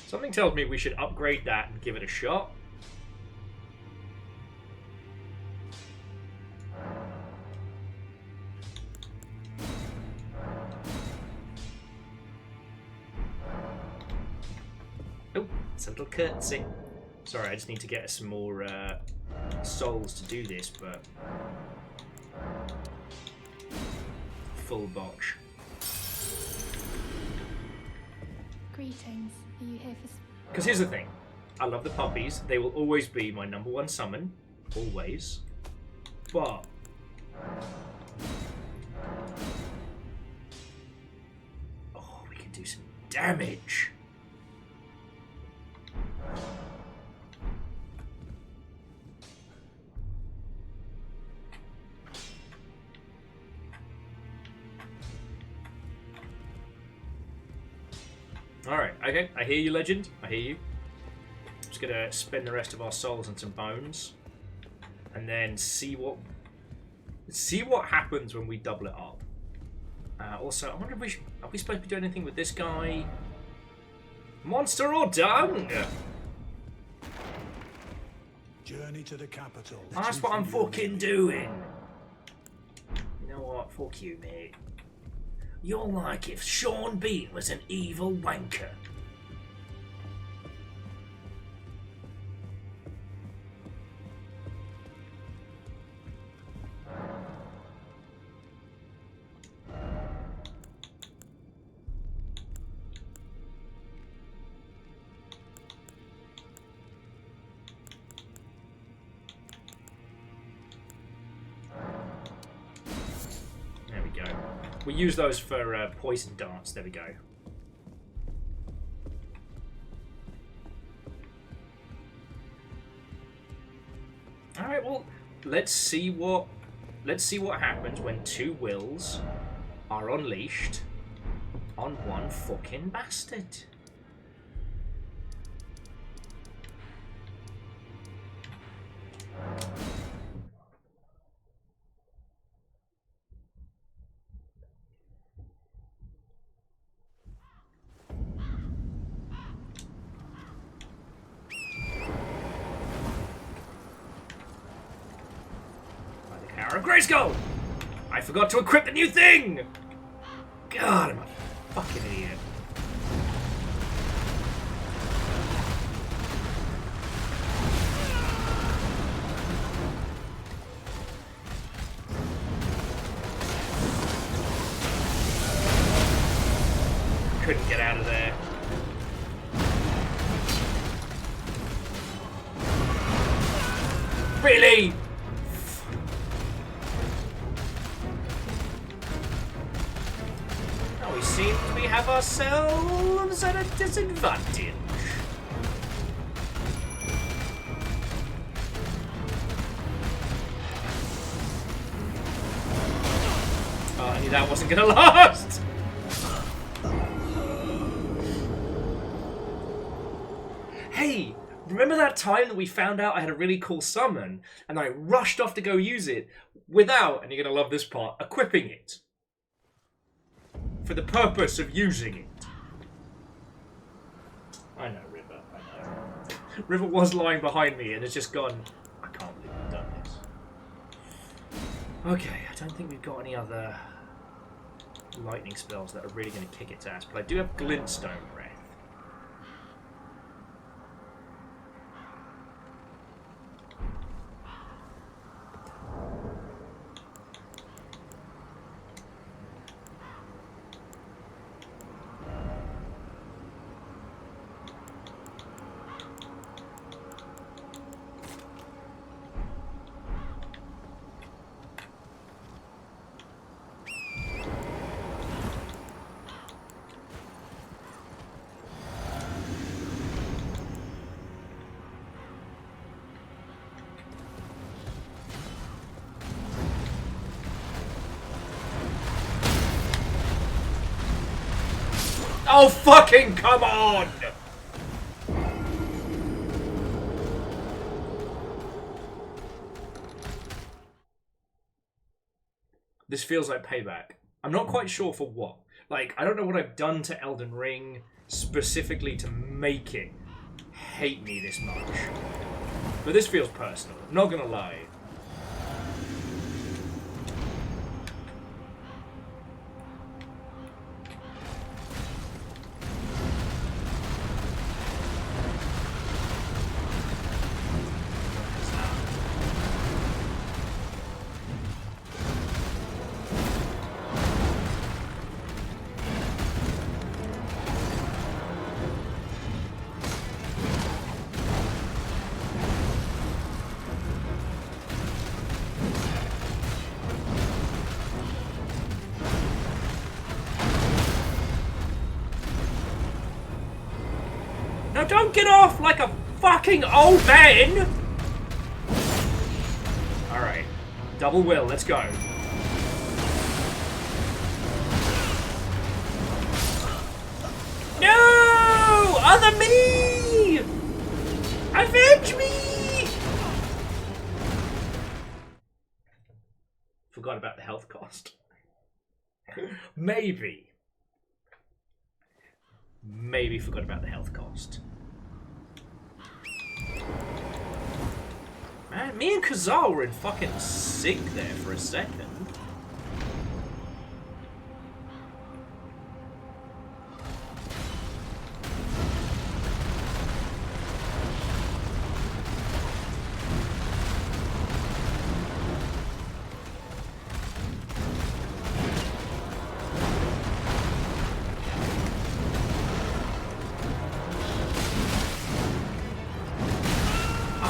Something tells me we should upgrade that and give it a shot. Oh, it's a little curtsy. Sorry, I just need to get some more souls to do this, but full botch. Greetings. Are you here for... Because here's the thing. I love the puppies. They will always be my #1 summon. Always. But... oh, we can do some damage. Alright, okay, I hear you, Legend. I hear you. Just gonna spend the rest of our souls on some bones. And then see what happens when we double it up. Also, I wonder if are we supposed to be doing anything with this guy? Monster or dung? Journey to the capital. That's what I'm fucking doing. You know what? Fuck you, mate. You're like if Sean Bean was an evil wanker. There we go. We use those for poison darts. There we go. All right. Well, let's see what happens when two wills are unleashed on one fucking bastard. Grayskull! I forgot to equip the new thing! God, I'm a fucking idiot. Couldn't get out of there. Really? Seems we have ourselves at a disadvantage. Oh, I knew that wasn't gonna last. Hey, remember that time that we found out I had a really cool summon and I rushed off to go use it without, and you're gonna love this part, equipping it? For the purpose of using it. I know, River, I know. River was lying behind me and has just gone, I can't believe I've done this. Okay, I don't think we've got any other lightning spells that are really going to kick its ass, but I do have Glintstone Breath. Oh, fucking come on! This feels like payback. I'm not quite sure for what. Like, I don't know what I've done to Elden Ring specifically to make it hate me this much. But this feels personal, not gonna lie. Now don't get off like a fucking old man! Alright. Double will, let's go. No! Other me! Avenge me! Forgot about the health cost. Maybe forgot about the health cost. Man, me and Kazal were in fucking sync there for a second.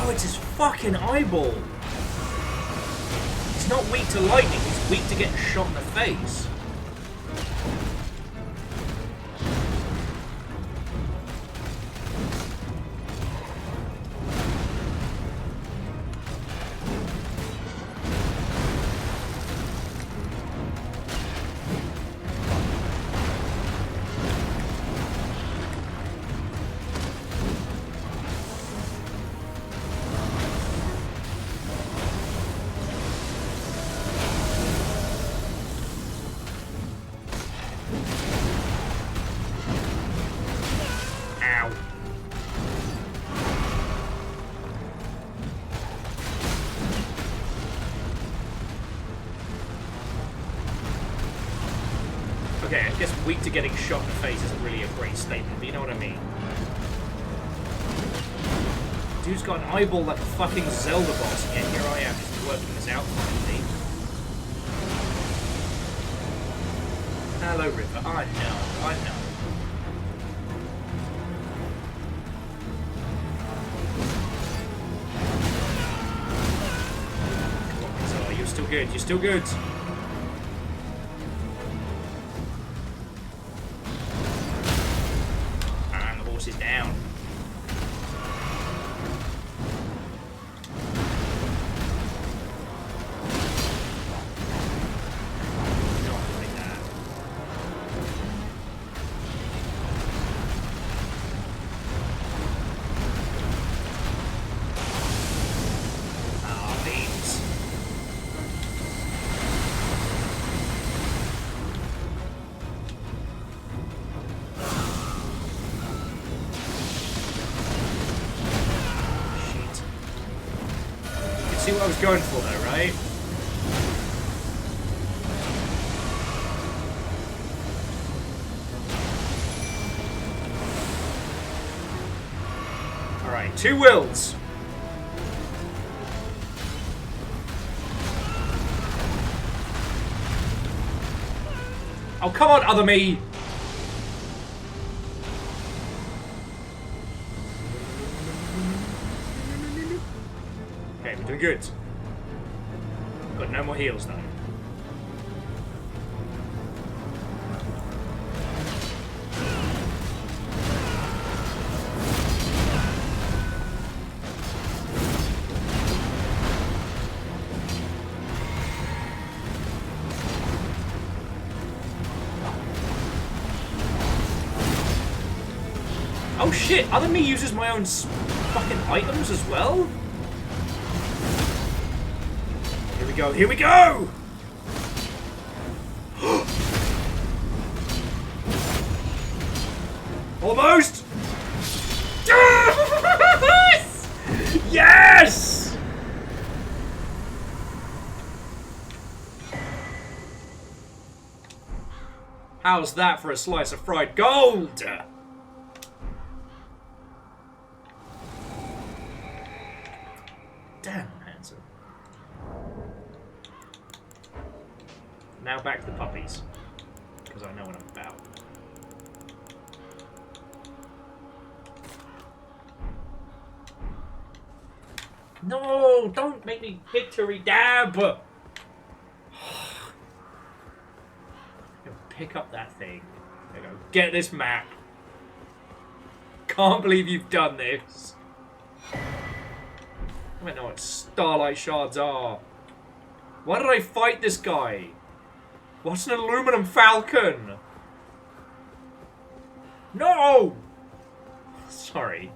It's his fucking eyeball. He's not weak to lightning, he's weak to getting shot in the face. Okay, I guess weak to getting shot in the face isn't really a great statement, but you know what I mean. Dude's got an eyeball like a fucking Zelda boss, and yet here I am just working this out for me. Hello, River. I know, I know. Come on, Kazar, you're still good, you're still good. Is down. Not like that. Ah, beams. See what I was going for though, right? Alright, 2 wills. Oh, come on, other me! Okay, we're doing good. Got no more heals though. Oh shit, other me uses my own fucking items as well? Here we go, here we go! Almost! Yes! Yes! How's that for a slice of fried gold? Damn, handsome. Now back to the puppies, because I know what I'm about. No, don't make me victory dab! Pick up that thing. There you go. Get this map. Can't believe you've done this. I don't know what starlight shards are. Why did I fight this guy? What's an aluminum falcon? No! Sorry.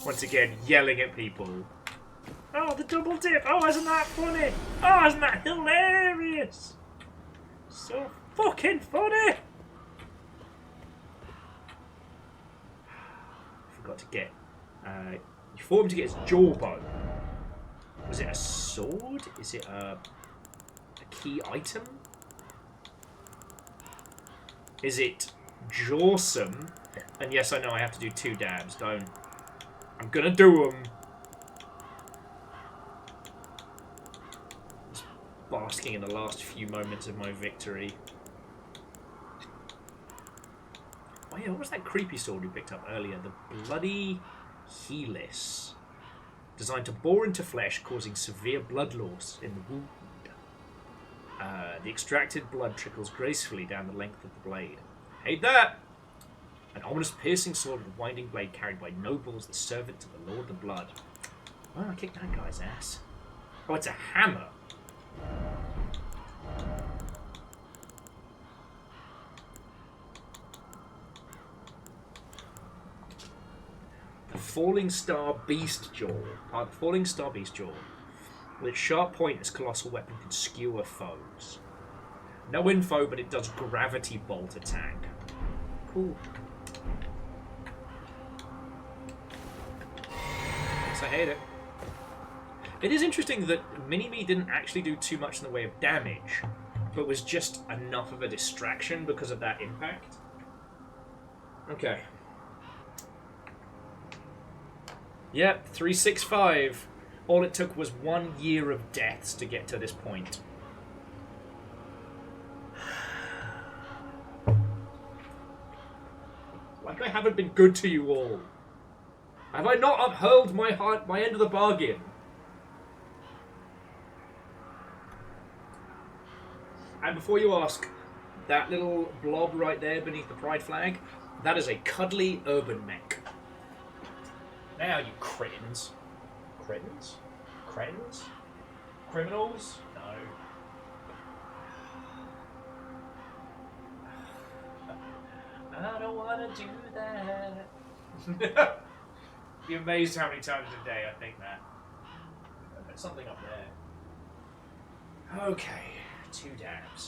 Once again, yelling at people. Oh, the double dip! Oh, isn't that funny? Oh, isn't that hilarious? So fucking funny! Forgot to get... you fought him to get his jawbone. Was it a sword? Is it a key item? Is it jawsome? And yes, I know I have to do 2 dabs. Don't. I'm gonna do them. Just basking in the last few moments of my victory. Oh yeah, what was that creepy sword we picked up earlier? The Bloody Helis. Designed to bore into flesh, causing severe blood loss in the wound. The extracted blood trickles gracefully down the length of the blade. Hate that! An ominous piercing sword with a winding blade carried by nobles, the servant to the Lord of Blood. Well, I kicked that guy's ass. Oh, it's a hammer. The Falling Star Beast Jaw. The Falling Star Beast Jaw. With its sharp point, this colossal weapon can skewer foes. No info, but it does gravity bolt attack. Cool. Yes, I hate it. It is interesting that Mini-Me didn't actually do too much in the way of damage, but was just enough of a distraction because of that impact. Okay. Yep, 365. All it took was 1 year of deaths to get to this point. Like I haven't been good to you all. Have I not upheld my end of the bargain? And before you ask, that little blob right there beneath the pride flag, that is a cuddly urban mech. Now, you cretins. Cretins? Cretins? Criminals? No. I don't want to do that. Be amazed how many times a day I think that. There's something up there. Okay, 2 dabs.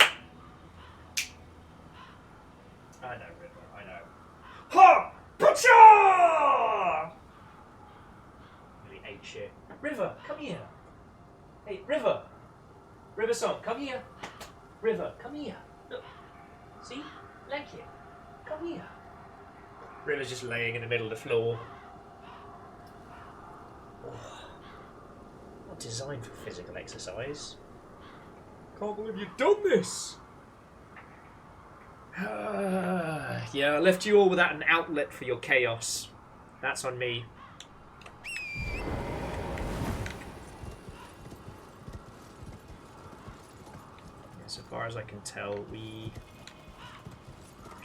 I know, River, I know. Ha! Pacha! Really ate shit. River, come here. Hey, River. River Song, come here. River, come here. Look. See? Like it. Come here. River's just laying in the middle of the floor. Oh, not designed for physical exercise. Can't believe you've done this. Yeah, I left you all without an outlet for your chaos. That's on me. So far as I can tell, we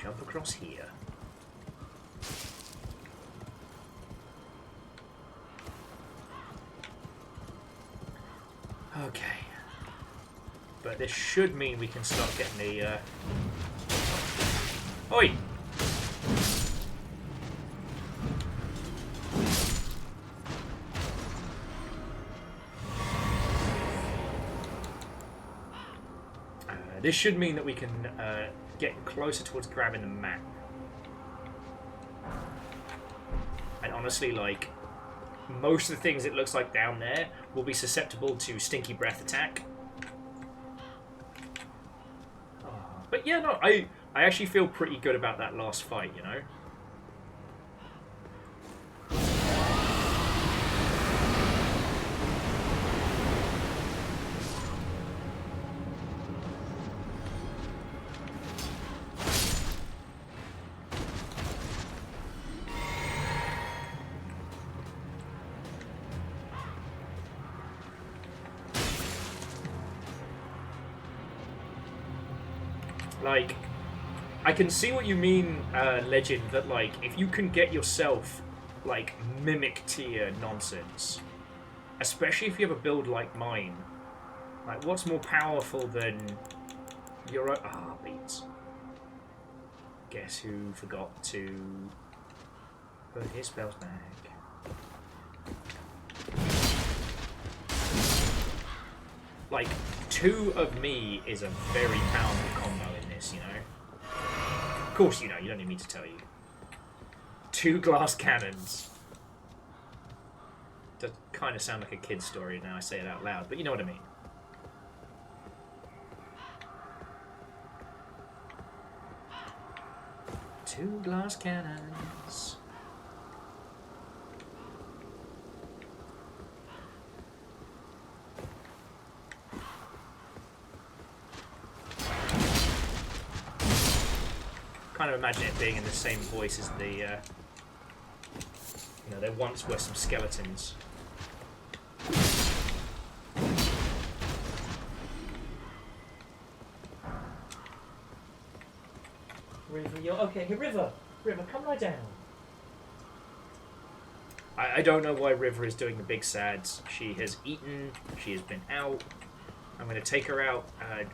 jump across here. Okay. But this should mean we can start getting the, Oi! This should mean that we can get closer towards grabbing the map. honestly, like, most of the things it looks like down there will be susceptible to stinky breath attack. But yeah, no, I actually feel pretty good about that last fight, you know? Like, I can see what you mean, Legend, that, like, if you can get yourself, like, mimic tier nonsense, especially if you have a build like mine, like, what's more powerful than your own... Ah, beats. Guess who forgot to put his spells back? Like, 2 of me is a very powerful combo in this, you know? Of course you know, you don't need me to tell you. 2 glass cannons. Does kind of sound like a kid's story now I say it out loud, but you know what I mean. Two glass cannons. Kind of imagine it being in the same voice as the, you know, there once were some skeletons. River, you're okay. Hey, River, come lie down. I don't know why River is doing the big sads. She has eaten. She has been out. I'm going to take her out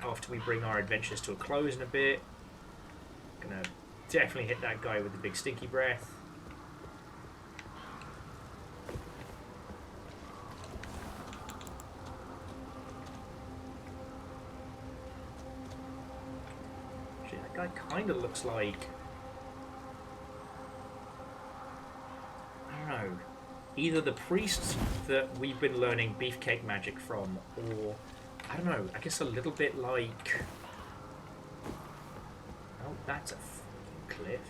after we bring our adventures to a close in a bit. Gonna definitely hit that guy with the big stinky breath. Shit, that guy kind of looks like... I don't know. Either the priest that we've been learning beefcake magic from, or... I don't know, I guess a little bit like... Oh, that's a cliff.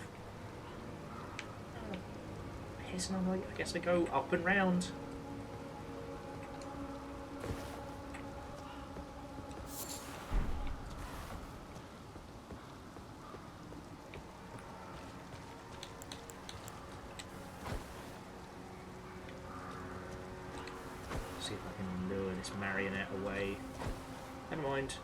Here's another, I guess I go up and round. See if I can lure this marionette away. Never mind.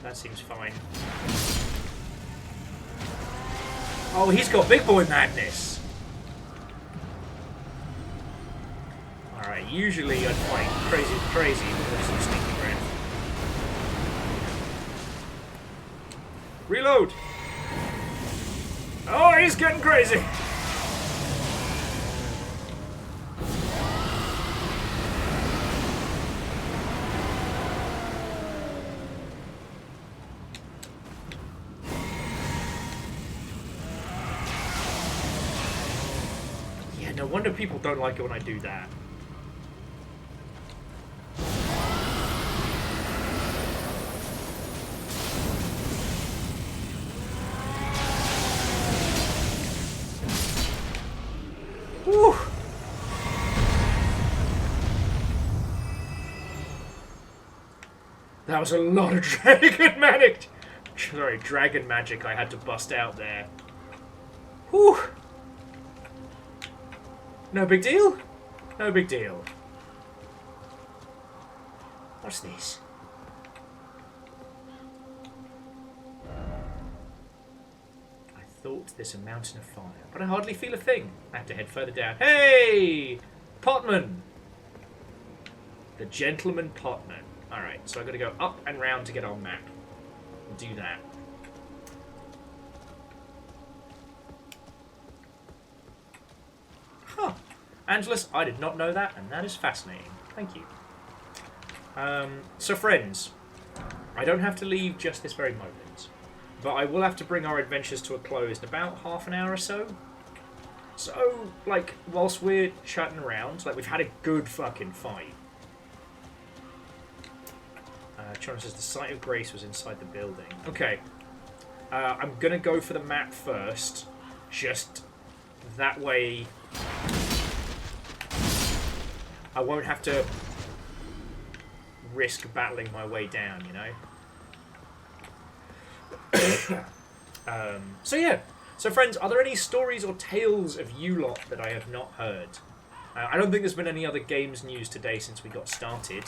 That seems fine. Oh, he's got big boy madness. Alright, usually I'd fight crazy with some sneaky breath. Reload! Oh, he's getting crazy! No wonder people don't like it when I do that. Whew. That was a lot of dragon magic I had to bust out there. Whew. No big deal? No big deal. What's this? built this a mountain of fire, but I hardly feel a thing. I have to head further down. Hey! Potman! The Gentleman Potman. Alright, so I've got to go up and round to get our map. We'll do that. Huh. Angelus, I did not know that, and that is fascinating. Thank you. So friends, I don't have to leave just this very moment, but I will have to bring our adventures to a close in about half an hour or so. So, like, whilst we're chatting around, like, we've had a good fucking fight. Chona says the site of grace was inside the building. Okay. I'm gonna go for the map first. Just that way I won't have to risk battling my way down, you know? So yeah. So friends, are there any stories or tales of you lot that I have not heard? I don't think there's been any other games news today since we got started.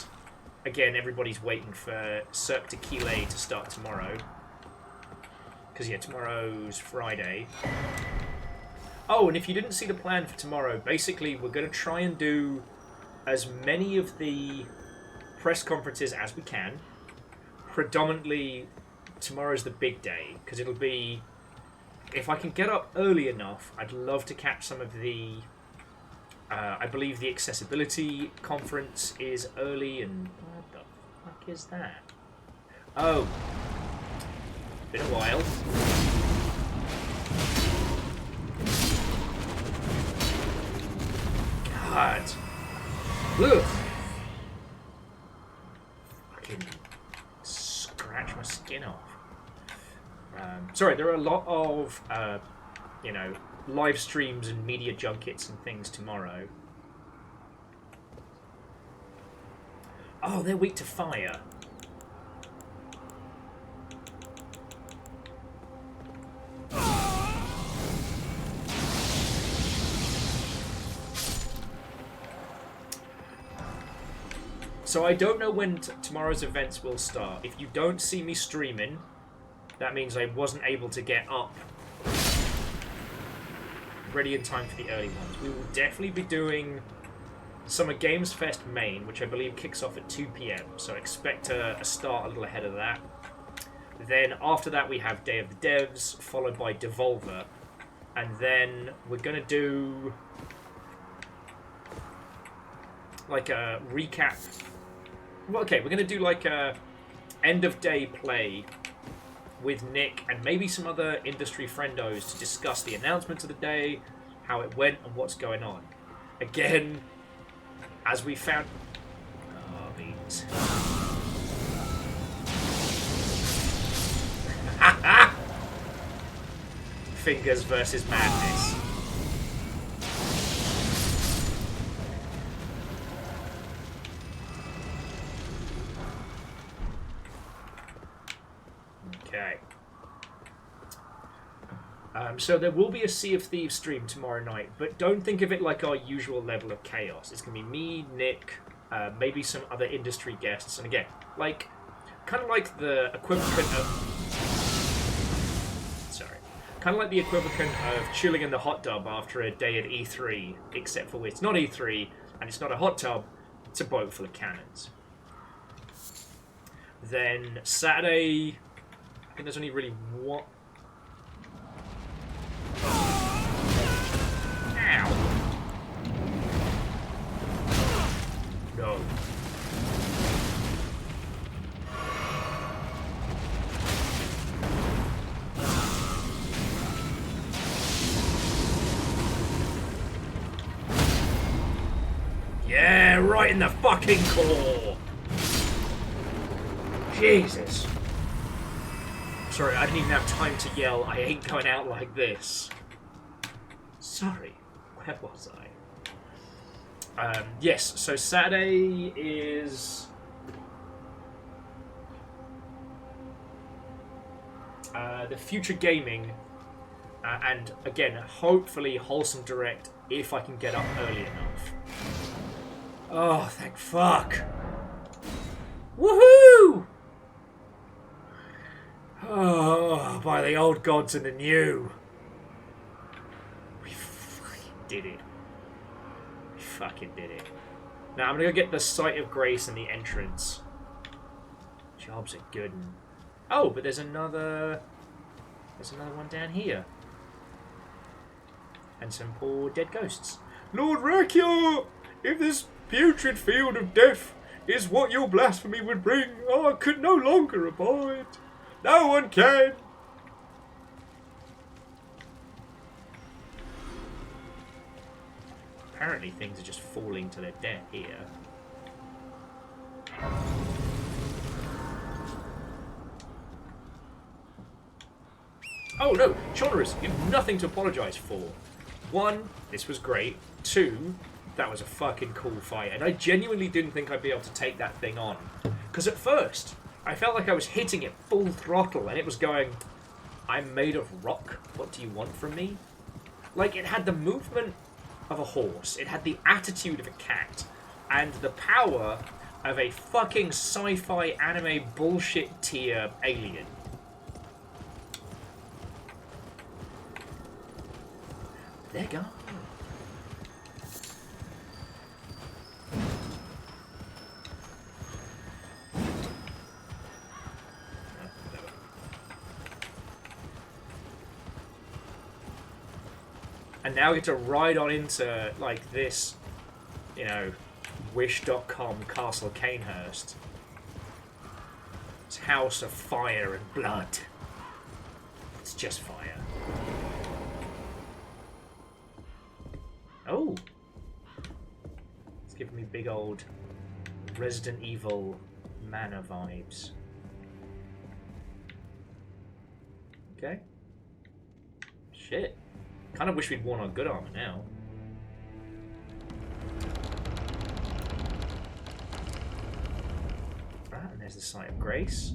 Again, everybody's waiting for Cirque Tequila to start tomorrow. Because, yeah, tomorrow's Friday. Oh, and if you didn't see the plan for tomorrow, basically we're going to try and do as many of the press conferences as we can. Predominantly, tomorrow's the big day, because it'll be... If I can get up early enough, I'd love to catch some of the... I believe the accessibility conference is early, and what the fuck is that? Oh. Been a while. God. Ugh. Fucking scratch my skin off. Sorry, there are a lot of, you know, live streams and media junkets and things tomorrow. Oh, they're weak to fire. So I don't know when tomorrow's events will start. If you don't see me streaming, that means I wasn't able to get up ready in time for the early ones. We will definitely be doing Summer Games Fest main, which I believe kicks off at 2 PM, so expect a start a little ahead of that. Then after that we have Day of the Devs, followed by Devolver, and then we're going to do like a recap. Well, okay, we're going to do like a end of day play with Nick and maybe some other industry friendos to discuss the announcements of the day, how it went, and what's going on. Again, as we found... Oh, beans. Fingers versus madness. Okay. So there will be a Sea of Thieves stream tomorrow night, but don't think of it like our usual level of chaos. It's going to be me, Nick, maybe some other industry guests, and again, like, kind of like the equivalent of... Sorry. Kind of like the equivalent of chilling in the hot tub after a day at E3, except for it's not E3, and it's not a hot tub, it's a boat full of cannons. Then Saturday... I think there's only really one... Ow! No. Yeah, right in the fucking core! Jesus. Sorry, I didn't even have time to yell, I ain't going out like this. Sorry, where was I? Yes, so Saturday is... the Future Gaming, and again, hopefully Wholesome Direct if I can get up early enough. Oh, thank fuck! Woohoo! Oh, by the old gods and the new. did it. We fucking did it. Now I'm gonna go get the Sight of Grace and the entrance. Jobs are good. Oh, but there's another one down here. And some poor dead ghosts. Lord Rakior! If this putrid field of death is what your blasphemy would bring, I could no longer abide. No one can. Apparently things are just falling to their death here. Oh no, Chonrus, you have nothing to apologise for. 1, this was great. 2, that was a fucking cool fight. And I genuinely didn't think I'd be able to take that thing on. Because at first, I felt like I was hitting it full throttle and it was going, I'm made of rock, what do you want from me? Like, it had the movement of a horse, it had the attitude of a cat, and the power of a fucking sci-fi anime bullshit tier alien. They're gone. And now we get to ride on into, like, this, you know, Wish.com Castle Canehurst. It's House of Fire and Blood. It's just fire. Oh! It's giving me big old Resident Evil Manor vibes. Okay. Shit. Kind of wish we'd worn our good armor now. Right, and there's the Sight of Grace.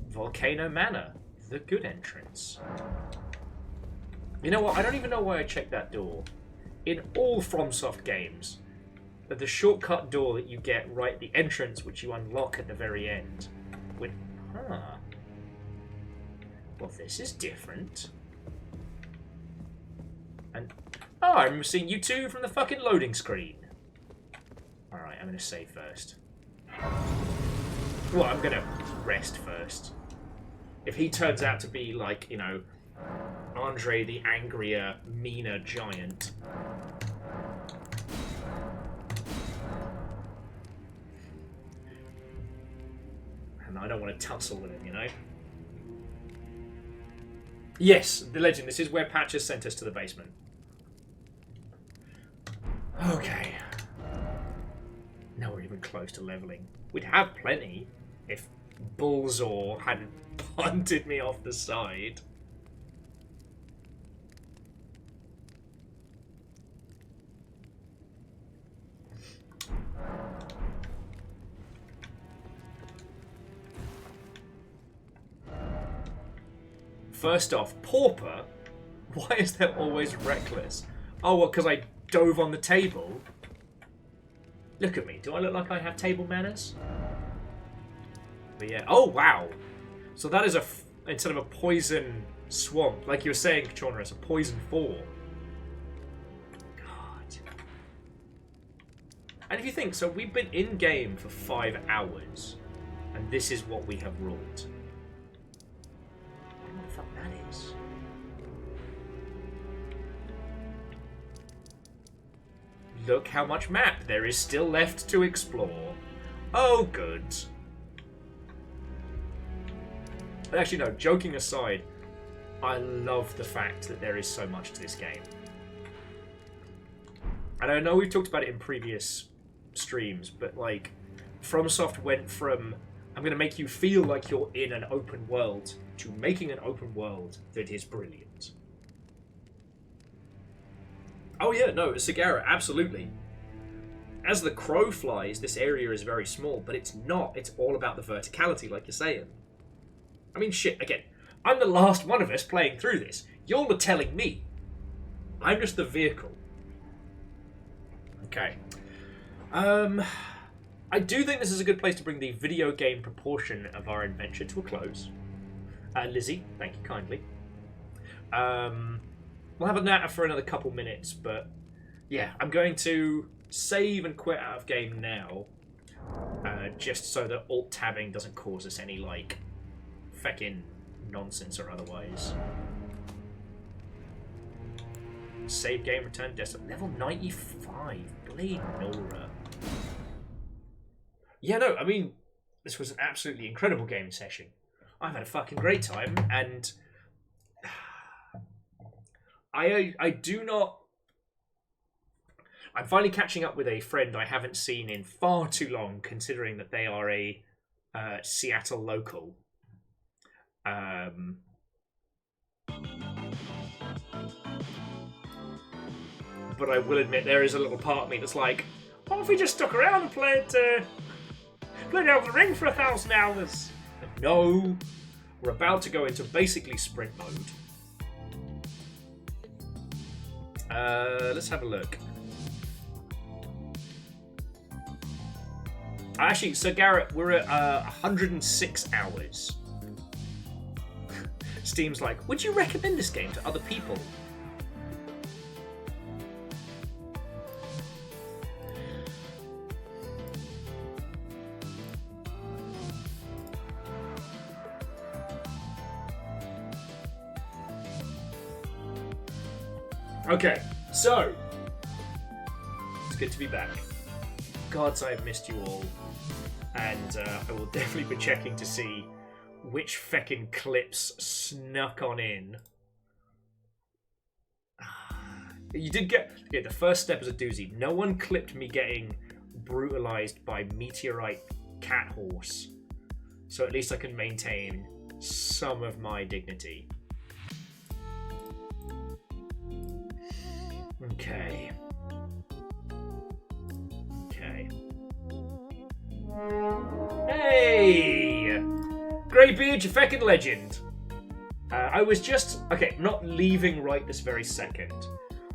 Volcano Manor, the good entrance. You know what? I don't even know why I checked that door. In all FromSoft games, the shortcut door that you get right at the entrance, which you unlock at the very end. With, well, this is different. And oh, I remember seeing you two from the fucking loading screen. Alright, I'm gonna save first. Well, I'm gonna rest first. If he turns out to be like, you know, Andre the angrier, meaner giant. And I don't want to tussle with him, you know? Yes, the legend. This is where Patch has sent us to the basement. Okay. Now we're even close to leveling. We'd have plenty if Bullsaw hadn't punted me off the side. First off, Pauper? Why is that always reckless? Oh, well, because I dove on the table? Look at me. Do I look like I have table manners? But yeah. Oh, wow. So that is instead of a poison swamp, like you were saying, Kachona, it's a poison form. God. And if you think, so we've been in-game for 5 hours, and this is what we have wrought. What the fuck that is? Look how much map there is still left to explore. Oh, good. But actually, no, joking aside, I love the fact that there is so much to this game. And I know we've talked about it in previous streams, but like, FromSoft went from, I'm going to make you feel like you're in an open world, to making an open world that is brilliant. Oh yeah, no, Sagara, absolutely. As the crow flies, this area is very small, but it's not. It's all about the verticality, like you're saying. I mean, shit, again, I'm the last one of us playing through this. Y'all are telling me. I'm just the vehicle. Okay. I do think this is a good place to bring the video game proportion of our adventure to a close. Lizzie, thank you kindly. We'll have a natter for another couple minutes, but yeah, I'm going to save and quit out of game now, just so that alt-tabbing doesn't cause us any, like, feckin' nonsense or otherwise. Save game, return desktop. Level 95. Blade Nora. Yeah, no, I mean, this was an absolutely incredible gaming session. I've had a fucking great time, and I do not... I'm finally catching up with a friend I haven't seen in far too long, considering that they are a Seattle local. But I will admit there is a little part of me that's like, what if we just stuck around and played Elden Ring for 1,000 hours? But no, we're about to go into basically sprint mode. Let's have a look. Actually, so Garrett, we're at 106 hours. Steam's like, would you recommend this game to other people? Okay, so it's good to be back. Gods, I've missed you all, and I will definitely be checking to see which feckin' clips snuck on in. You did get... Yeah, the first step is a doozy. No one clipped me getting brutalized by meteorite cat horse, so at least I can maintain some of my dignity. Okay. Hey! Greybeard, you feckin' legend. I was just... Okay, not leaving right this very second,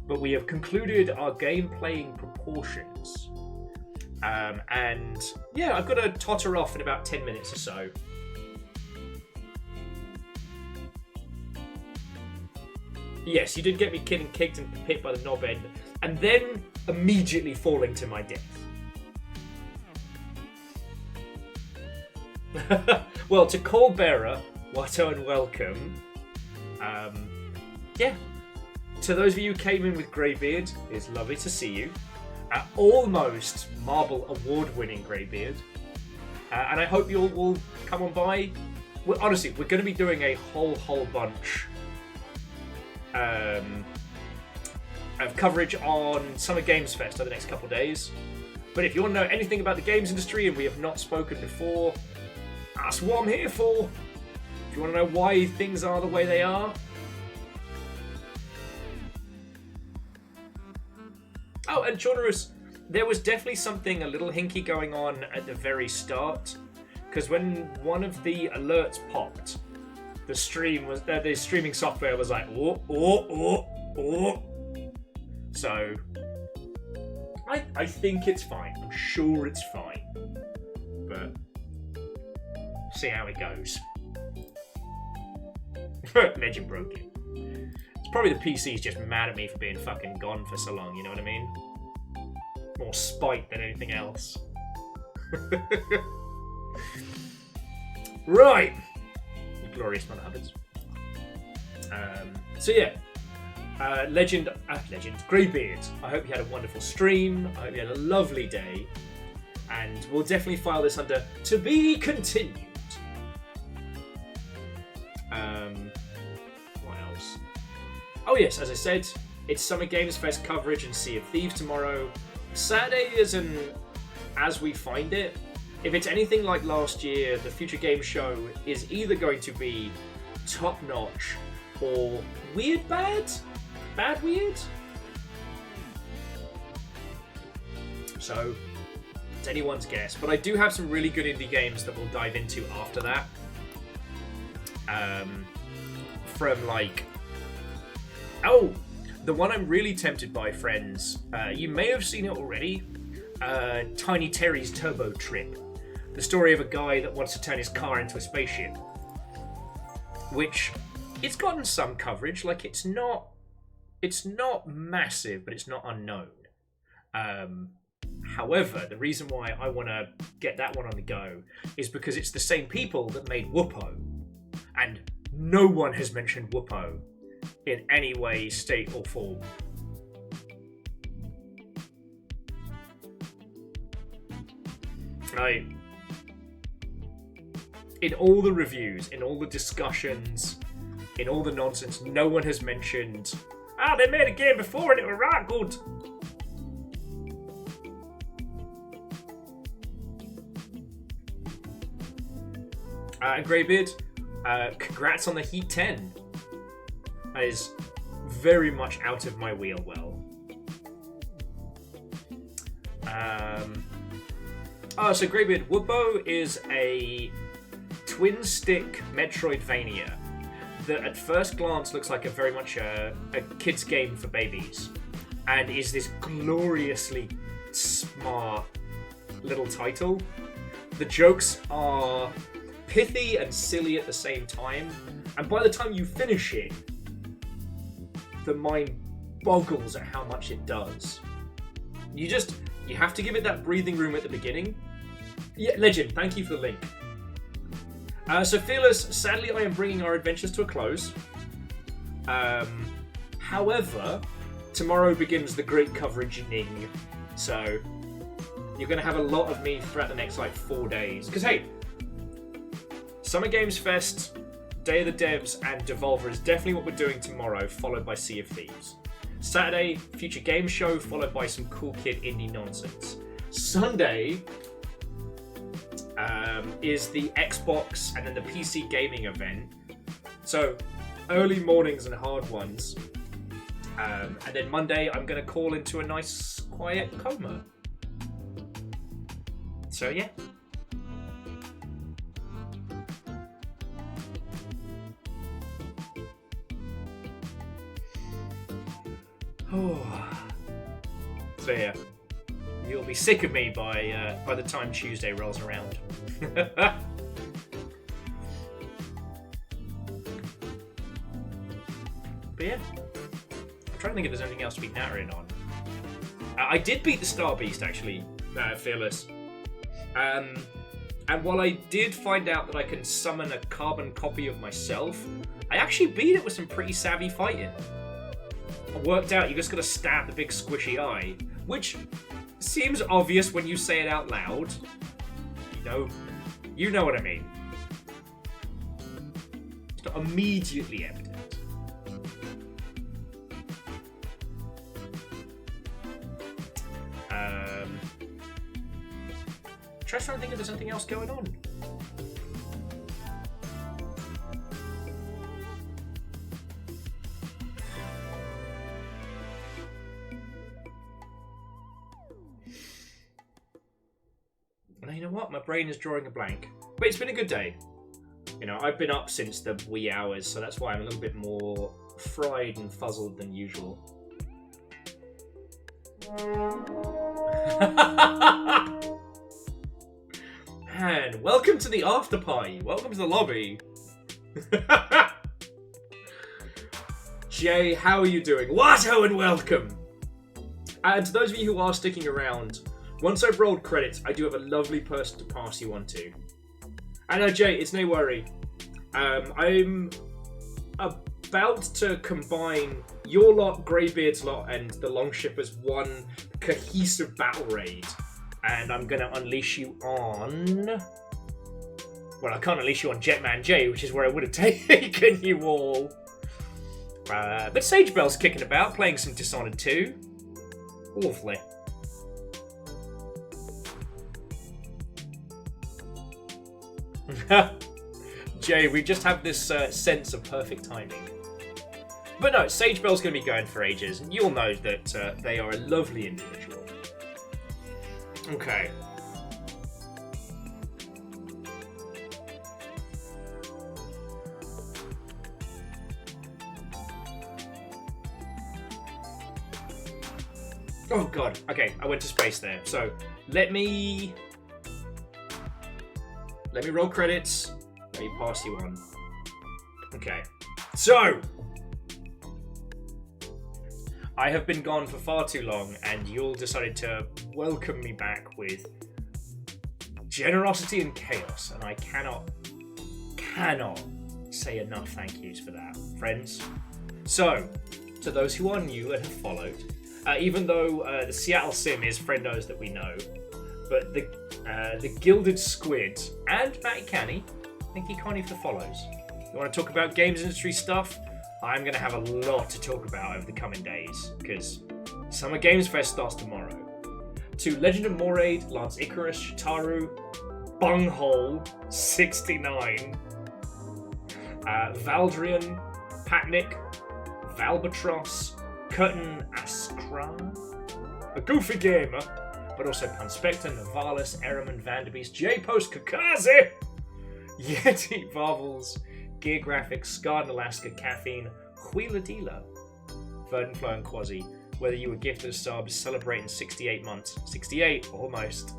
but we have concluded our game playing proportions. And yeah, I've got to totter off in about 10 minutes or so. Yes, you did get me getting kicked and hit by the knob end, and then immediately falling to my death. Well, to Call Bearer, Watto and welcome. Yeah. To those of you who came in with Greybeard, it's lovely to see you. Almost Marble Award-winning Greybeard. And I hope you all will come on by. Well, honestly, we're going to be doing a whole bunch of coverage on Summer Games Fest over the next couple of days. But if you want to know anything about the games industry and we have not spoken before, that's what I'm here for. If you want to know why things are the way they are. Oh, and Chornerus, there was definitely something a little hinky going on at the very start, because when one of the alerts popped, the streaming software was like, oh. So, I think it's fine. I'm sure it's fine. But, see how it goes. Legend broke it. It's probably the PC's just mad at me for being fucking gone for so long, you know what I mean? More spite than anything else. Right! Glorious mother hubbards. So yeah. Legend, Greybeard. I hope you had a wonderful stream. I hope you had a lovely day. And we'll definitely file this under to be continued. What else? Oh yes, as I said, it's Summer Games Fest coverage and Sea of Thieves tomorrow. Saturday is an As We Find It. If it's anything like last year, the Future Game Show is either going to be top-notch or weird bad? Bad weird? So, it's anyone's guess. But I do have some really good indie games that we'll dive into after that. From like... Oh! The one I'm really tempted by, friends. You may have seen it already. Tiny Terry's Turbo Trip. The story of a guy that wants to turn his car into a spaceship. Which, it's gotten some coverage. Like, it's not massive, but it's not unknown. However, the reason why I want to get that one on the go is because it's the same people that made Whoopo. And no one has mentioned Whoopo in any way, state, or form. Right. In all the reviews, in all the discussions, in all the nonsense, no one has mentioned, they made a game before and it was right good. And Greybeard, congrats on the Heat 10. That is very much out of my wheel well. So Greybeard, Whoopo is a twin-stick Metroidvania that at first glance looks like very much a kid's game for babies, and is this gloriously smart little title. The jokes are pithy and silly at the same time, and by the time you finish it, the mind boggles at how much it does. You have to give it that breathing room at the beginning. Yeah, Legend, thank you for the link. So Fearless, sadly I am bringing our adventures to a close. However, tomorrow begins the great coverage-ing, so you're going to have a lot of me throughout the next 4 days. Because hey, Summer Games Fest, Day of the Devs, and Devolver is definitely what we're doing tomorrow, followed by Sea of Thieves. Saturday, Future Game Show, followed by some cool kid indie nonsense. Sunday is the Xbox and then the PC gaming event. So, early mornings and hard ones. And then Monday, I'm going to call into a nice, quiet coma. So, yeah. So yeah, you'll be sick of me by the time Tuesday rolls around. But yeah, I'm trying to think if there's anything else to be nattering on. I did beat the Star Beast actually, Fearless. And while I did find out that I can summon a carbon copy of myself, I actually beat it with some pretty savvy fighting. I worked out you just gotta stab the big squishy eye, which seems obvious when you say it out loud. You know what I mean. It's not immediately evident. Just trying to think if there's anything else going on. You know what? My brain is drawing a blank. But it's been a good day. I've been up since the wee hours, so that's why I'm a little bit more fried and fuzzled than usual. And welcome to the after party. Welcome to the lobby. Jay, how are you doing? Watto and welcome. And to those of you who are sticking around, once I've rolled credits, I do have a lovely person to pass you on to. And Jay, it's no worry. I'm about to combine your lot, Greybeard's lot, and the Longship as one cohesive battle raid. And I'm going to unleash you on... Well, I can't unleash you on Jetman J, which is where I would have taken you all. But Sagebell's kicking about, playing some Dishonored 2. Lovely. Jay, we just have this sense of perfect timing. But no, Sagebell's going to be going for ages, and you'll know that they are a lovely individual. Okay. Oh god, okay, I went to space there. So, let me roll credits. Let me pass you on. Okay. So, I have been gone for far too long, and you all decided to welcome me back with generosity and chaos, and I cannot say enough thank yous for that, friends. So, to those who are new and have followed, even though the Seattle Sim is friendos that we know, but the Gilded Squid and Matty Canny, Nicky Connie for the follows. You want to talk about games industry stuff? I'm going to have a lot to talk about over the coming days, because Summer Games Fest starts tomorrow. To Legend of Moraid, Lance Icarus, Shitaru, Bunghole, 69, Valdrian, Patnik, Valbatros, Curtin Askran, a Goofy Gamer, but also Punspector, Navalis, Eraman, Vanderbeest, J-Post, Kakaze, Yeti, Varvels, Gear Graphics, Scarred Alaska, Caffeine, Wheeler Dealer, Verdenflow and Quasi, whether you were gifted a sub, celebrating 68 months, 68 almost,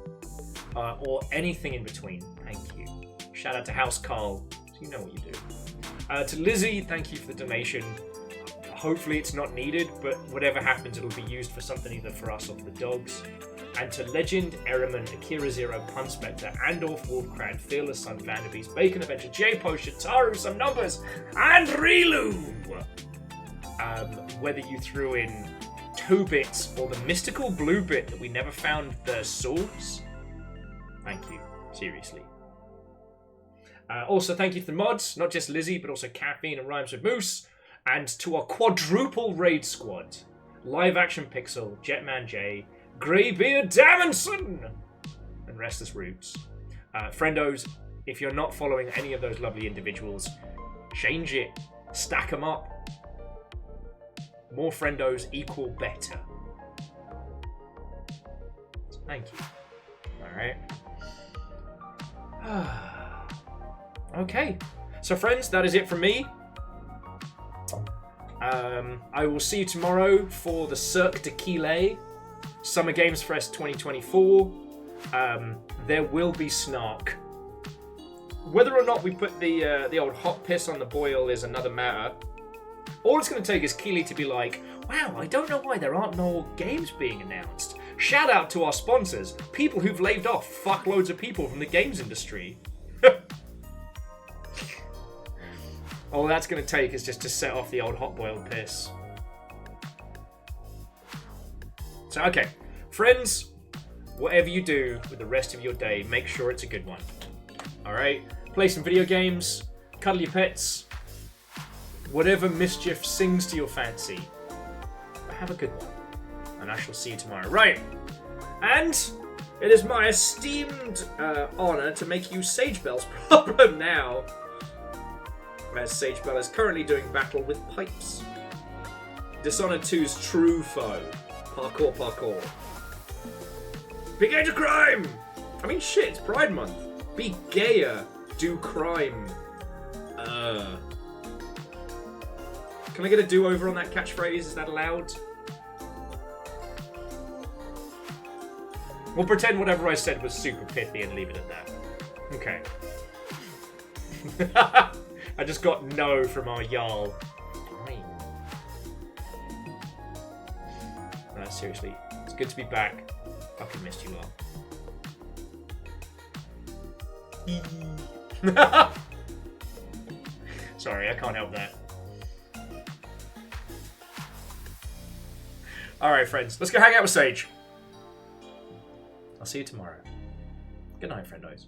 or anything in between, thank you. Shout out to House Carl, you know what you do. To Lizzie, thank you for the donation. Hopefully it's not needed, but whatever happens, it'll be used for something either for us or for the dogs. And to Legend, Eraman, Akira Zero, Punspector, Andorf, Wolfcrad, Fearless Sun, Vanderbeest, Bacon Adventure, J-Po, Shitaru, Some Numbers, and Rilu! Whether you threw in 2 bits or the mystical blue bit that we never found the source, thank you, seriously. Also, thank you to the mods, not just Lizzie, but also Caffeine and Rhymes with Moose, and to our quadruple raid squad, Live Action Pixel, Jetman J, Greybeard Damonson, and Restless Roots. Friendos, if you're not following any of those lovely individuals, change it, stack them up. More friendos equal better. Thank you. Alright. Okay. So friends, that is it from me. I will see you tomorrow for the Cirque de Quillet Summer Games Fest 2024. There will be snark. Whether or not we put the old hot piss on the boil is another matter. All it's going to take is Keeley to be like, wow, I don't know why there aren't more games being announced. Shout out to our sponsors, people who've laid off fuckloads of people from the games industry. All that's going to take is just to set off the old hot-boiled piss. So, okay. Friends, whatever you do with the rest of your day, make sure it's a good one. Alright? Play some video games, cuddle your pets, whatever mischief sings to your fancy. But have a good one. And I shall see you tomorrow. Right. And it is my esteemed honor to make you Sage Bell's problem now. As Sage Bell is currently doing battle with pipes. Dishonored 2's true foe. Parkour. Be gay to crime! I mean, shit, it's Pride Month. Be gayer. Do crime. Can I get a do-over on that catchphrase? Is that allowed? We'll pretend whatever I said was super pithy and leave it at that. Okay. I just got no from our Jarl. Fine. Seriously, it's good to be back. Fucking missed you all. Sorry, I can't help that. Alright, friends, let's go hang out with Sage. I'll see you tomorrow. Good night, friendos.